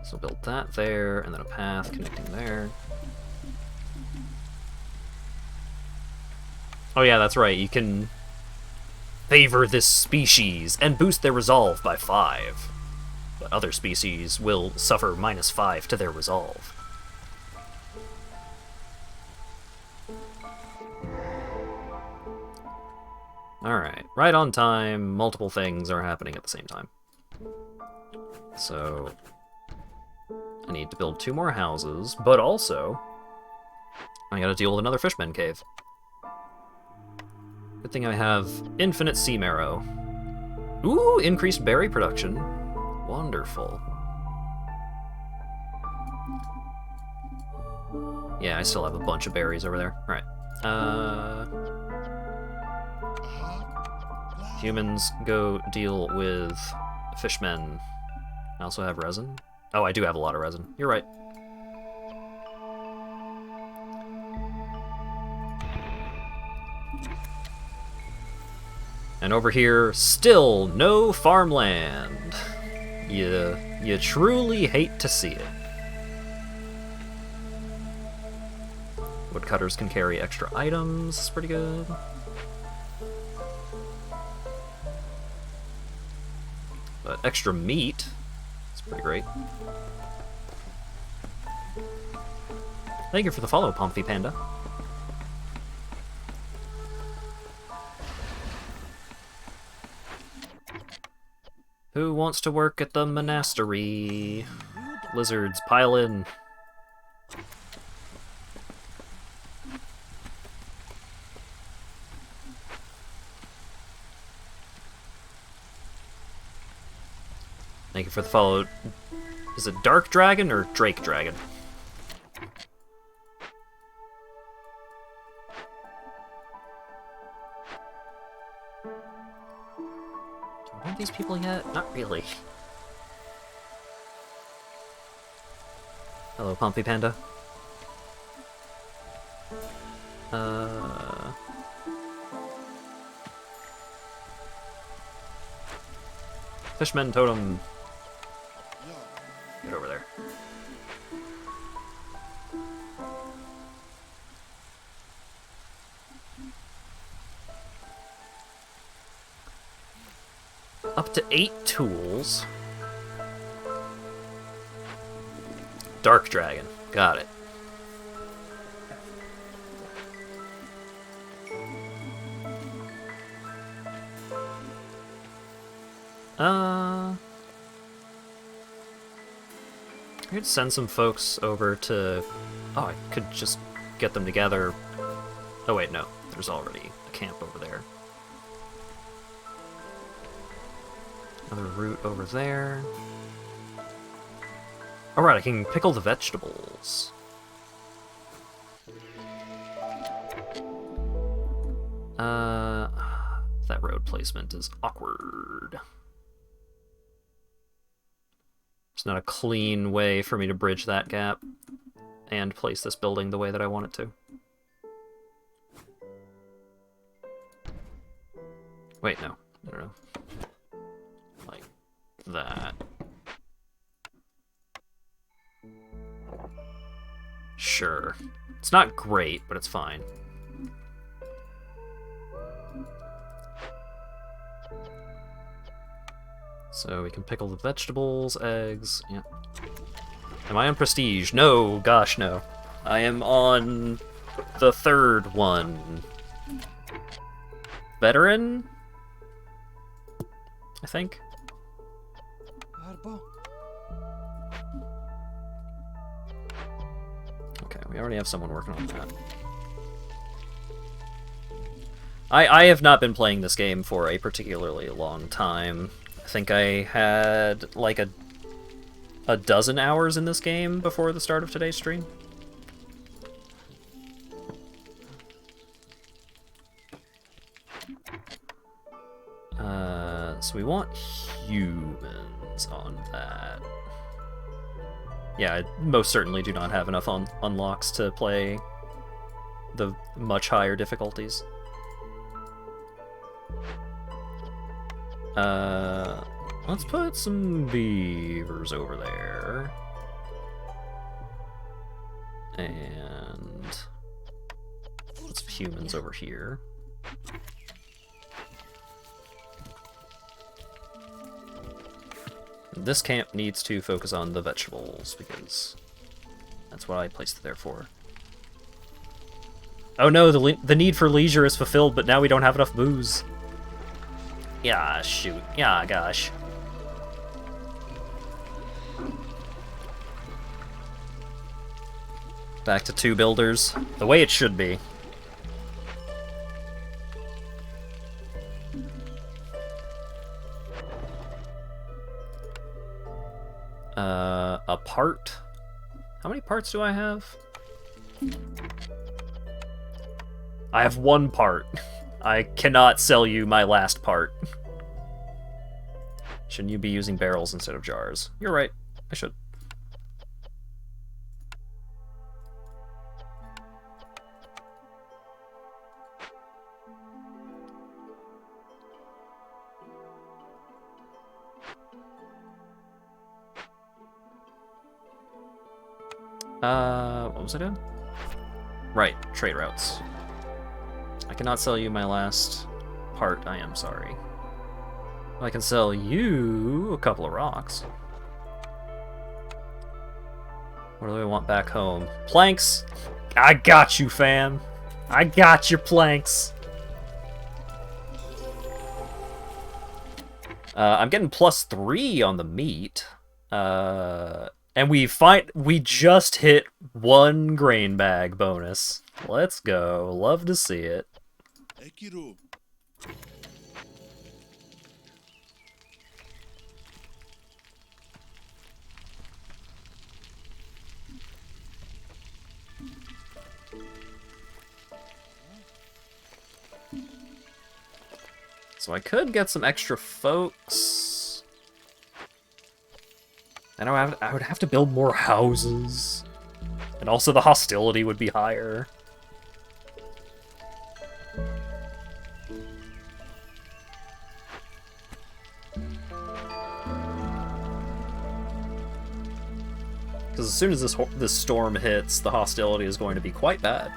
So build that there, and then a path connecting there. Oh yeah, that's right, you can favor this species and boost their resolve by 5. But other species will suffer -5 to their resolve. Alright, right on time, multiple things are happening at the same time. So I need to build 2 more houses, but also I gotta deal with another fishman cave. Good thing I have infinite sea marrow. Ooh, increased berry production. Wonderful. Yeah, I still have a bunch of berries over there. Alright. Humans, go deal with fishmen. I also have resin. Oh, I do have a lot of resin. You're right. And over here, still no farmland. You truly hate to see it. Woodcutters can carry extra items. It's pretty good. But extra meat is pretty great. Thank you for the follow, Pomfy Panda. Who wants to work at the monastery? Lizards, pile in. Thank you for the follow. Is it Dark Dragon or Drake Dragon? Do I know these people yet? Not really. Hello, Pompey Panda. Fishman Totem. Get over there. Up to 8 tools. Dark Dragon. Got it. I could send some folks over to... Oh, I could just get them together. Oh wait, no. There's already a camp over there. Another route over there. Alright, I can pickle the vegetables. That road placement is awkward. It's not a clean way for me to bridge that gap and place this building the way that I want it to. Wait, no. I don't know. Like that. Sure. It's not great, but it's fine. So we can pickle the vegetables, eggs, yeah. Am I on prestige? No, gosh no. I am on the third one. Veteran? I think. Okay, we already have someone working on that. I have not been playing this game for a particularly long time. I think I had like a dozen hours in this game before the start of today's stream. So we want humans on that. Yeah, I most certainly do not have enough unlocks to play the much higher difficulties. Let's put some beavers over there. And put some humans over here. This camp needs to focus on the vegetables, because that's what I placed it there for. Oh no, the need for leisure is fulfilled, but now we don't have enough booze. Yeah, shoot. Yeah, gosh. Back to 2 builders. The way it should be. A part. How many parts do I have? I have 1 part. I cannot sell you my last part. Shouldn't you be using barrels instead of jars? You're right. I should. What was I doing? Right, trade routes. I cannot sell you my last part, I am sorry. I can sell you a couple of rocks. What do I want back home? Planks! I got you, fam! I got your planks! I'm getting +3 on the meat. And we just hit 1 grain bag bonus. Let's go. Love to see it. Ekiro. So I could get some extra folks. And I would have to build more houses. And also the hostility would be higher. Because as soon as this storm hits, the hostility is going to be quite bad.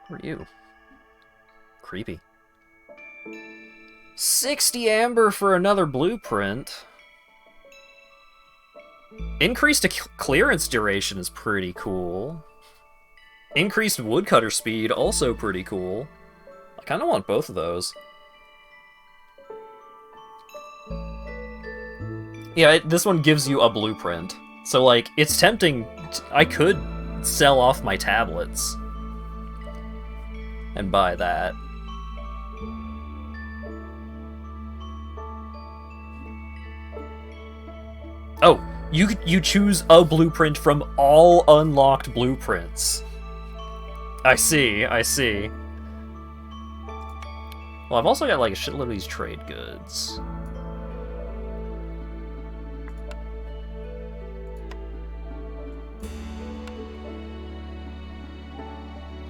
Who are you? Creepy. 60 amber for another blueprint. Increased clearance duration is pretty cool. Increased woodcutter speed, also pretty cool. I kind of want both of those. Yeah, this one gives you a blueprint. So, like, it's tempting. I could sell off my tablets and buy that. Oh, you choose a blueprint from all unlocked blueprints. I see, I see. Well, I've also got like a shitload of these trade goods.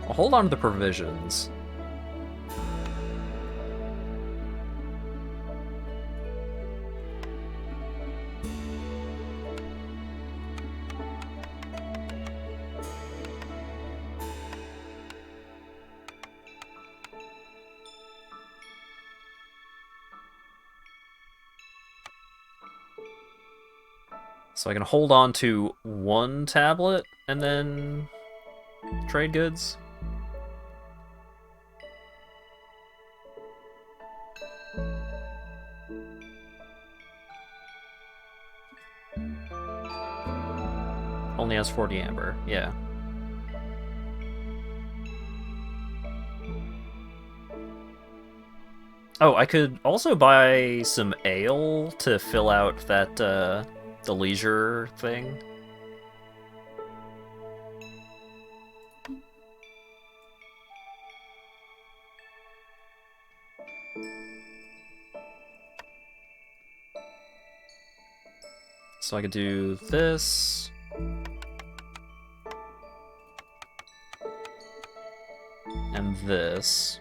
I'll hold on to the provisions. So I can hold on to 1 tablet and then trade goods. Only has 40 amber, yeah. Oh, I could also buy some ale to fill out that, the leisure thing. So I could do this. And this.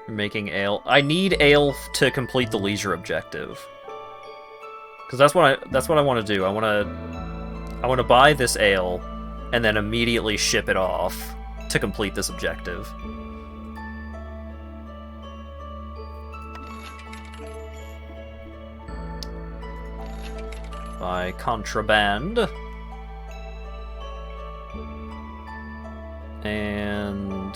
Making ale. I need ale to complete the leisure objective. Because that's what I want to do. I want to buy this ale and then immediately ship it off to complete this objective. Buy contraband. And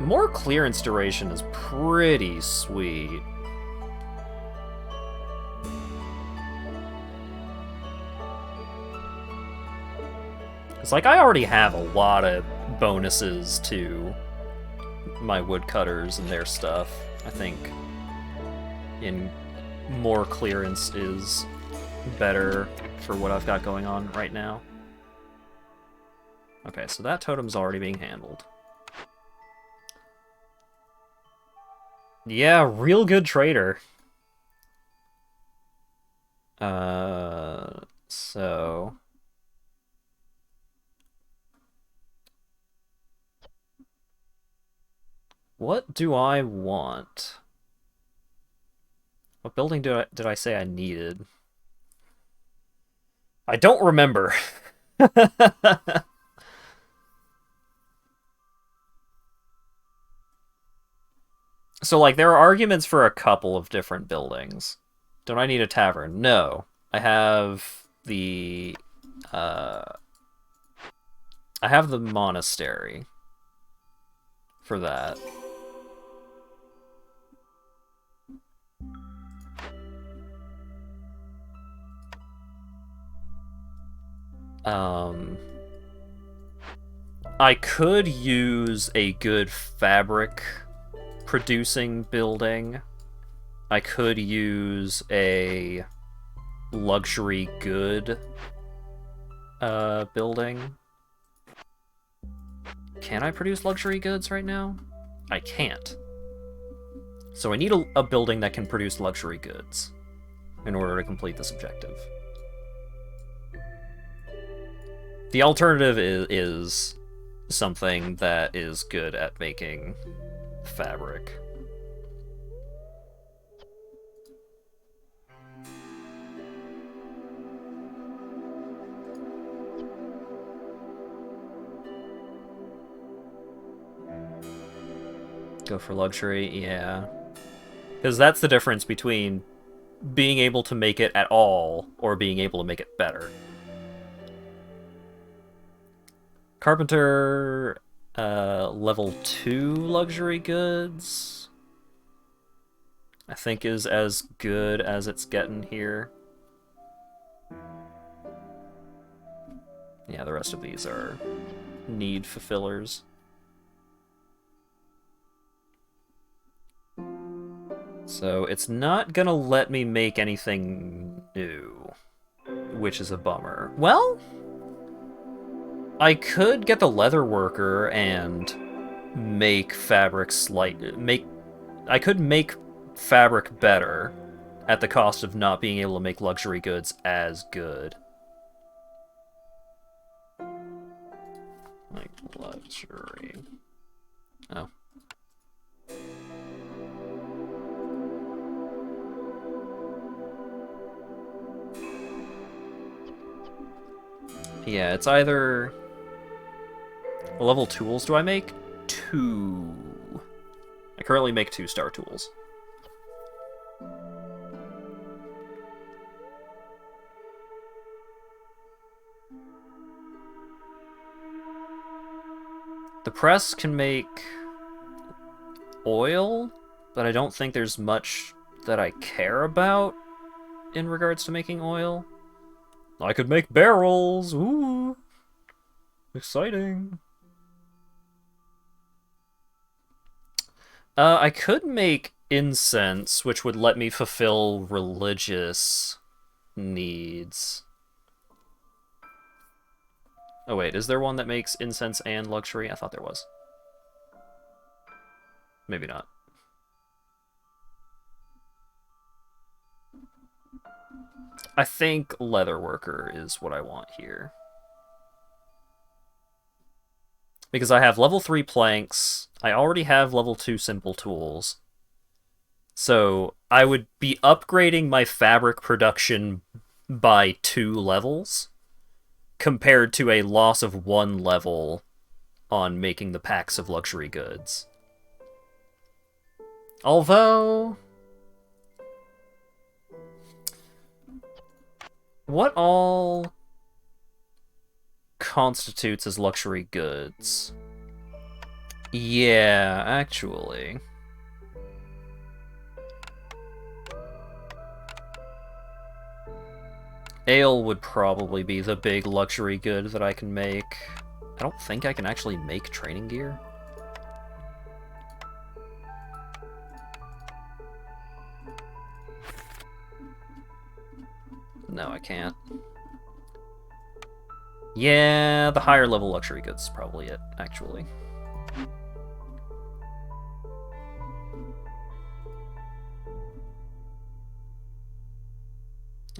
more clearance duration is pretty sweet. Because, like, I already have a lot of bonuses to my woodcutters and their stuff. I think in more clearance is better for what I've got going on right now. Okay, so that totem's already being handled. Yeah, real good trader. So... what do I want? What building did I say I needed? I don't remember. So, like, there are arguments for a couple of different buildings. Don't I need a tavern? No. I have the... I have the monastery for that. I could use a good fabric producing building. I could use a luxury good building. Can I produce luxury goods right now? I can't. So I need a building that can produce luxury goods in order to complete this objective. The alternative is something that is good at making fabric. Go for luxury, yeah. Because that's the difference between being able to make it at all or being able to make it better. Carpenter, level 2 luxury goods, I think is as good as it's getting here. Yeah, the rest of these are need fulfillers. So it's not gonna let me make anything new, which is a bummer. Well, I could get the leather worker and make fabric I could make fabric better at the cost of not being able to make luxury goods as good. Like luxury. Oh. Yeah, it's either... what level tools do I make? 2. I currently make 2-star tools. The press can make oil, but I don't think there's much that I care about in regards to making oil. I could make barrels! Ooh! Exciting! I could make incense, which would let me fulfill religious needs. Oh wait, is there one that makes incense and luxury? I thought there was. Maybe not. I think leatherworker is what I want here. Because I have level 3 planks, I already have level 2 simple tools. So I would be upgrading my fabric production by 2 levels, compared to a loss of 1 level on making the packs of luxury goods. Although... what all constitutes as luxury goods? Yeah, actually. Ale would probably be the big luxury good that I can make. I don't think I can actually make training gear. No, I can't. Yeah, the higher level luxury goods is probably it, actually.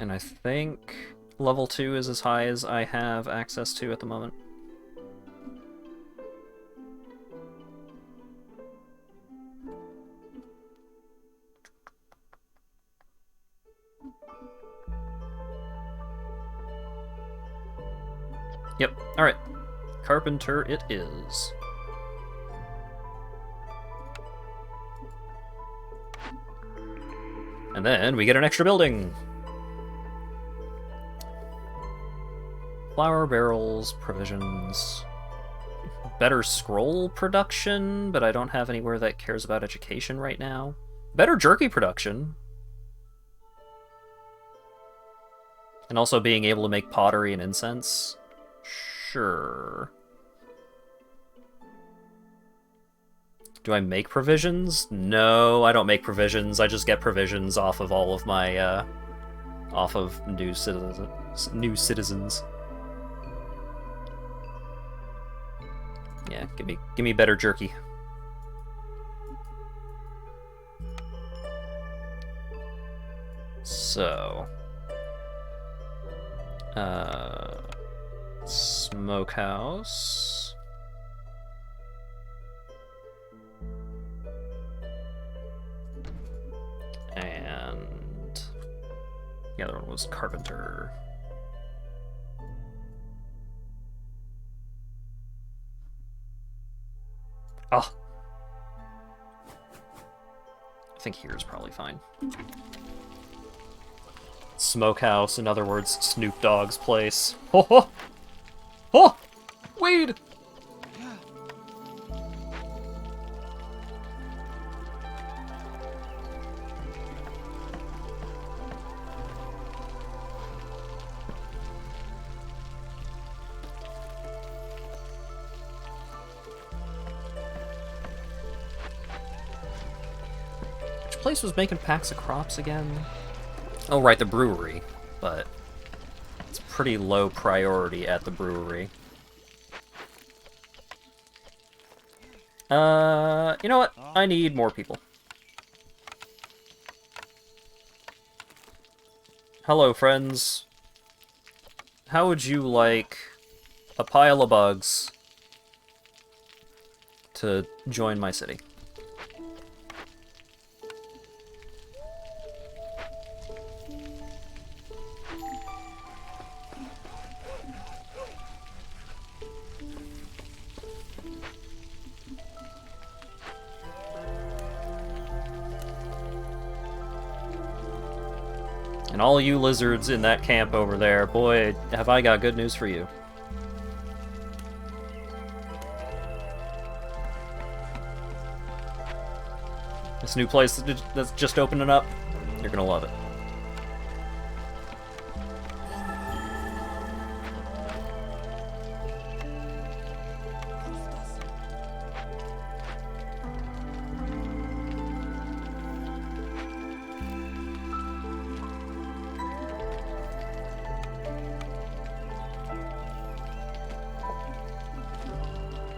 And I think level 2 is as high as I have access to at the moment. Yep, alright. Carpenter it is. And then we get an extra building! Flour barrels, provisions... Better scroll production, but I don't have anywhere that cares about education right now. Better jerky production. And also being able to make pottery and incense. Sure. Do I make provisions? No, I don't make provisions. I just get provisions off of all of my, off of new citizens. Yeah, give me better jerky. So, smokehouse. And the other one was carpenter. Oh. I think here is probably fine. Smokehouse, in other words, Snoop Dogg's place. Ho ho! Oh! Weed! Which place was making packs of crops again? Oh, right, the brewery, but it's pretty low priority at the brewery. You know what? I need more people. Hello, friends. How would you like a pile of bugs to join my city? And all you lizards in that camp over there, boy, have I got good news for you. This new place that's just opening up, you're gonna love it.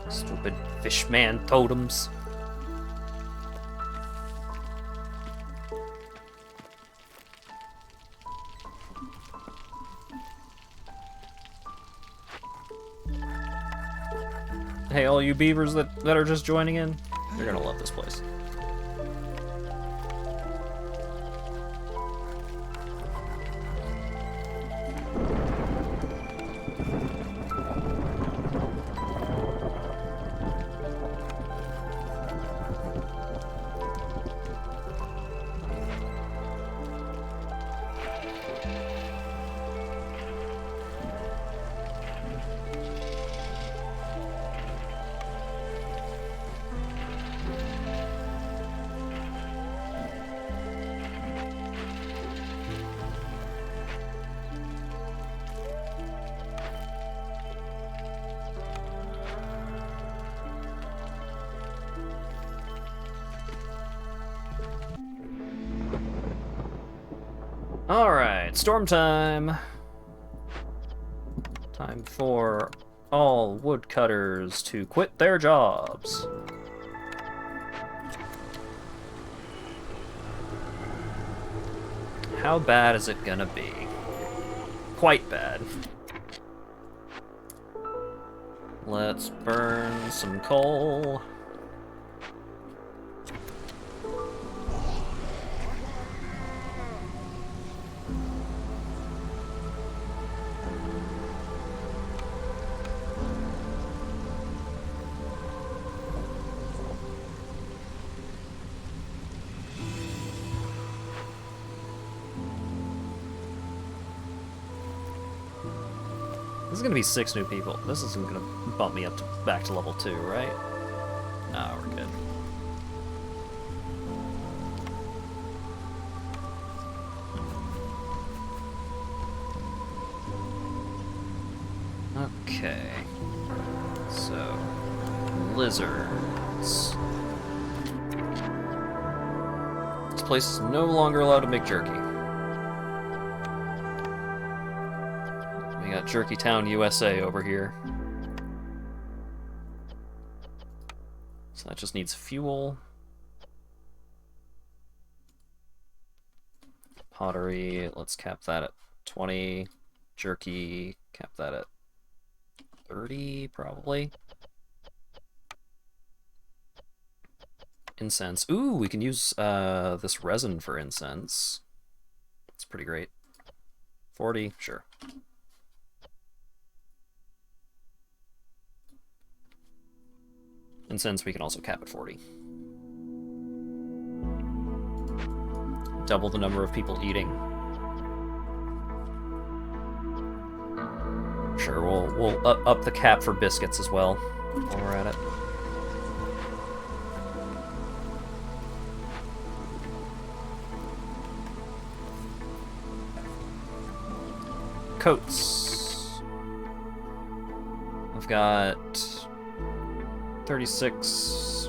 Stupid fishman totems. Hey, all you beavers that are just joining in, you're gonna love this place. Alright, storm time. Time for all woodcutters to quit their jobs. How bad is it gonna be? Quite bad. Let's burn some coal. This is gonna be 6 new people. This isn't gonna bump me up to back to level 2, right? No, we're good. Okay. So, lizards. This place is no longer allowed to make jerky. We got Jerky Town, USA over here. So that just needs fuel. Pottery, let's cap that at 20. Jerky, cap that at 30, probably. Incense. Ooh, we can use this resin for incense. It's pretty great. 40, sure. Incense we can also cap at 40. Double the number of people eating. Sure, we'll up the cap for biscuits as well while we're at it. Coats. I've got 36,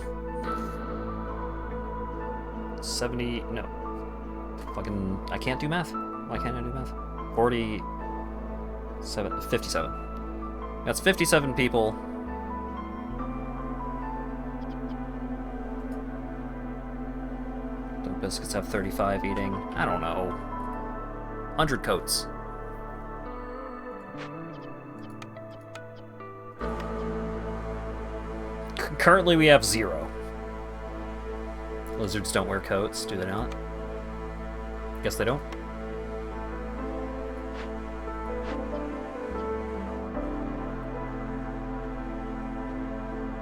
70, no. Fucking, I can't do math. Why can't I do math? 47, 57. That's 57 people. Don't biscuits have 35 eating? I don't know. 100 coats. Currently we have 0. Lizards don't wear coats, do they not? Guess they don't.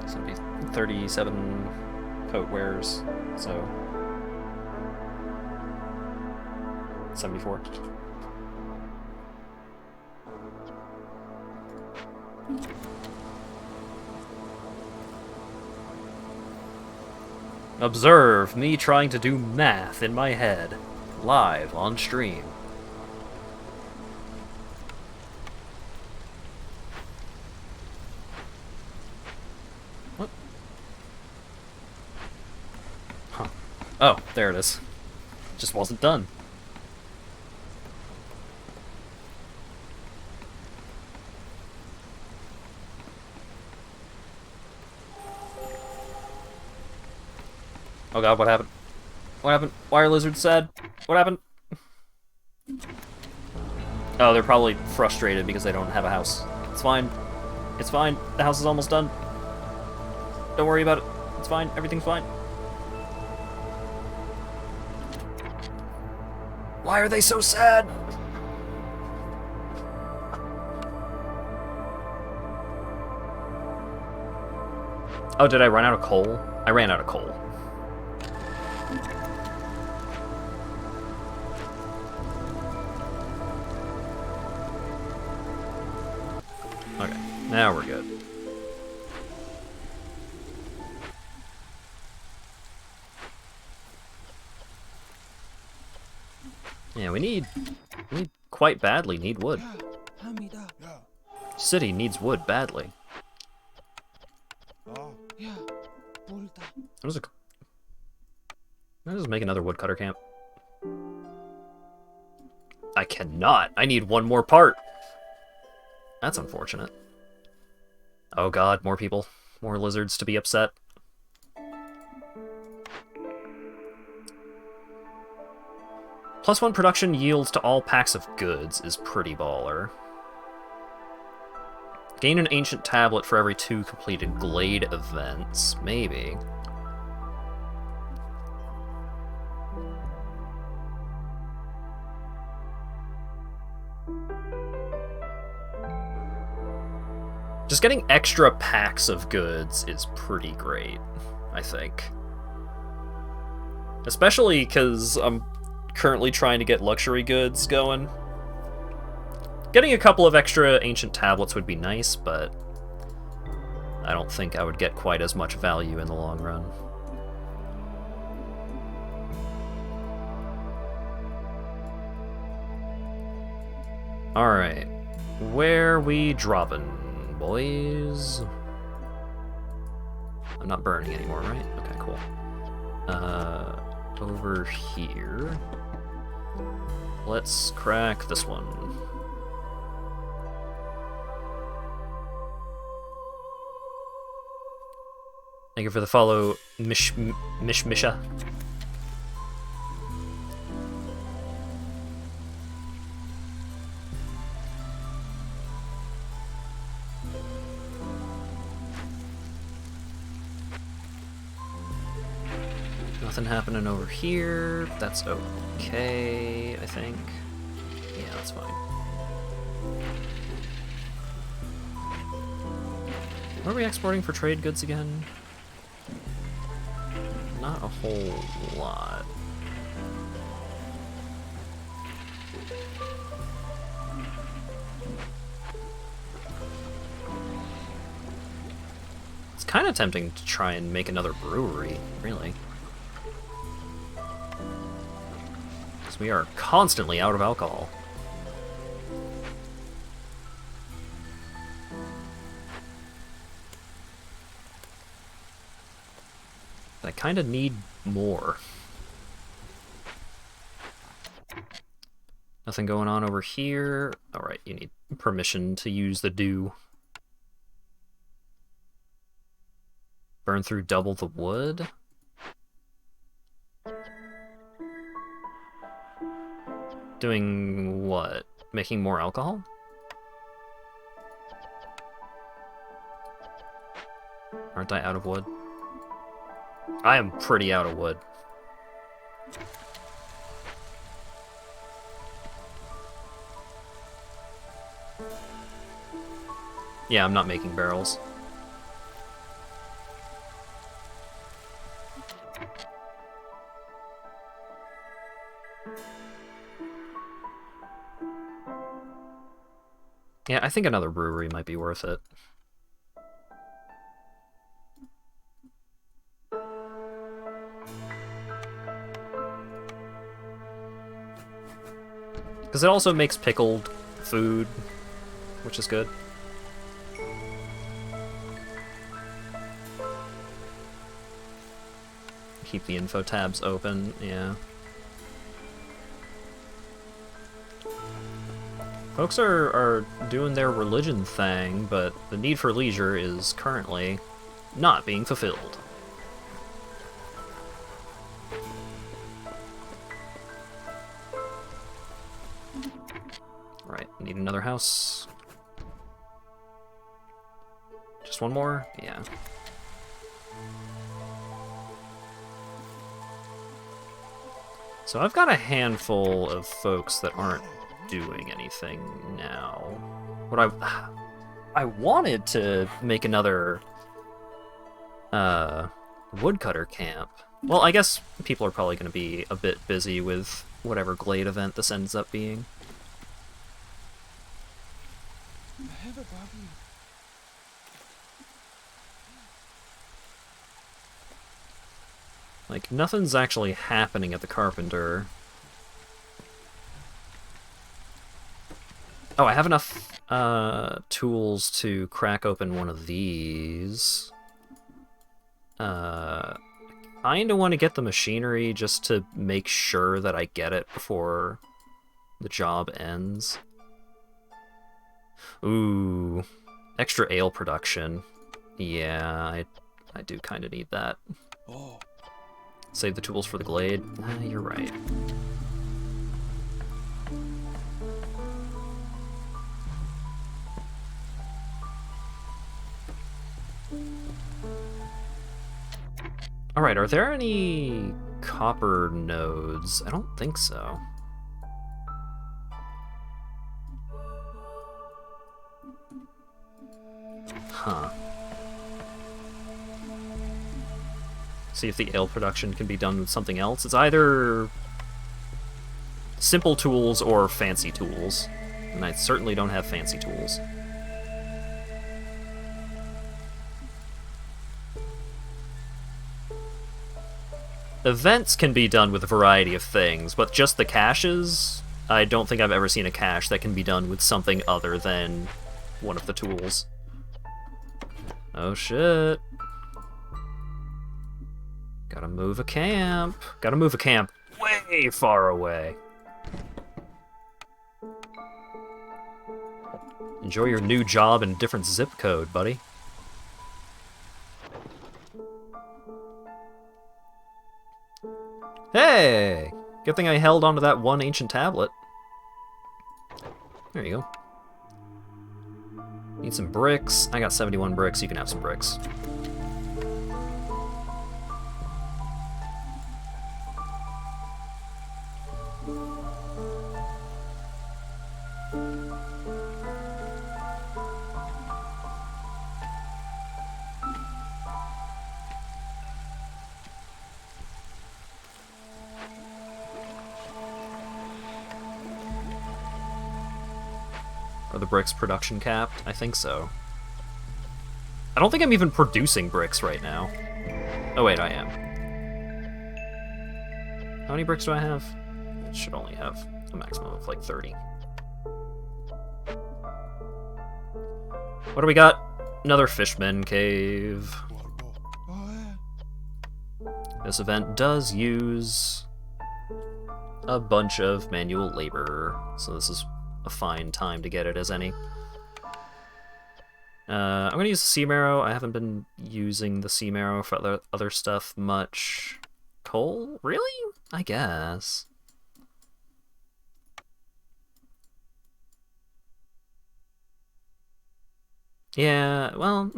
So it'd be 37 coat wearers, so 74. Observe me trying to do math in my head, live on stream. What? Huh. Oh, there it is. Just wasn't done. Oh god, what happened? What happened? Why are lizards sad? What happened? Oh, they're probably frustrated because they don't have a house. It's fine. It's fine. The house is almost done. Don't worry about it. It's fine. Everything's fine. Why are they so sad? Oh, did I run out of coal? I ran out of coal. Okay, now we're good. Yeah, we quite badly need wood. City needs wood badly. I'll just make another woodcutter camp. I cannot. I need one more part. That's unfortunate. Oh god, more people. More lizards to be upset. +1 production yields to all packs of goods is pretty baller. Gain an ancient tablet for every 2 completed Glade events. Maybe. Just getting extra packs of goods is pretty great, I think. Especially because I'm currently trying to get luxury goods going. Getting a couple of extra ancient tablets would be nice, but I don't think I would get quite as much value in the long run. Alright, where we dropping, boys? I'm not burning anymore, right? Okay, cool. Over here. Let's crack this one. Thank you for the follow, Misha. Nothing happening over here. That's okay, I think. Yeah, that's fine. What are we exporting for trade goods again? Not a whole lot. It's kind of tempting to try and make another brewery, really. Because we are constantly out of alcohol. I kind of need more. Nothing going on over here. Alright, you need permission to use the dew. Burn through double the wood. Doing what? Making more alcohol? Aren't I out of wood? I am pretty out of wood. Yeah, I'm not making barrels. Yeah, I think another brewery might be worth it. Because it also makes pickled food, which is good. Keep the info tabs open, yeah. Folks are doing their religion thing, but the need for leisure is currently not being fulfilled. Right, need another house. Just one more? Yeah. So I've got a handful of folks that aren't doing anything now. What I wanted to make another woodcutter camp. Well, I guess people are probably going to be a bit busy with whatever Glade event this ends up being. Like, nothing's actually happening at the Carpenter. Oh, I have enough tools to crack open one of these. I kinda want to get the machinery just to make sure that I get it before the job ends. Ooh, extra ale production. Yeah, I do kind of need that. Oh. Save the tools for the glade. You're right. Alright, are there any copper nodes? I don't think so. Huh. See if the ale production can be done with something else. It's either simple tools or fancy tools. And I certainly don't have fancy tools. Events can be done with a variety of things, but just the caches, I don't think I've ever seen a cache that can be done with something other than one of the tools. Oh shit. Gotta move a camp. Gotta move a camp way far away. Enjoy your new job in a different zip code, buddy. Hey! Good thing I held onto that one ancient tablet. There you go. Need some bricks. I got 71 bricks, you can have some bricks. Are the bricks production capped? I think so. I don't think I'm even producing bricks right now. Oh wait, I am. How many bricks do I have? It should only have a maximum of like 30. What do we got? Another Fishman Cave. This event does use a bunch of manual labor, so this is a fine time to get it as any. I'm gonna use the sea marrow. I haven't been using the sea marrow for other stuff much. Coal? Really? I guess. Yeah, well,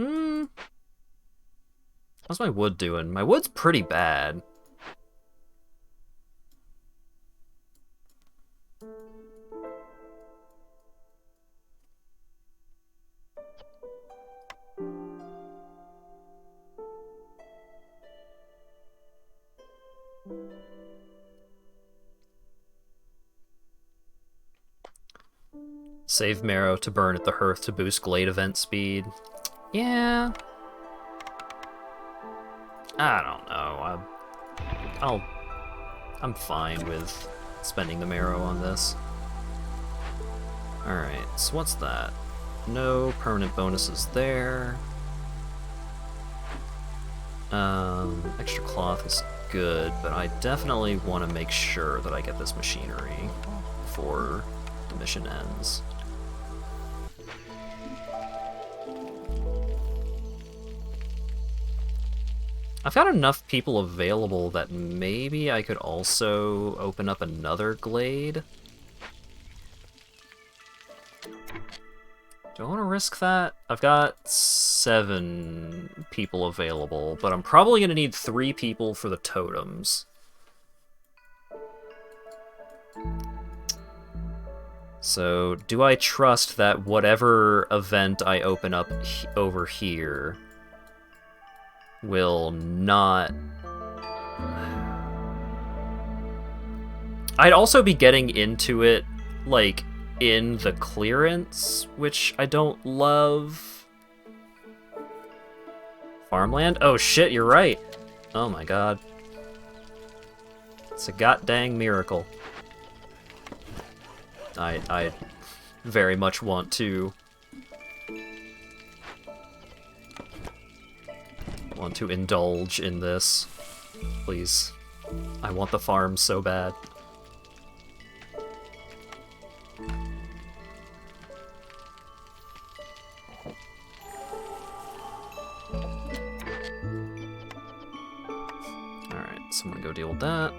how's my wood doing? My wood's pretty bad. Save marrow to burn at the hearth to boost glade event speed. Yeah. I don't know. I'm fine with spending the marrow on this. Alright, so what's that? No permanent bonuses there. Extra cloth is good, but I definitely want to make sure that I get this machinery before the mission ends. I've got enough people available that maybe I could also open up another glade. Do I want to risk that? I've got 7 people available, but I'm probably going to need 3 people for the totems. So, do I trust that whatever event I open up over here will not... I'd also be getting into it, like, in the clearance, which I don't love. Farmland? Oh shit, you're right. Oh my god. It's a god-dang miracle. I very much want to indulge in this. Please. I want the farm so bad. so I'm gonna go deal with that.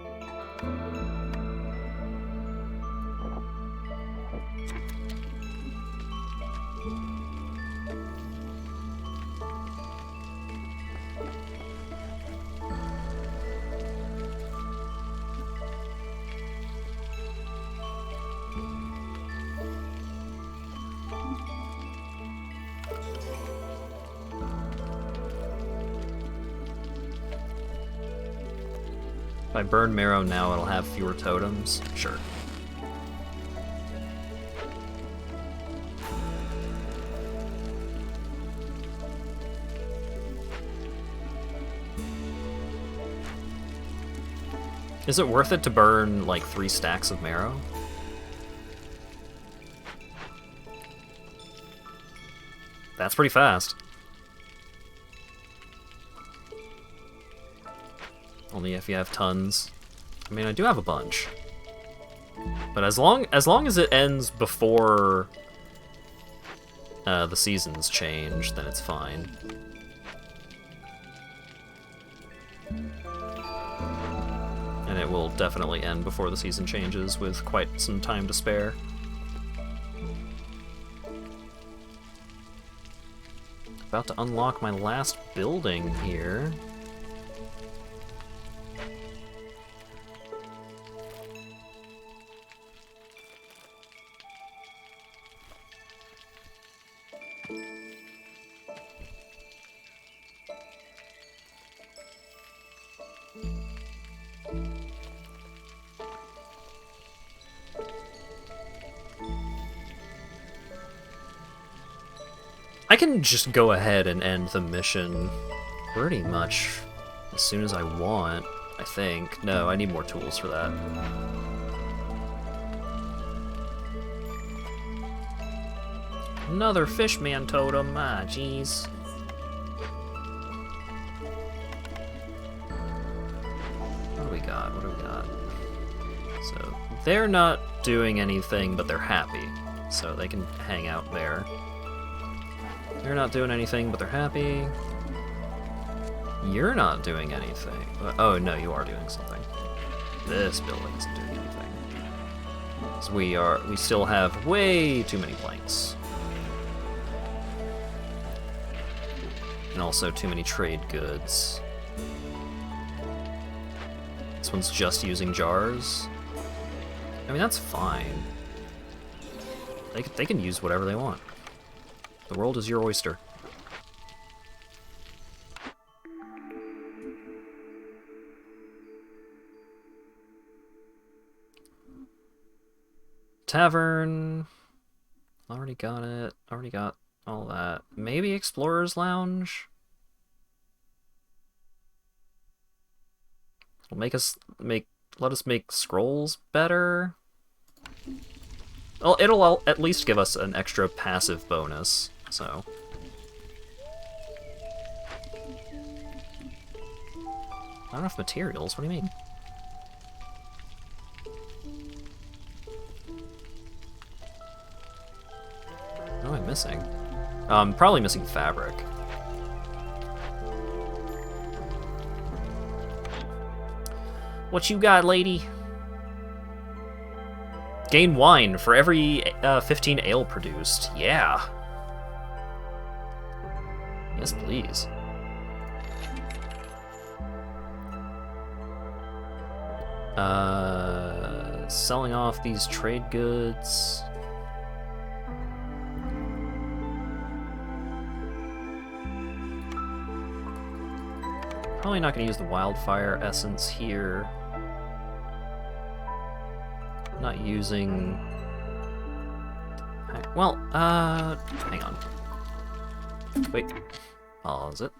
If I burn marrow now, it'll have fewer totems? Sure. Is it worth it to burn, like, 3 stacks of marrow? That's pretty fast. Only if you have tons. I mean, I do have a bunch. But as long as it ends before the seasons change, then it's fine. And it will definitely end before the season changes with quite some time to spare. About to unlock my last building here. I can just go ahead and end the mission pretty much as soon as I want, I think. No, I need more tools for that. Another fishman totem, ah, jeez. What do we got? What do we got? So, they're not doing anything, but they're happy. So they can hang out there. They're not doing anything, but they're happy. You're not doing anything. Oh, no, you are doing something. This building isn't doing anything. So we still have way too many planks. And also too many trade goods. This one's just using jars. I mean, that's fine. They can use whatever they want. The world is your oyster. Tavern. Already got it. Already got all that. Maybe Explorer's Lounge? It'll let us make scrolls better. Well, it'll at least give us an extra passive bonus, so. Not enough materials, what do you mean? What am I missing? Probably missing fabric. What you got, lady? Gain wine for every 15 ale produced. Yeah. Yes, please. Selling off these trade goods. Probably not going to use the wildfire essence here. Not using... Well, hang on. Wait. Pause it.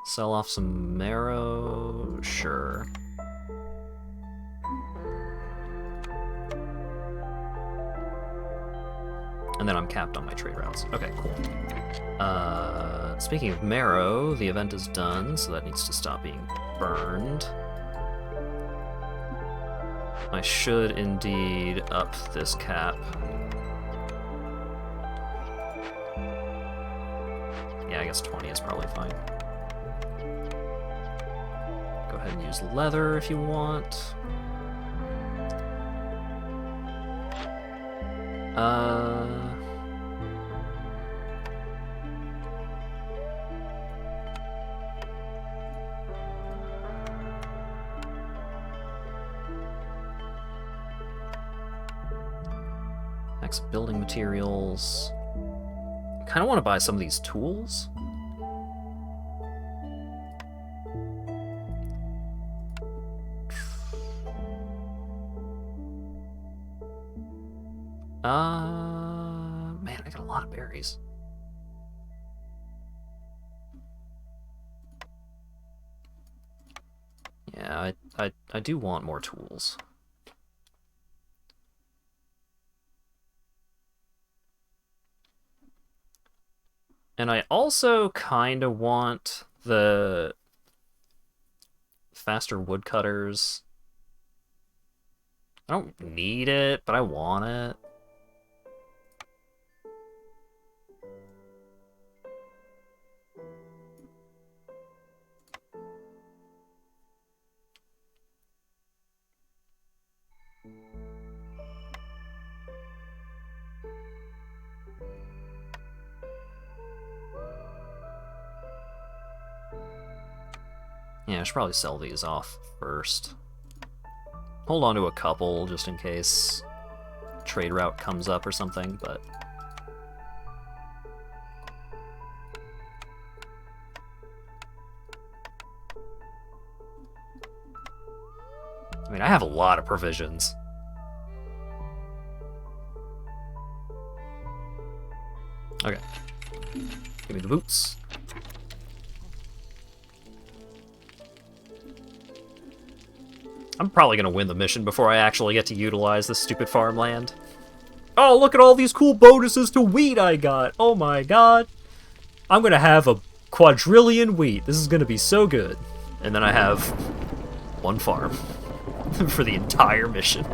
Sell off some marrow? Sure. And then I'm capped on my trade routes. Okay, cool. Speaking of marrow, the event is done, so that needs to stop being burned. I should indeed up this cap. Yeah, I guess 20 is probably fine. Go ahead and use leather if you want. Next, building materials. I kind of want to buy some of these tools. Man, I got a lot of berries. Yeah, I do want more tools. And I also kind of want the faster woodcutters. I don't need it, but I want it. Yeah, I should probably sell these off first. Hold on to a couple just in case trade route comes up or something, but... I mean, I have a lot of provisions. Okay. Give me the boots. I'm probably gonna win the mission before I actually get to utilize this stupid farmland. Oh, look at all these cool bonuses to wheat I got! Oh my god! I'm gonna have a quadrillion wheat. This is gonna be so good. And then I have one farm for the entire mission.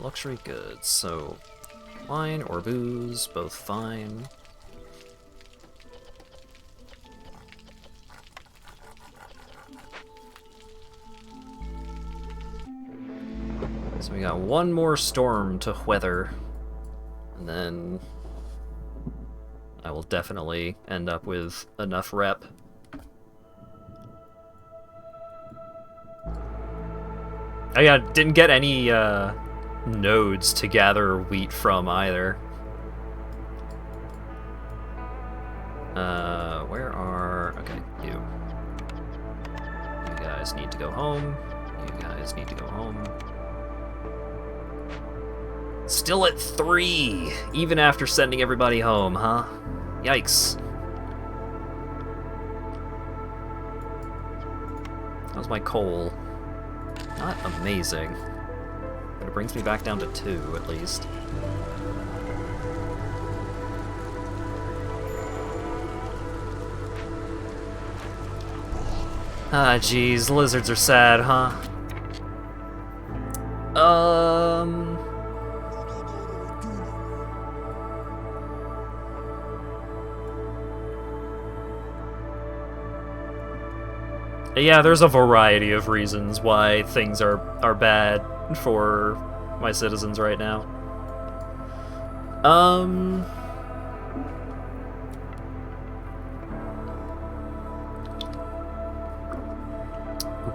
Luxury goods, so wine or booze, both fine. So we got one more storm to weather, and then I will definitely end up with enough rep. I didn't get any nodes to gather wheat from either. Where are... Okay, you. You guys need to go home. You guys need to go home. Still at 3, even after sending everybody home, huh? Yikes. How's my coal? Not amazing. But it brings me back down to 2, at least. Ah, jeez, lizards are sad, huh? Yeah, there's a variety of reasons why things are bad for my citizens right now.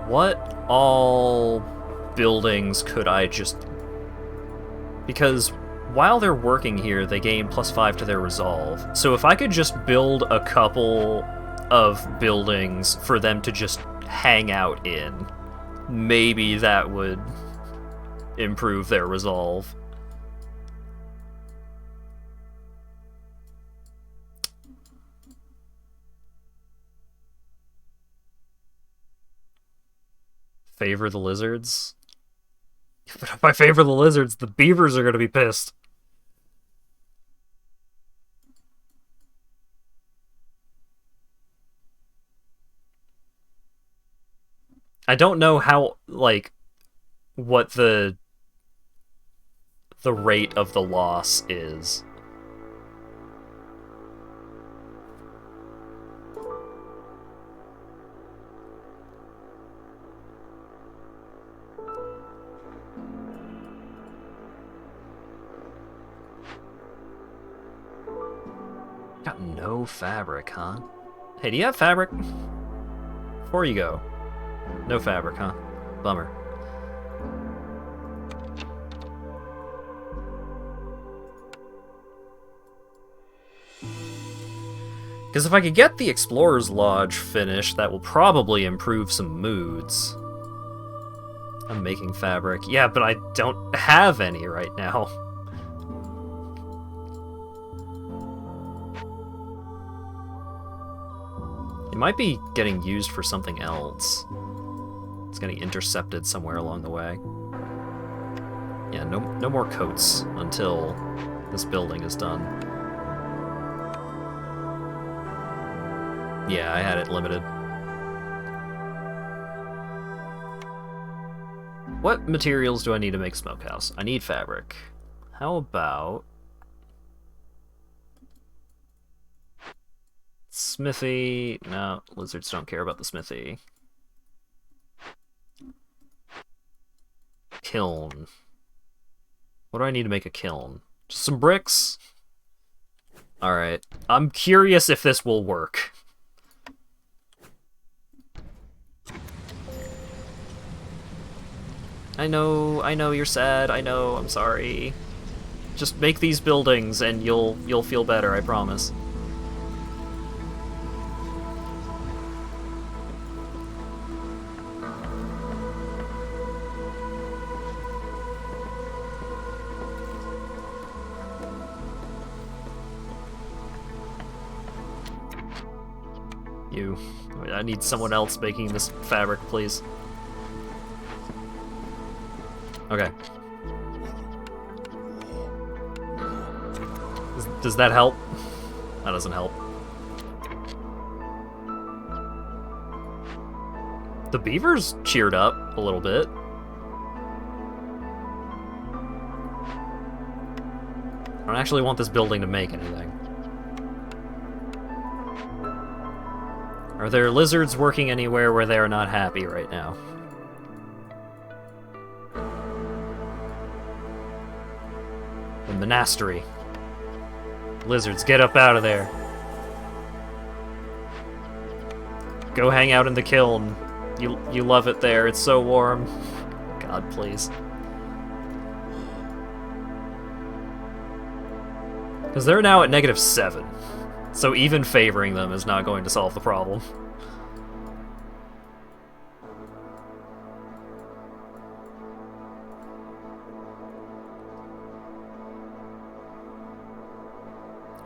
What all buildings could I just... Because while they're working here, they gain +5 to their resolve. So if I could just build a couple of buildings for them to just hang out in, maybe that would improve their resolve. Favor the lizards? But if I favor the lizards, the beavers are going to be pissed. I don't know how, like, what the rate of the loss is. Got no fabric, huh? Hey, do you have fabric? Before you go. No fabric, huh? Bummer. Because if I could get the Explorer's Lodge finished, that will probably improve some moods. I'm making fabric. Yeah, but I don't have any right now. It might be getting used for something else. It's getting intercepted somewhere along the way. Yeah, no more coats until this building is done. Yeah, I had it limited. What materials do I need to make smokehouse? I need fabric. How about smithy? No, lizards don't care about the smithy. Kiln. What do I need to make a kiln? Just some bricks? Alright. I'm curious if this will work. I know you're sad, I know, I'm sorry. Just make these buildings and you'll feel better, I promise. I need someone else making this fabric, please. Okay. Does that help? That doesn't help. The beavers cheered up a little bit. I don't actually want this building to make anything. Are there lizards working anywhere where they are not happy right now? The monastery. Lizards, get up out of there. Go hang out in the kiln. You love it there, it's so warm. God, please. Because they're now at -7. So even favoring them is not going to solve the problem.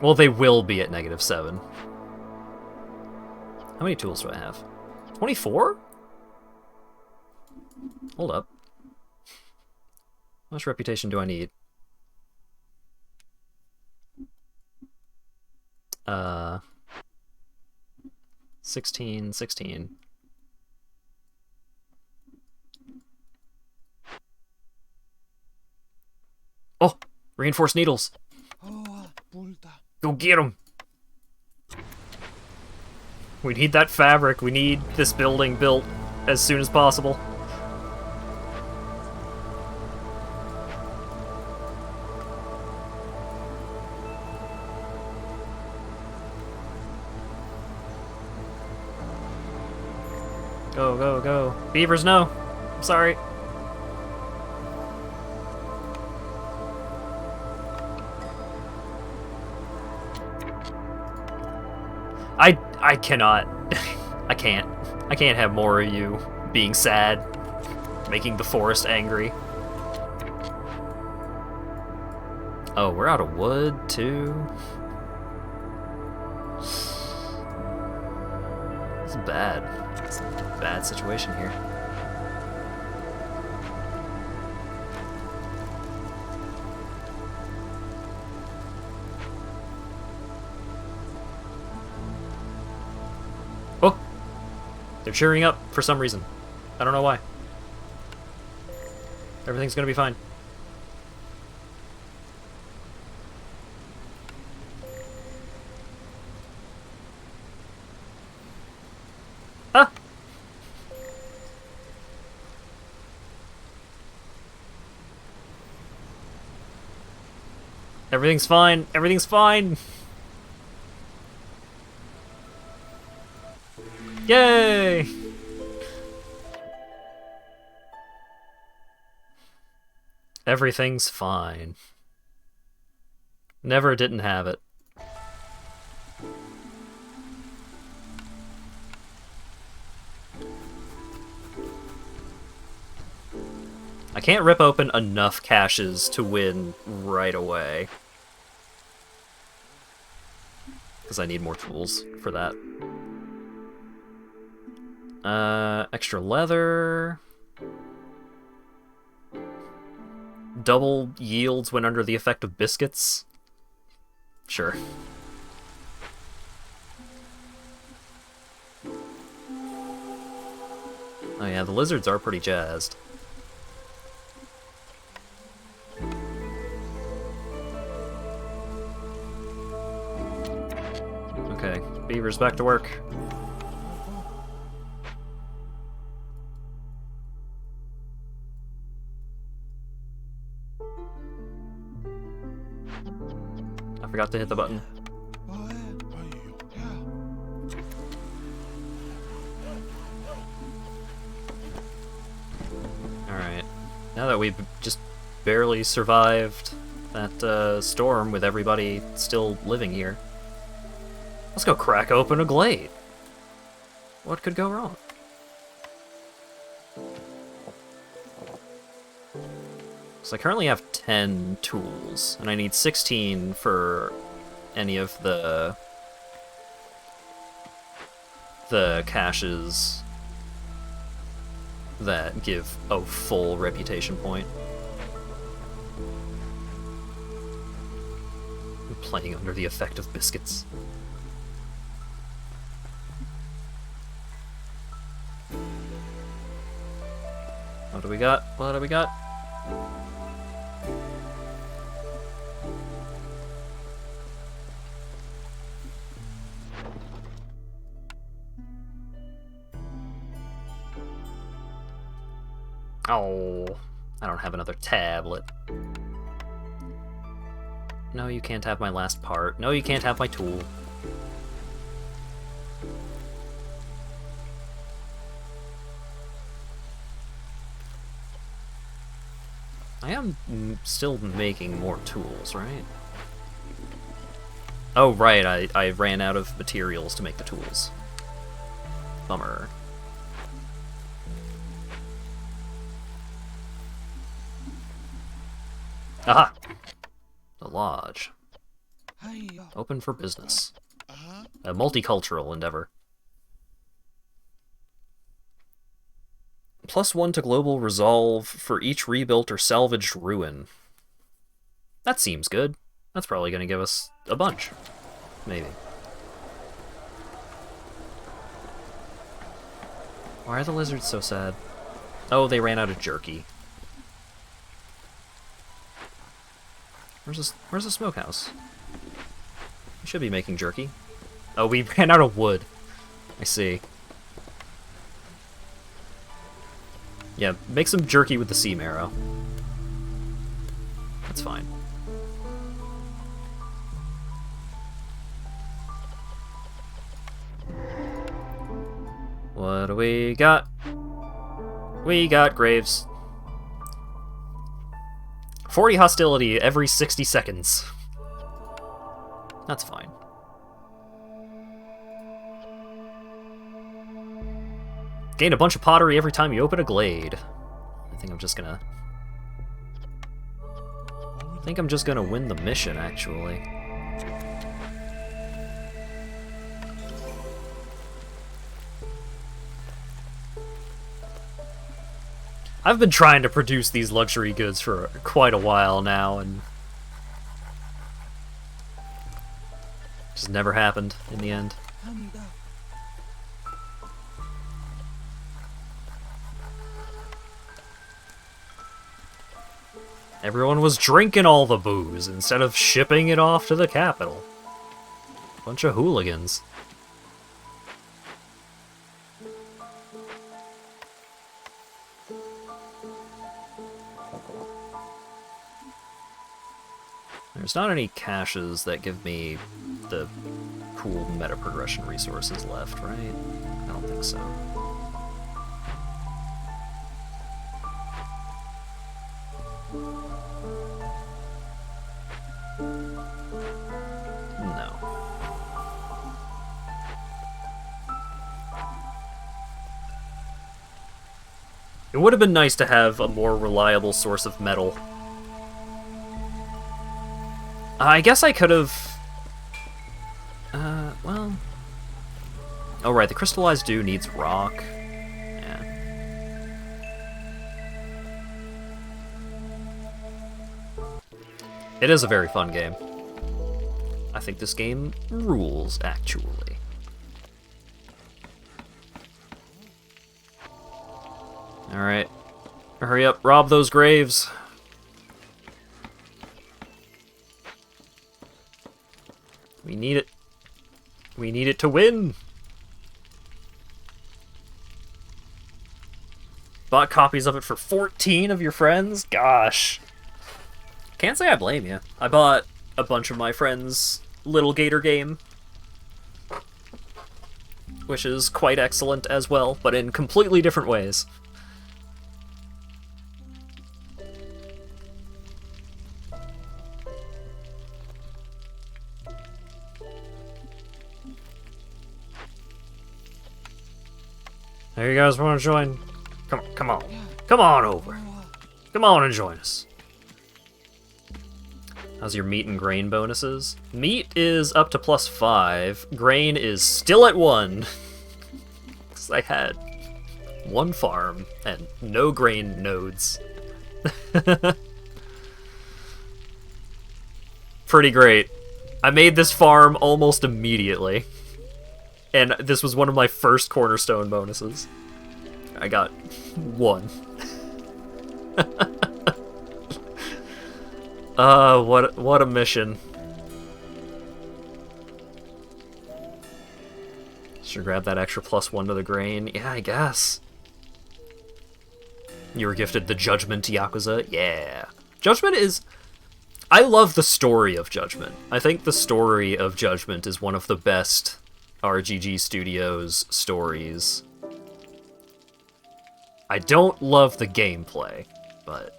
Well, they will be at -7. How many tools do I have? 24? Hold up. How much reputation do I need? 16. Oh, reinforced needles. Go get them. We need that fabric. We need this building built as soon as possible. Go, go, go. Beavers, no. I'm sorry. I cannot. I can't. I can't have more of you being sad, making the forest angry. Oh, we're out of wood, too? It's bad. It's a bad situation here. They're cheering up for some reason. I don't know why. Everything's gonna be fine. Ah! Everything's fine. Everything's fine. Yay! Everything's fine. Never didn't have it. I can't rip open enough caches to win right away. Because I need more tools for that. Extra leather. Double yields when under the effect of biscuits. Sure. Oh yeah, the lizards are pretty jazzed. Okay, beaver's back to work. I forgot to hit the button. Alright. Now that we've just barely survived that storm with everybody still living here, let's go crack open a glade. What could go wrong? So I currently have 10 tools, and I need 16 for any of the caches that give a full reputation point. I'm playing under the effect of biscuits. What do we got? What do we got? Oh, I don't have another tablet. No, you can't have my last part. No, you can't have my tool. I am still making more tools, right? Oh, right, I ran out of materials to make the tools. Bummer. Aha! The lodge. Open for business. A multicultural endeavor. +1 to global resolve for each rebuilt or salvaged ruin. That seems good. That's probably going to give us a bunch. Maybe. Why are the lizards so sad? Oh, they ran out of jerky. Where's the smokehouse? We should be making jerky. Oh, we ran out of wood. I see. Yeah, make some jerky with the sea marrow. That's fine. What do we got? We got graves. 40 hostility every 60 seconds. That's fine. Gain a bunch of pottery every time you open a glade. I think I'm just gonna win the mission, actually. I've been trying to produce these luxury goods for quite a while now, and just never happened in the end. Everyone was drinking all the booze instead of shipping it off to the capital. Bunch of hooligans. There's not any caches that give me the cool meta progression resources left, right? I don't think so. No. It would have been nice to have a more reliable source of metal. I guess I could have... well... Oh, right, the crystallized dew needs rock. Yeah. It is a very fun game. I think this game rules, actually. Alright. Hurry up, rob those graves. We need it. We need it to win. Bought copies of it for 14 of your friends? Gosh. Can't say I blame you. I bought a bunch of my friends' Little Gator game, which is quite excellent as well, but in completely different ways. Hey, you guys want to join? Come on. Come on over. Come on and join us. How's your meat and grain bonuses? Meat is up to +5. Grain is still at 1. Because I had one farm and no grain nodes. Pretty great. I made this farm almost immediately. And this was one of my first cornerstone bonuses. I got 1. What a mission. Should grab that extra +1 to the grain. Yeah, I guess. You were gifted the Judgment Yakuza? Yeah. Judgment is... I love the story of Judgment. I think the story of Judgment is one of the best RGG Studios stories. I don't love the gameplay, but...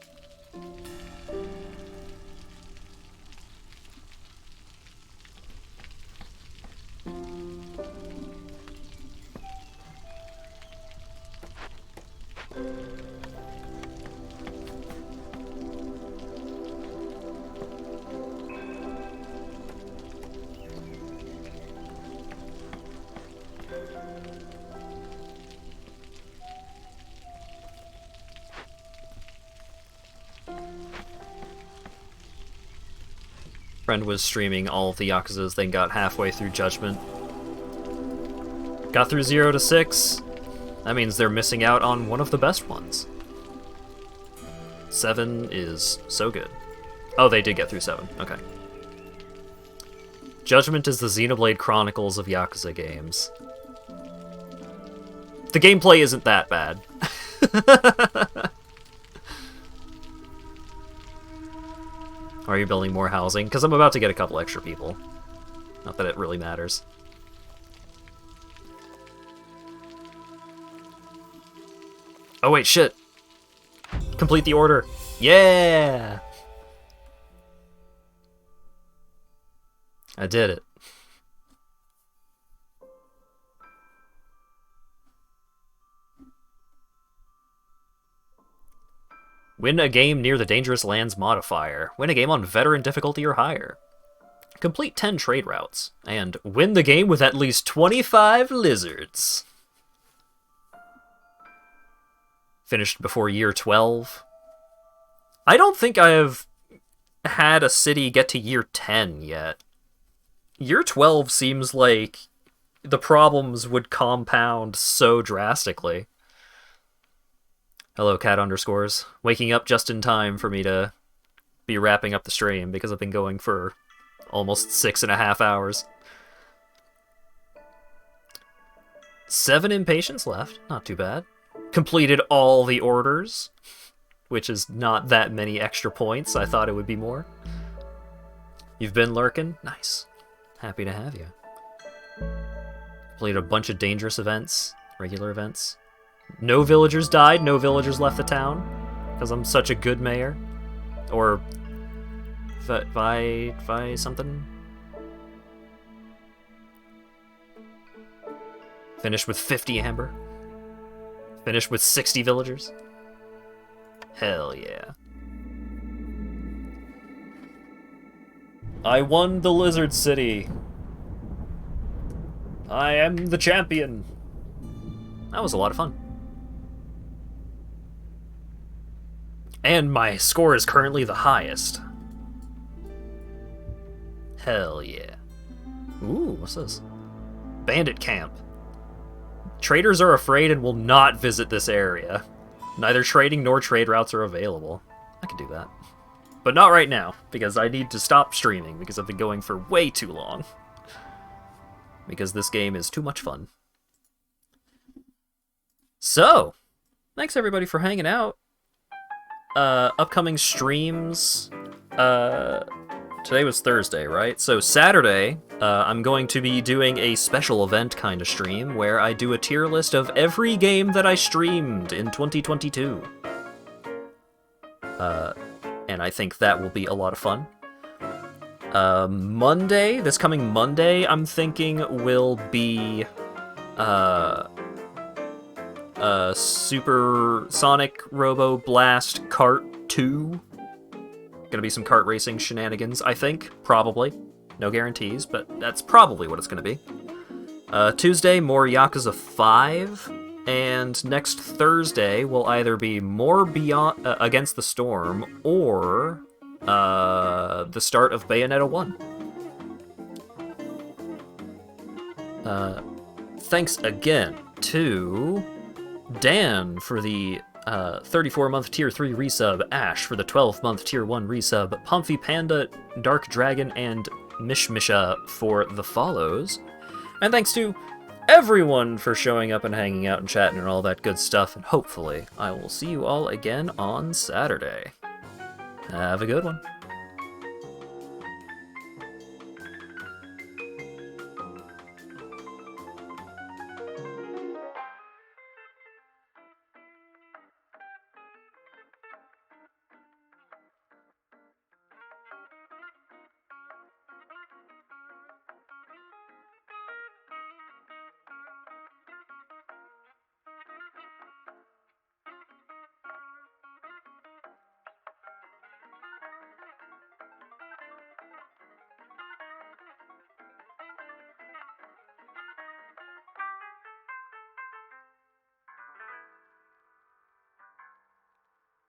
Friend was streaming all of the Yakuzas, then got halfway through Judgment. Got through 0 to 6. That means they're missing out on one of the best ones. 7 is so good. Oh, they did get through 7. Okay. Judgment is the Xenoblade Chronicles of Yakuza games. The gameplay isn't that bad. Are you building more housing? Because I'm about to get a couple extra people. Not that it really matters. Oh wait, shit! Complete the order! Yeah! I did it. Win a game near the Dangerous Lands modifier. Win a game on Veteran difficulty or higher. Complete 10 trade routes. And win the game with at least 25 lizards. Finished before year 12. I don't think I have had a city get to year 10 yet. Year 12 seems like the problems would compound so drastically. Hello, cat underscores. Waking up just in time for me to be wrapping up the stream because I've been going for almost 6.5 hours. 7 impatience left, not too bad. Completed all the orders, which is not that many extra points. I thought it would be more. You've been lurking? Nice. Happy to have you. Completed a bunch of dangerous events, regular events. No villagers died, no villagers left the town, because I'm such a good mayor. Or Vi something? Finished with 50 amber. Finished with 60 villagers. Hell yeah. I won the Lizard City. I am the champion. That was a lot of fun. And my score is currently the highest. Hell yeah. Ooh, what's this? Bandit camp. Traders are afraid and will not visit this area. Neither trading nor trade routes are available. I can do that. But not right now, because I need to stop streaming, because I've been going for way too long. Because this game is too much fun. So, thanks everybody for hanging out. Upcoming streams. Today was Thursday, right? So Saturday, I'm going to be doing a special event kind of stream where I do a tier list of every game that I streamed in 2022. And I think that will be a lot of fun. Monday, this coming Monday, I'm thinking will be Super Sonic Robo Blast Kart 2. Gonna be some kart racing shenanigans, I think. Probably. No guarantees, but that's probably what it's gonna be. Tuesday, more Yakuza 5. And next Thursday will either be more Beyond Against the Storm or the start of Bayonetta 1. Thanks again to Dan for the 34-month Tier 3 resub, Ash for the 12-month Tier 1 resub, Pumphy Panda, Dark Dragon, and Mishmisha for the follows. And thanks to everyone for showing up and hanging out and chatting and all that good stuff, and hopefully I will see you all again on Saturday. Have a good one.